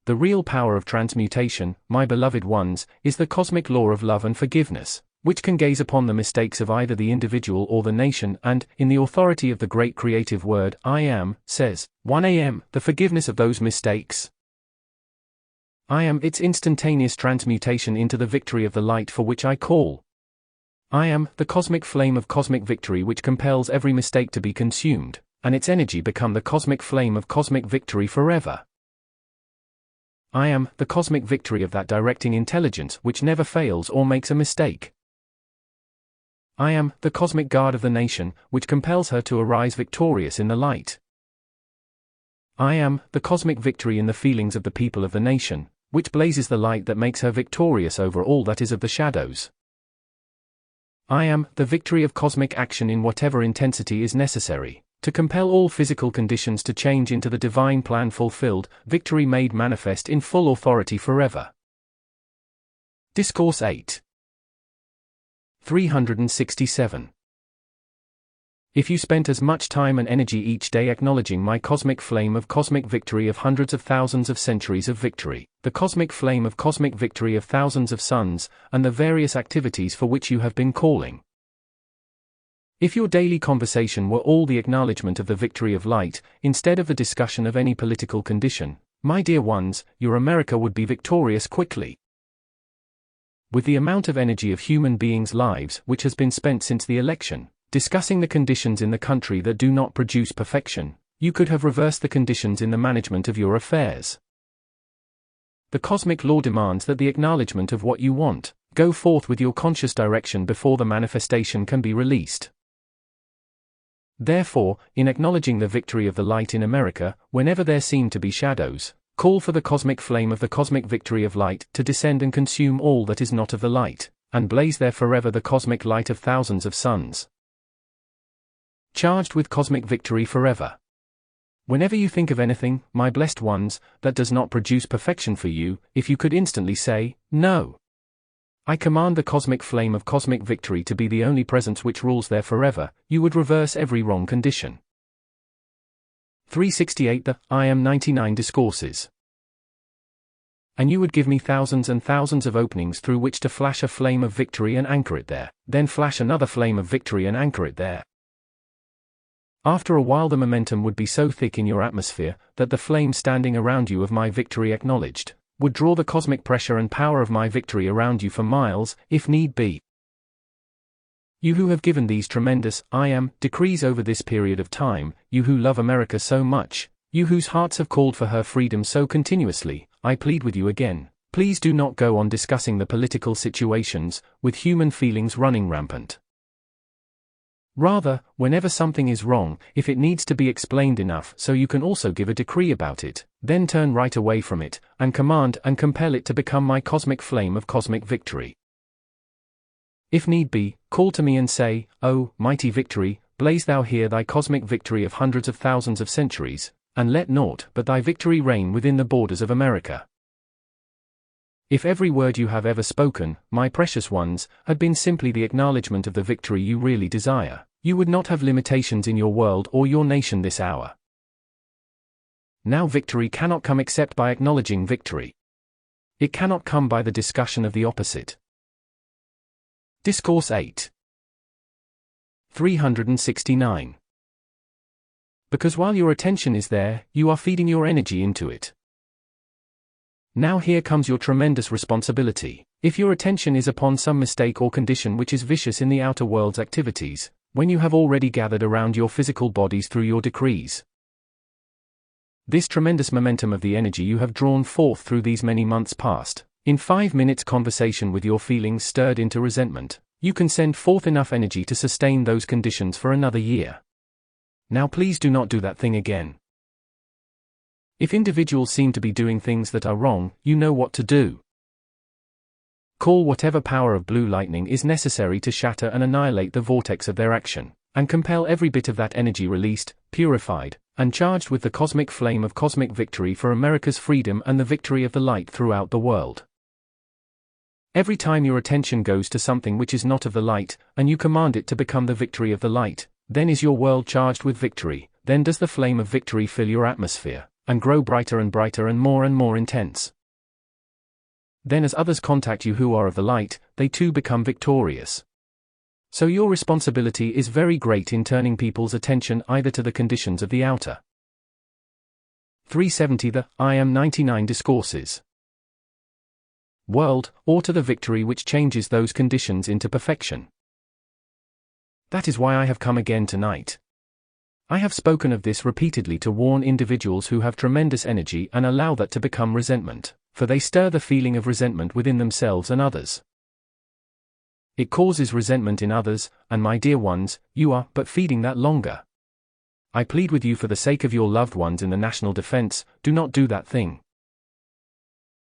The real power of transmutation, my beloved ones, is the cosmic law of love and forgiveness, which can gaze upon the mistakes of either the individual or the nation and, in the authority of the great creative word, I am, says, 1 a.m., the forgiveness of those mistakes. I am its instantaneous transmutation into the victory of the light for which I call. I am the cosmic flame of cosmic victory which compels every mistake to be consumed, and its energy become the cosmic flame of cosmic victory forever. I am the cosmic victory of that directing intelligence which never fails or makes a mistake. I am the cosmic guard of the nation, which compels her to arise victorious in the light. I am the cosmic victory in the feelings of the people of the nation, which blazes the light that makes her victorious over all that is of the shadows. I am the victory of cosmic action in whatever intensity is necessary, to compel all physical conditions to change into the divine plan fulfilled, victory made manifest in full authority forever. Discourse 8. 367. If you spent as much time and energy each day acknowledging my cosmic flame of cosmic victory of hundreds of thousands of centuries of victory, the cosmic flame of cosmic victory of thousands of suns, and the various activities for which you have been calling. If your daily conversation were all the acknowledgement of the victory of light, instead of the discussion of any political condition, my dear ones, your America would be victorious quickly. With the amount of energy of human beings' lives which has been spent since the election, discussing the conditions in the country that do not produce perfection, you could have reversed the conditions in the management of your affairs. The cosmic law demands that the acknowledgement of what you want, go forth with your conscious direction before the manifestation can be released. Therefore, in acknowledging the victory of the light in America, whenever there seem to be shadows, call for the cosmic flame of the cosmic victory of light to descend and consume all that is not of the light, and blaze there forever the cosmic light of thousands of suns. Charged with cosmic victory forever. Whenever you think of anything, my blessed ones, that does not produce perfection for you, if you could instantly say, no. I command the cosmic flame of cosmic victory to be the only presence which rules there forever, you would reverse every wrong condition. 368 The I Am 99 Discourses. And you would give me thousands and thousands of openings through which to flash a flame of victory and anchor it there, then flash another flame of victory and anchor it there. After a while the momentum would be so thick in your atmosphere, that the flame standing around you of my victory acknowledged, would draw the cosmic pressure and power of my victory around you for miles, if need be. You who have given these tremendous, I am, decrees over this period of time, you who love America so much, you whose hearts have called for her freedom so continuously, I plead with you again, please do not go on discussing the political situations, with human feelings running rampant. Rather, whenever something is wrong, if it needs to be explained enough so you can also give a decree about it, then turn right away from it, and command and compel it to become my cosmic flame of cosmic victory. If need be, call to me and say, O, mighty victory, blaze thou here thy cosmic victory of hundreds of thousands of centuries, and let naught but thy victory reign within the borders of America. If every word you have ever spoken, my precious ones, had been simply the acknowledgement of the victory you really desire, you would not have limitations in your world or your nation this hour. Now victory cannot come except by acknowledging victory. It cannot come by the discussion of the opposite. Discourse 8. 369. Because while your attention is there, you are feeding your energy into it. Now here comes your tremendous responsibility. If your attention is upon some mistake or condition which is vicious in the outer world's activities, when you have already gathered around your physical bodies through your decrees, this tremendous momentum of the energy you have drawn forth through these many months past, in 5 minutes conversation with your feelings stirred into resentment, you can send forth enough energy to sustain those conditions for another year. Now please do not do that thing again. If individuals seem to be doing things that are wrong, you know what to do. Call whatever power of blue lightning is necessary to shatter and annihilate the vortex of their action, and compel every bit of that energy released, purified, and charged with the cosmic flame of cosmic victory for America's freedom and the victory of the light throughout the world. Every time your attention goes to something which is not of the light, and you command it to become the victory of the light, then is your world charged with victory, then does the flame of victory fill your atmosphere, and grow brighter and brighter and more intense. Then as others contact you who are of the light, they too become victorious. So your responsibility is very great in turning people's attention either to the conditions of the outer 370 the I am 99 discourses world, or to the victory which changes those conditions into perfection. That is why I have come again tonight. I have spoken of this repeatedly to warn individuals who have tremendous energy and allow that to become resentment, for they stir the feeling of resentment within themselves and others. It causes resentment in others, and my dear ones, you are but feeding that longer. I plead with you for the sake of your loved ones in the national defense, do not do that thing.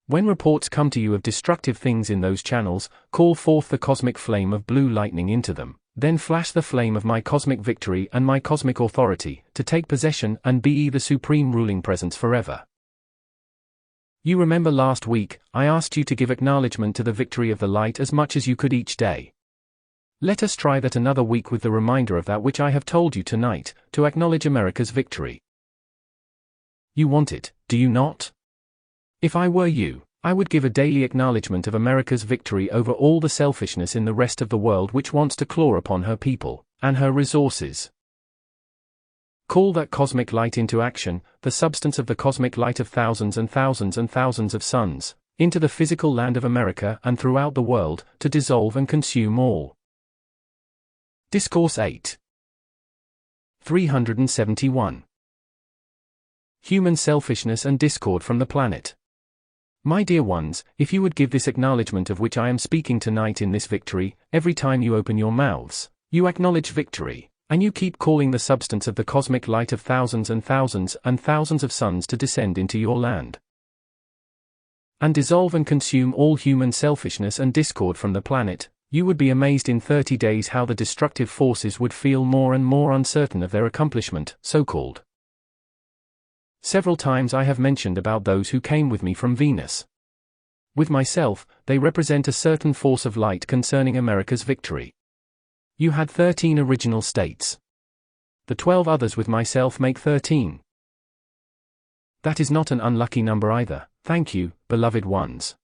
When reports come to you of destructive things in those channels, call forth the cosmic flame of blue lightning into them, then flash the flame of my cosmic victory and my cosmic authority, to take possession and be the supreme ruling presence forever. You remember last week, I asked you to give acknowledgement to the victory of the light as much as you could each day. Let us try that another week with the reminder of that which I have told you tonight, to acknowledge America's victory. You want it, do you not? If I were you, I would give a daily acknowledgement of America's victory over all the selfishness in the rest of the world which wants to claw upon her people, and her resources. Call that cosmic light into action, the substance of the cosmic light of thousands and thousands and thousands of suns, into the physical land of America and throughout the world, to dissolve and consume all. Discourse 8. 371. Human selfishness and discord from the planet. My dear ones, if you would give this acknowledgement of which I am speaking tonight in this victory, every time you open your mouths, you acknowledge victory, and you keep calling the substance of the cosmic light of thousands and thousands and thousands of suns to descend into your land, and dissolve and consume all human selfishness and discord from the planet, you would be amazed in 30 days how the destructive forces would feel more and more uncertain of their accomplishment, so-called. Several times I have mentioned about those who came with me from Venus. With myself, they represent a certain force of light concerning America's victory. You had 13 original states. The 12 others with myself make 13. That is not an unlucky number either, thank you, beloved ones.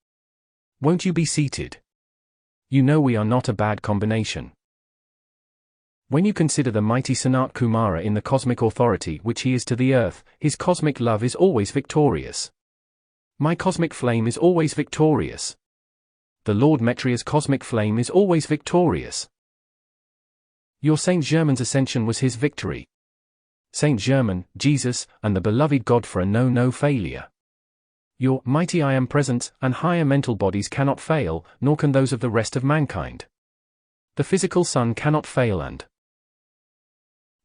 Won't you be seated? You know we are not a bad combination. When you consider the mighty Sanat Kumara in the cosmic authority which he is to the earth, his cosmic love is always victorious. My cosmic flame is always victorious. The Lord Metria's cosmic flame is always victorious. Your Saint Germain's ascension was his victory. Saint Germain, Jesus, and the beloved Godfrey know no failure. Your mighty I Am presence and higher mental bodies cannot fail, nor can those of the rest of mankind. The physical sun cannot fail and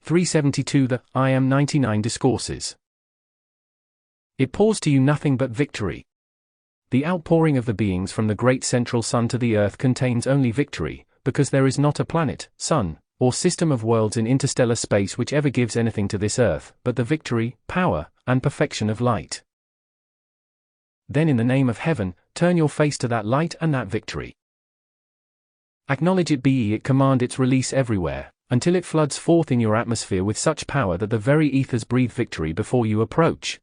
372 the I Am 99 discourses. It pours to you nothing but victory. The outpouring of the beings from the great central sun to the earth contains only victory, because there is not a planet, sun, or system of worlds in interstellar space which ever gives anything to this earth, but the victory, power, and perfection of light. Then in the name of heaven, turn your face to that light and that victory. Acknowledge it, be it, command its release everywhere, until it floods forth in your atmosphere with such power that the very ethers breathe victory before you approach.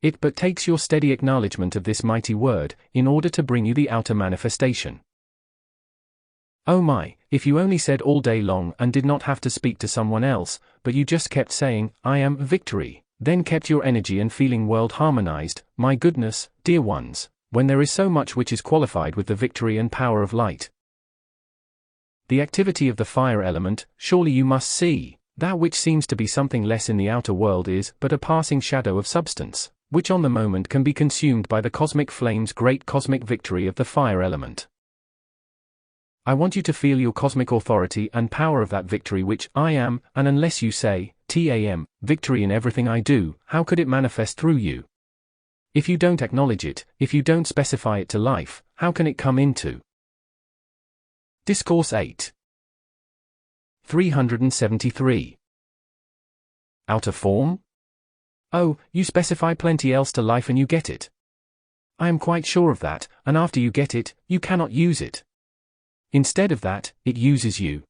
It but takes your steady acknowledgement of this mighty word, in order to bring you the outer manifestation. Oh my, if you only said all day long and did not have to speak to someone else, but you just kept saying, I am victory, then kept your energy and feeling world harmonized, my goodness, dear ones, when there is so much which is qualified with the victory and power of light. The activity of the fire element, surely you must see, that which seems to be something less in the outer world is but a passing shadow of substance, which on the moment can be consumed by the cosmic flame's great cosmic victory of the fire element. I want you to feel your cosmic authority and power of that victory which I am, and unless you say, TAM, victory in everything I do, how could it manifest through you? If you don't acknowledge it, if you don't specify it to life, how can it come into? Discourse 8. 373. Outer form? Oh, you specify plenty else to life and you get it. I am quite sure of that, and after you get it, you cannot use it. Instead of that, it uses you.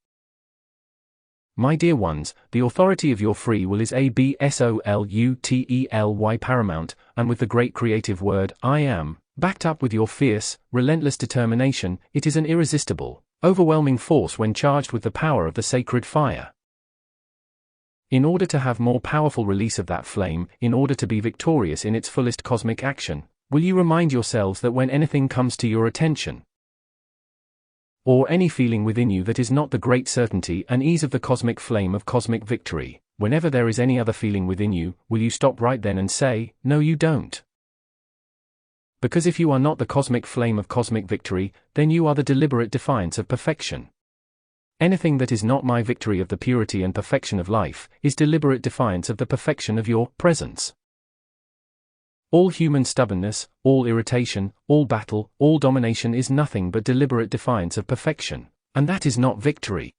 My dear ones, the authority of your free will is absolutely paramount, and with the great creative word, I am, backed up with your fierce, relentless determination, it is an irresistible, overwhelming force when charged with the power of the sacred fire. In order to have more powerful release of that flame, in order to be victorious in its fullest cosmic action, will you remind yourselves that when anything comes to your attention, or any feeling within you that is not the great certainty and ease of the cosmic flame of cosmic victory, whenever there is any other feeling within you, will you stop right then and say, no you don't? Because if you are not the cosmic flame of cosmic victory, then you are the deliberate defiance of perfection. Anything that is not my victory of the purity and perfection of life, is deliberate defiance of the perfection of your presence. All human stubbornness, all irritation, all battle, all domination is nothing but deliberate defiance of perfection, and that is not victory.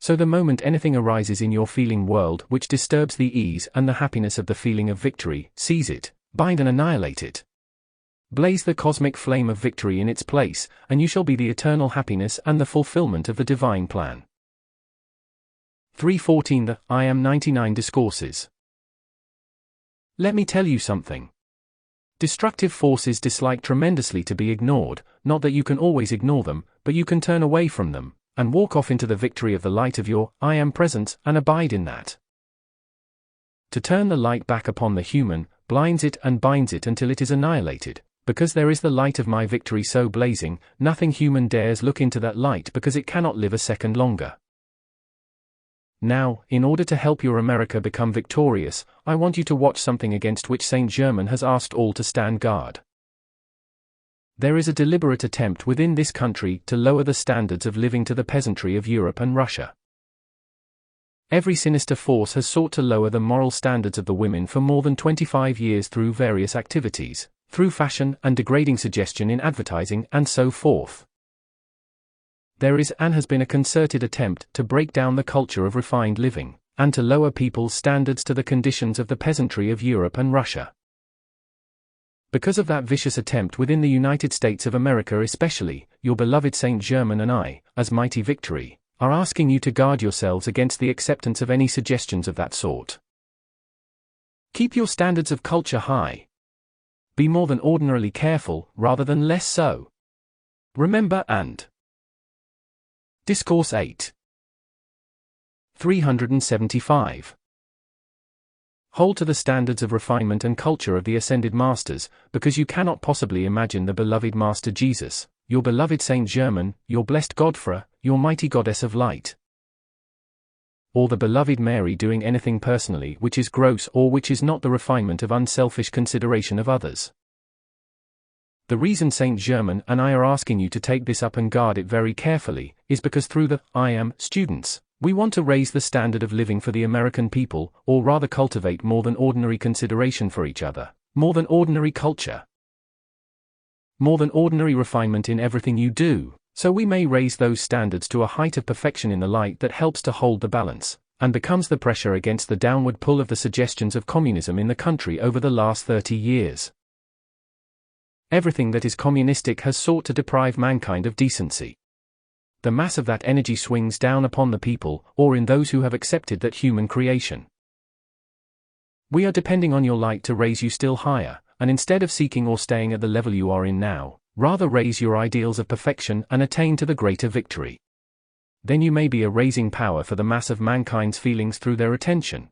So the moment anything arises in your feeling world which disturbs the ease and the happiness of the feeling of victory, seize it, bind and annihilate it. Blaze the cosmic flame of victory in its place, and you shall be the eternal happiness and the fulfillment of the divine plan. 3:14 The I Am 99 Discourses. Let me tell you something. Destructive forces dislike tremendously to be ignored, not that you can always ignore them, but you can turn away from them, and walk off into the victory of the light of your I Am presence, and abide in that. To turn the light back upon the human, blinds it and binds it until it is annihilated, because there is the light of my victory so blazing, nothing human dares look into that light because it cannot live a second longer. Now, in order to help your America become victorious, I want you to watch something against which Saint Germain has asked all to stand guard. There is a deliberate attempt within this country to lower the standards of living to the peasantry of Europe and Russia. Every sinister force has sought to lower the moral standards of the women for more than 25 years through various activities, through fashion and degrading suggestion in advertising and so forth. There is and has been a concerted attempt to break down the culture of refined living, and to lower people's standards to the conditions of the peasantry of Europe and Russia. Because of that vicious attempt within the United States of America especially, your beloved Saint Germain and I, as mighty victory, are asking you to guard yourselves against the acceptance of any suggestions of that sort. Keep your standards of culture high. Be more than ordinarily careful, rather than less so. Remember and Discourse 8. 375. Hold to the standards of refinement and culture of the Ascended Masters, because you cannot possibly imagine the beloved Master Jesus, your beloved Saint Germain, your blessed Godfrey, your mighty Goddess of Light, or the beloved Mary doing anything personally which is gross or which is not the refinement of unselfish consideration of others. The reason Saint Germain and I are asking you to take this up and guard it very carefully, is because through the I Am students, we want to raise the standard of living for the American people, or rather cultivate more than ordinary consideration for each other, more than ordinary culture, more than ordinary refinement in everything you do, so we may raise those standards to a height of perfection in the light that helps to hold the balance, and becomes the pressure against the downward pull of the suggestions of communism in the country over the last 30 years. Everything that is communistic has sought to deprive mankind of decency. The mass of that energy swings down upon the people, or in those who have accepted that human creation. We are depending on your light to raise you still higher, and instead of seeking or staying at the level you are in now, rather raise your ideals of perfection and attain to the greater victory. Then you may be a raising power for the mass of mankind's feelings through their attention.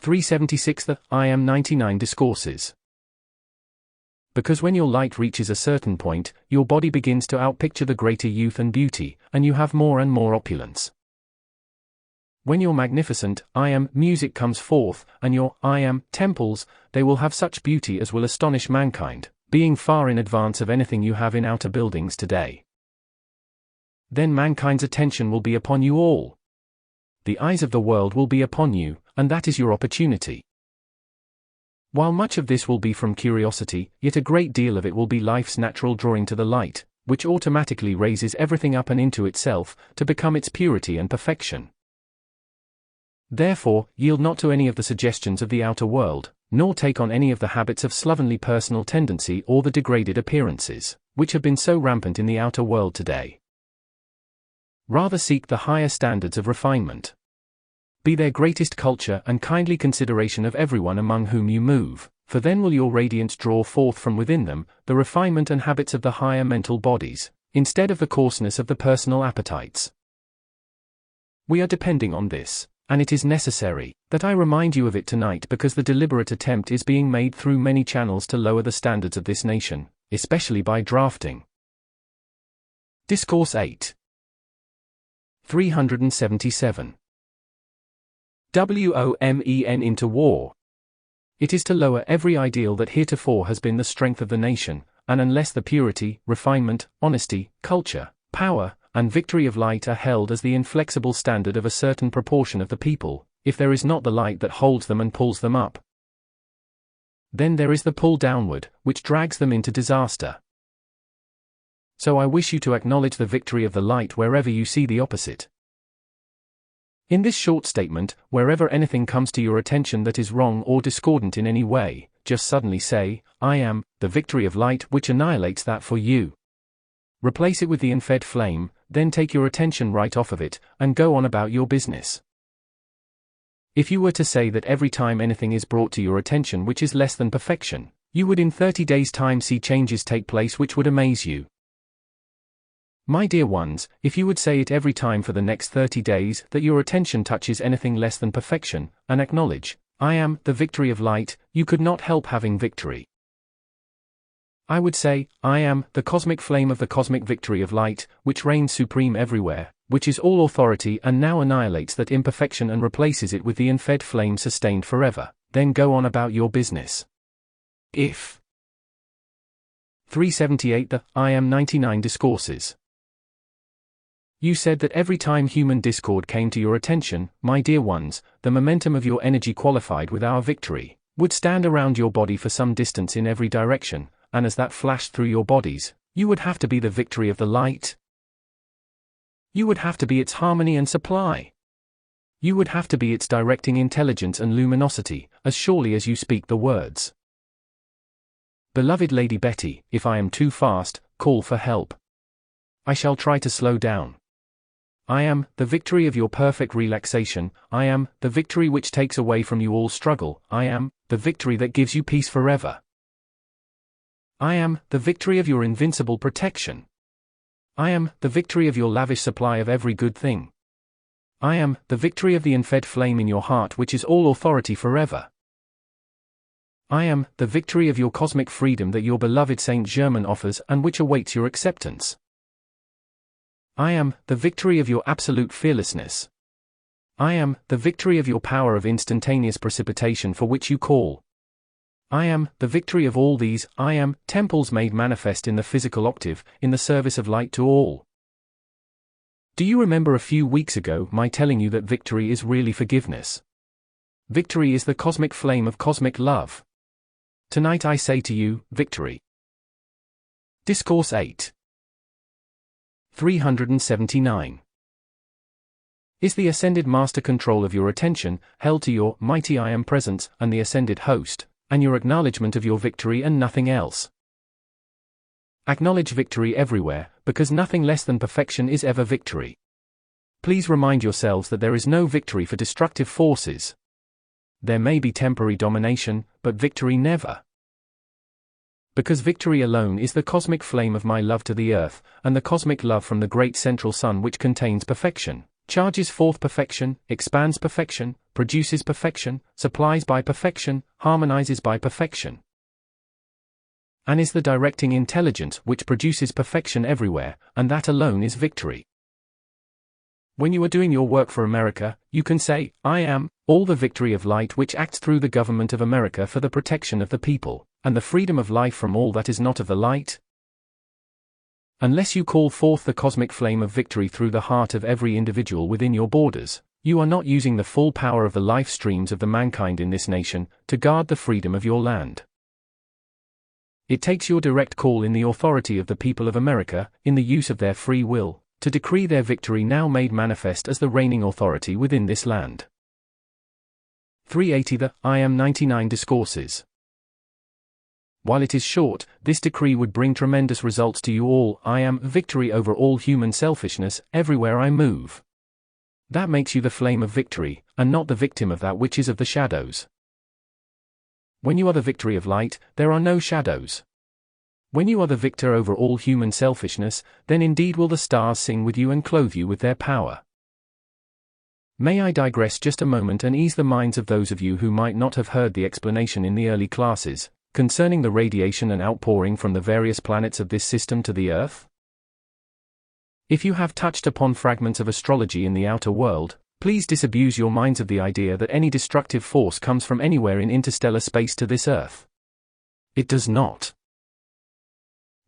376 The I Am 99 Discourses. Because when your light reaches a certain point, your body begins to outpicture the greater youth and beauty, and you have more and more opulence. When your magnificent I Am music comes forth, and your I Am temples, they will have such beauty as will astonish mankind, being far in advance of anything you have in outer buildings today. Then mankind's attention will be upon you all. The eyes of the world will be upon you, and that is your opportunity. While much of this will be from curiosity, yet a great deal of it will be life's natural drawing to the light, which automatically raises everything up and into itself, to become its purity and perfection. Therefore, yield not to any of the suggestions of the outer world, nor take on any of the habits of slovenly personal tendency or the degraded appearances, which have been so rampant in the outer world today. Rather seek the higher standards of refinement. Be their greatest culture and kindly consideration of everyone among whom you move, for then will your radiance draw forth from within them the refinement and habits of the higher mental bodies, instead of the coarseness of the personal appetites. We are depending on this, and it is necessary that I remind you of it tonight because the deliberate attempt is being made through many channels to lower the standards of this nation, especially by drafting. Discourse 8. 377. WOMEN into war. It is to lower every ideal that heretofore has been the strength of the nation, and unless the purity, refinement, honesty, culture, power, and victory of light are held as the inflexible standard of a certain proportion of the people, if there is not the light that holds them and pulls them up, then there is the pull downward, which drags them into disaster. So I wish you to acknowledge the victory of the light wherever you see the opposite. In this short statement, wherever anything comes to your attention that is wrong or discordant in any way, just suddenly say, I am the victory of light, which annihilates that for you. Replace it with the unfed flame, then take your attention right off of it, and go on about your business. If you were to say that every time anything is brought to your attention which is less than perfection, you would in 30 days' time see changes take place which would amaze you. My dear ones, if you would say it every time for the next 30 days that your attention touches anything less than perfection, and acknowledge, I am the victory of light, you could not help having victory. I would say, I am the cosmic flame of the cosmic victory of light, which reigns supreme everywhere, which is all authority and now annihilates that imperfection and replaces it with the unfed flame sustained forever, then go on about your business. If 378 The I Am 99 Discourses. You said that every time human discord came to your attention, my dear ones, the momentum of your energy qualified with our victory would stand around your body for some distance in every direction, and as that flashed through your bodies, you would have to be the victory of the light. You would have to be its harmony and supply. You would have to be its directing intelligence and luminosity, as surely as you speak the words. Beloved Lady Betty, if I am too fast, call for help. I shall try to slow down. I am the victory of your perfect relaxation, I am the victory which takes away from you all struggle, I am the victory that gives you peace forever. I am the victory of your invincible protection. I am the victory of your lavish supply of every good thing. I am the victory of the unfed flame in your heart which is all authority forever. I am the victory of your cosmic freedom that your beloved Saint Germain offers and which awaits your acceptance. I am the victory of your absolute fearlessness. I am the victory of your power of instantaneous precipitation for which you call. I am the victory of all these, I am temples made manifest in the physical octave, in the service of light to all. Do you remember a few weeks ago my telling you that victory is really forgiveness? Victory is the cosmic flame of cosmic love. Tonight I say to you, victory. Discourse 8. 379. Is the Ascended Master control of your attention held to your mighty I Am presence and the Ascended Host, and your acknowledgement of your victory and nothing else? Acknowledge victory everywhere, because nothing less than perfection is ever victory. Please remind yourselves that there is no victory for destructive forces. There may be temporary domination, but victory never. Because victory alone is the cosmic flame of my love to the earth, and the cosmic love from the great central sun which contains perfection, charges forth perfection, expands perfection, produces perfection, supplies by perfection, harmonizes by perfection, and is the directing intelligence which produces perfection everywhere, and that alone is victory. When you are doing your work for America, you can say, I am all the victory of light which acts through the government of America for the protection of the people, and the freedom of life from all that is not of the light. Unless you call forth the cosmic flame of victory through the heart of every individual within your borders, you are not using the full power of the life streams of the mankind in this nation to guard the freedom of your land. It takes your direct call in the authority of the people of America, in the use of their free will, to decree their victory now made manifest as the reigning authority within this land. 380 The I Am 99 Discourses. While it is short, this decree would bring tremendous results to you all. I am victory over all human selfishness, everywhere I move. That makes you the flame of victory, and not the victim of that which is of the shadows. When you are the victory of light, there are no shadows. When you are the victor over all human selfishness, then indeed will the stars sing with you and clothe you with their power. May I digress just a moment and ease the minds of those of you who might not have heard the explanation in the early classes, concerning the radiation and outpouring from the various planets of this system to the Earth? If you have touched upon fragments of astrology in the outer world, please disabuse your minds of the idea that any destructive force comes from anywhere in interstellar space to this Earth. It does not.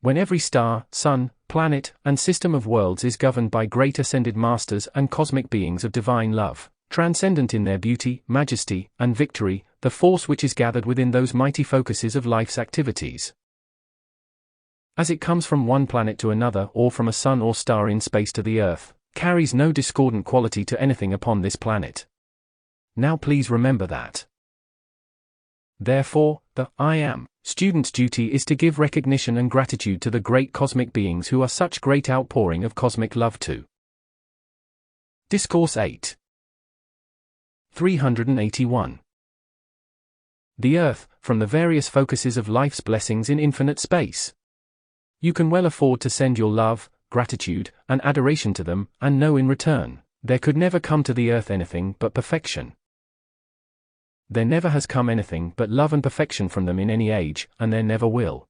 When every star, sun, planet, and system of worlds is governed by great ascended masters and cosmic beings of divine love, transcendent in their beauty, majesty, and victory, the force which is gathered within those mighty focuses of life's activities, as it comes from one planet to another or from a sun or star in space to the Earth, carries no discordant quality to anything upon this planet. Now please remember that. Therefore, the I Am student's duty is to give recognition and gratitude to the great cosmic beings who are such great outpouring of cosmic love to. Discourse 8. 381. The Earth, from the various focuses of life's blessings in infinite space. You can well afford to send your love, gratitude, and adoration to them, and know in return, there could never come to the Earth anything but perfection. There never has come anything but love and perfection from them in any age, and there never will.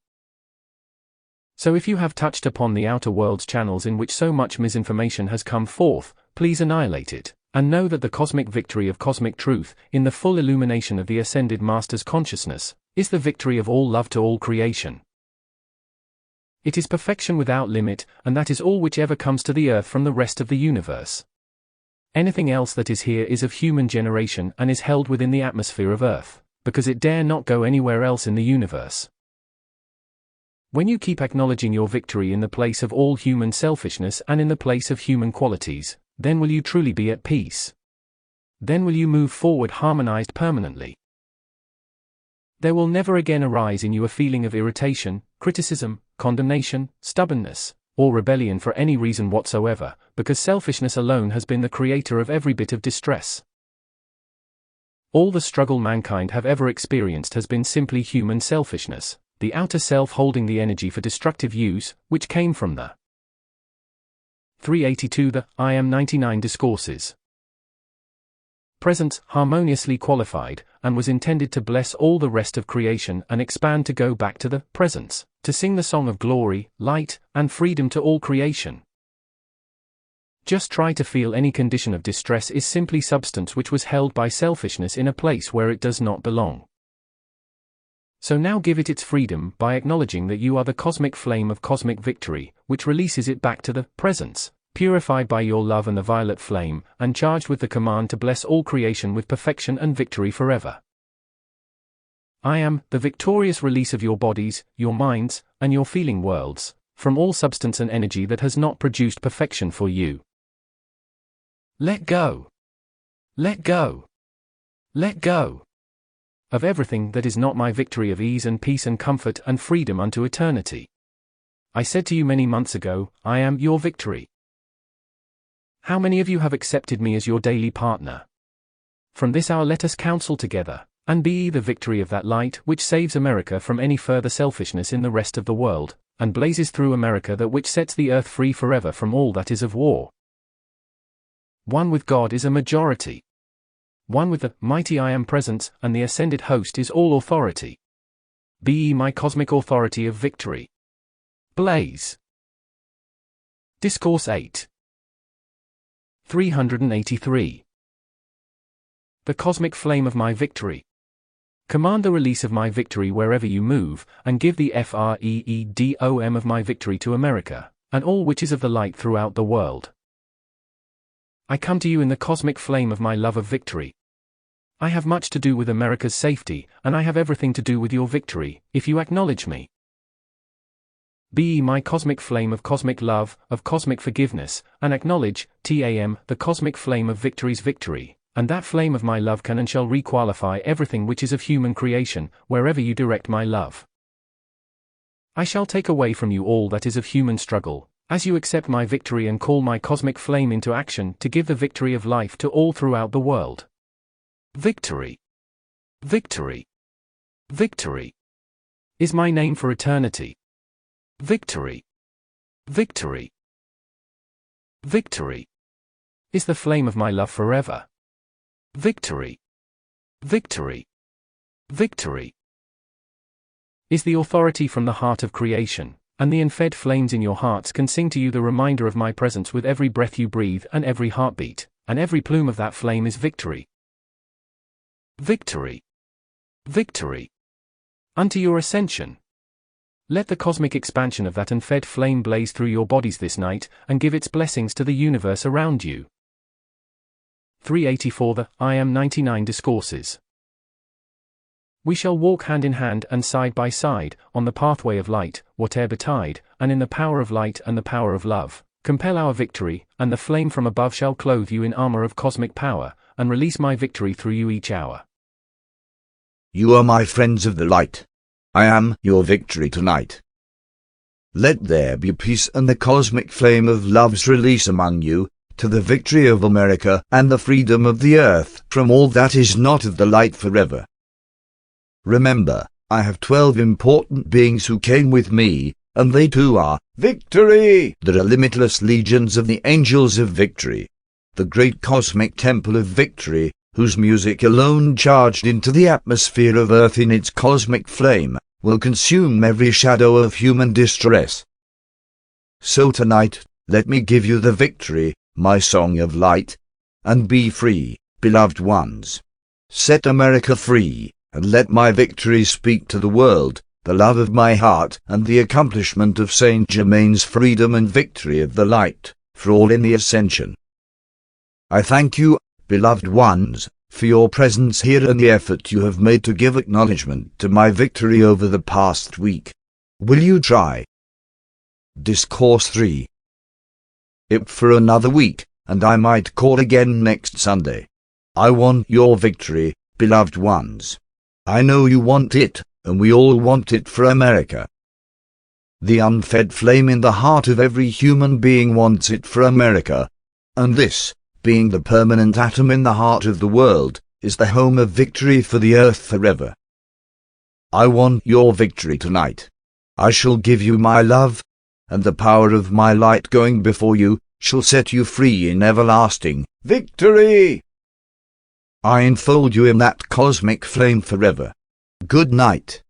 So if you have touched upon the outer world's channels in which so much misinformation has come forth, please annihilate it, and know that the cosmic victory of cosmic truth, in the full illumination of the Ascended Master's consciousness, is the victory of all love to all creation. It is perfection without limit, and that is all which ever comes to the Earth from the rest of the universe. Anything else that is here is of human generation and is held within the atmosphere of Earth, because it dare not go anywhere else in the universe. When you keep acknowledging your victory in the place of all human selfishness and in the place of human qualities, then will you truly be at peace. Then will you move forward harmonized permanently. There will never again arise in you a feeling of irritation, criticism, condemnation, stubbornness, or rebellion for any reason whatsoever, because selfishness alone has been the creator of every bit of distress. All the struggle mankind have ever experienced has been simply human selfishness, the outer self holding the energy for destructive use, which came from the 382 The I Am 99 Discourses. Presence, harmoniously qualified, and was intended to bless all the rest of creation and expand to go back to the presence, to sing the song of glory, light, and freedom to all creation. Just try to feel any condition of distress is simply substance which was held by selfishness in a place where it does not belong. So now give it its freedom by acknowledging that you are the cosmic flame of cosmic victory, which releases it back to the presence, purified by your love and the violet flame, and charged with the command to bless all creation with perfection and victory forever. I am the victorious release of your bodies, your minds, and your feeling worlds, from all substance and energy that has not produced perfection for you. Let go. Let go. Let go. Of everything that is not my victory of ease and peace and comfort and freedom unto eternity. I said to you many months ago, I am your victory. How many of you have accepted me as your daily partner? From this hour let us counsel together, and be ye the victory of that light which saves America from any further selfishness in the rest of the world, and blazes through America that which sets the earth free forever from all that is of war. One with God is a majority. One with the mighty I Am presence, and the ascended host is all authority. Be ye my cosmic authority of victory. Blaze. Discourse 8. 383. The cosmic flame of my victory. Command the release of my victory wherever you move, and give the freedom of my victory to America, and all which is of the light throughout the world. I come to you in the cosmic flame of my love of victory. I have much to do with America's safety, and I have everything to do with your victory, if you acknowledge me. Be ye my cosmic flame of cosmic love, of cosmic forgiveness, and acknowledge, the cosmic flame of victory's victory, and that flame of my love can and shall requalify everything which is of human creation, wherever you direct my love. I shall take away from you all that is of human struggle, as you accept my victory and call my cosmic flame into action to give the victory of life to all throughout the world. Victory. Victory. Victory is my name for eternity. Victory. Victory. Victory is the flame of my love forever. Victory. Victory. Victory is the authority from the heart of creation, and the unfed flames in your hearts can sing to you the reminder of my presence with every breath you breathe and every heartbeat, and every plume of that flame is victory. Victory. Victory unto your ascension. Let the cosmic expansion of that unfed flame blaze through your bodies this night, and give its blessings to the universe around you. 384 The I Am 99 Discourses. We shall walk hand in hand and side by side, on the pathway of light, whate'er betide, and in the power of light and the power of love, compel our victory, and the flame from above shall clothe you in armor of cosmic power, and release my victory through you each hour. You are my friends of the light. I am your victory tonight. Let there be peace and the cosmic flame of love's release among you, to the victory of America and the freedom of the earth from all that is not of the light forever. Remember, I have 12 important beings who came with me, and they too are victory. There are limitless legions of the angels of victory, the great cosmic temple of victory, whose music alone charged into the atmosphere of earth in its cosmic flame, will consume every shadow of human distress. So tonight, let me give you the victory, my song of light, and be free, beloved ones. Set America free, and let my victory speak to the world, the love of my heart and the accomplishment of Saint Germain's freedom and victory of the light, for all in the ascension. I thank you, beloved ones, for your presence here and the effort you have made to give acknowledgement to my victory over the past week. Will you try? Discourse 3. If for another week, and I might call again next Sunday. I want your victory, beloved ones. I know you want it, and we all want it for America. The unfed flame in the heart of every human being wants it for America, and this, being the permanent atom in the heart of the world, is the home of victory for the earth forever. I want your victory tonight. I shall give you my love, and the power of my light going before you shall set you free in everlasting victory. I enfold you in that cosmic flame forever. Good night.